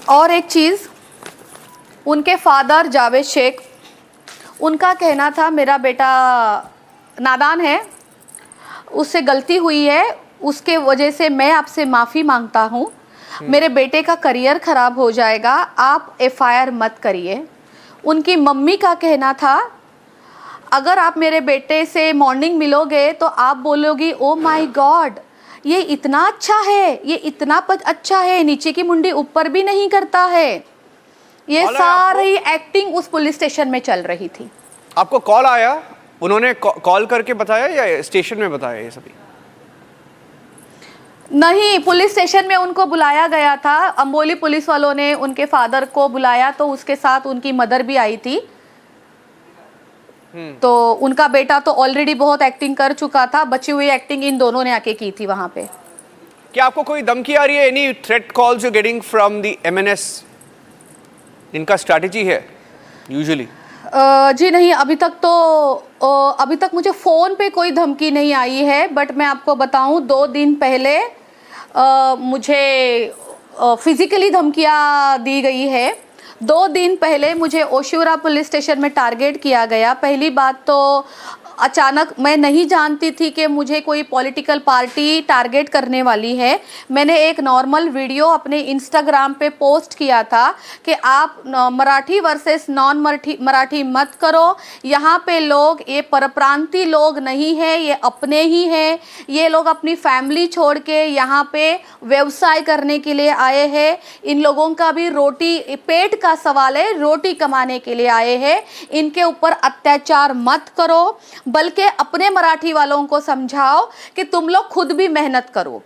और एक चीज, उनके फादर जावेद शेख, उनका कहना था मेरा बेटा नादान है, उससे गलती हुई है, उसके वजह से मैं आपसे माफ़ी मांगता हूँ। मेरे बेटे का करियर ख़राब हो जाएगा, आप FIR मत करिए। उनकी मम्मी का कहना था अगर आप मेरे बेटे से मॉर्निंग मिलोगे तो आप बोलोगी ओ माय गॉड, ये इतना अच्छा है, ये इतना अच्छा है, नीचे की मुंडी ऊपर भी नहीं करता है। ये सारी एक्टिंग उस पुलिस स्टेशन में चल रही थी। आपको कॉल आया? उन्होंने कॉल करके बताया या स्टेशन में बताया ये सभी? नहीं, पुलिस स्टेशन में उनको बुलाया गया था। अंबोली पुलिस वालों ने उनके फादर को बुलाया तो उसके साथ उनकी मदर भी आई थी। तो उनका बेटा तो ऑलरेडी बहुत एक्टिंग कर चुका था, बची हुई एक्टिंग इन दोनों ने आके की थी वहां पे। क्या आपको कोई धमकी आ रही है? Any threat calls you getting from the MNS? इनका स्ट्रैटेजी है यूजुअली? जी नहीं, अभी तक मुझे फ़ोन पे कोई धमकी नहीं आई है। बट मैं आपको बताऊं, 2 दिन पहले मुझे फिजिकली धमकियां दी गई है। 2 दिन पहले मुझे ओशिवरा पुलिस स्टेशन में टारगेट किया गया। पहली बात तो अचानक मैं नहीं जानती थी कि मुझे कोई पॉलिटिकल पार्टी टारगेट करने वाली है। मैंने एक नॉर्मल वीडियो अपने इंस्टाग्राम पे पोस्ट किया था कि आप मराठी वर्सेस नॉन मराठी मत करो। यहाँ पे लोग ये परप्रांतीय लोग नहीं है, ये अपने ही हैं। ये लोग अपनी फैमिली छोड़ के यहाँ पे व्यवसाय करने के लिए आए हैं। इन लोगों का भी रोटी पेट का सवाल है, रोटी कमाने के लिए आए हैं। इनके ऊपर अत्याचार मत करो, बल्कि अपने मराठी वालों को समझाओ कि तुम लोग खुद भी मेहनत करो।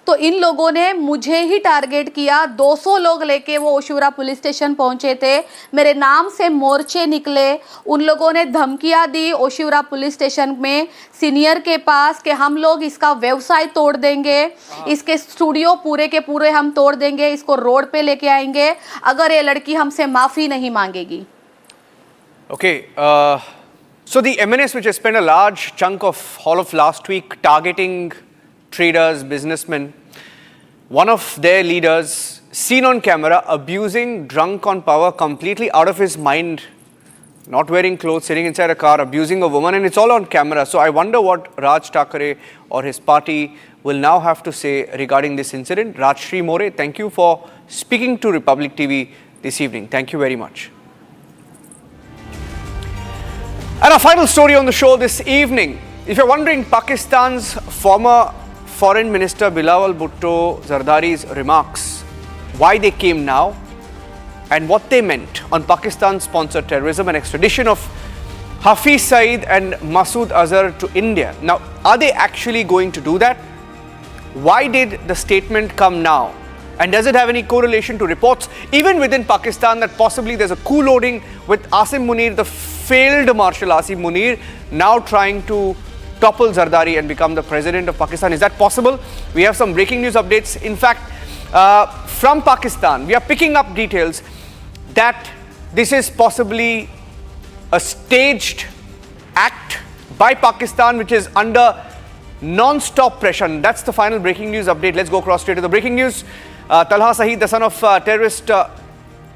तो इन लोगों ने मुझे ही टारगेट किया। 200 लोग लेके वो ओशिवरा पुलिस स्टेशन पहुंचे थे। मेरे नाम से मोर्चे निकले। उन लोगों ने धमकियां दी ओशिवरा पुलिस स्टेशन में सीनियर के पास कि हम लोग इसका व्यवसाय तोड़ देंगे, इसके स्टूडियो पूरे के पूरे हम तोड़ देंगे, इसको रोड पे लेके आएंगे अगर ये लड़की हमसे माफ़ी नहीं मांगेगी। Okay, so the MNS, which has spent a large chunk of all of last week targeting traders, businessmen, one of their leaders seen on camera abusing, drunk on power, completely out of his mind, not wearing clothes, sitting inside a car, abusing a woman, and it's all on camera. So I wonder what Raj Thackeray or his party will now have to say regarding this incident. Rajshri More, thank you for speaking to Republic TV this evening. Thank you very much. And our final story on the show this evening. If you're wondering, Pakistan's former Foreign Minister Bilawal Bhutto Zardari's remarks, why they came now and what they meant on Pakistan-sponsored terrorism and extradition of Hafiz Saeed and Masood Azhar to India. Now, are they actually going to do that? Why did the statement come now? And does it have any correlation to reports, even within Pakistan, that possibly there's a coup loading with Asim Munir, the failed Marshal Asim Munir, now trying to topple Zardari and become the president of Pakistan? Is that possible? We have some breaking news updates. In fact, from Pakistan, we are picking up details that this is possibly a staged act by Pakistan, which is under non-stop pressure. And that's the final breaking news update. Let's go across straight to the breaking news. Talha Saeed, the son of terrorist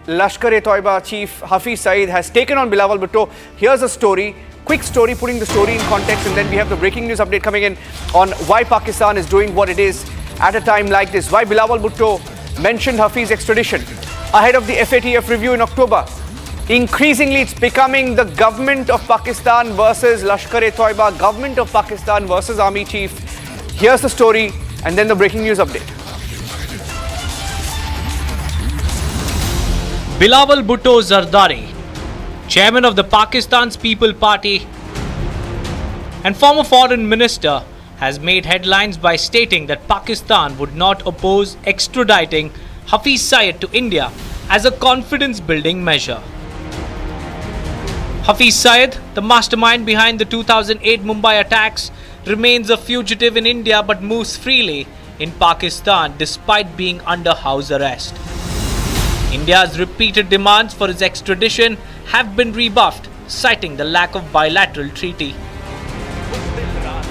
Lashkar-e-Toiba chief Hafiz Saeed, has taken on Bilawal Bhutto. Here's a story, quick story, putting the story in context, and then we have the breaking news update coming in on why Pakistan is doing what it is at a time like this. Why Bilawal Bhutto mentioned Hafiz's extradition ahead of the FATF review in October. Increasingly, it's becoming the government of Pakistan versus Lashkar-e-Toiba, government of Pakistan versus army chief. Here's the story, and then the breaking news update. Bilawal Bhutto Zardari, chairman of the Pakistan's People Party and former foreign minister, has made headlines by stating that Pakistan would not oppose extraditing Hafiz Saeed to India as a confidence-building measure. Hafiz Saeed, the mastermind behind the 2008 Mumbai attacks, remains a fugitive in India but moves freely in Pakistan despite being under house arrest. India's repeated demands for his extradition have been rebuffed, citing the lack of bilateral treaty.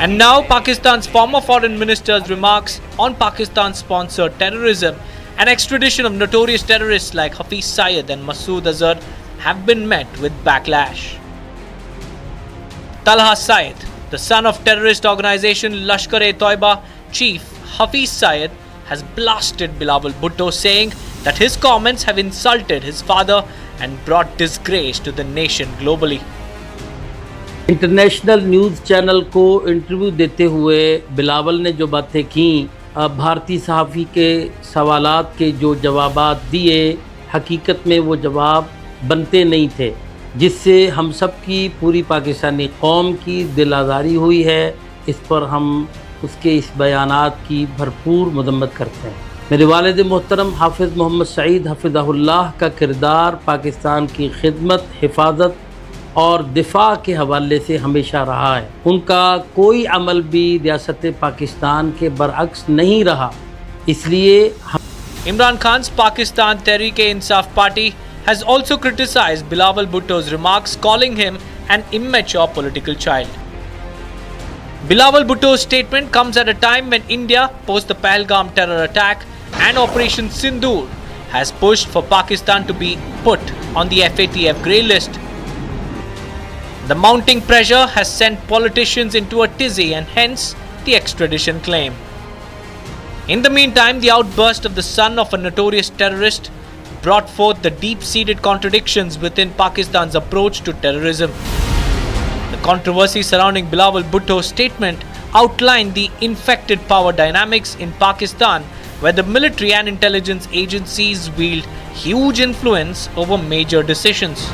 And now Pakistan's former foreign minister's remarks on Pakistan-sponsored terrorism and extradition of notorious terrorists like Hafiz Saeed and Masood Azhar have been met with backlash. Talha Saeed, the son of terrorist organization Lashkar-e-Toiba chief Hafiz Saeed, has blasted Bilawal Bhutto, saying that his comments have insulted his father and brought disgrace to the nation globally. International news channel को interview देते हुए बिलावल ने जो बातें की, भारतीय सहाफ़ी के सवालात के जो जवाबात दिए, हकीकत में वो जवाब बनते नहीं थे, जिससे हम सब की पूरी पाकिस्तानी कौम की दिल आज़ारी हुई है। इस पर हम उसके इस बयानात की भरपूर मदम्मत करते हैं। मेरे वालिद मोहतरम हाफिज़ मोहम्मद सईद हफ़िज़हुल्लाह का किरदार पाकिस्तान की खिदमत, हिफाजत और दिफा के हवाले से हमेशा रहा है। उनका कोई अमल भी रियासत पाकिस्तान के बरअक्स नहीं रहा, इसलिए Imran Khan's Pakistan Tehreek-e-Insaf party has also criticized Bilawal Bhutto's remarks, calling him an immature political child. Bilawal Bhutto's statement comes at a time when India, post the Pahalgam terror attack and Operation Sindoor, has pushed for Pakistan to be put on the FATF grey list. The mounting pressure has sent politicians into a tizzy, and hence the extradition claim. In the meantime, the outburst of the son of a notorious terrorist brought forth the deep-seated contradictions within Pakistan's approach to terrorism. The controversy surrounding Bilawal Bhutto's statement outlined the infected power dynamics in Pakistan, where the military and intelligence agencies wield huge influence over major decisions.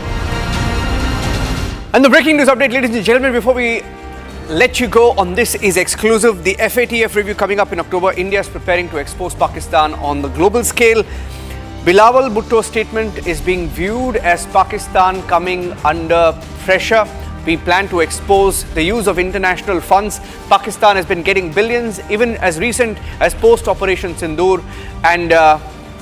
And the breaking news update, ladies and gentlemen, before we let you go on this is exclusive. The FATF review coming up in October. India is preparing to expose Pakistan on the global scale. Bilawal Bhutto's statement is being viewed as Pakistan coming under pressure. We plan to expose the use of international funds. Pakistan has been getting billions, even as recent as post-Operation Sindoor. And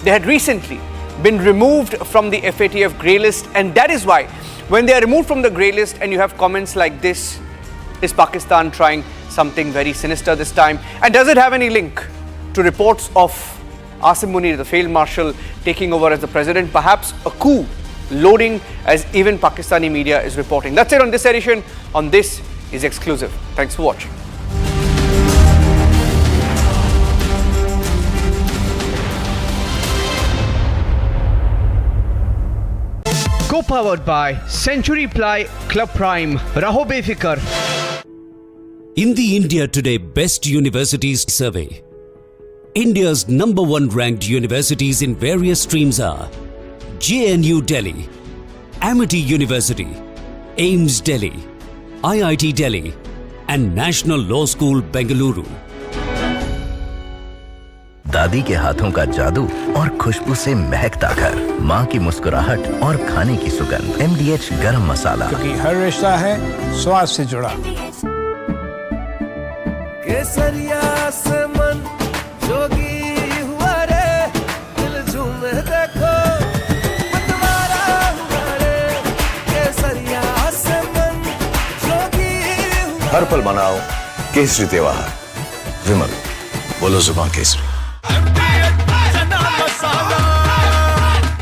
they had recently been removed from the FATF grey list. And that is why, when they are removed from the grey list and you have comments like this, is Pakistan trying something very sinister this time? And does it have any link to reports of Asim Munir, the failed marshal, taking over as the president? Perhaps a coup loading, as even Pakistani media is reporting. That's it on this edition. On This is Exclusive. Thanks for watching. Co-powered by Century Ply Club Prime. Raho befikar. In the India Today Best Universities Survey, India's #1 ranked universities in various streams are JNU Delhi, Amity University, AIMS Delhi, IIT Delhi, and National Law School Bengaluru. दादी के हाथों का जादू और खुशबू से महकता घर, माँ की मुस्कुराहट और खाने की सुगंध। MDH गरम मसाला, क्योंकि हर रिश्ता है स्वाद से जुड़ा। केसरिया से मन जोगी हुआ रे, दिल झूमे देखो मतवारा हुआ रे। केसरिया से मन जोगी हुआ। हर पल मनाओ केसरी त्योहार। विमल, बोलो जुबान केसरी।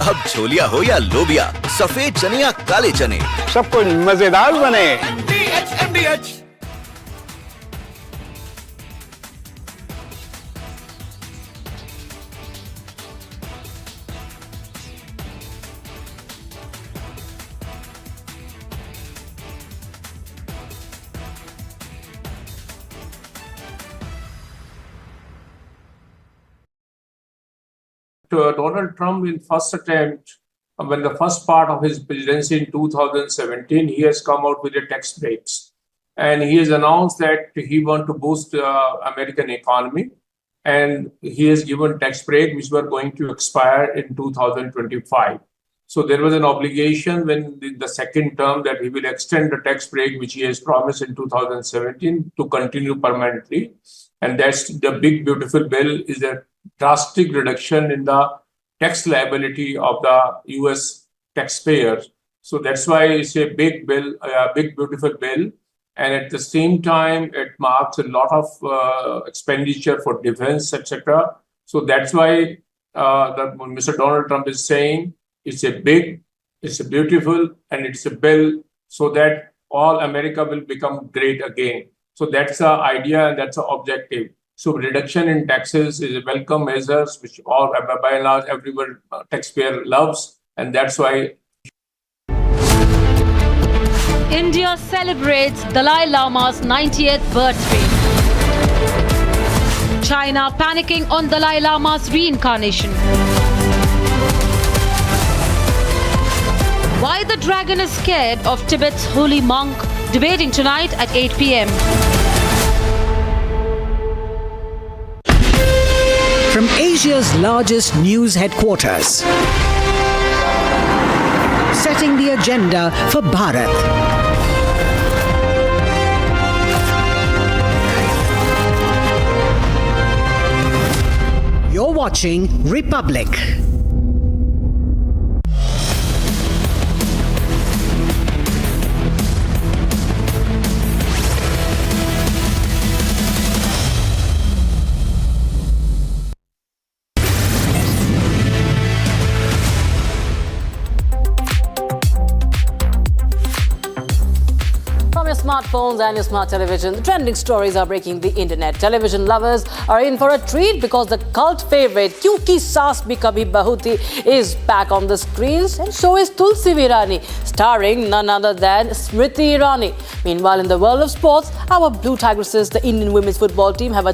अब छोलिया हो या लोबिया, सफेद चने या काले चने, सब कुछ मजेदार बने। Donald Trump in first attempt, when the first part of his presidency in 2017, he has come out with the tax breaks. And he has announced that he wants to boost American economy. And he has given tax break which were going to expire in 2025. So there was an obligation when the second term that he will extend the tax break which he has promised in 2017 to continue permanently. And that's the big beautiful bill, is a drastic reduction in the tax liability of the US taxpayers. So that's why it's a big bill, a big beautiful bill. And at the same time, it marks a lot of expenditure for defense, etc. So that's why Mr. Donald Trump is saying it's a big, it's a beautiful, and it's a bill so that all America will become great again. So that's the idea and that's the objective. So reduction in taxes is a welcome measure, which all, by and large, everyone taxpayer loves, and that's why. India celebrates Dalai Lama's 90th birthday. China panicking on Dalai Lama's reincarnation. Why the dragon is scared of Tibet's holy monk? Debating tonight at 8 p.m. From Asia's largest news headquarters, setting the agenda for Bharat. You're watching Republic. Smartphones and your smart television, the trending stories are breaking the internet. Television lovers are in for a treat because the cult favorite Kyunki Saas Bhi Kabhi Bahu Thi is back on the screens, and so is Tulsi Virani, starring none other than Smriti Irani. Meanwhile, in the world of sports, our Blue Tigresses, the Indian women's football team, made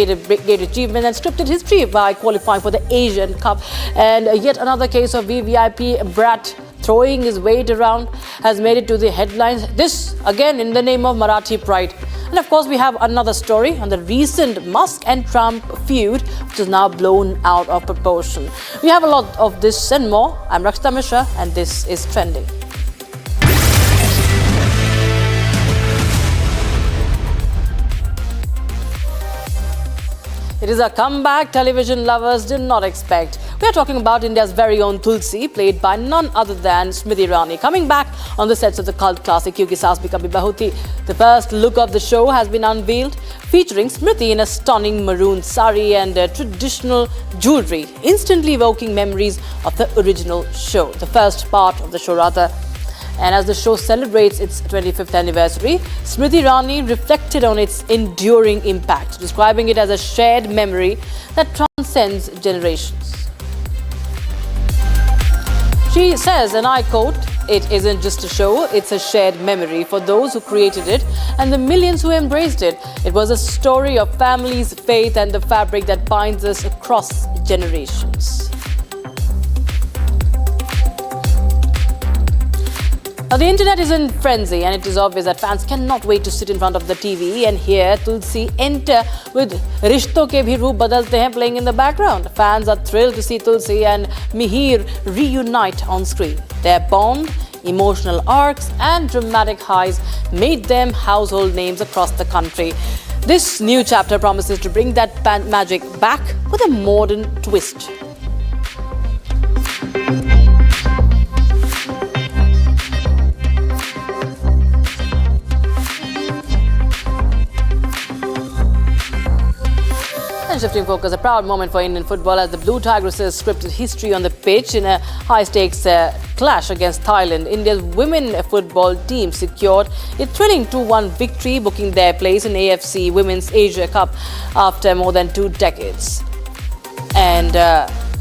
a great achievement and scripted history by qualifying for the Asian Cup. And yet another case of VVIP brat throwing his weight around has made it to the headlines. This again in the name of Marathi pride. And of course, we have another story on the recent Musk and Trump feud, which is now blown out of proportion. We have a lot of this and more. I'm Rakshita Mishra, and this is Trending. It is a comeback television lovers did not expect. We are talking about India's very own Tulsi, played by none other than Smriti Irani, coming back on the sets of the cult classic Kyunki Saas Bhi Kabhi Bahu Thi. The first look of the show has been unveiled, featuring Smriti in a stunning maroon sari and traditional jewellery, instantly evoking memories of the original show, the first part of the show rather. And as the show celebrates its 25th anniversary, Smriti Irani reflected on its enduring impact, describing it as a shared memory that transcends generations. She says, and I quote, "It isn't just a show, it's a shared memory for those who created it and the millions who embraced it. It was a story of families, faith, and the fabric that binds us across generations." Now, the internet is in frenzy, and it is obvious that fans cannot wait to sit in front of the TV and hear Tulsi enter with Rishton ke bhi roop badalte hain playing in the background. Fans are thrilled to see Tulsi and Mihir reunite on screen. Their bond, emotional arcs, and dramatic highs made them household names across the country. This new chapter promises to bring that magic back with a modern twist. And shifting focus, a proud moment for Indian football as the Blue Tigresses scripted history on the pitch in a high-stakes clash against Thailand. India's women football team secured a thrilling 2-1 victory, booking their place in AFC Women's Asia Cup after more than 2 decades. And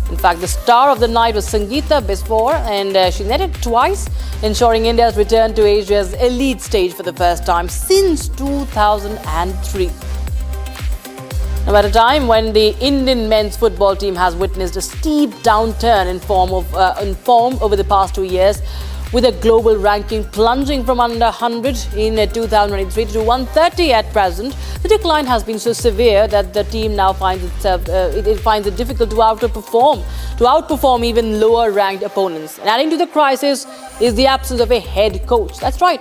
in fact, the star of the night was Sangeeta Biswar, and she netted twice, ensuring India's return to Asia's elite stage for the first time since 2003. Now, at a time when the Indian men's football team has witnessed a steep downturn in form over the past 2 years, with a global ranking plunging from under 100 in 2023 to 130 at present, the decline has been so severe that the team now finds it difficult to outperform even lower-ranked opponents. And adding to the crisis is the absence of a head coach. That's right.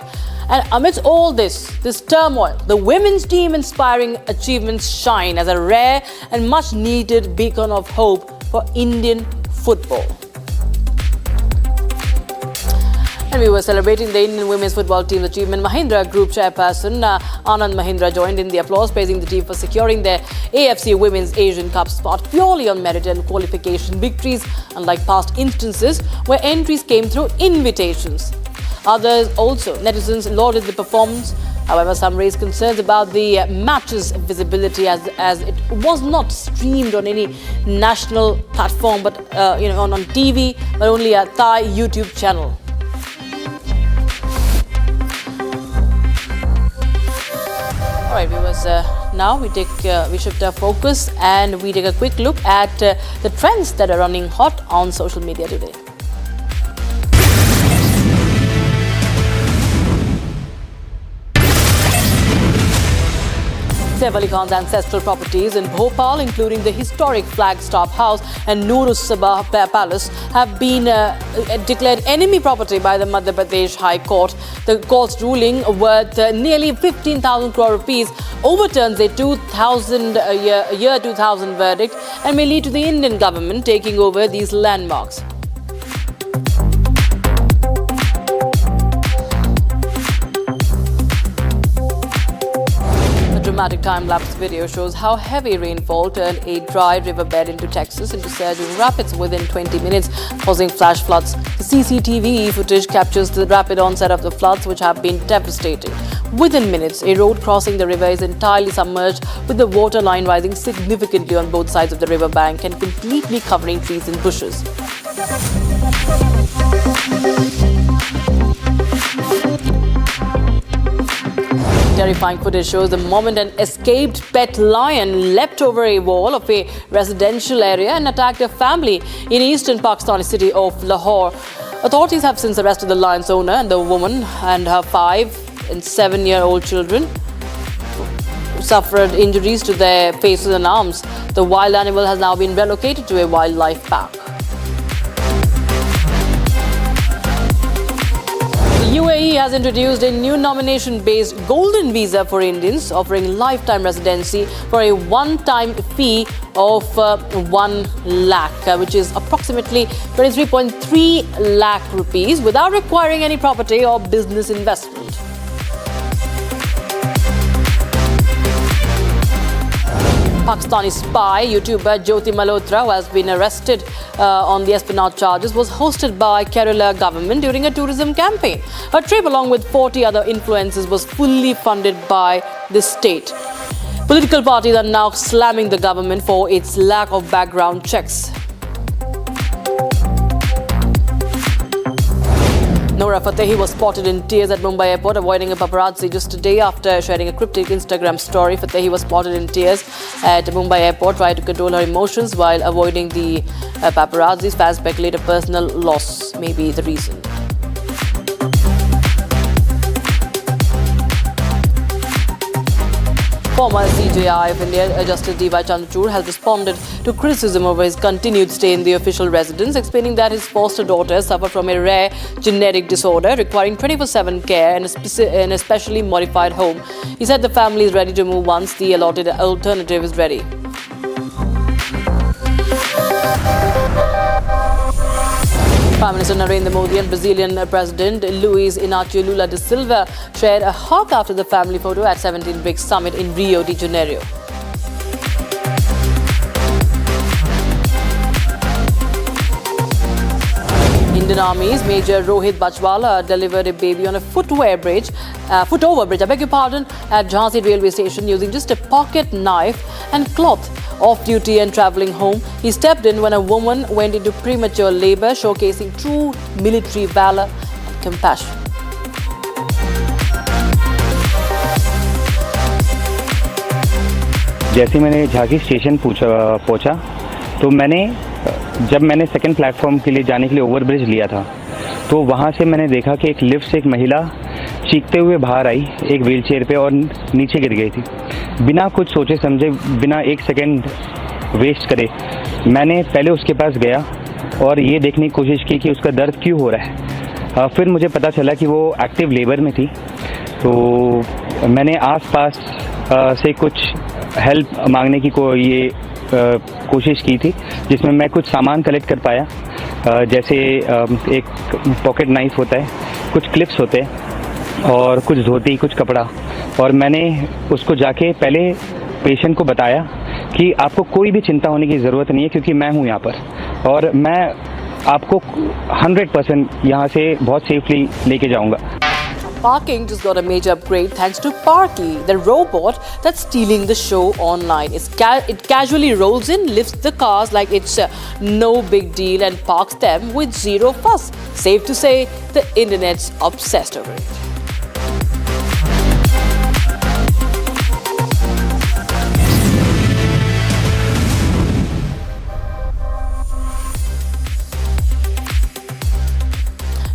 And amidst all this turmoil, the women's team inspiring achievements shine as a rare and much-needed beacon of hope for Indian football. And we were celebrating the Indian women's football team's achievement. Mahindra Group chairperson Anand Mahindra joined in the applause, praising the team for securing their AFC Women's Asian Cup spot purely on merit and qualification victories, unlike past instances where entries came through invitations. Others also, netizens, lauded the performance. However, some raised concerns about the match's visibility as it was not streamed on any national platform, but on TV, but only a Thai YouTube channel. All right, viewers, now we shift our focus and we take a quick look at the trends that are running hot on social media today. Saif Ali Khan's ancestral properties in Bhopal, including the historic Flagstaff House and Nur-us-Sabah Palace, have been declared enemy property by the Madhya Pradesh High Court. The court's ruling, worth nearly 15,000 crore rupees, overturns a year 2000 verdict and may lead to the Indian government taking over these landmarks. Dramatic time-lapse video shows how heavy rainfall turned a dry riverbed into Texas into surging rapids within 20 minutes, causing flash floods. The CCTV footage captures the rapid onset of the floods, which have been devastating. Within minutes, a road crossing the river is entirely submerged, with the water line rising significantly on both sides of the river bank and completely covering trees and bushes. Terrifying footage shows the moment an escaped pet lion leapt over a wall of a residential area and attacked a family in eastern Pakistani city of Lahore. Authorities have since arrested the lion's owner and the woman and her 5- and 7-year-old children who suffered injuries to their faces and arms. The wild animal has now been relocated to a wildlife park. UAE has introduced a new nomination-based golden visa for Indians, offering lifetime residency for a one-time fee of 1 lakh, which is approximately 23.3 lakh rupees, without requiring any property or business investment. Pakistani spy YouTuber Jyoti Malhotra, who has been arrested on the espionage charges, was hosted by Kerala government during a tourism campaign. Her trip, along with 40 other influencers, was fully funded by the state. Political parties are now slamming the government for its lack of background checks. Noura Fatehi was spotted in tears at Mumbai airport, avoiding a paparazzi just a day after sharing a cryptic Instagram story. Fatehi was spotted in tears at Mumbai airport, trying to control her emotions while avoiding the paparazzi. Fans speculate a personal loss may be the reason. Former CJI of India Justice D.Y. Chandrachud has responded to criticism over his continued stay in the official residence, explaining that his foster daughter suffered from a rare genetic disorder requiring 24/7 care in a specially modified home. He said the family is ready to move once the allotted alternative is ready. Prime Minister Narendra Modi and Brazilian President Luiz Inácio Lula da Silva shared a hug after the family photo at 17 BRICS Summit in Rio de Janeiro. Indian Army's Major Rohit Bachwala delivered a baby on a footover bridge, at Jhansi railway station using just a pocket knife and cloth. Off duty and travelling home, he stepped in when a woman went into premature labour, showcasing true military valour and compassion. जैसे मैंने Jhansi station पहुंचा तो जब मैंने second platform के लिए जाने के लिए ओवरब्रिज लिया था तो वहां से मैंने देखा कि एक लिफ्ट से एक महिला चीखते हुए बाहर आई एक व्हीलचेयर पे और नीचे गिर गई थी। बिना कुछ सोचे समझे, बिना एक सेकंड वेस्ट करे, मैंने पहले उसके पास गया और ये देखने की कोशिश की कि उसका दर्द क्यों हो रहा है। फिर मुझे पता चला कि वो एक्टिव लेबर में थी, तो मैंने आसपास से कुछ हेल्प मांगने की कोशिश की थी, जिसमें मैं कुछ सामान कलेक्ट कर पाया, जैसे एक पॉकेट नाइफ होता है, कुछ क्लिप्स होते हैं और कुछ धोती, कुछ कपड़ा। और मैंने उसको जाके पहले पेशेंट को बताया कि आपको कोई भी चिंता होने की ज़रूरत नहीं है, क्योंकि मैं हूँ यहाँ पर और मैं आपको 100% यहाँ से बहुत सेफली लेके जाऊँगा। Parking just got a major upgrade thanks to Parky, the robot that's stealing the show online. It casually rolls in, lifts the cars like it's no big deal and parks them with zero fuss. Safe to say, the internet's obsessed over it.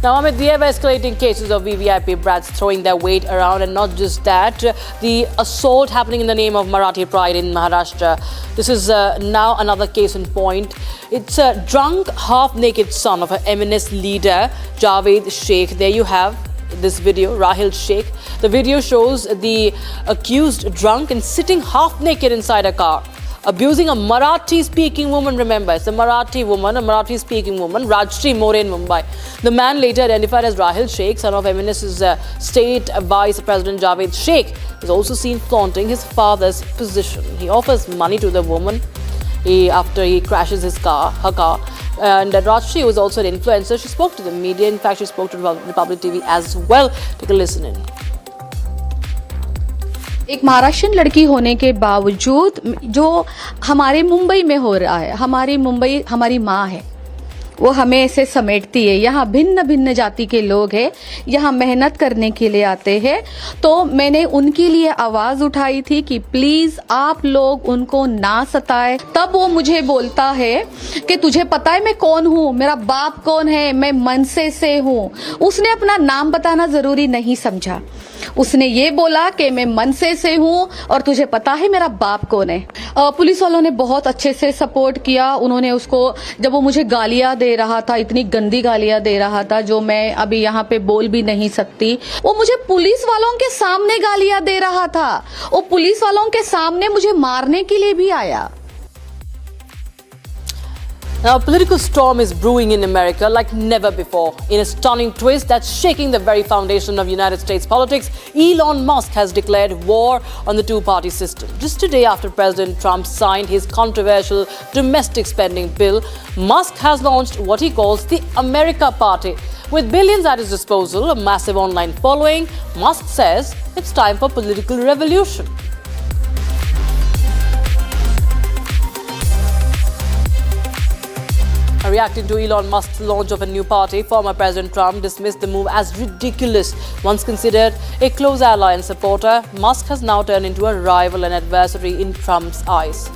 Now, amid the ever-escalating cases of VVIP brats throwing their weight around, and not just that, the assault happening in the name of Marathi pride in Maharashtra. This is now another case in point. It's a drunk, half-naked son of an MNS leader, Javed Sheikh. There you have this video, Rahil Sheikh. The video shows the accused drunk and sitting half-naked inside a car, abusing a Marathi-speaking woman. Remember, it's a Marathi woman, a Marathi-speaking woman, Rajshri More in Mumbai. The man, later identified as Rahil Sheikh, son of MNS's state vice president Javed Sheikh, is also seen flaunting his father's position. He offers money to the woman after he crashes her car. And Rajshri was also an influencer. She spoke to the media. In fact, she spoke to Republic TV as well. Take a listen in. एक महाराष्ट्रियन लड़की होने के बावजूद जो हमारे मुंबई में हो रहा है, हमारी मुंबई हमारी माँ है, वो हमें ऐसे समेटती है। यहाँ भिन्न भिन्न जाति के लोग हैं, यहाँ मेहनत करने के लिए आते हैं। तो मैंने उनके लिए आवाज़ उठाई थी कि प्लीज़ आप लोग उनको ना सताएं। तब वो मुझे बोलता है कि तुझे पता है मैं कौन हूँ, मेरा बाप कौन है, मैं मनसे से हूँ। उसने अपना नाम बताना ज़रूरी नहीं समझा। उसने ये बोला कि मैं मनसे से हूँ और तुझे पता है मेरा बाप कौन है। पुलिस वालों ने बहुत अच्छे से सपोर्ट किया। उन्होंने उसको, जब वो मुझे गालियाँ दे रहा था, इतनी गंदी गालियाँ दे रहा था जो मैं अभी यहाँ पे बोल भी नहीं सकती, वो मुझे पुलिस वालों के सामने गालियाँ दे रहा था। वो पुलिस वालों के सामने मुझे मारने के लिए भी आया। Now, a political storm is brewing in America like never before. In a stunning twist that's shaking the very foundation of United States politics, Elon Musk has declared war on the two-party system. Just today after President Trump signed his controversial domestic spending bill, Musk has launched what he calls the America Party. With billions at his disposal, a massive online following, Musk says it's time for political revolution. Reacting to Elon Musk's launch of a new party, former President Trump dismissed the move as ridiculous. Once considered a close ally and supporter, Musk has now turned into a rival and adversary in Trump's eyes.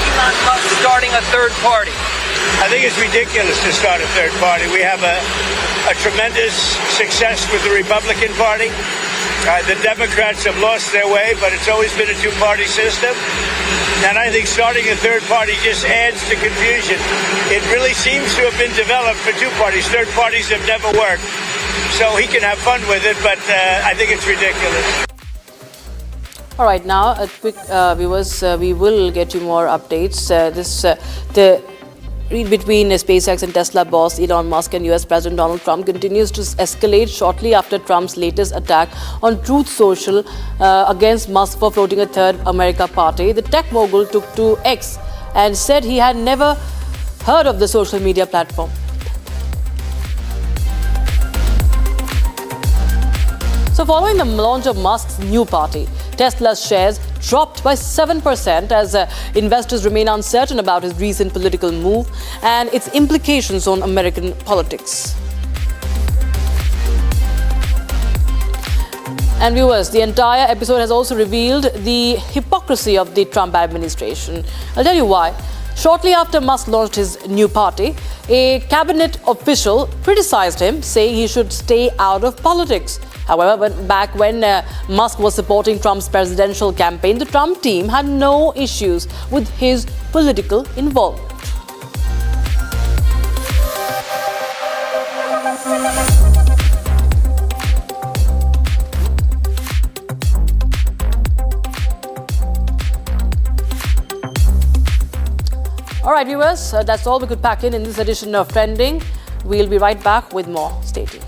Elon Musk starting a third party. I think it's ridiculous to start a third party. We have a tremendous success with the Republican Party. The Democrats have lost their way, but it's always been a two-party system. And I think starting a third party just adds to confusion. It really seems to have been developed for two parties. Third parties have never worked. So he can have fun with it, but I think it's ridiculous. All right, now, a quick viewers, we will get you more updates. The read between SpaceX and Tesla boss Elon Musk and US President Donald Trump continues to escalate shortly after Trump's latest attack on Truth Social against Musk for floating a third America party. The tech mogul took to X and said he had never heard of the social media platform. So following the launch of Musk's new party, Tesla's shares dropped by 7% as investors remain uncertain about his recent political move and its implications on American politics. And viewers, the entire episode has also revealed the hypocrisy of the Trump administration. I'll tell you why. Shortly after Musk launched his new party, a cabinet official criticized him, saying he should stay out of politics. However, back when Musk was supporting Trump's presidential campaign, the Trump team had no issues with his political involvement. All right, viewers, that's all we could pack in this edition of Trending. We'll be right back with more. Stay tuned.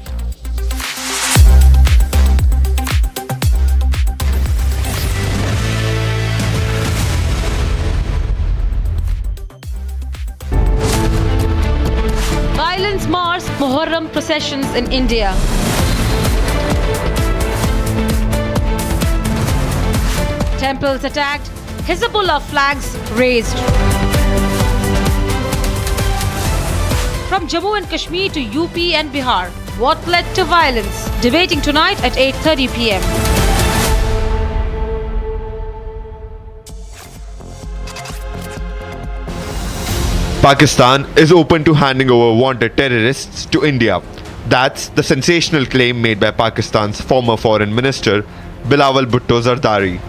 Violence mars Muharram processions in India. Temples attacked, Hezbollah flags raised. From Jammu and Kashmir to UP and Bihar, what led to violence? Debating tonight at 8:30 p.m. Pakistan is open to handing over wanted terrorists to India. That's the sensational claim made by Pakistan's former foreign minister, Bilawal Bhutto Zardari.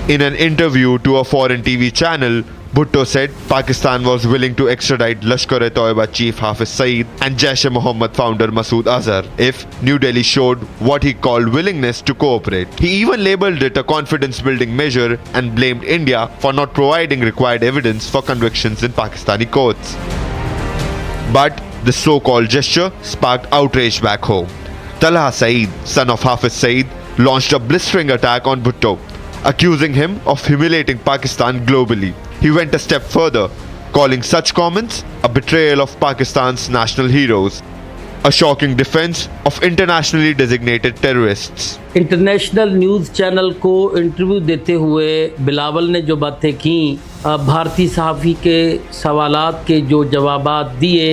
In an interview to a foreign TV channel, Bhutto said Pakistan was willing to extradite Lashkar-e-Toiba chief Hafiz Saeed and Jaish-e-Mohammed founder Masood Azhar if New Delhi showed what he called willingness to cooperate. He even labelled it a confidence-building measure and blamed India for not providing required evidence for convictions in Pakistani courts. But the so-called gesture sparked outrage back home. Talha Saeed, son of Hafiz Saeed, launched a blistering attack on Bhutto, accusing him of humiliating Pakistan globally. He went a step further, calling such comments a betrayal of Pakistan's national heroes, a shocking defense of internationally designated terrorists. International news channel को interview देते हुए बिलावल ने जो बातें की, भारतीय सहाफ़ी के सवालात के जो जवाबात दिए,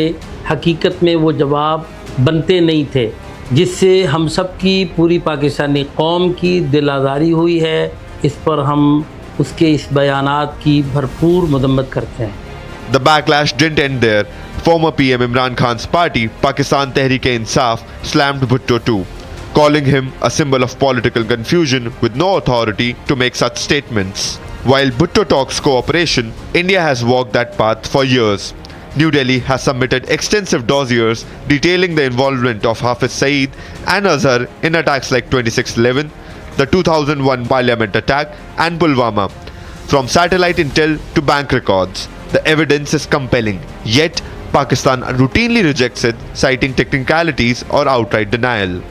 हकीकत में वो जवाब बनते नहीं थे, जिससे हम सब की पूरी पाकिस्तानी कौम की दिल आज़ारी हुई है। इस पर हम उसके इस बयानात की भरपूर मदम्मत करते हैं। The backlash didn't end there. Former PM Imran Khan's party, Pakistan Tehreek-e-Insaf, slammed Bhutto too, calling him a symbol of political confusion with no authority to make such statements. While Bhutto talks cooperation, India has walked that path for years. New Delhi has submitted extensive dossiers detailing the involvement of Hafiz Saeed and Azhar in attacks like 2611, the 2001 Parliament attack and Pulwama. From satellite intel to bank records, the evidence is compelling. Yet, Pakistan routinely rejects it, citing technicalities or outright denial.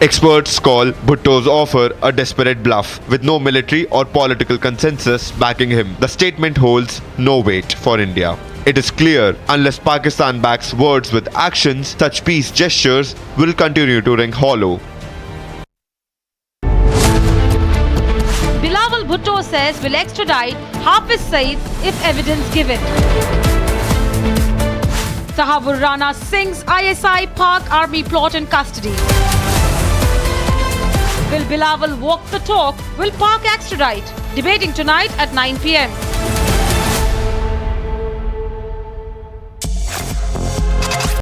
Experts call Bhutto's offer a desperate bluff, with no military or political consensus backing him. The statement holds no weight for India. It is clear, unless Pakistan backs words with actions, such peace gestures will continue to ring hollow. Bilawal Bhutto says will extradite Hafiz Saeed if evidence given. Sahabur Rana Singh's ISI Pak Army plot in custody. Will Bilawal walk the talk? Will Pak extradite? Debating tonight at 9 p.m.